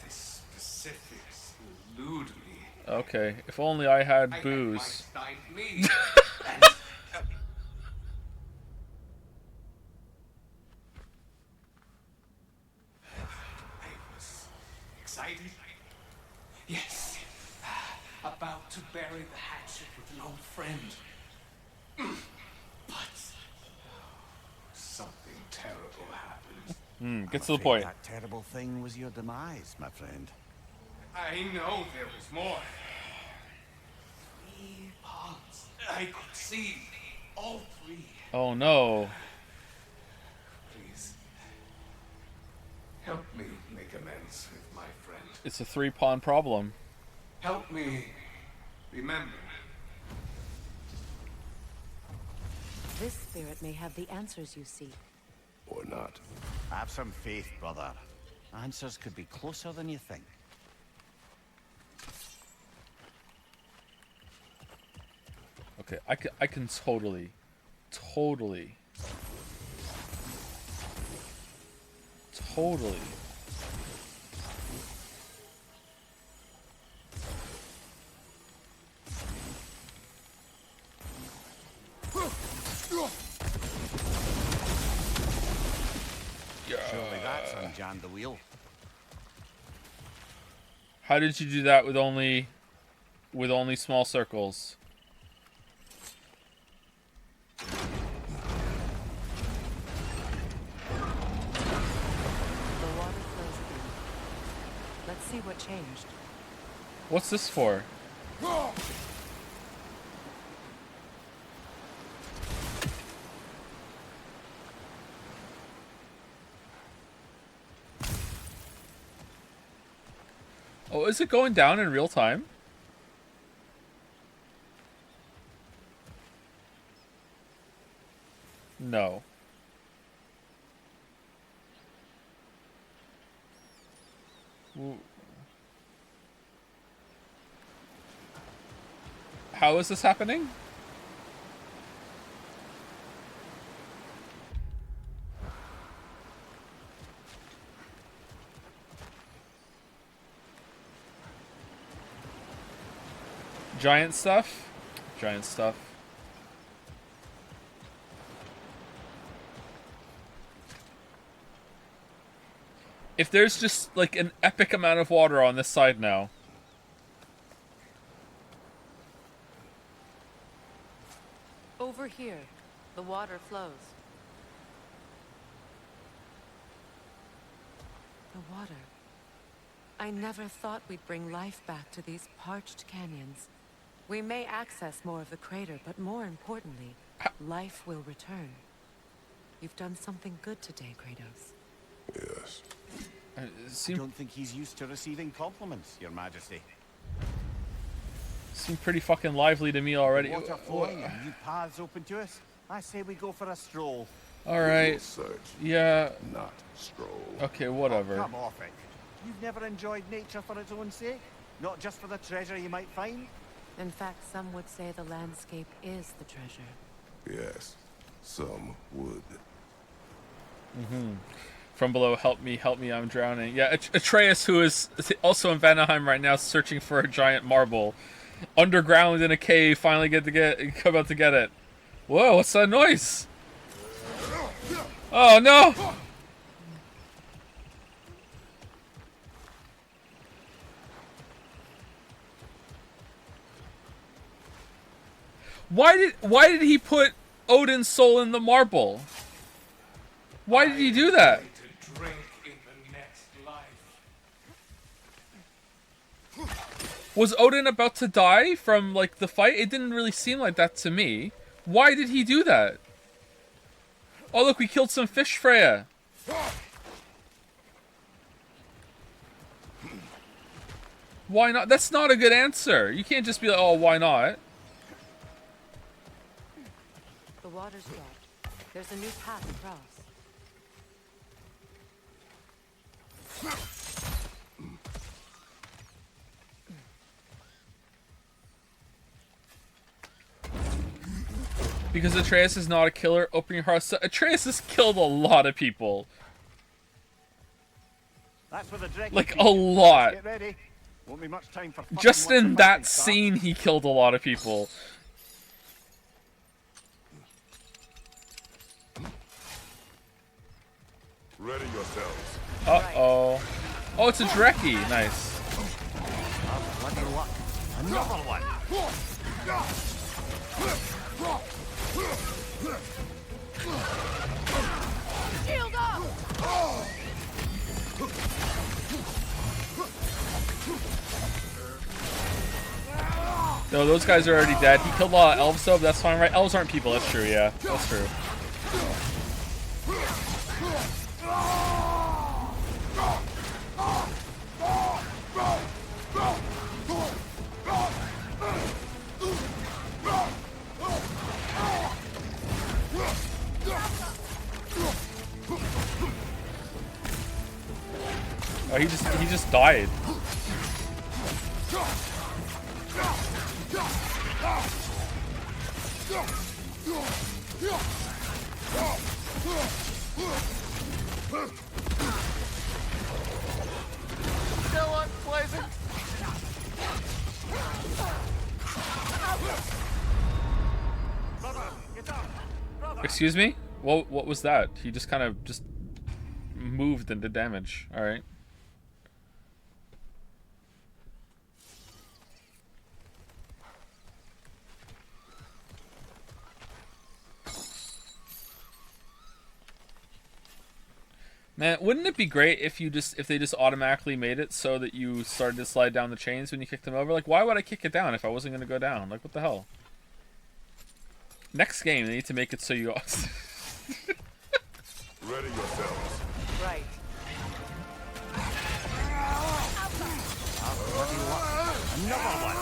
the specifics elude me. Okay, if only I had booze. Me. I was excited. Yes. About to bury the hatchet with an old friend. But something terrible happened. Get to the point. That terrible thing was your demise, my friend. I know there was more. 3 ponds. I could see all 3. Oh no. Please, help me make amends with my friend. It's a 3-pawn problem. Help me remember. This spirit may have the answers you seek. Or not. Have some faith, brother. Answers could be closer than you think. Okay, I can totally Surely that's unjammed the wheel. How did you do that with only small circles? Let's see what changed. What's this for? Oh, is it going down in real time? No. How is this happening? Giant stuff? Giant stuff. If there's just like an epic amount of water on this side now. here. The water flows. The water. I never thought we'd bring life back to these parched canyons. We may access more of the crater, but more importantly, life will return. You've done something good today, Kratos. Yes. I don't think he's used to receiving compliments, Your Majesty. Seemed pretty fucking lively to me already. Water flowing and new paths open to us. I say we go for a stroll. All right. Search, yeah. not stroll. Okay, whatever. Oh, come off it. You've never enjoyed nature for its own sake? Not just for the treasure you might find? In fact, some would say the landscape is the treasure. Yes, some would. From below, help me, I'm drowning. Yeah, Atreus, who is also in Vanaheim right now, searching for a giant marble. Underground in a cave, finally come out to get it. Whoa, what's that noise? Oh no! Why did he put Odin's soul in the marble? Why did he do that? To drink in the next life. Was Odin about to die from like the fight? It didn't really seem like that to me. Why did he do that? Oh look, we killed some fish, Freya. Why not? That's not a good answer. You can't just be like, oh, why not? The water's dropped. There's a new path across. Because Atreus is not a killer, open your heart. So Atreus has killed a lot of people. That's where the Like, a lot. Get ready. Won't be much time for Just in that scene, he killed a lot of people. Ready yourselves. Uh-oh. Oh, it's a Dreki. Nice. Bloody luck. Another one. Shield up! No, those guys are already dead. He killed a lot of elves, though, but that's fine, right? Elves aren't people. That's true, yeah. That's true. Oh, he just died. Still unpleasant. Excuse me? What was that? He just kind of just moved and did damage. All right. Man, wouldn't it be great if they just automatically made it so that you started to slide down the chains when you kicked them over? Like, why would I kick it down if I wasn't going to go down? Like, what the hell? Next game, they need to make it so you... Ready yourselves. Right. Another one.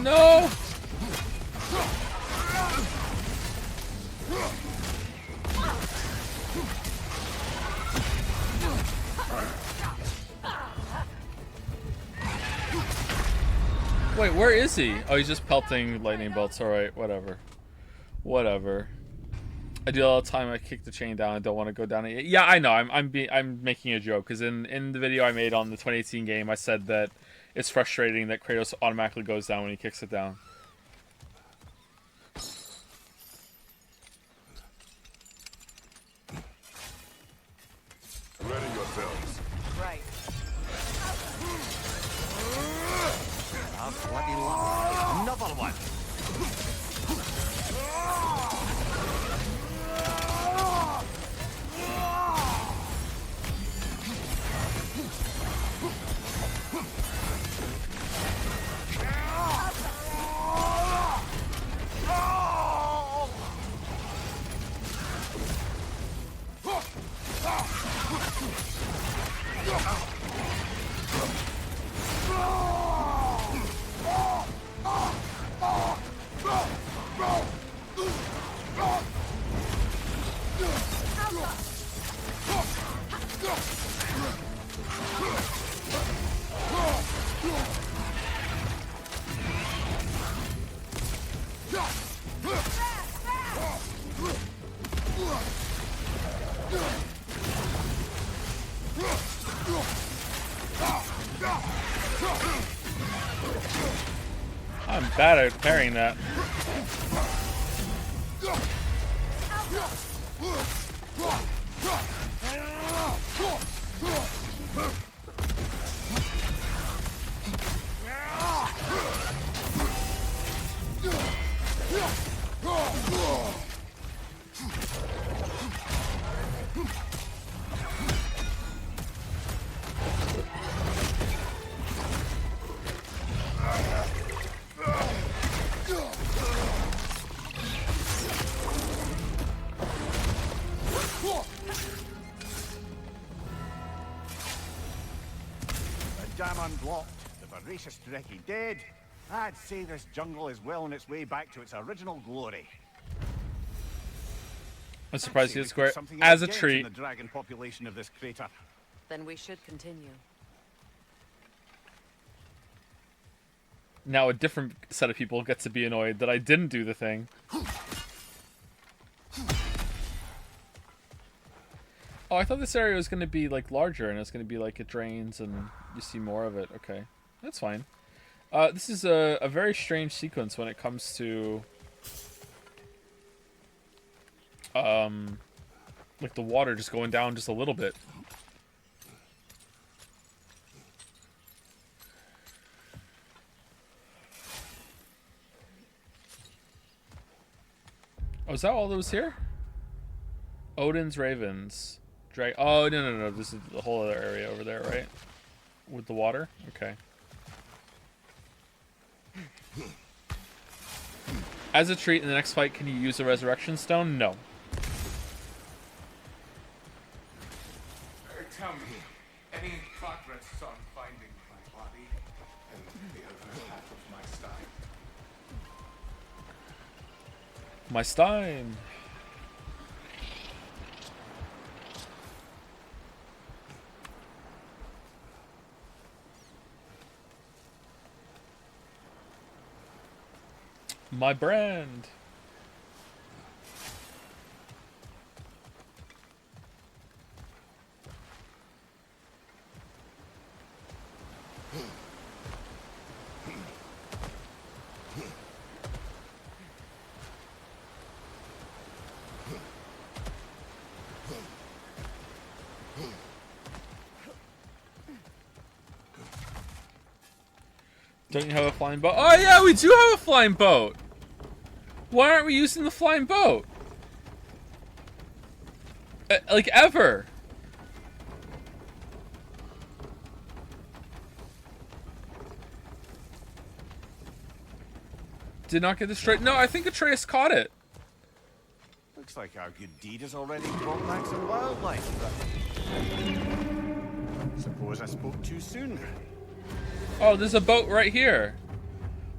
No! Wait, where is he? Oh, he's just pelting lightning bolts. Alright, whatever. Whatever. I do all the time. I kick the chain down. I don't want to go down it. Yeah, I know. I'm making a joke because in the video I made on the 2018 game, I said that it's frustrating that Kratos automatically goes down when he kicks it down. Ready yourselves. Right. Bloody luck. Another one. I'm bad at parrying that. Dam unblocked, the voracious Dreki dead. I'd say this jungle is well on its way back to its original glory. I'm surprised you I'd did say square we put something as a against treat. The dragon population of this crater. Then we should continue. Now a different set of people gets to be annoyed that I didn't do the thing. Oh, I thought this area was going to be like larger and it's going to be like it drains and you see more of it. Okay, that's fine. This is a very strange sequence when it comes to like the water just going down just a little bit. Oh, is that all that was here? Odin's Ravens. Oh, no. This is the whole other area over there, right? With the water? Okay. As a treat, in the next fight, can you use a resurrection stone? No. Tell me, any progress on finding my body and the other half of my stein? My stein. My brand. Don't you have a flying boat? Oh yeah, we do have a flying boat. Why aren't we using the flying boat? Like ever. Did not get destroyed. No, I think Atreus caught it. Looks like our good deed has already brought back some wildlife. Suppose I spoke too soon. Oh, there's a boat right here.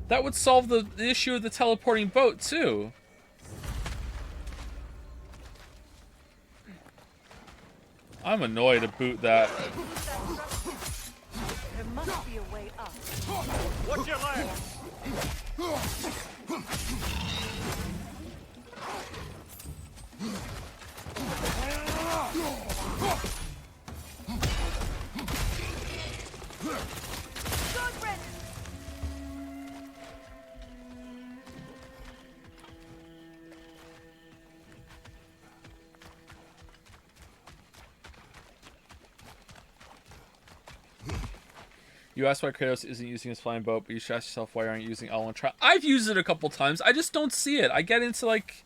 That would solve the issue of the teleporting boat, too. I'm annoyed to boot that. There must must be a way up. Watch your leg! Goodman! You asked why Kratos isn't using his flying boat, but you should ask yourself why aren't you using L1 trial. I've used it a couple times. I just don't see it. I get into like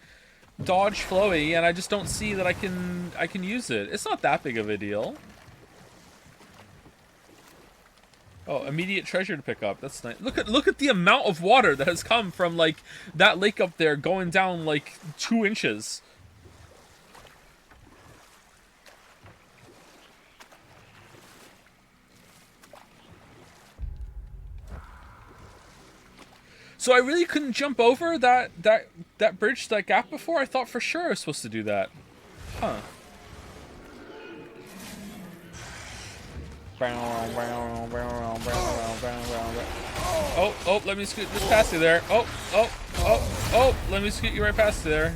dodge flowy, and I just don't see that I can use it. It's not that big of a deal. Oh, immediate treasure to pick up. That's nice. Look at the amount of water that has come from like that lake up there, going down like 2 inches. So I really couldn't jump over that bridge, that gap before? I thought for sure I was supposed to do that. Huh. Oh, let me scoot just past you there. Oh, let me scoot you right past you there.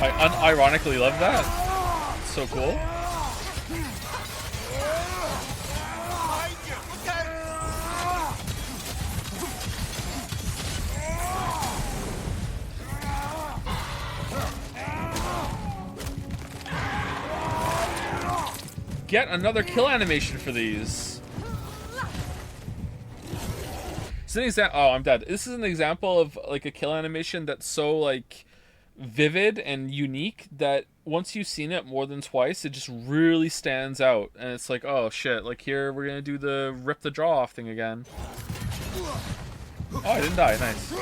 I unironically love that. It's so cool. Get another kill animation for these. Oh, I'm dead. This is an example of like a kill animation that's so like vivid and unique that once you've seen it more than twice, it just really stands out. And it's like, oh shit, like here we're gonna do the rip the jaw off thing again. Oh, I didn't die. Nice.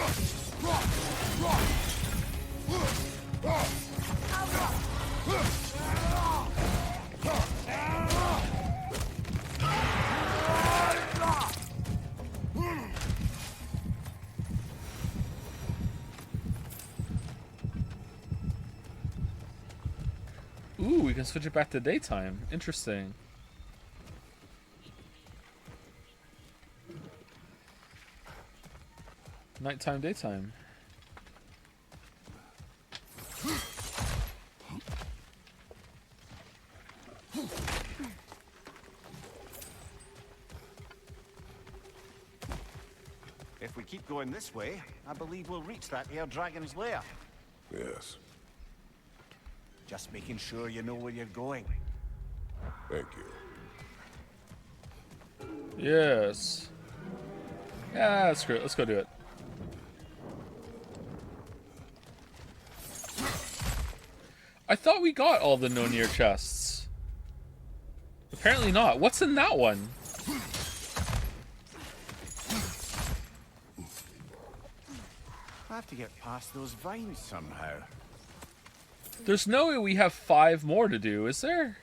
Ooh, we can switch it back to daytime. Interesting. Nighttime, daytime. If we keep going this way, I believe we'll reach that air dragon's lair. Yes. Just making sure you know where you're going. Thank you. Yes. Yeah, screw it. Let's go do it. I thought we got all the no-near chests. Apparently not. What's in that one? I have to get past those vines somehow. There's no way we have 5 more to do, is there?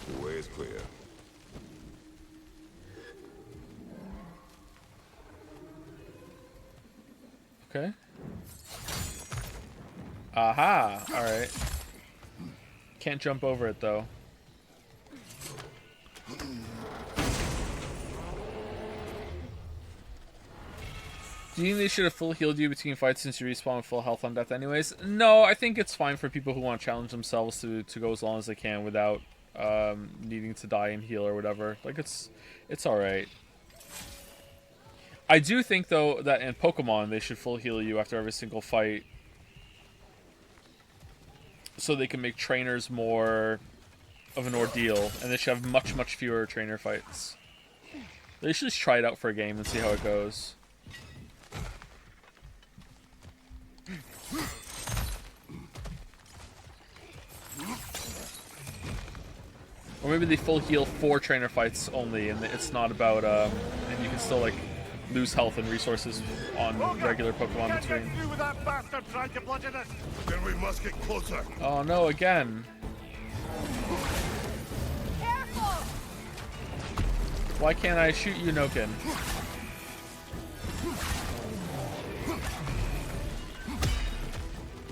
The way is clear. Okay. Aha! Alright. Can't jump over it, though. Do you think they should have full healed you between fights since you respawn with full health on death anyways? No, I think it's fine for people who want to challenge themselves to go as long as they can without needing to die and heal or whatever. Like, it's alright. I do think, though, that in Pokemon, they should full heal you after every single fight. So they can make trainers more of an ordeal. And they should have much, much fewer trainer fights. They should just try it out for a game and see how it goes. Or maybe they full heal 4 trainer fights only, and it's not about, and you can still, like, lose health and resources on regular Pokemon between. With that bastard trying to bludgeon us. Then we must get closer. Oh no, again. Careful! Why can't I shoot you, Nokin?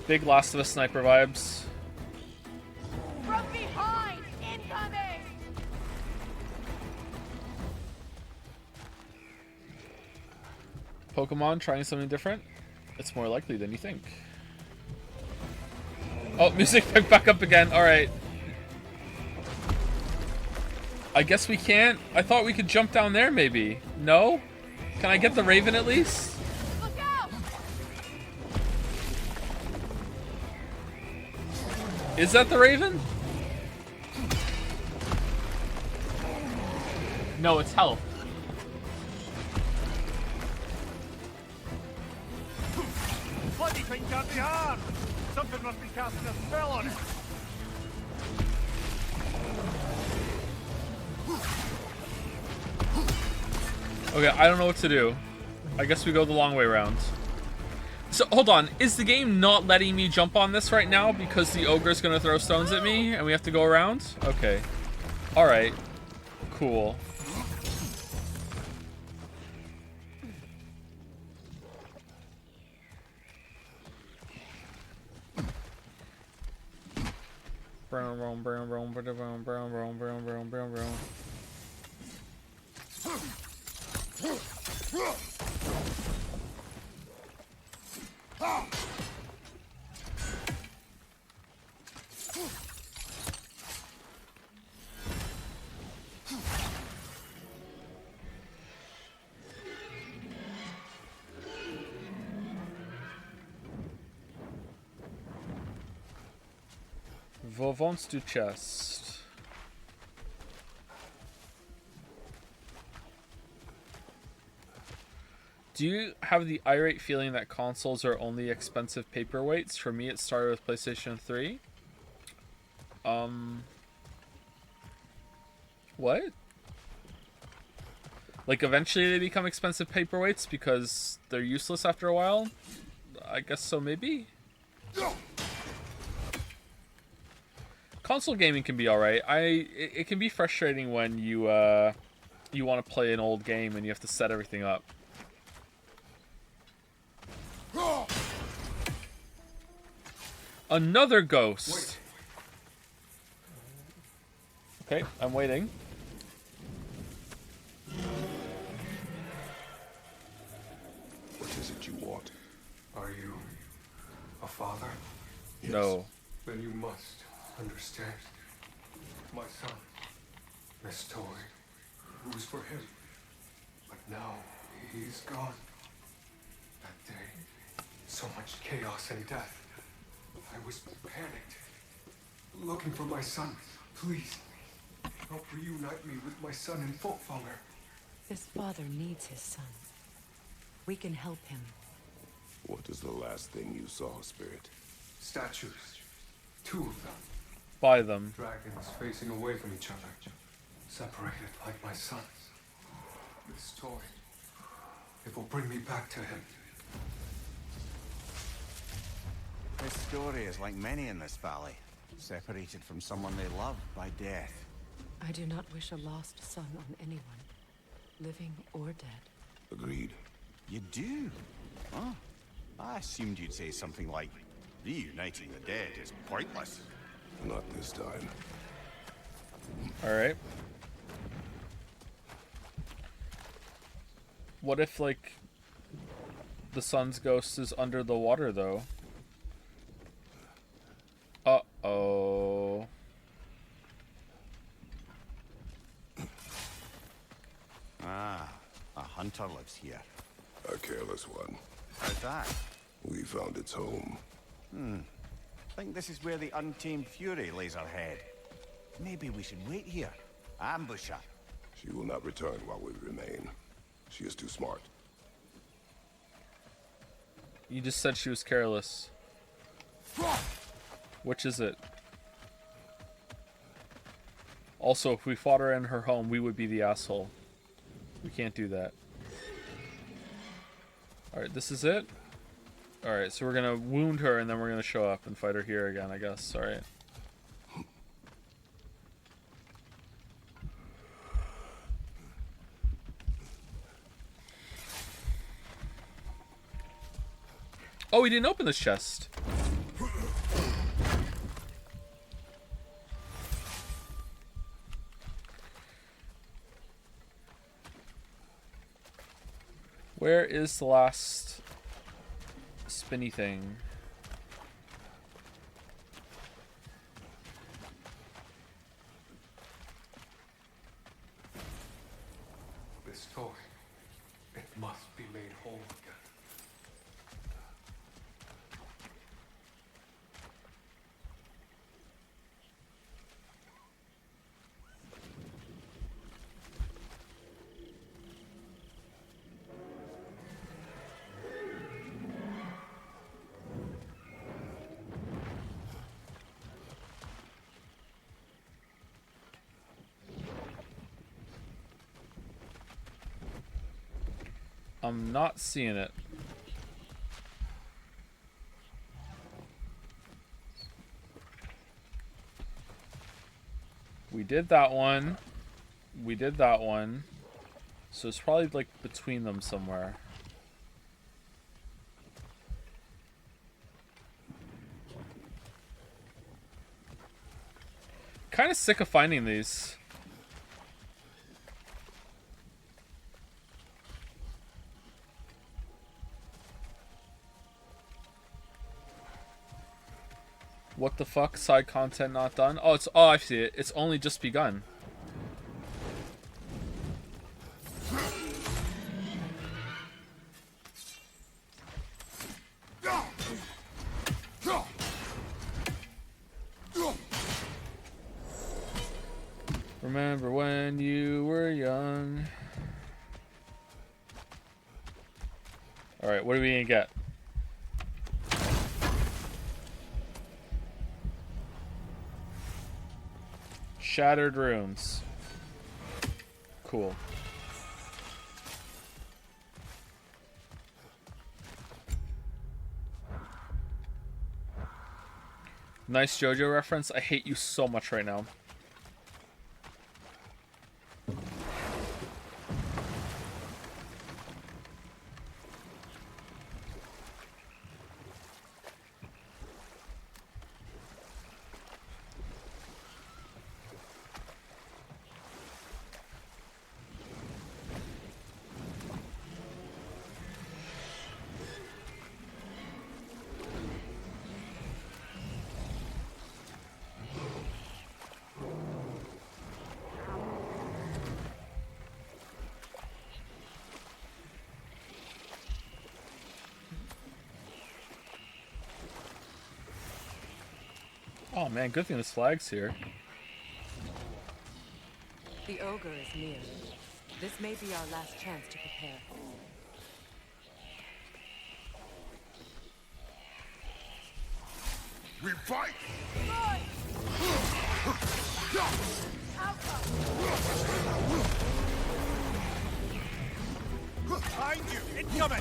Big Last of Us sniper vibes. From behind! Incoming! Pokemon trying something different? It's more likely than you think. Oh, music picked back up again. Alright. I guess we can't. I thought we could jump down there, maybe. No? Can I get the Raven at least? Look out! Is that the Raven? No, it's health. Bloody thing can't be harmed. Something must be casting a spell on it. Okay, I don't know what to do. I guess we go the long way around. So, hold on. Is the game not letting me jump on this right now because the ogre's gonna throw stones at me and we have to go around? Okay. Alright. Cool. Brown, brown, brown, brown, brown, brown, brown, brown, brown, brown, brown, brown. Vovons du chest. Do you have the irate feeling that consoles are only expensive paperweights? For me, it started with PlayStation 3. What? Like, eventually they become expensive paperweights because they're useless after a while? I guess so, maybe? Console gaming can be alright. It can be frustrating when you want to play an old game and you have to set everything up. Another ghost. Okay, I'm waiting. What is it you want? Are you a father? Yes. No. Then you must understand. My son, this toy, it was for him. But now he's gone. That day, so much chaos and death. I was panicked, looking for my son. Please, help reunite me with my son in Folkvanger. This father needs his son. We can help him. What is the last thing you saw, Spirit? Statues. 2 of them. Buy them. Dragons facing away from each other. Separated like my son. This toy, it will bring me back to him. This story is like many in this valley. Separated from someone they love by death. I do not wish a lost son on anyone, living or dead. Agreed. You do? Huh? I assumed you'd say something like, reuniting the dead is pointless. Not this time. Alright. What if, like, the sun's ghost is under the water, though? Uh-oh. Ah, a hunter lives here. A careless one. How's that? We found its home. Think this is where the untamed fury lays her head. Maybe we should wait here. Ambush her. She will not return while we remain. She is too smart. You just said she was careless. Which is it? Also, if we fought her in her home, we would be the asshole. We can't do that. Alright, this is it? Alright, so we're gonna wound her and then we're gonna show up and fight her here again, I guess. Alright. Oh, we didn't open this chest. Where is the last spinny thing? This toy, it must be made whole again. I'm not seeing it. We did that one. We did that one. So it's probably like between them somewhere. Kind of sick of finding these. What the fuck? Side content not done? Oh, I see it. It's only just begun. Remember when you were young. Alright, what are we gonna get? Shattered runes. Cool. Nice JoJo reference. I hate you so much right now. Oh man, good thing this flag's here. The ogre is near. This may be our last chance to prepare. We fight! Behind you! Incoming!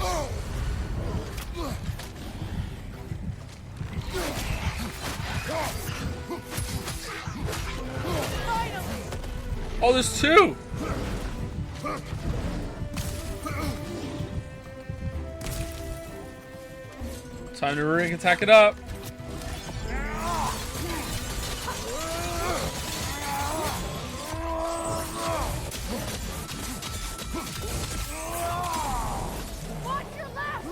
Oh, there's two! Time to ring attack it up. Watch your left!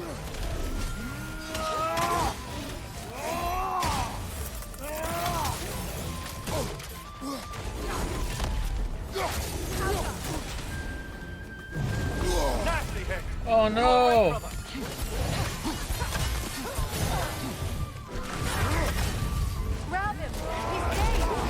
Nasty hit! Oh no! Grab him! He's safe!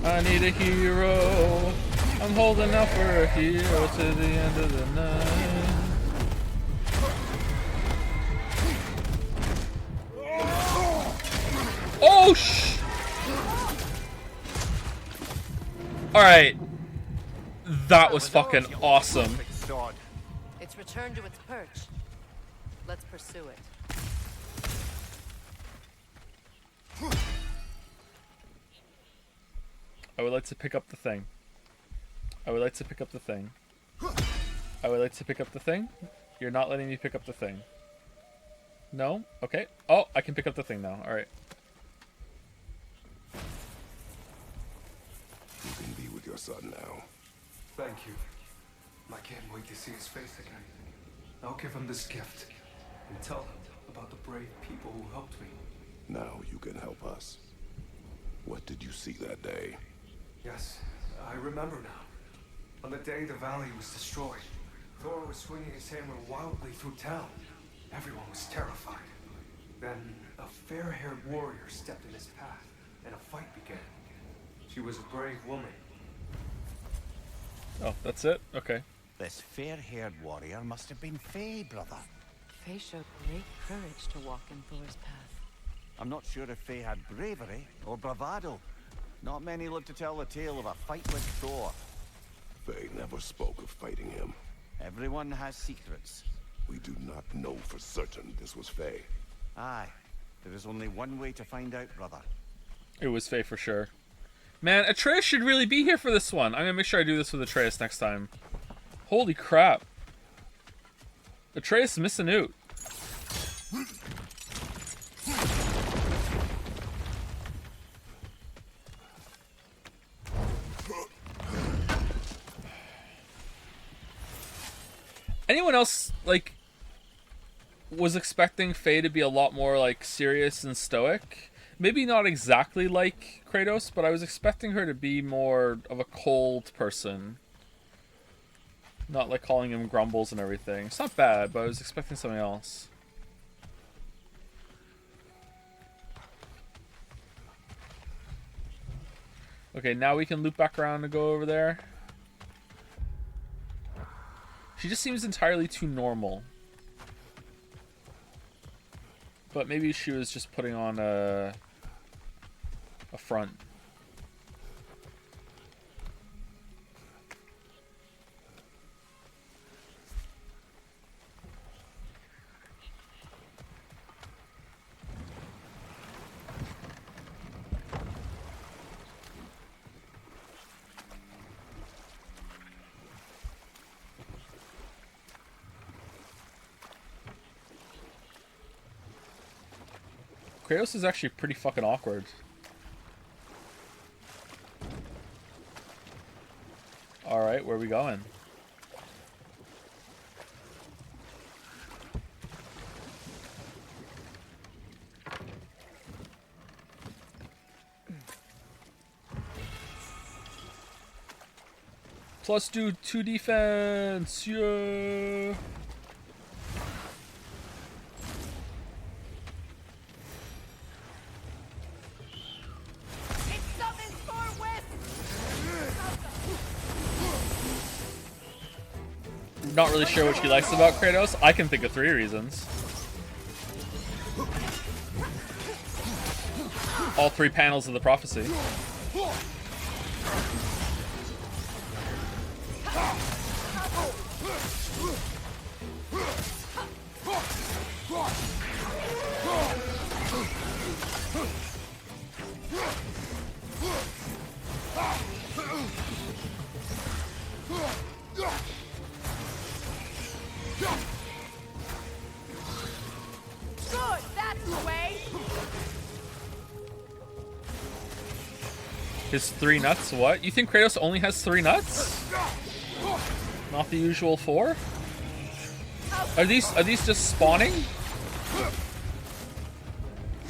I need a hero. I'm holding out for a hero to the end of the night. Oh sh! Alright. That was fucking awesome. It's returned to its perch. Let's pursue it. I would like to pick up the thing. I would like to pick up the thing. I would like to pick up the thing. You're not letting me pick up the thing. No? Okay. Oh, I can pick up the thing now. Alright. You can be with your son now. Thank you. I can't wait to see his face again. I'll give him this gift and tell him about the brave people who helped me. Now you can help us. What did you see that day? Yes, I remember now. On the day the valley was destroyed, Thor was swinging his hammer wildly through town. Everyone was terrified. Then a fair-haired warrior stepped in his path, and a fight began. She was a brave woman. Oh, that's it? Okay. This fair-haired warrior must have been Faye, brother. Faye showed great courage to walk in Thor's path. I'm not sure if Faye had bravery or bravado. Not many live to tell the tale of a fight with Thor. Faye never spoke of fighting him. Everyone has secrets. We do not know for certain this was Faye. Aye. There is only one way to find out, brother. It was Faye for sure. Man, Atreus should really be here for this one. I'm gonna make sure I do this with Atreus next time. Holy crap. Atreus is missing out. Anyone else, like, was expecting Faye to be a lot more, like, serious and stoic? Maybe not exactly like Kratos, but I was expecting her to be more of a cold person. Not, like, calling him grumbles and everything. It's not bad, but I was expecting something else. Okay, now we can loop back around and go over there. She just seems entirely too normal. But maybe she was just putting on a front. Kratos is actually pretty fucking awkward. Alright, where are we going? Plus do 2 defense, yeah! Not really sure what she likes about Kratos. I can think of 3 reasons. All 3 panels of the prophecy. Good, that's the way. His 3 nuts, what? You think Kratos only has 3 nuts? Not the usual 4? Are these just spawning?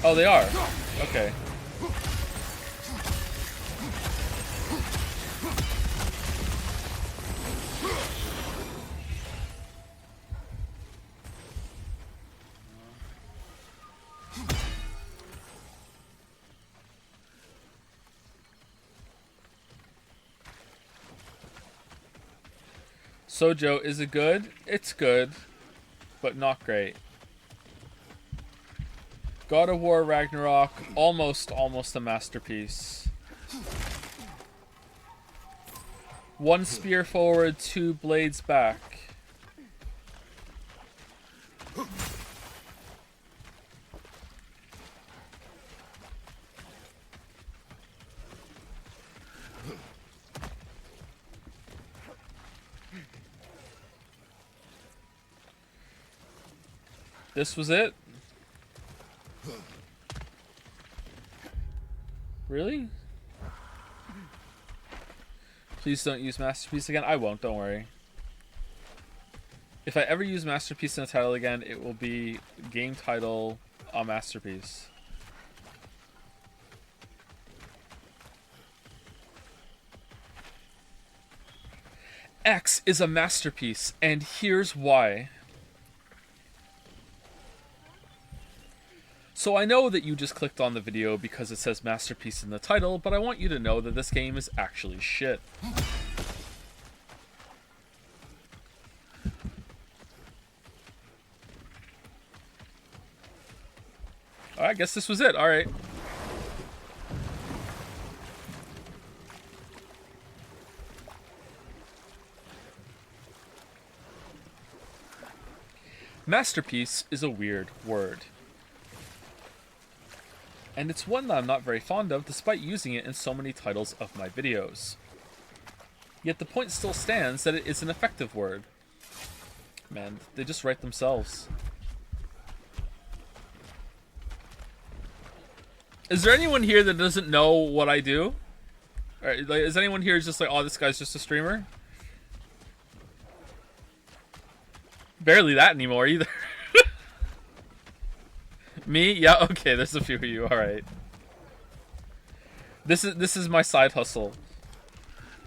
Oh, they are. Okay. Sojo, is it good? It's good, but not great. God of War Ragnarok, almost a masterpiece. 1 spear forward, 2 blades back. This was it? Really? Please don't use Masterpiece again. I won't, don't worry. If I ever use Masterpiece in a title again, it will be game title a Masterpiece. X is a masterpiece, and here's why. So I know that you just clicked on the video because it says masterpiece in the title, but I want you to know that this game is actually shit. I guess this was it. All right. Masterpiece is a weird word. And it's one that I'm not very fond of, despite using it in so many titles of my videos. Yet the point still stands that it is an effective word. Man, they just write themselves. Is there anyone here that doesn't know what I do? Or, like, is anyone here just like, oh, this guy's just a streamer? Barely that anymore either. Me? Yeah, okay, there's a few of you, alright. This is my side hustle.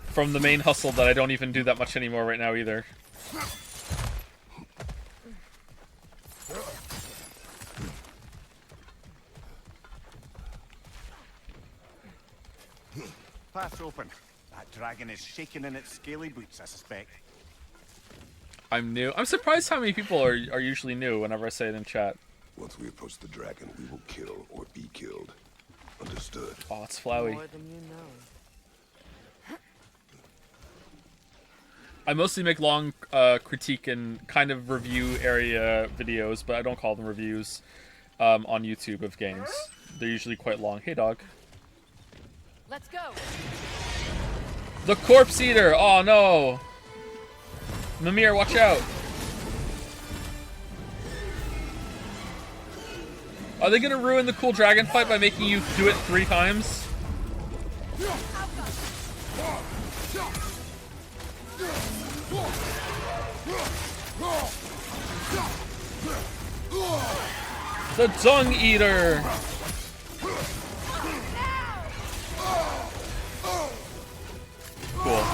From the main hustle that I don't even do that much anymore right now either. Pass open. That dragon is shaking in its scaly boots, I suspect. I'm new. I'm surprised how many people are usually new whenever I say it in chat. Once we approach the dragon, we will kill or be killed. Understood. Oh, it's Flowey. More than you know. I mostly make long critique and kind of review area videos, but I don't call them reviews on YouTube of games. They're usually quite long. Hey, dog. Let's go. The Corpse Eater! Oh, no! Mimir, watch out! Are they gonna ruin the cool dragon fight by making you do it 3 times? The Dung Eater! Cool.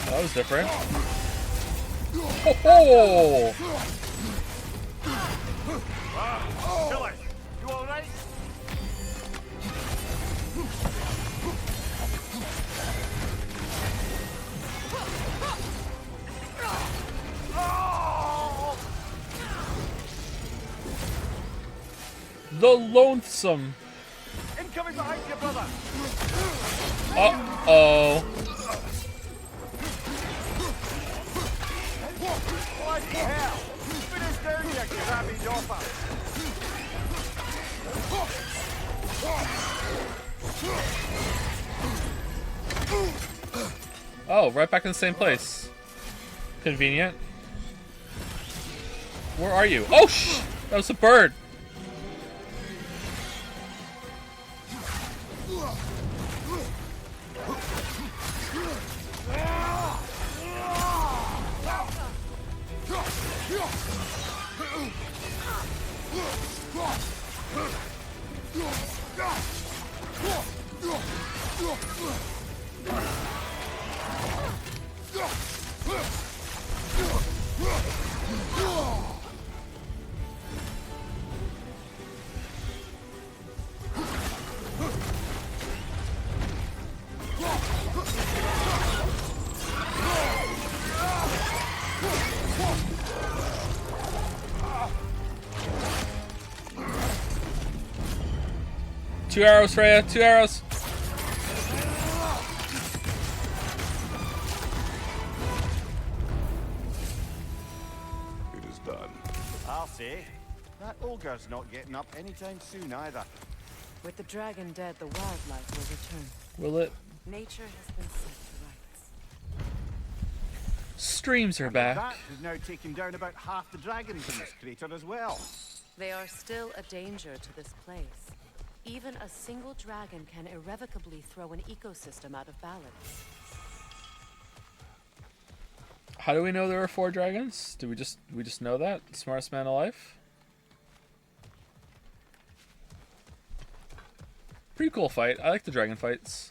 That was different. Ho ho! Killer, you alright? The Loathsome. Incoming behind you, brother. Uh-oh. Bloody hell! Finish down, you crabby dopper! Oh, right back in the same place. Convenient. Where are you? Oh, shh! That was a bird. 2 arrows, Freya. 2 arrows. It is done. I'll say. That ogre's not getting up anytime soon either. With the dragon dead, the wildlife will return. Will it? Nature has been set to rights. Streams are back. That is now taking down about half the dragons in this crater as well. They are still a danger to this place. Even a single dragon can irrevocably throw an ecosystem out of balance. How do we know there are 4 dragons? Do we just know that? Smartest man alive? Pretty cool fight. I like the dragon fights.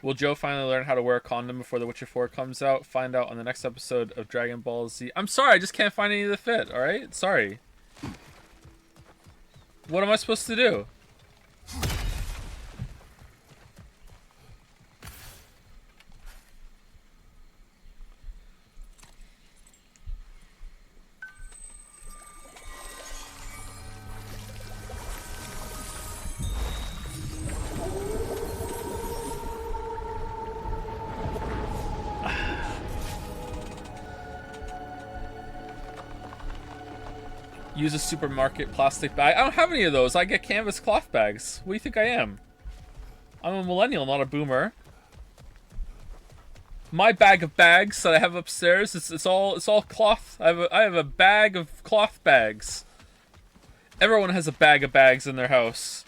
Will Joe finally learn how to wear a condom before The Witcher 4 comes out? Find out on the next episode of Dragon Ball Z. I'm sorry, I just can't find any that fit, alright? Sorry. What am I supposed to do? Use a supermarket plastic bag. I don't have any of those. I get canvas cloth bags. What do you think I am? I'm a millennial, not a boomer. My bag of bags that I have upstairs, it's all cloth. I have a bag of cloth bags. Everyone has a bag of bags in their house.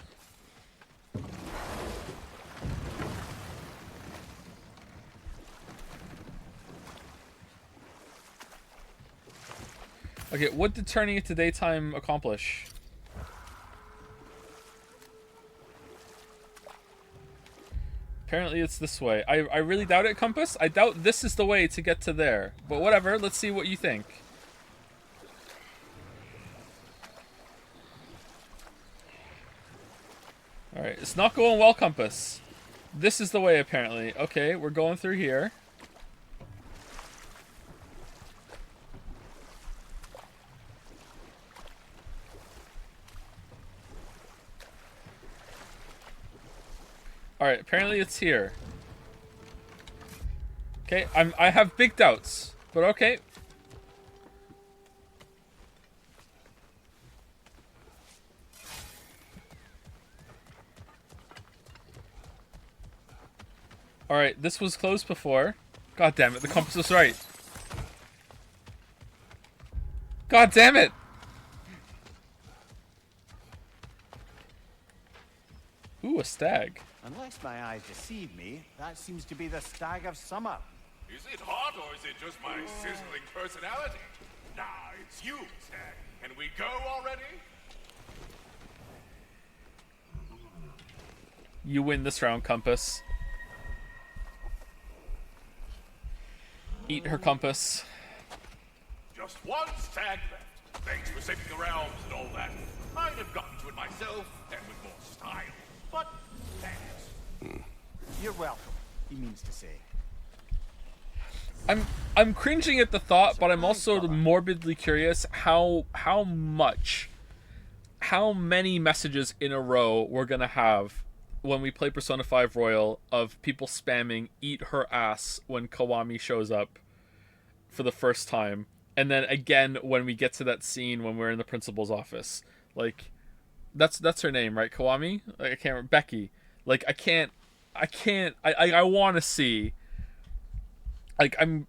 Okay, what did turning it to daytime accomplish? Apparently it's this way. I really doubt it, Compass. I doubt this is the way to get to there. But whatever, let's see what you think. Alright, it's not going well, Compass. This is the way, apparently. Okay, we're going through here. Alright, apparently it's here. Okay, I have big doubts, but okay. Alright, this was closed before. God damn it, the compass was right. God damn it! Ooh, a stag. Unless my eyes deceive me, that seems to be the stag of summer. Is it hot or is it just my sizzling personality? Nah, it's you, stag. Can we go already? You win this round, Compass. Eat her, Compass. Just one stag left. Thanks for saving the realms and all that. I'd have gotten to it myself and with more style. But thanks. You're welcome, he means to say. I'm cringing at the thought, but I'm also morbidly curious how many messages in a row we're gonna have when we play Persona 5 Royal of people spamming "eat her ass" when Kiwami shows up for the first time, and then again when we get to that scene when we're in the principal's office. Like, that's her name, right? Kiwami? Like, I can't remember. Becky. Like, I want to see. Like, I'm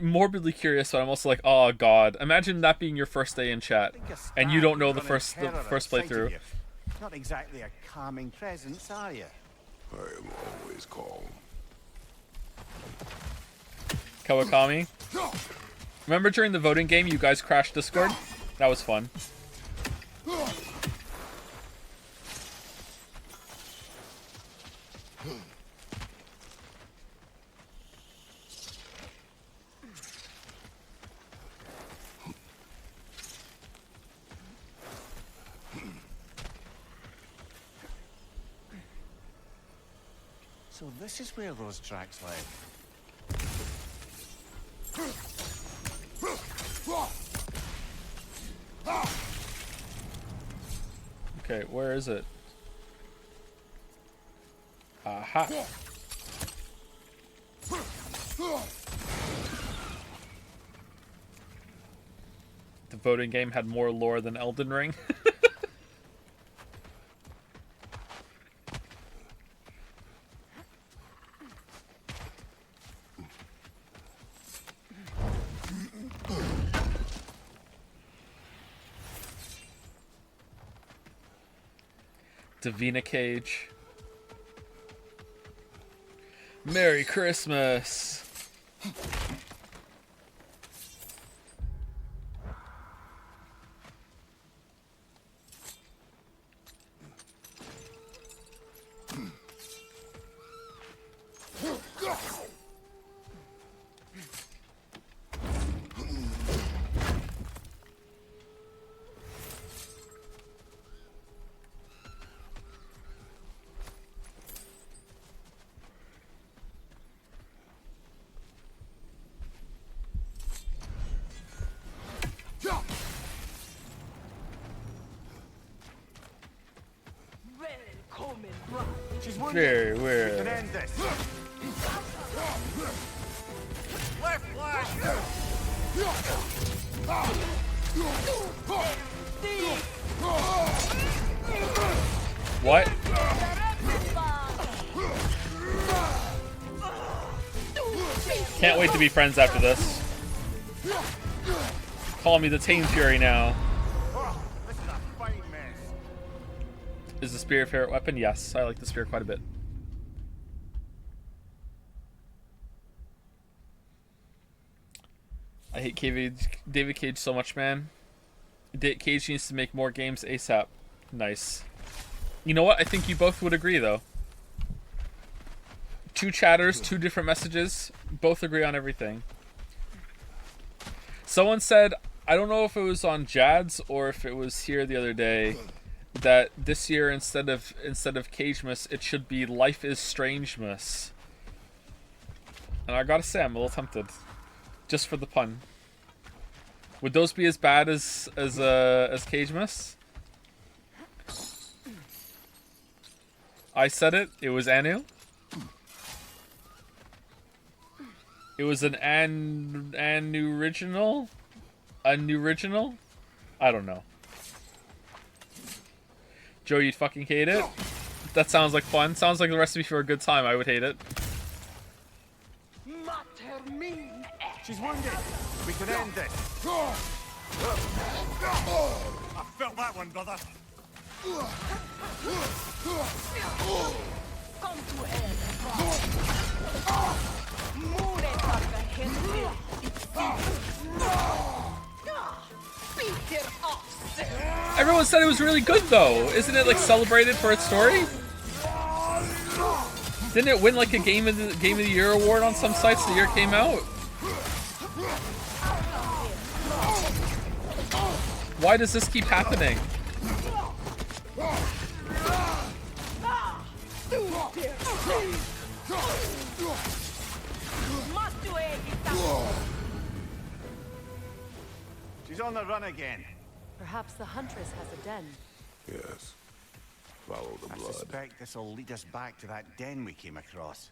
morbidly curious, but I'm also like, oh god, imagine that being your first day in chat, and you don't know the first playthrough. Not exactly a calming presence, are you? I am always calm. Kawakami. Remember during the voting game, you guys crashed Discord? That was fun. So this is where those tracks led. Okay, where is it? Aha. The voting game had more lore than Elden Ring. Davina Cage. Merry Christmas. She's wounded. Very We weird. can end this. What? Can't wait to be friends after this. Call me the Tame Fury now. Oh, this is a fighting mess. Is the spear your favorite weapon? Yes, I like the spear quite a bit. I hate David Cage so much, man. Cage needs to make more games ASAP. Nice. You know what? I think you both would agree, though. Two chatters, two different messages, both agree on everything. Someone said, I don't know if it was on Jad's or if it was here the other day, that this year instead of Cagemas, it should be Life is Strangemas. And I gotta say, I'm a little tempted, just for the pun. Would those be as bad as Cagemas? I said it. It was Anu. It was an original. A new original. I don't know. Joe, you'd fucking hate it. That sounds like fun. Sounds like the recipe for a good time. I would hate it. She's wounded. We can end this. I felt that one, brother. Come to hell, Mure paka Henry. Peter off. Everyone said it was really good, though. Isn't it like celebrated for its story? Didn't it win like a Game of the Year award on some sites the year it came out? Why does this keep happening? She's on the run again. Perhaps the Huntress has a den. Yes. Follow the I blood. suspect this will lead us back to that den we came across.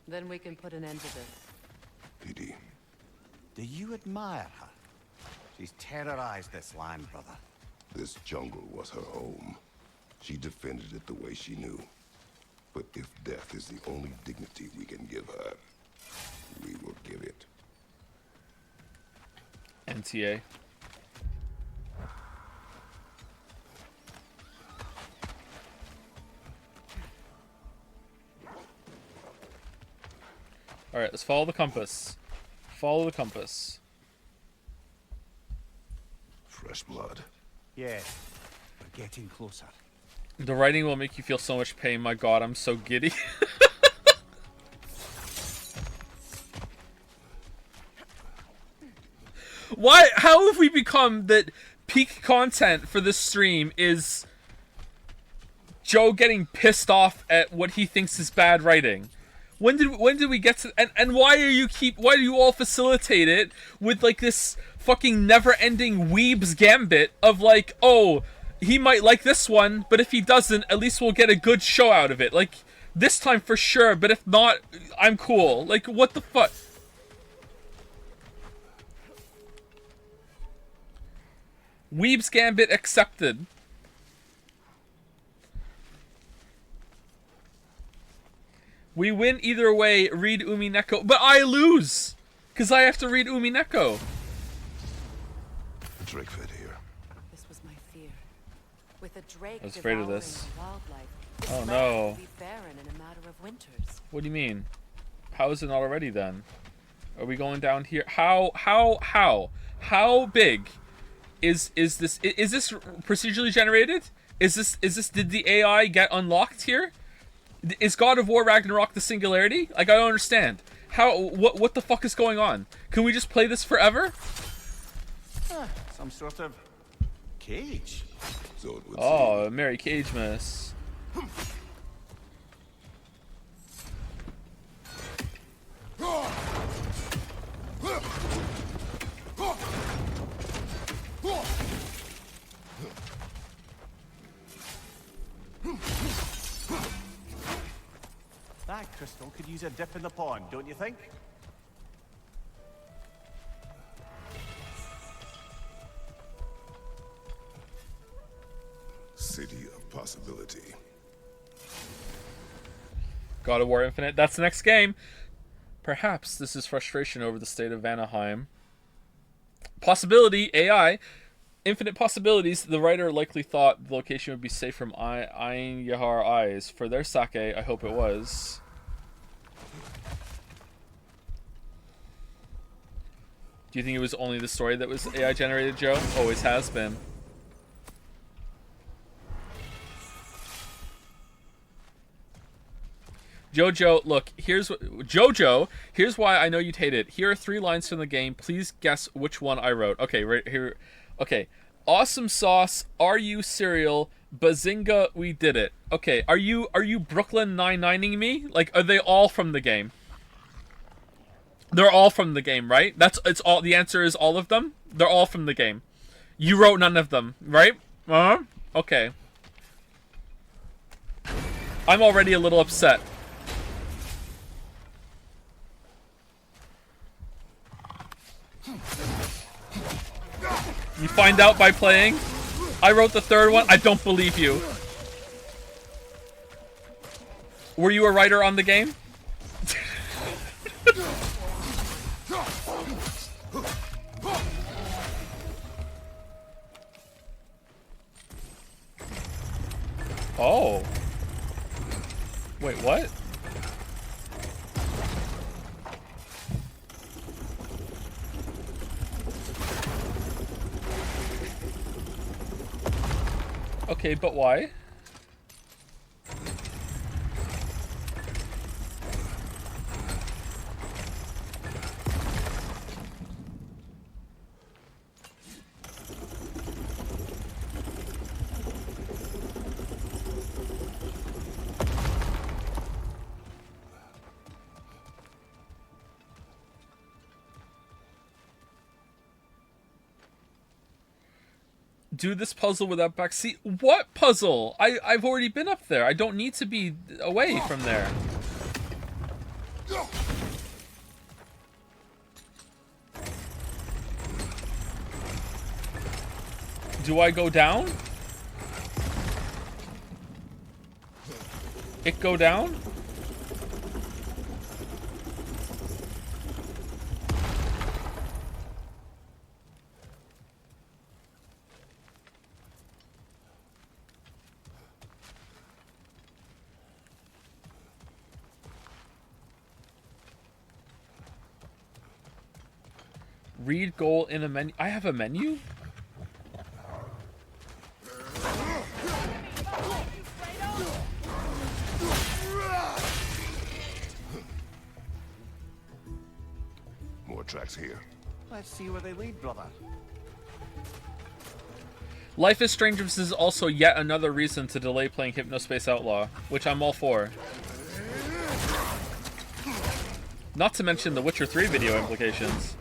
Then we can put an end to this. Didi. Do you admire her? She's terrorized this land, brother. This jungle was her home. She defended it the way she knew. But if death is the only dignity we can give her, we will give it. NTA. Alright, let's follow the compass. Follow the compass. Fresh blood. Yeah, we're getting closer. The writing will make you feel so much pain. My god, I'm so giddy. Why? How have we become that peak content for this stream is Joe getting pissed off at what he thinks is bad writing? When did we get to, and why do you all facilitate it with like this fucking never-ending weeb's gambit of like, oh, he might like this one, but if he doesn't, at least we'll get a good show out of it. Like, this time for sure, but if not, I'm cool. Like, what the fuck? Weeb's gambit accepted. We win either way, read Umineko. But I lose! Because I have to read Umineko. The Drake fed here. This was my fear. With a Drake I was afraid of devouring this. the wildlife, this Oh land no. will be barren in a matter of winters. What do you mean? How is it not already then? Are we going down here? How big is this? Is this procedurally generated? Is this, did the AI get unlocked here? Is God of War Ragnarok the singularity? Like, I don't understand. What the fuck is going on? Can we just play this forever? Some sort of cage. So it would Oh, Mary Cagemas. That crystal could use a dip in the pond, don't you think? City of possibility. God of War Infinite. That's the next game. Perhaps this is frustration over the state of Vanaheim. Possibility, AI. Infinite possibilities. The writer likely thought the location would be safe from Ain Yahar eyes. For their sake, I hope it was. Do you think it was only the story that was AI generated, Joe? Always has been. Jojo, look, here's why I know you'd hate it. Here are 3 lines from the game. Please guess which one I wrote. Okay, right here. Okay. Awesome sauce, are you cereal, bazinga, we did it. Okay, are you Brooklyn Nine-Nining me? Like, are they all from the game? They're all from the game, right? It's all, the answer is all of them? They're all from the game. You wrote none of them, right? Okay. I'm already a little upset. You find out by playing? I wrote the 3rd one? I don't believe you. Were you a writer on the game? Oh. Wait, what? Okay, but why? Do this puzzle without back. See, what puzzle? I've already been up there. I don't need to be away from there. Do I go down? It go down? Read goal in a menu. I have a menu? More tracks here. Let's see where they lead, brother. Life is Strange is also yet another reason to delay playing Hypnospace Outlaw, which I'm all for. Not to mention the Witcher 3 video implications.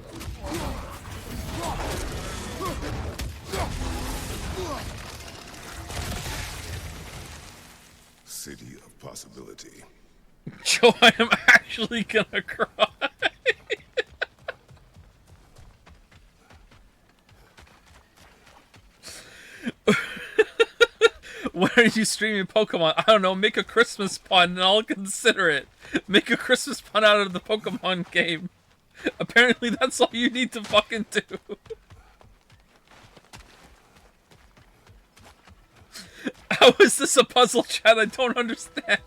City of possibility. Joe, I am actually gonna cry. When are you streaming Pokemon? I don't know, make a Christmas pun and I'll consider it. Make a Christmas pun out of the Pokemon game. Apparently that's all you need to fucking do. How is this a puzzle, chat? I don't understand.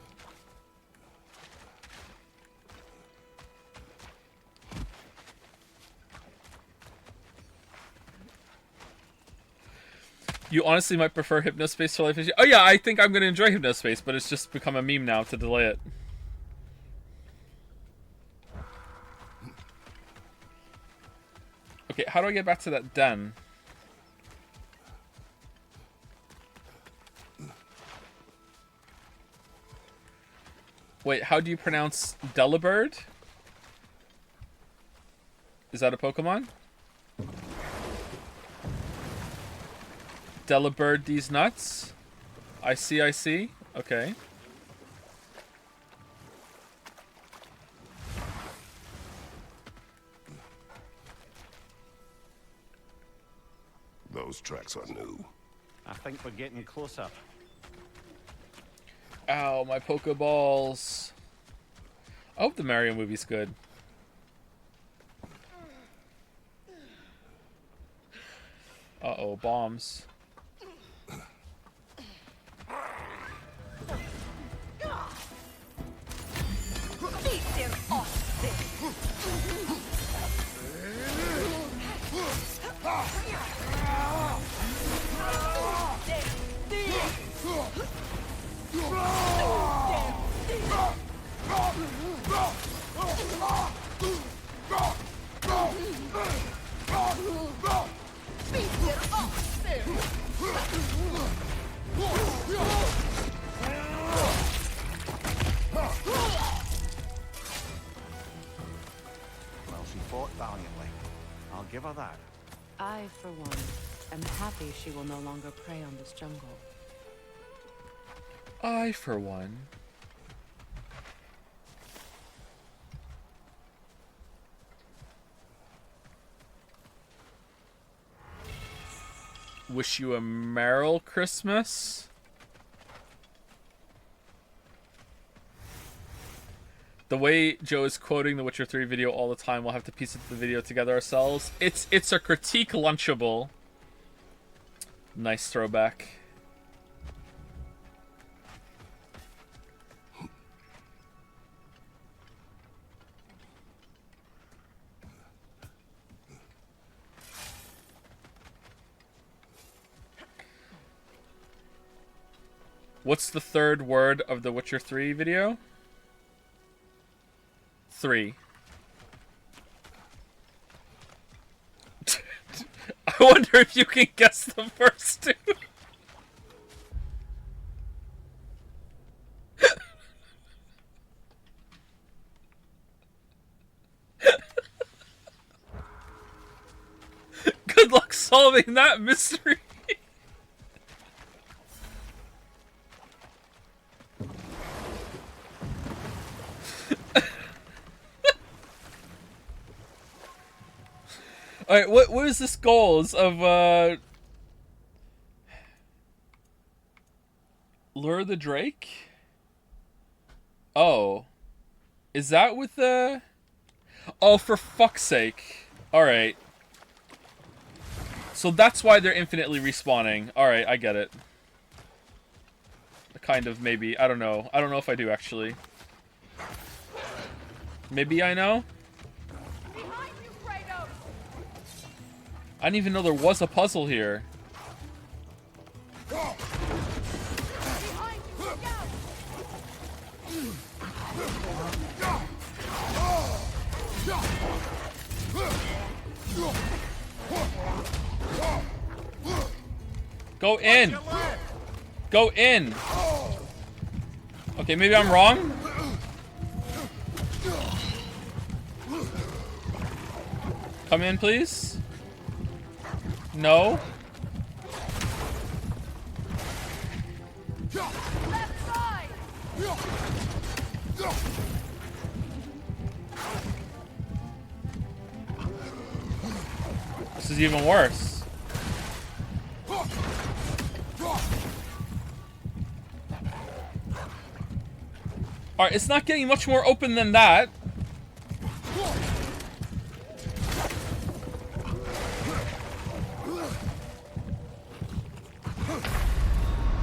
You honestly might prefer Hypnospace to Life is... Oh yeah, I think I'm going to enjoy Hypnospace, but it's just become a meme now to delay it. Okay, how do I get back to that den? Wait, how do you pronounce Delibird? Is that a Pokemon? Delibird these nuts? I see, I see. Okay. Those tracks are new. I think we're getting closer. Ow, my Pokeballs. I hope the Mario movie's good. Uh-oh, bombs. Well, she fought valiantly. I'll give her that. I, for one, am happy she will no longer prey on this jungle. I, for one... wish you a Merry Christmas. The way Joe is quoting the Witcher 3 video all the time, we'll have to piece the video together ourselves. It's a critique lunchable. Nice throwback. What's the third word of the Witcher 3 video? 3. I wonder if you can guess the first two. Good luck solving that mystery. Alright, what is this goals of, Lure the Drake? Oh. Is that with the... Oh, for fuck's sake. Alright. So that's why they're infinitely respawning. Alright, I get it. Kind of, maybe. I don't know. I don't know if I do, actually. Maybe I know? I didn't even know there was a puzzle here. Go in! Go in! Okay, maybe I'm wrong? Come in, please. No. Left side! This is even worse. Alright, it's not getting much more open than that.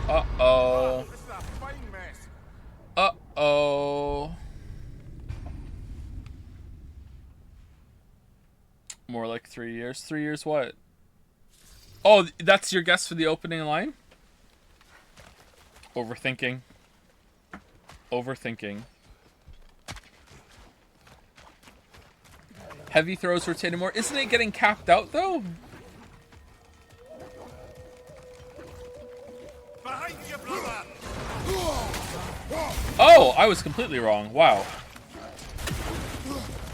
Uh-oh. Uh-oh. More like 3 years. 3 years what? Oh, that's your guess for the opening line? Overthinking. Overthinking. Heavy throws rotated more. Isn't it getting capped out, though? Oh, I was completely wrong. Wow.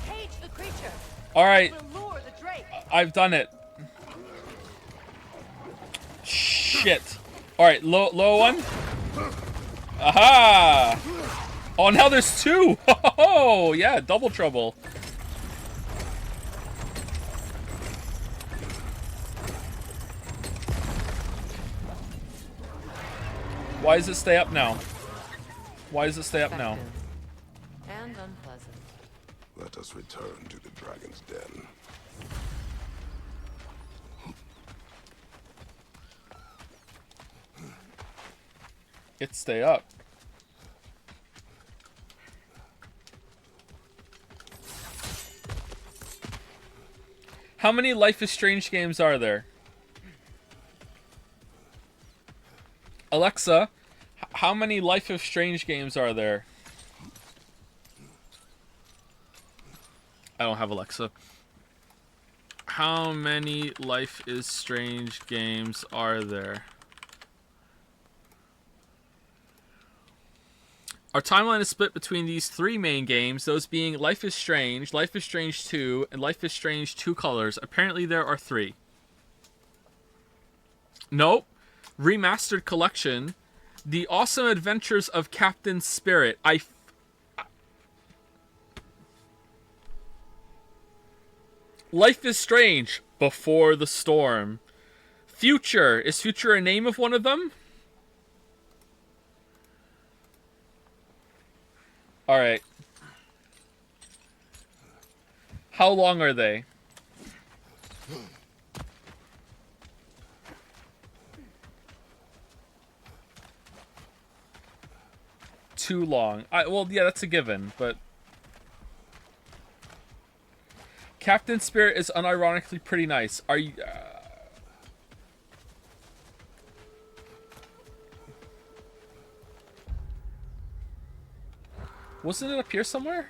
Cage the creature. All right. We'll lure the drake. I've done it. Shit. All right, low one. Aha! Oh, now there's two. Oh, yeah, double trouble. Why does it stay up now? Why does it stay up now? And unpleasant. Let us return to the dragon's den. It stay up. How many Life is Strange games are there? Alexa, how many Life is Strange games are there? I don't have Alexa. How many Life is Strange games are there? Our timeline is split between these three main games, those being Life is Strange 2, and Life is Strange 2 Colors. Apparently there are 3. Nope. Remastered Collection. The Awesome Adventures of Captain Spirit. Life is Strange. Before the Storm. Future. Is Future a name of one of them? Alright. How long are they? Too long. Well, yeah, that's a given, but... Captain Spirit is unironically pretty nice. Are you... Wasn't it up here somewhere?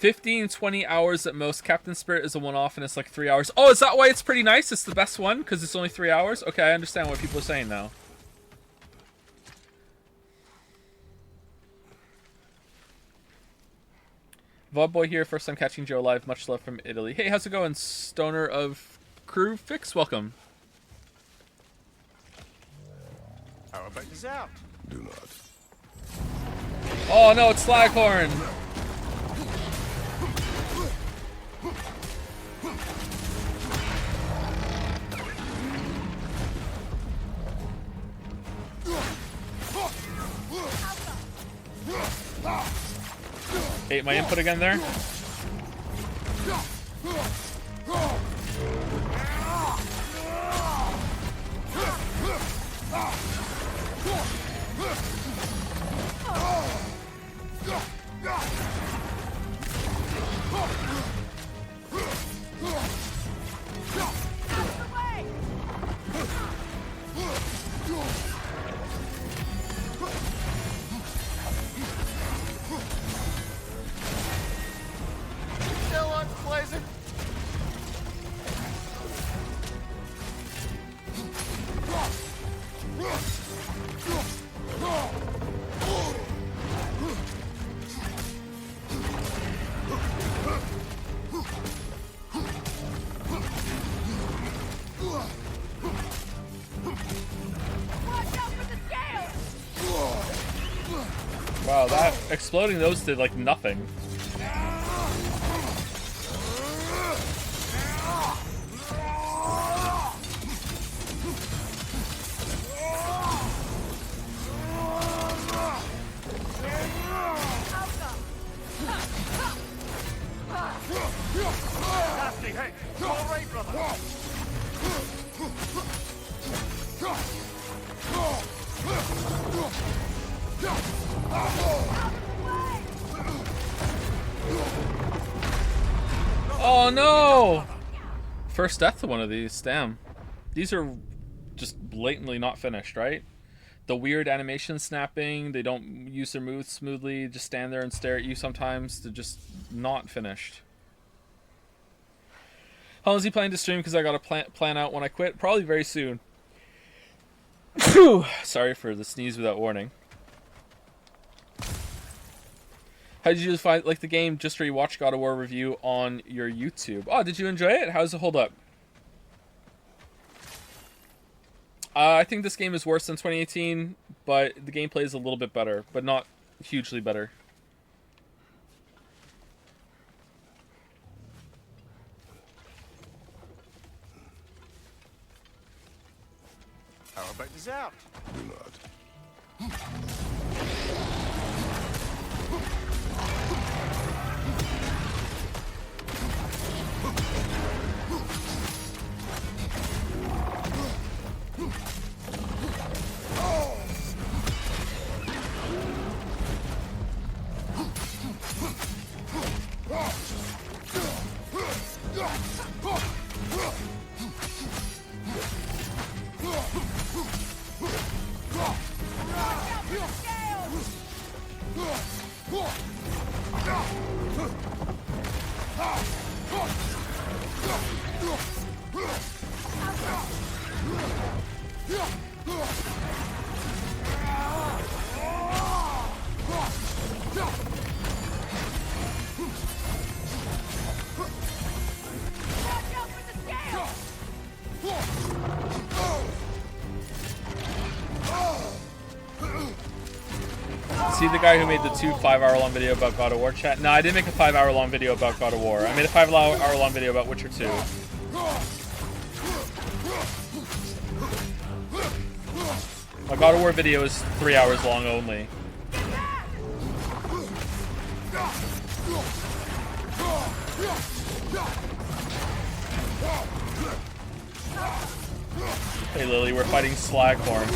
$15-20 hours at most. Captain Spirit is a one-off and it's like 3 hours. Oh, is that why it's pretty nice? It's the best one? Because it's only 3 hours? Okay, I understand what people are saying now. Vodboy here, first time catching Joe live. Much love from Italy. Hey, how's it going, Stoner of Crew Fix? Welcome. How about dessert? Do not. Oh no, it's Slaghorn! Ate my input again there. Wow, that exploding those did like nothing. Nasty, hey, you all right, brother? Oh no! First death to one of these, damn. These are just blatantly not finished, right? The weird animation snapping, they don't use their moves smoothly, just stand there and stare at you sometimes. They're just not finished. How long is he planning to stream? Because I got to plan out when I quit. Probably very soon. Sorry for the sneeze without warning. How did you like the game? Just rewatched God of War review on your YouTube. Oh, did you enjoy it? How does it hold up? I think this game is worse than 2018, but the gameplay is a little bit better, but not hugely better. How about dessert? Do not. See the guy who made the 2 5-hour-long video about God of War chat? No, I didn't make a 5-hour-long video about God of War. I made a 5-hour-long video about Witcher 2. My God of War video is 3 hours long only. Hey Lily, we're fighting Slaghorn.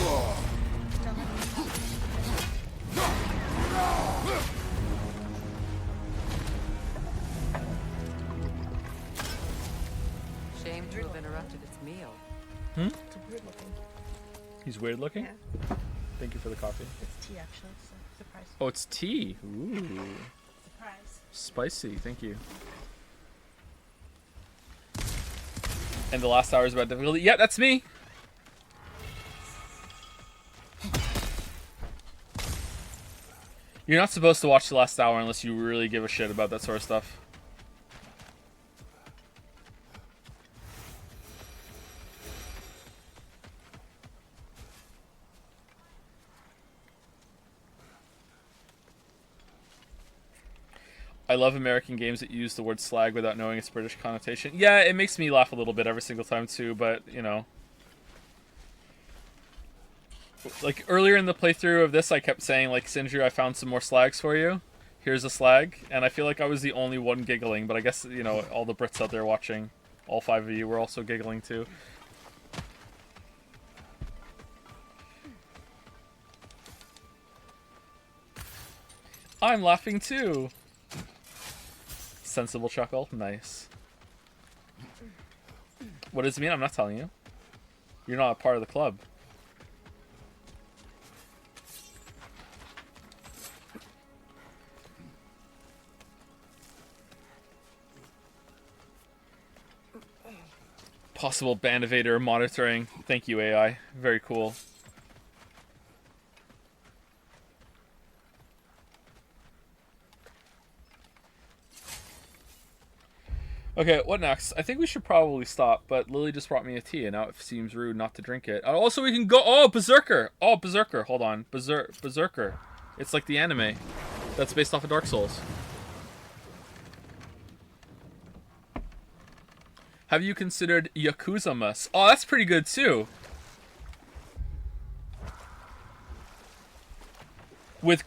Shame to have interrupted its meal. Hmm? It's weird looking. He's weird looking? Yeah. Thank you for the coffee. It's tea, actually. So surprise. Oh, it's tea. Ooh. Surprise. Spicy, thank you. And the last hour is about difficulty. Yeah, that's me. You're not supposed to watch the last hour unless you really give a shit about that sort of stuff. I love American games that use the word slag without knowing its British connotation. Yeah, it makes me laugh a little bit every single time too, but, you know. Like, earlier in the playthrough of this, I kept saying, like, Sindri, I found some more slags for you. Here's a slag. And I feel like I was the only one giggling, but I guess, you know, all the Brits out there watching, all 5 of you, were also giggling too. I'm laughing too. Sensible chuckle. Nice. What does it mean? I'm not telling you. You're not a part of the club. Possible band evader monitoring. Thank you, AI. Very cool. Okay, what next? I think we should probably stop, but Lily just brought me a tea, and now it seems rude not to drink it. Also, we can go... Oh, Berserker! Oh, Berserker. Hold on. Berserker. It's like the anime that's based off of Dark Souls. Have you considered Yakuza-mas? Oh, that's pretty good too. With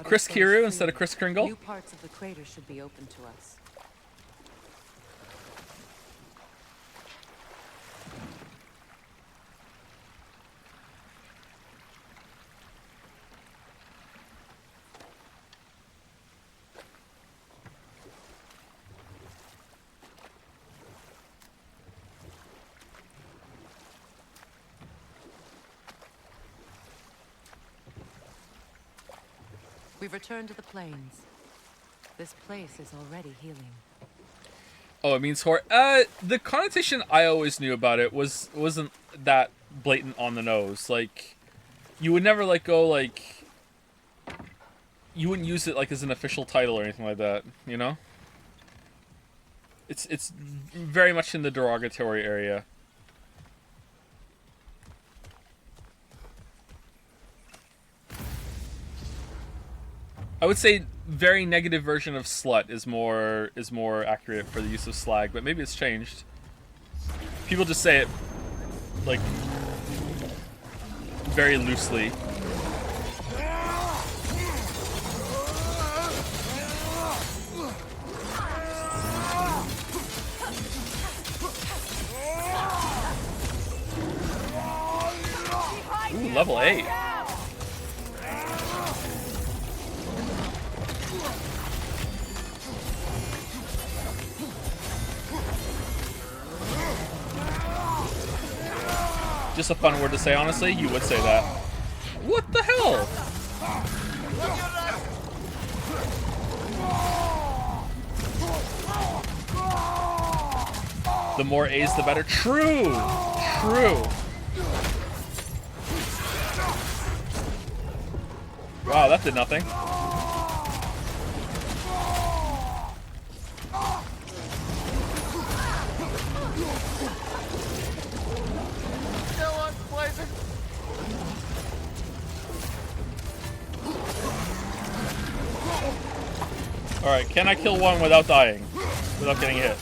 Chris Kiru instead of Chris Kringle. New parts of the crater should be open to us. We've returned to the plains. This place is already healing. Oh, it means horror. The connotation I always knew about it wasn't that blatant on the nose. Like, you would never you wouldn't use it like as an official title or anything like that. You know. It's very much in the derogatory area. I would say very negative version of slut is more accurate for the use of slag, but maybe it's changed. People just say it like very loosely. Ooh, level 8. Just a fun word to say, honestly. You would say that. What the hell? The more A's, the better. True. True. Wow, that did nothing. Alright, can I kill one without dying? Without getting hit?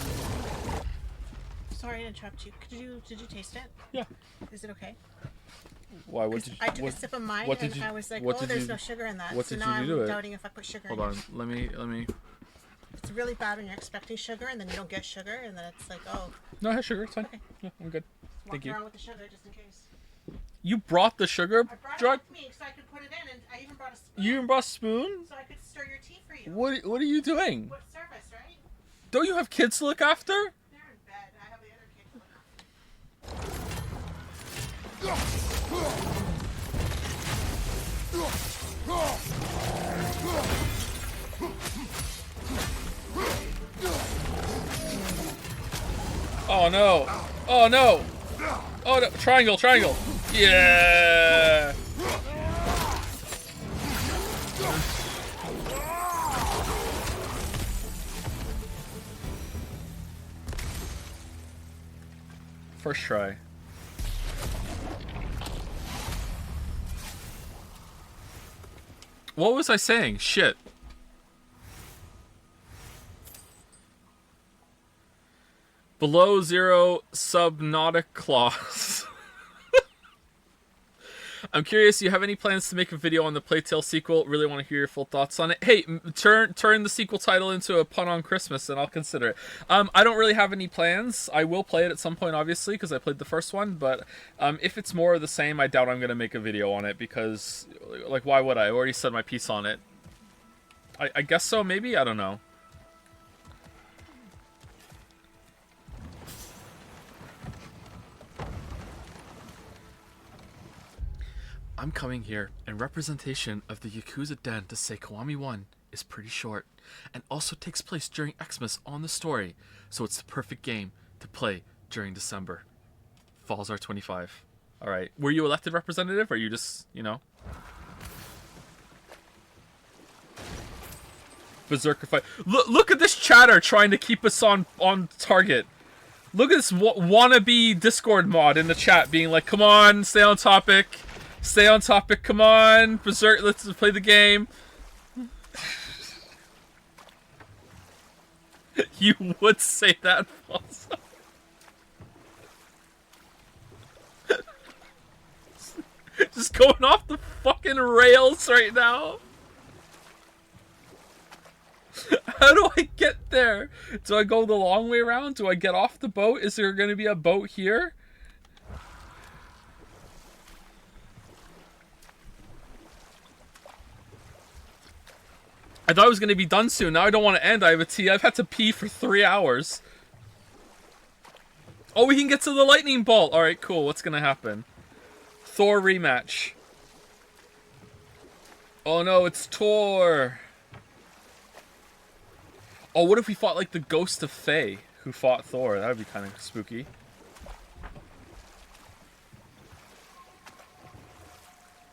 Sorry to interrupt you. Did you taste it? Yeah. Is it okay? Why? What did you? I took a sip of mine and I was like, oh, there's no sugar in that. What so did now you do to I'm it? doubting if I put sugar Hold in on. it. Let me. It's really bad when you're expecting sugar and then you don't get sugar and then it's like, oh. No, I have sugar. It's fine. Okay. Yeah, I'm good. Thank you. Walk around with the sugar just in case. You brought the sugar, I brought Drug? it with me so I could put it in, and I even brought a spoon. You even brought a spoon? So I could stir your tea for you. What are you doing? What service, right? Don't you have kids to look after? They're in bed. I have the other kids Oh no! Oh no! Oh no! Triangle! Triangle! Yeah! First try. What was I saying? Shit. Below zero subnautic clause. I'm curious, do you have any plans to make a video on the Plague Tale sequel? Really want to hear your full thoughts on it. Hey, turn the sequel title into a pun on Christmas and I'll consider it. I don't really have any plans. I will play it at some point, obviously, because I played the first one. But if it's more of the same, I doubt I'm going to make a video on it because, like, why would I? I already said my piece on it. I guess so, maybe? I don't know. I'm coming here in representation of the Yakuza Den to say Kiwami 1 is pretty short and also takes place during Xmas on the story, so it's the perfect game to play during December. Falls are 25. Alright, were you elected representative or you just, you know? Berserker fight. Look at this chatter trying to keep us on target. Look at this wannabe Discord mod in the chat being like, come on, stay on topic. Stay on topic. Come on, Berserk. Let's play the game. You would say that, Falso. Just going off the fucking rails right now. How do I get there? Do I go the long way around? Do I get off the boat? Is there going to be a boat here? I thought it was going to be done soon. Now I don't want to end. I have a tea. I've had to pee for 3 hours. Oh, we can get to the lightning bolt. All right, cool. What's going to happen? Thor rematch. Oh no, it's Thor. Oh, what if we fought like the ghost of Faye who fought Thor? That would be kind of spooky.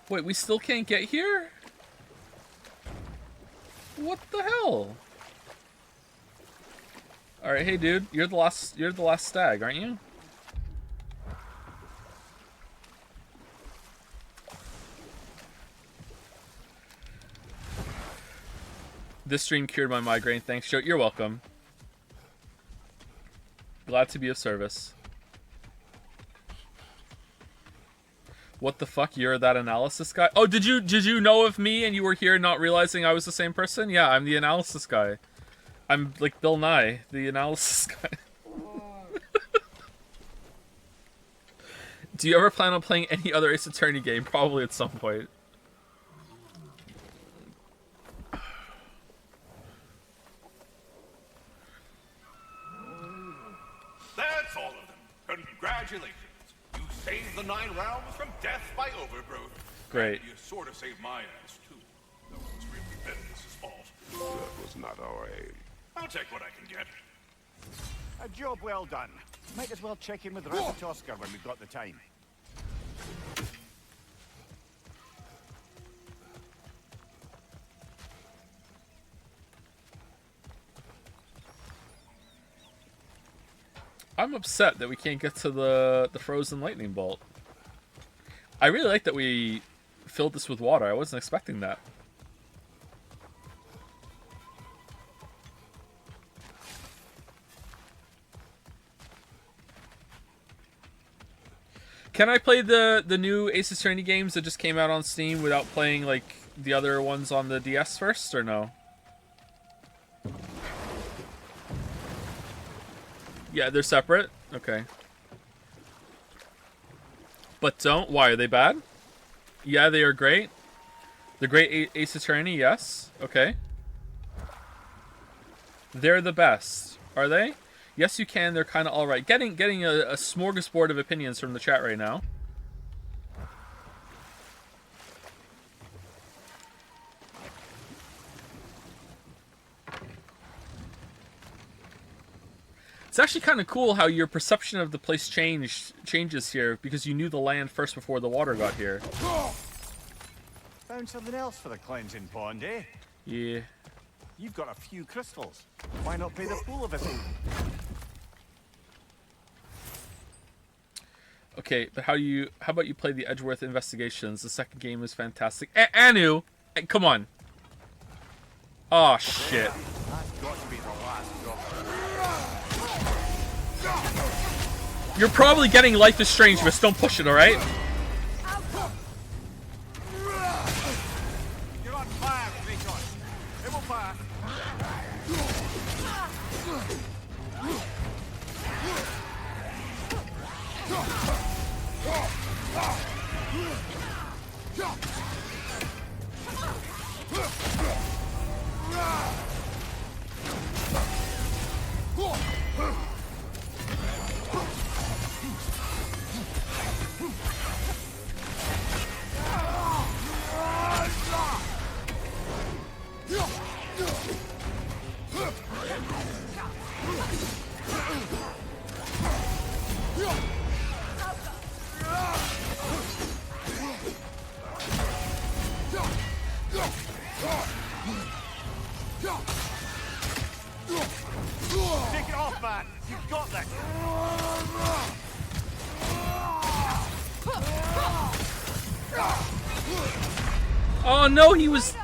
Wait, we still can't get here? What the hell? All right, hey dude, you're the last stag, aren't you? This stream cured my migraine. Thanks, Joe. You're welcome. Glad to be of service. What the fuck? You're that analysis guy? Oh, did you know of me and you were here not realizing I was the same person? Yeah, I'm the analysis guy. I'm like Bill Nye, the analysis guy. Do you ever plan on playing any other Ace Attorney game? Probably at some point. That's all of them. Congratulations. You saved the 9 realms from death by overgrowth. Great. And you sort of saved my ass, too. Though it's really Bendis' fault. That was not our aim. I'll take what I can get. A job well done. Might as well check in with Rabbitosker when we've got the time. I'm upset that we can't get to the frozen lightning bolt. I really like that we filled this with water. I wasn't expecting that. Can I play the new Ace Attorney games that just came out on Steam without playing like the other ones on the DS first, or no? Yeah, they're separate? Okay. But don't? Why? Are they bad? Yeah, they are great. The great Ace Attorney, yes. Okay. They're the best. Are they? Yes, you can. They're kind of alright. Getting a smorgasbord of opinions from the chat right now. It's actually kind of cool how your perception of the place changes here because you knew the land first before the water got here. Found something else for the cleansing pond, eh? Yeah. You've got a few crystals. Why not pay the fool of it? Okay, but how about you play the Edgeworth Investigations? The second game is fantastic. Anu, come on. Oh shit. That's got to be the last job. You're probably getting Life is Strange, but don't push it, alright? You're on fire, Kratos. It will pass. Take it off, man. You've got this. Oh no, he was.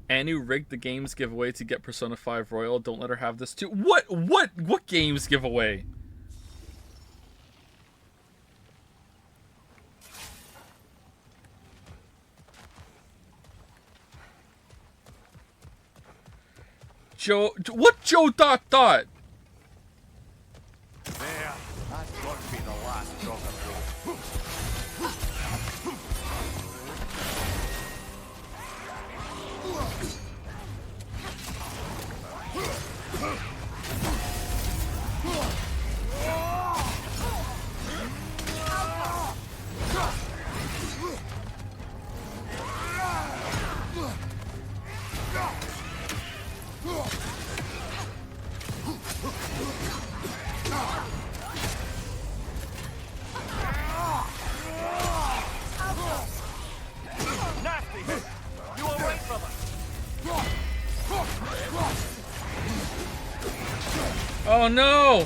Annie rigged the games giveaway to get Persona 5 Royal. Don't let her have this too. What games giveaway? Joe, what Joe dot? There, that's got to be the last drop of gold. Nasty hit! You away from us! Oh no!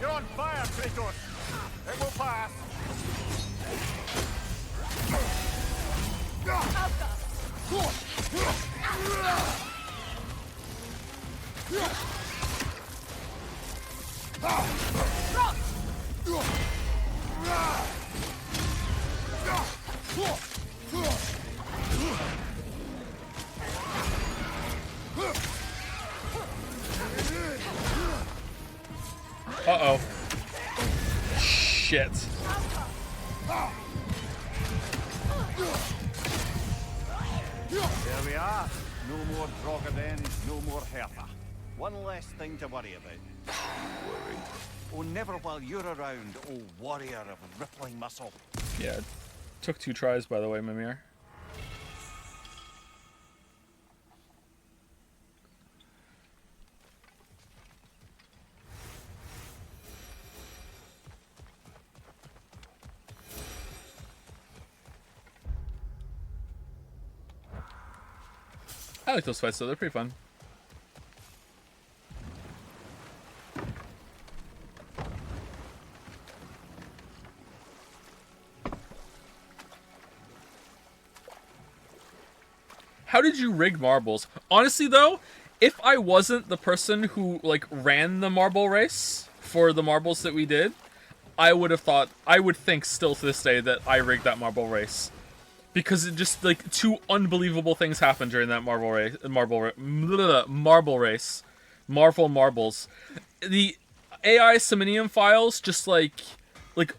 You're on fire, Kratos! It will pass! Uh-oh. Shit. There we are. No more Drogadens, no more Hertha. One less thing to worry about. Worry? Oh, never while you're around, oh warrior of rippling muscle. Yeah, it took 2 tries, by the way, Mimir. I like those fights though, they're pretty fun. How did you rig marbles? Honestly though, if I wasn't the person who like ran the marble race for the marbles that we did, I would think still to this day that I rigged that marble race. Because it just like 2 unbelievable things happened during that marble race. Marvel marbles. The AI Siminium files just like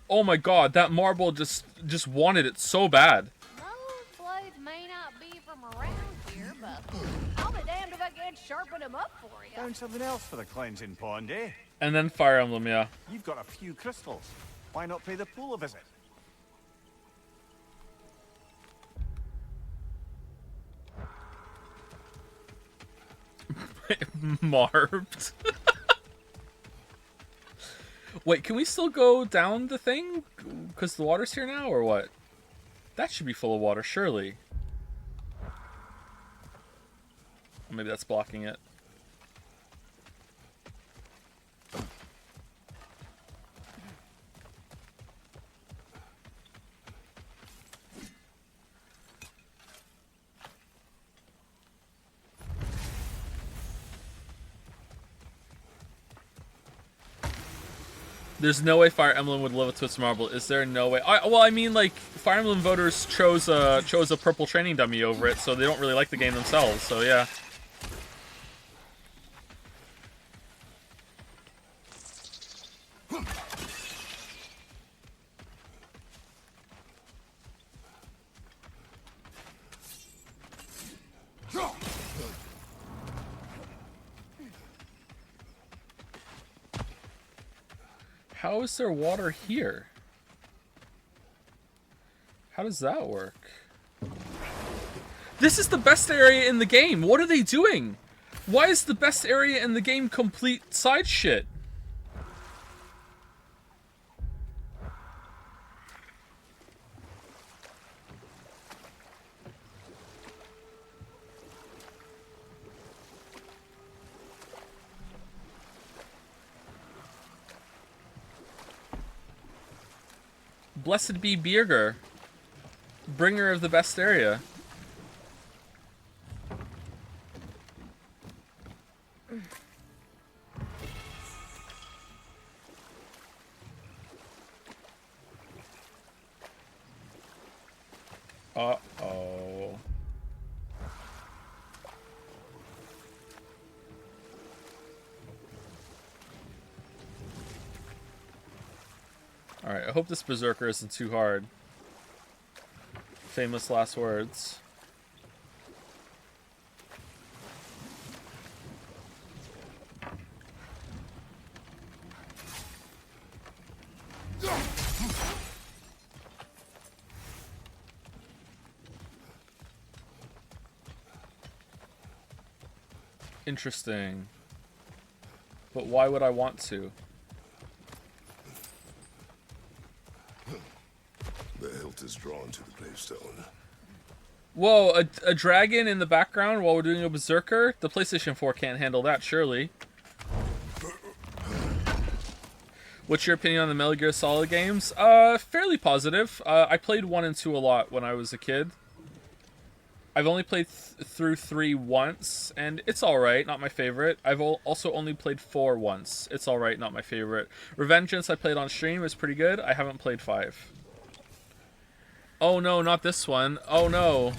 oh my god, that marble just wanted it so bad. Those blades may not be from around here, but I'll be damned if I can't sharpen them up for you. Found something else for the cleansing pond, eh? And then Fire Emblem, yeah. You've got a few crystals. Why not pay the pool a visit? Marbed. Wait, can we still go down the thing? Because the water's here now, or what? That should be full of water, surely. Or maybe that's blocking it. There's no way Fire Emblem would live up to its marble. Is there no way? Well, I mean, like, Fire Emblem voters chose a purple training dummy over it, so they don't really like the game themselves, so yeah. How is there water here? How does that work? This is the best area in the game. What are they doing? Why is the best area in the game complete side shit? Blessed be Birger, bringer of the best area. Uh-oh. Alright, I hope this Berserker isn't too hard. Famous last words. Interesting. But why would I want to? The hilt is drawn to the gravestone. Whoa, a dragon in the background while we're doing a Berserker? The PlayStation 4 can't handle that, surely. What's your opinion on the Metal Gear Solid games? Fairly positive. I played 1 and 2 a lot when I was a kid. I've only played through 3 once, and it's alright, not my favorite. I've also only played 4 once. It's alright, not my favorite. Revengeance I played on stream is pretty good. I haven't played 5. Oh no, not this one. Oh no.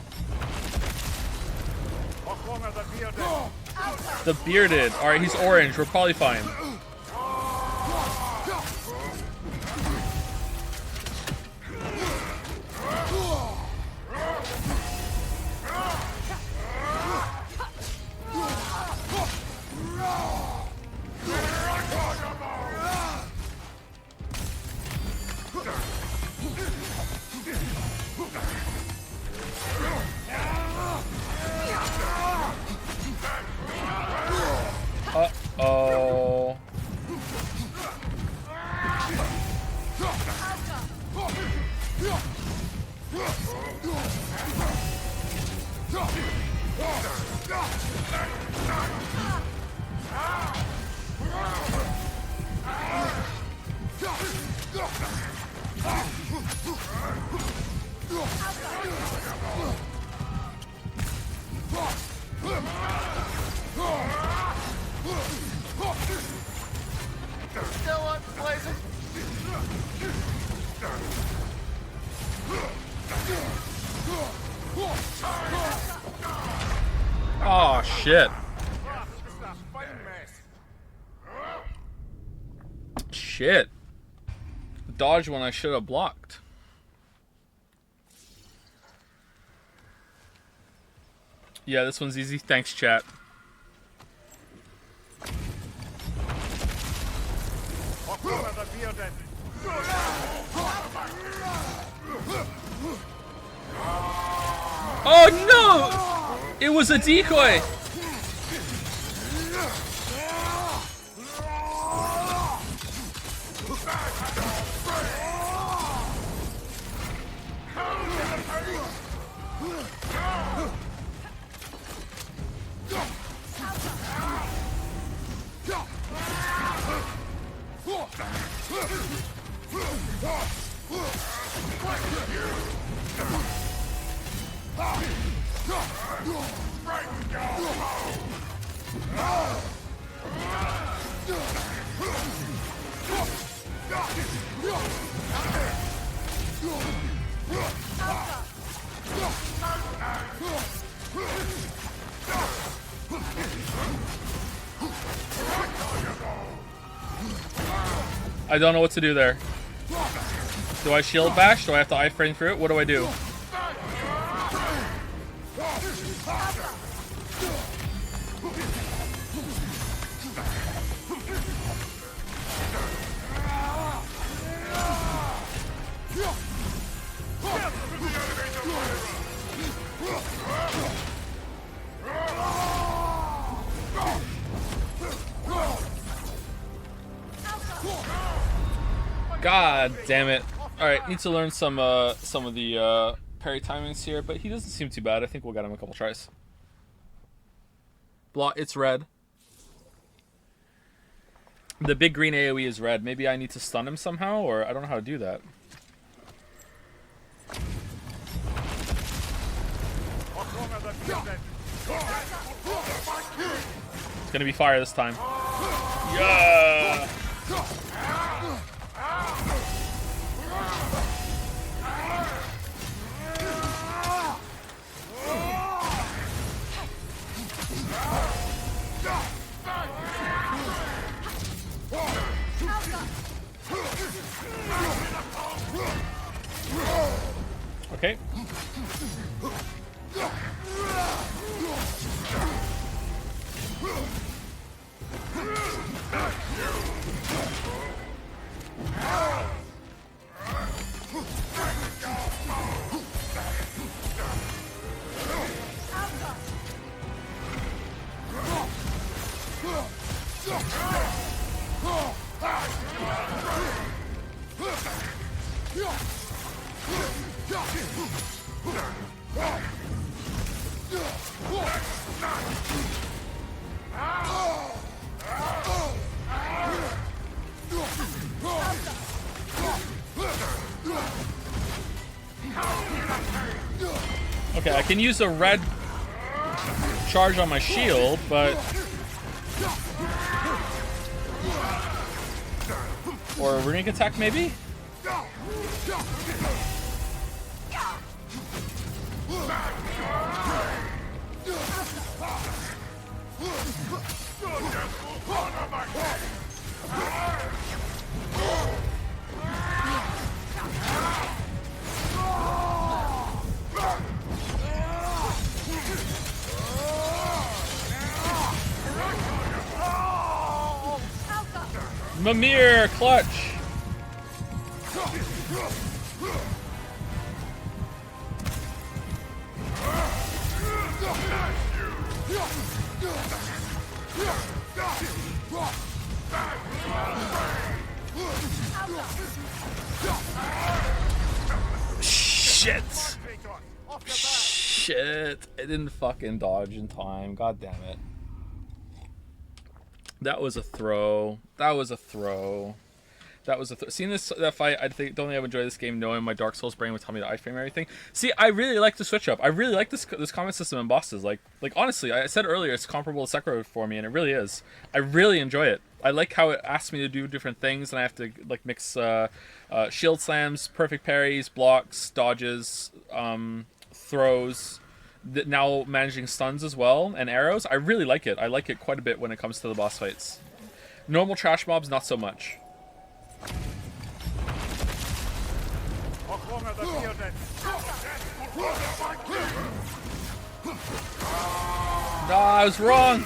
The bearded. Alright, he's orange. We're probably fine. Uh-oh. Still unpleasant. Oh shit. Shit. Dodge when I should have blocked. Yeah, this one's easy. Thanks, chat. Oh no! It was a decoy! I don't know what to do there. Do I shield bash? Do I have to iframe through it? What do I do? God damn it. Alright, need to learn some of the parry timings here, but he doesn't seem too bad. I think we'll get him a couple tries. It's red. The big green AoE is red. Maybe I need to stun him somehow, or I don't know how to do that. It's gonna be fire this time. Yeah! Okay. Okay, I can use a red charge on my shield, but... Or a runic attack, maybe? Mimir, clutch! Shit! Shit! I didn't fucking dodge in time. God damn it. That was a throw. That was a throw. That was a seeing that fight. I don't think I would enjoy this game knowing my Dark Souls brain would tell me to iframe everything. See, I really like the switch up. I really like this combat system and bosses. Like honestly, I said earlier it's comparable to Sekiro for me, and it really is. I really enjoy it. I like how it asks me to do different things, and I have to like mix shield slams, perfect parries, blocks, dodges, throws. Now managing stuns as well and arrows. I really like it. I like it quite a bit when it comes to the boss fights. Normal trash mobs, not so much. No, I was wrong.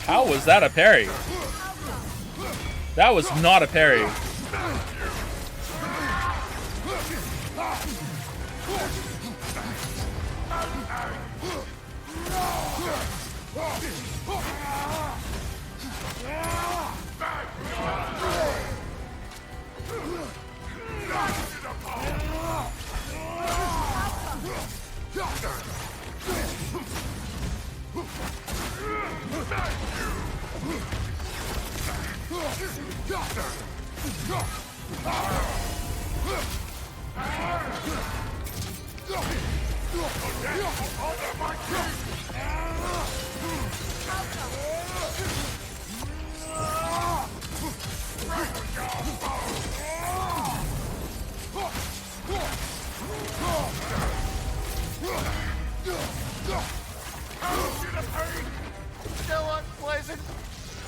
How was that a parry? That was not a parry.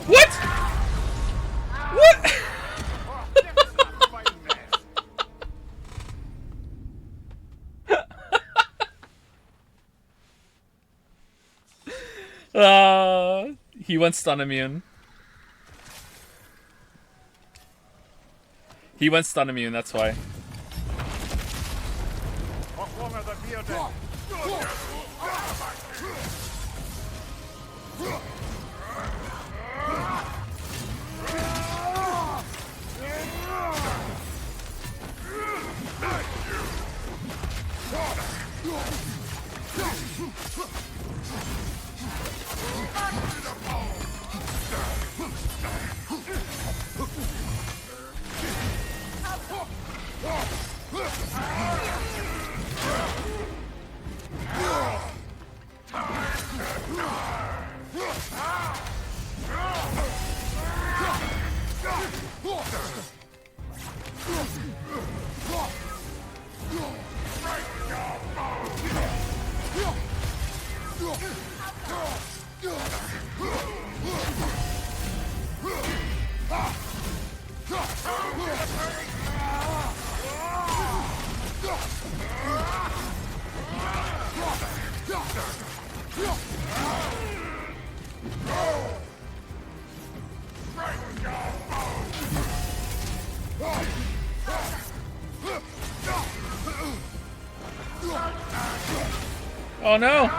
What? What? He went stun immune. He went stun immune, that's why. Oh no!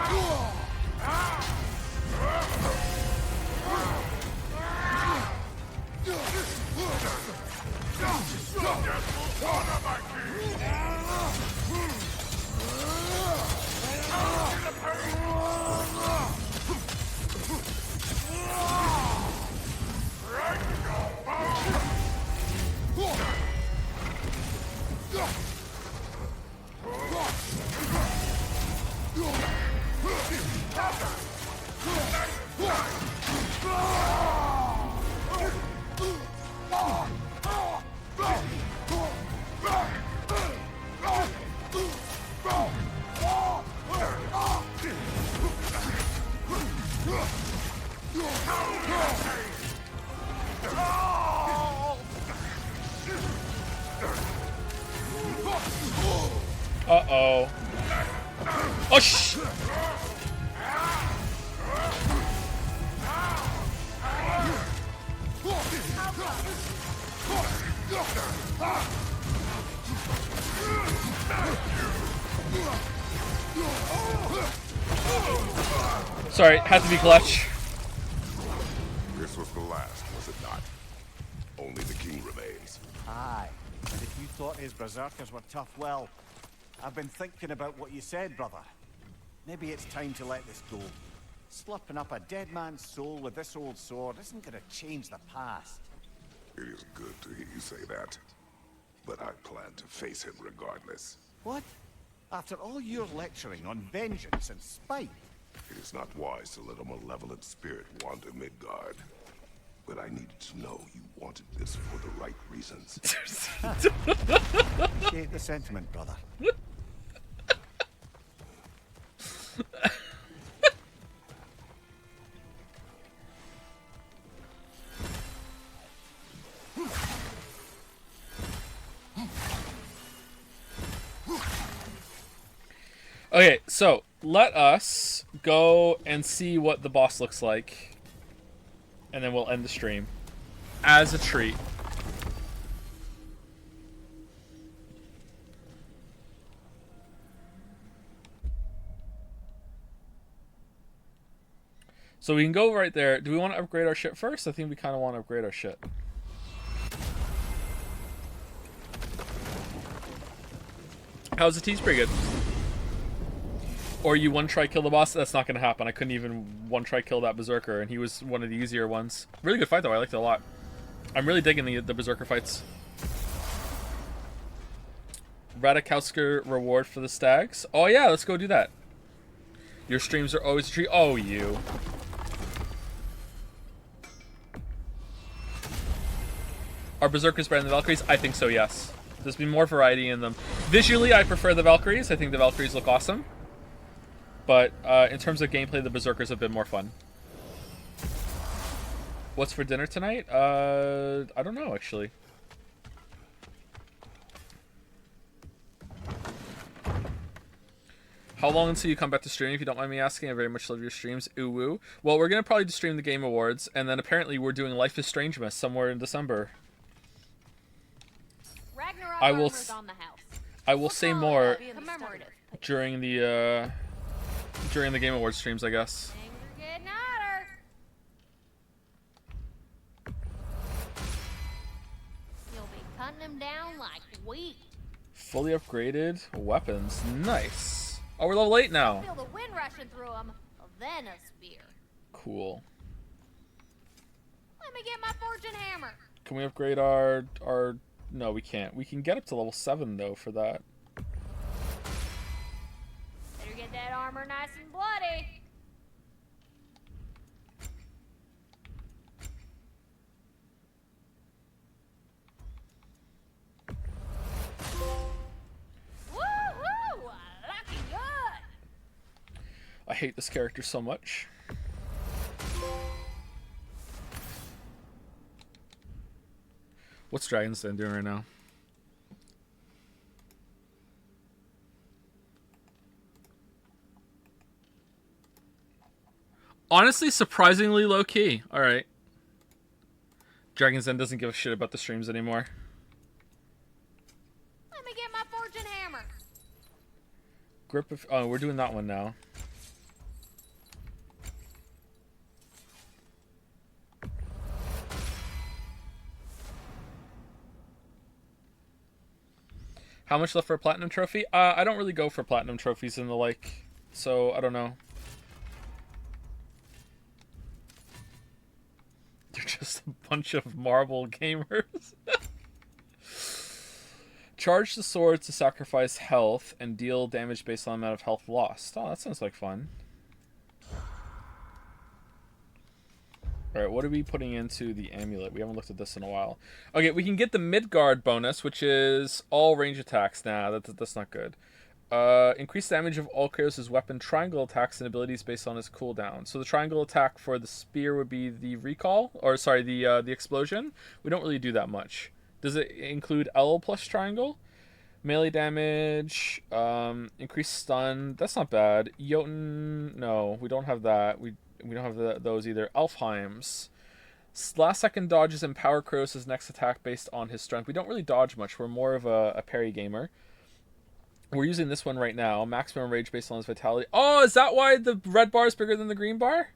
Uh-oh. Oh, sh... Sorry, had to be clutch. This was the last, was it not? Only the king remains. Aye, and if you thought his berserkers were tough, well, I've been thinking about what you said, brother. Maybe it's time to let this go. Slurping up a dead man's soul with this old sword isn't gonna change the past. It is good to hear you say that. But I plan to face him regardless. What? After all your lecturing on vengeance and spite? It is not wise to let a malevolent spirit wander Midgard. But I needed to know you wanted this for the right reasons. Appreciate the sentiment, brother. Okay, so let us go and see what the boss looks like, and then we'll end the stream as a treat. So we can go right there. Do we want to upgrade our shit first? I think we kind of want to upgrade our shit. How's the tease? Pretty good. Or you one-try kill the boss? That's not going to happen. I couldn't even one-try kill that Berserker, and he was one of the easier ones. Really good fight, though. I liked it a lot. I'm really digging the Berserker fights. Radikowsker reward for the stags. Oh, yeah, let's go do that. Your streams are always a treat. Oh, you. Are Berserkers better than the Valkyries? I think so, yes. There's been more variety in them. Visually, I prefer the Valkyries. I think the Valkyries look awesome. But in terms of gameplay, the Berserkers have been more fun. What's for dinner tonight? I don't know, actually. How long until you come back to stream, if you don't mind me asking? I very much love your streams. Ooh woo. Well, we're going to probably stream the Game Awards, and then apparently we're doing Life is Strangemas somewhere in December. Ragnarok I will on the house. I will say more during the During the Game Awards streams, I guess. Things are getting hotter. You'll be cutting them down like wheat. Fully upgraded weapons. Nice. Oh, we're level 8 now. Feel the wind rushing through them. Then a spear. Cool. Let me get my fortune hammer. Can we upgrade our... No, we can't. We can get up to level 7, though, for that. Better get that armor nice and bloody. Woohoo! Lucky good. I hate this character so much. What's Dragon's Den doing right now? Honestly, surprisingly low key. All right. Dragon's Den doesn't give a shit about the streams anymore. Let me get my fortune hammer. Grip of... Oh, we're doing that one now. How much left for a platinum trophy? I don't really go for platinum trophies in the like, so I don't know. They're just a bunch of marble gamers. Charge the sword to sacrifice health and deal damage based on the amount of health lost. Oh, that sounds like fun. Alright, what are we putting into the amulet? We haven't looked at this in a while. Okay, we can get the Midgard bonus, which is all range attacks. Nah, that's not good. Increase damage of all Kratos' weapon triangle attacks and abilities based on his cooldown. So the triangle attack for the spear would be the recall, or sorry, the explosion. We don't really do that much. Does it include L plus triangle? Melee damage, increased stun. That's not bad. Jotun, no, we don't have that. We don't have those either. Alfheim's. Last second dodges empower Kratos' next attack based on his strength. We don't really dodge much. We're more of a parry gamer. We're using this one right now. Maximum rage based on his vitality. Oh, is that why the red bar is bigger than the green bar?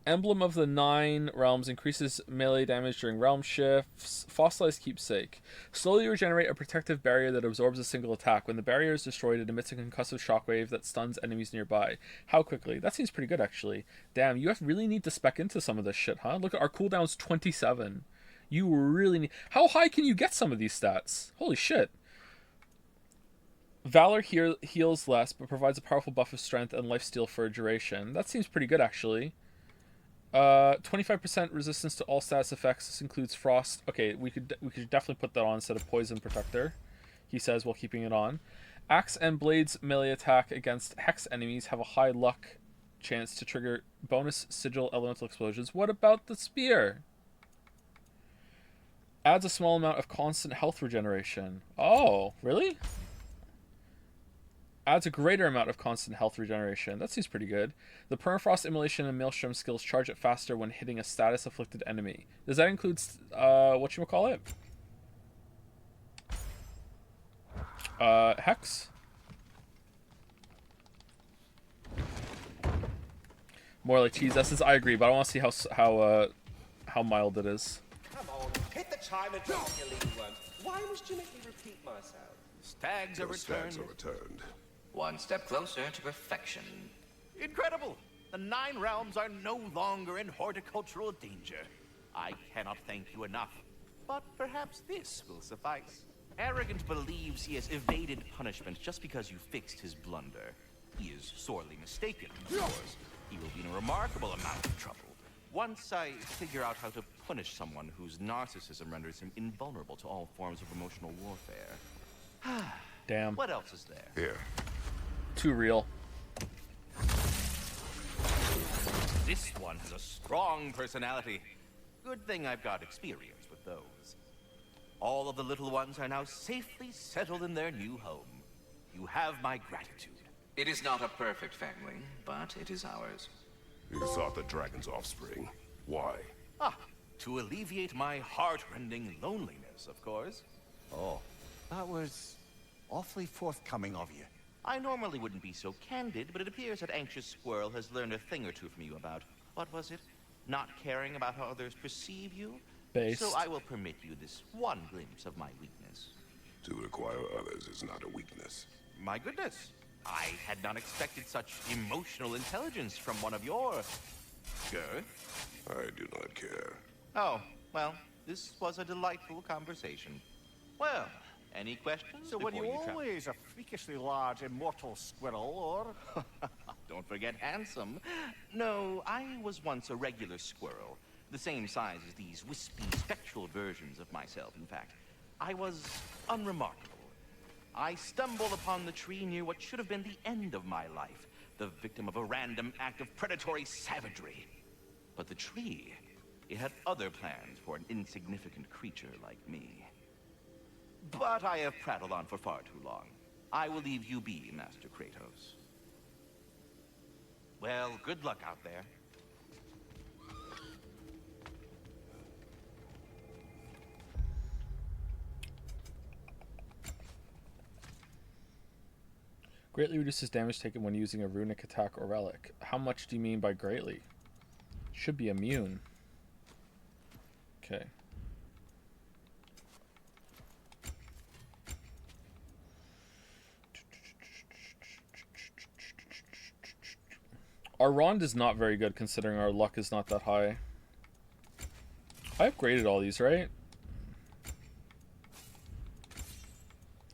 Emblem of the 9 realms increases melee damage during realm shifts. Fossilized keepsake. Slowly regenerate a protective barrier that absorbs a single attack. When the barrier is destroyed, it emits a concussive shockwave that stuns enemies nearby. How quickly? That seems pretty good, actually. Damn, you really need to spec into some of this shit, huh? Look at our cooldown's 27. You really need... How high can you get some of these stats? Holy shit. Valor heals less, but provides a powerful buff of strength and lifesteal for a duration. That seems pretty good, actually. 25% resistance to all status effects. This includes frost. Okay, we could definitely put that on instead of poison protector, he says while keeping it on. Axe and blades melee attack against hex enemies have a high luck chance to trigger bonus sigil elemental explosions. What about the spear? Adds a small amount of constant health regeneration. Oh, really? Adds a greater amount of constant health regeneration. That seems pretty good. The Permafrost, Immolation, and Maelstrom skills charge it faster when hitting a status-afflicted enemy. Does that include, whatchamacallit? Hex? More like cheese essence. I agree, but I want to see how mild it is. Come on, hit the chime and drop your lead ones. Why must you make me repeat myself? Stags are returned. One step closer to perfection. Incredible! The 9 realms are no longer in horticultural danger. I cannot thank you enough. But perhaps this will suffice. Arrogant believes he has evaded punishment just because you fixed his blunder. He is sorely mistaken, of course. He will be in a remarkable amount of trouble once I figure out how to punish someone whose narcissism renders him invulnerable to all forms of emotional warfare. Damn. What else is there? Here. Too real. This one has a strong personality. Good thing I've got experience with those. All of the little ones are now safely settled in their new home. You have my gratitude. It is not a perfect family, but it is ours. You sought the dragon's offspring. Why? To alleviate my heart-rending loneliness, of course. Oh, that was awfully forthcoming of you. I normally wouldn't be so candid, but it appears that Anxious Squirrel has learned a thing or two from you about, what was it? Not caring about how others perceive you? Based. So I will permit you this one glimpse of my weakness. To require others is not a weakness. My goodness. I had not expected such emotional intelligence from one of your... girth. I do not care. Oh, well, this was a delightful conversation. Well, any questions? So were before you travel? always a freakishly large immortal squirrel, or? Don't forget handsome. No, I was once a regular squirrel. The same size as these wispy, spectral versions of myself, in fact. I was unremarkable. I stumbled upon the tree near what should have been the end of my life, the victim of a random act of predatory savagery. But the tree, it had other plans for an insignificant creature like me. But I have prattled on for far too long. I will leave you be, Master Kratos. Well, good luck out there. Greatly reduces damage taken when using a runic attack or relic. How much do you mean by greatly? Should be immune. Okay. Our Rond is not very good considering our luck is not that high. I upgraded all these, right?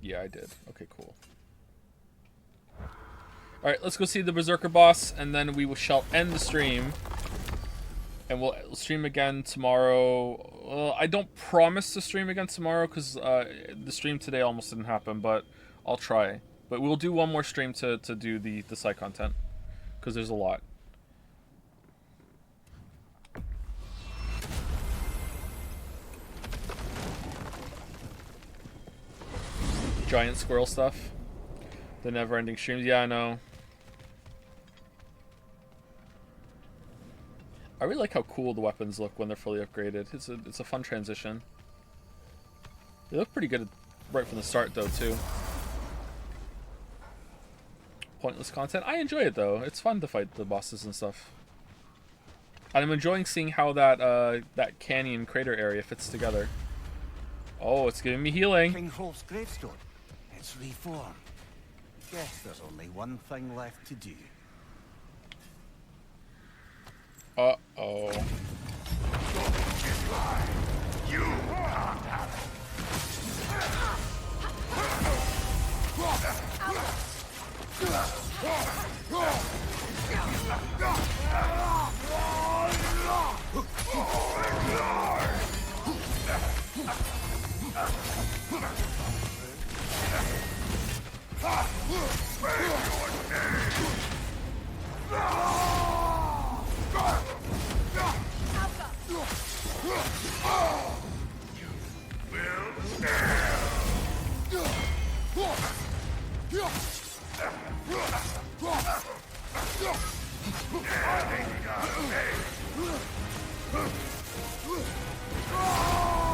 Yeah, I did. Okay, cool. Alright, let's go see the Berserker boss, and then we shall end the stream. And we'll stream again tomorrow. Well, I don't promise to stream again tomorrow, because the stream today almost didn't happen, but I'll try. But we'll do one more stream to do the side content, because there's a lot. Giant squirrel stuff. The never-ending streams. Yeah, I know. I really like how cool the weapons look when they're fully upgraded. It's a fun transition. They look pretty good right from the start, though, too. Pointless content. I enjoy it, though. It's fun to fight the bosses and stuff. And I'm enjoying seeing how that canyon crater area fits together. Oh, it's giving me healing. King Hrolf's gravestone. It's reformed. Guess there's only one thing left to do. Uh-oh. You can't have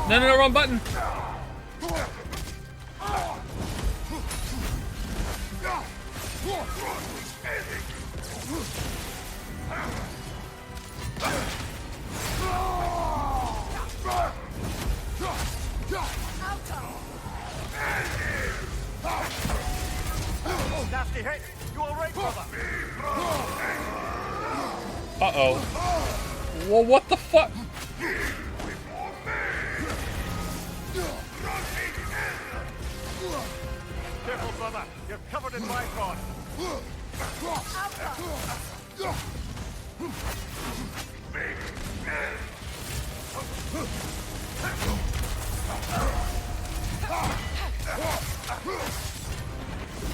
No, wrong button. Nasty hit! You alright, brother? Uh-oh. Well, what the fuck? Careful, brother. You're covered in bifrost.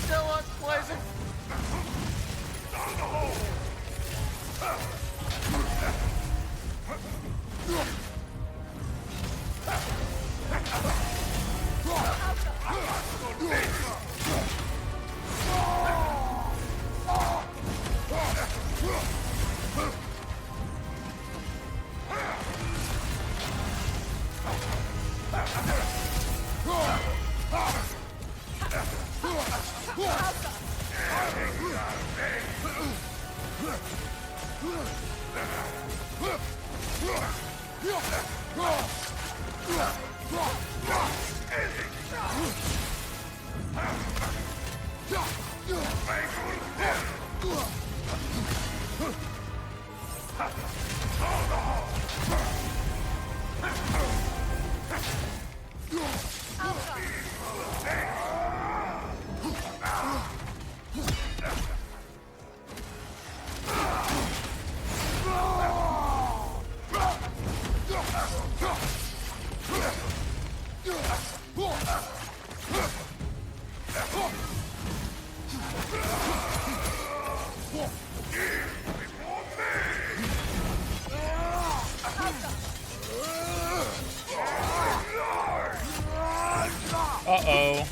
Still unpleasant. Uh-oh.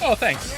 Oh, thanks.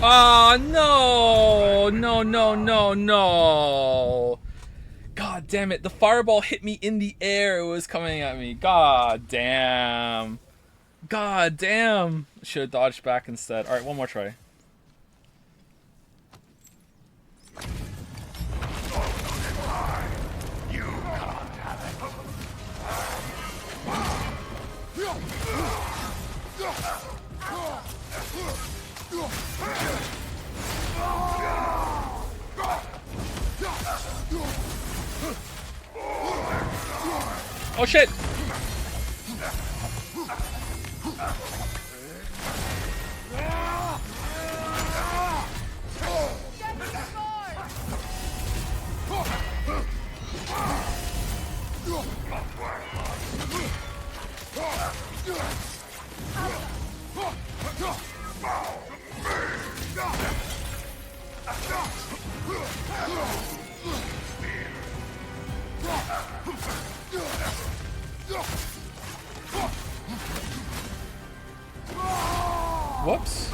Oh, no! No, no, no, no! God damn it, the fireball hit me in the air. It was coming at me. God damn. God damn. Should have dodged back instead. Alright, one more try. Oh shit! Whoops.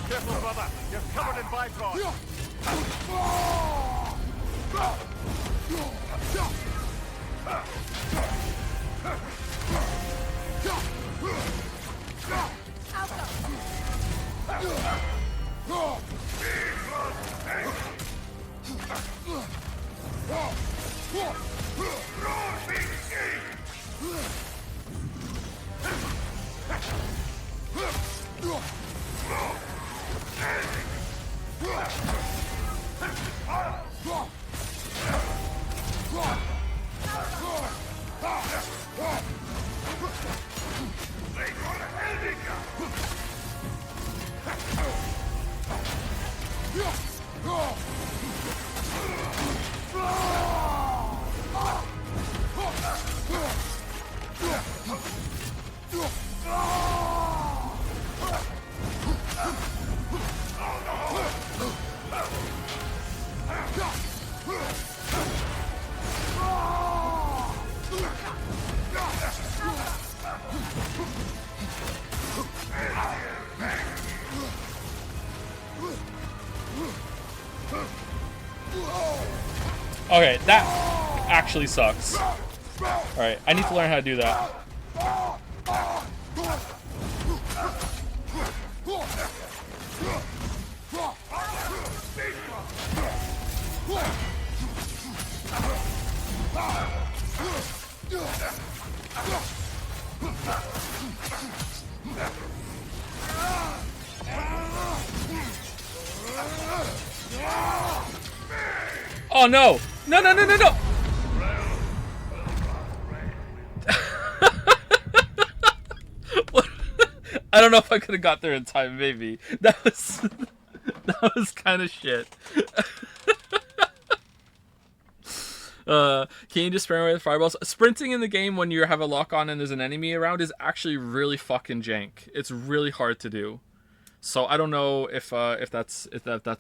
Careful, brother. You're covered in Bifrost. Okay, that actually sucks. Alright, I need to learn how to do that. Oh no! No, no, no, no, no! I don't know if I could have got there in time, maybe. That was kind of shit. Can you just spray away the fireballs? Sprinting in the game when you have a lock on and there's an enemy around is actually really fucking jank. It's really hard to do. So I don't know if that's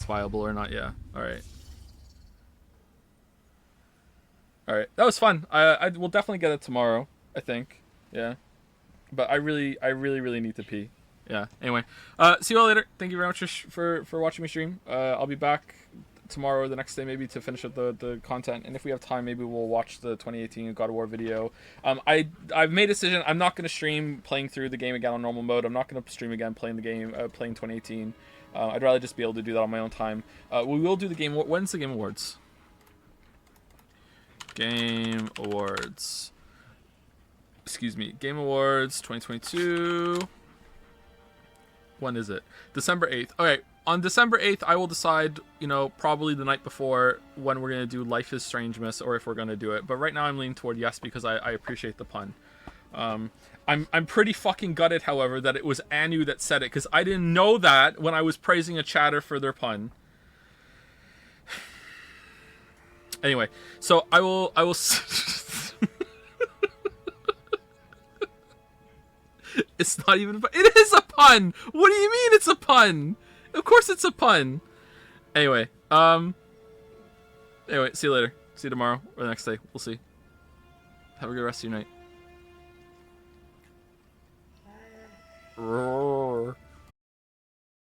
viable or not. Yeah. All right. All right. That was fun. I will definitely get it tomorrow, I think. Yeah. But I really need to pee. Yeah. Anyway, see you all later. Thank you very much for watching me stream. I'll be back tomorrow or the next day maybe to finish up the content, and if we have time maybe we'll watch the 2018 God of War video. I've made a decision. I'm not going to stream playing through the game again on normal mode. I'm not going to stream again playing the game playing 2018. I'd rather just be able to do that on my own time. We will do the game. When's the Game Awards? Game Awards. Excuse me. Game Awards 2022. When is it? December 8th. Okay, on December 8th, I will decide, probably the night before when we're going to do Life is Strange Miss or if we're going to do it. But right now I'm leaning toward yes because I appreciate the pun. I'm pretty fucking gutted, however, that it was Anu that said it because I didn't know that when I was praising a chatter for their pun. Anyway, so I will It's not even a pun. It is a pun! What do you mean it's a pun? Of course it's a pun. Anyway, see you later. See you tomorrow or the next day. We'll see. Have a good rest of your night. Roar.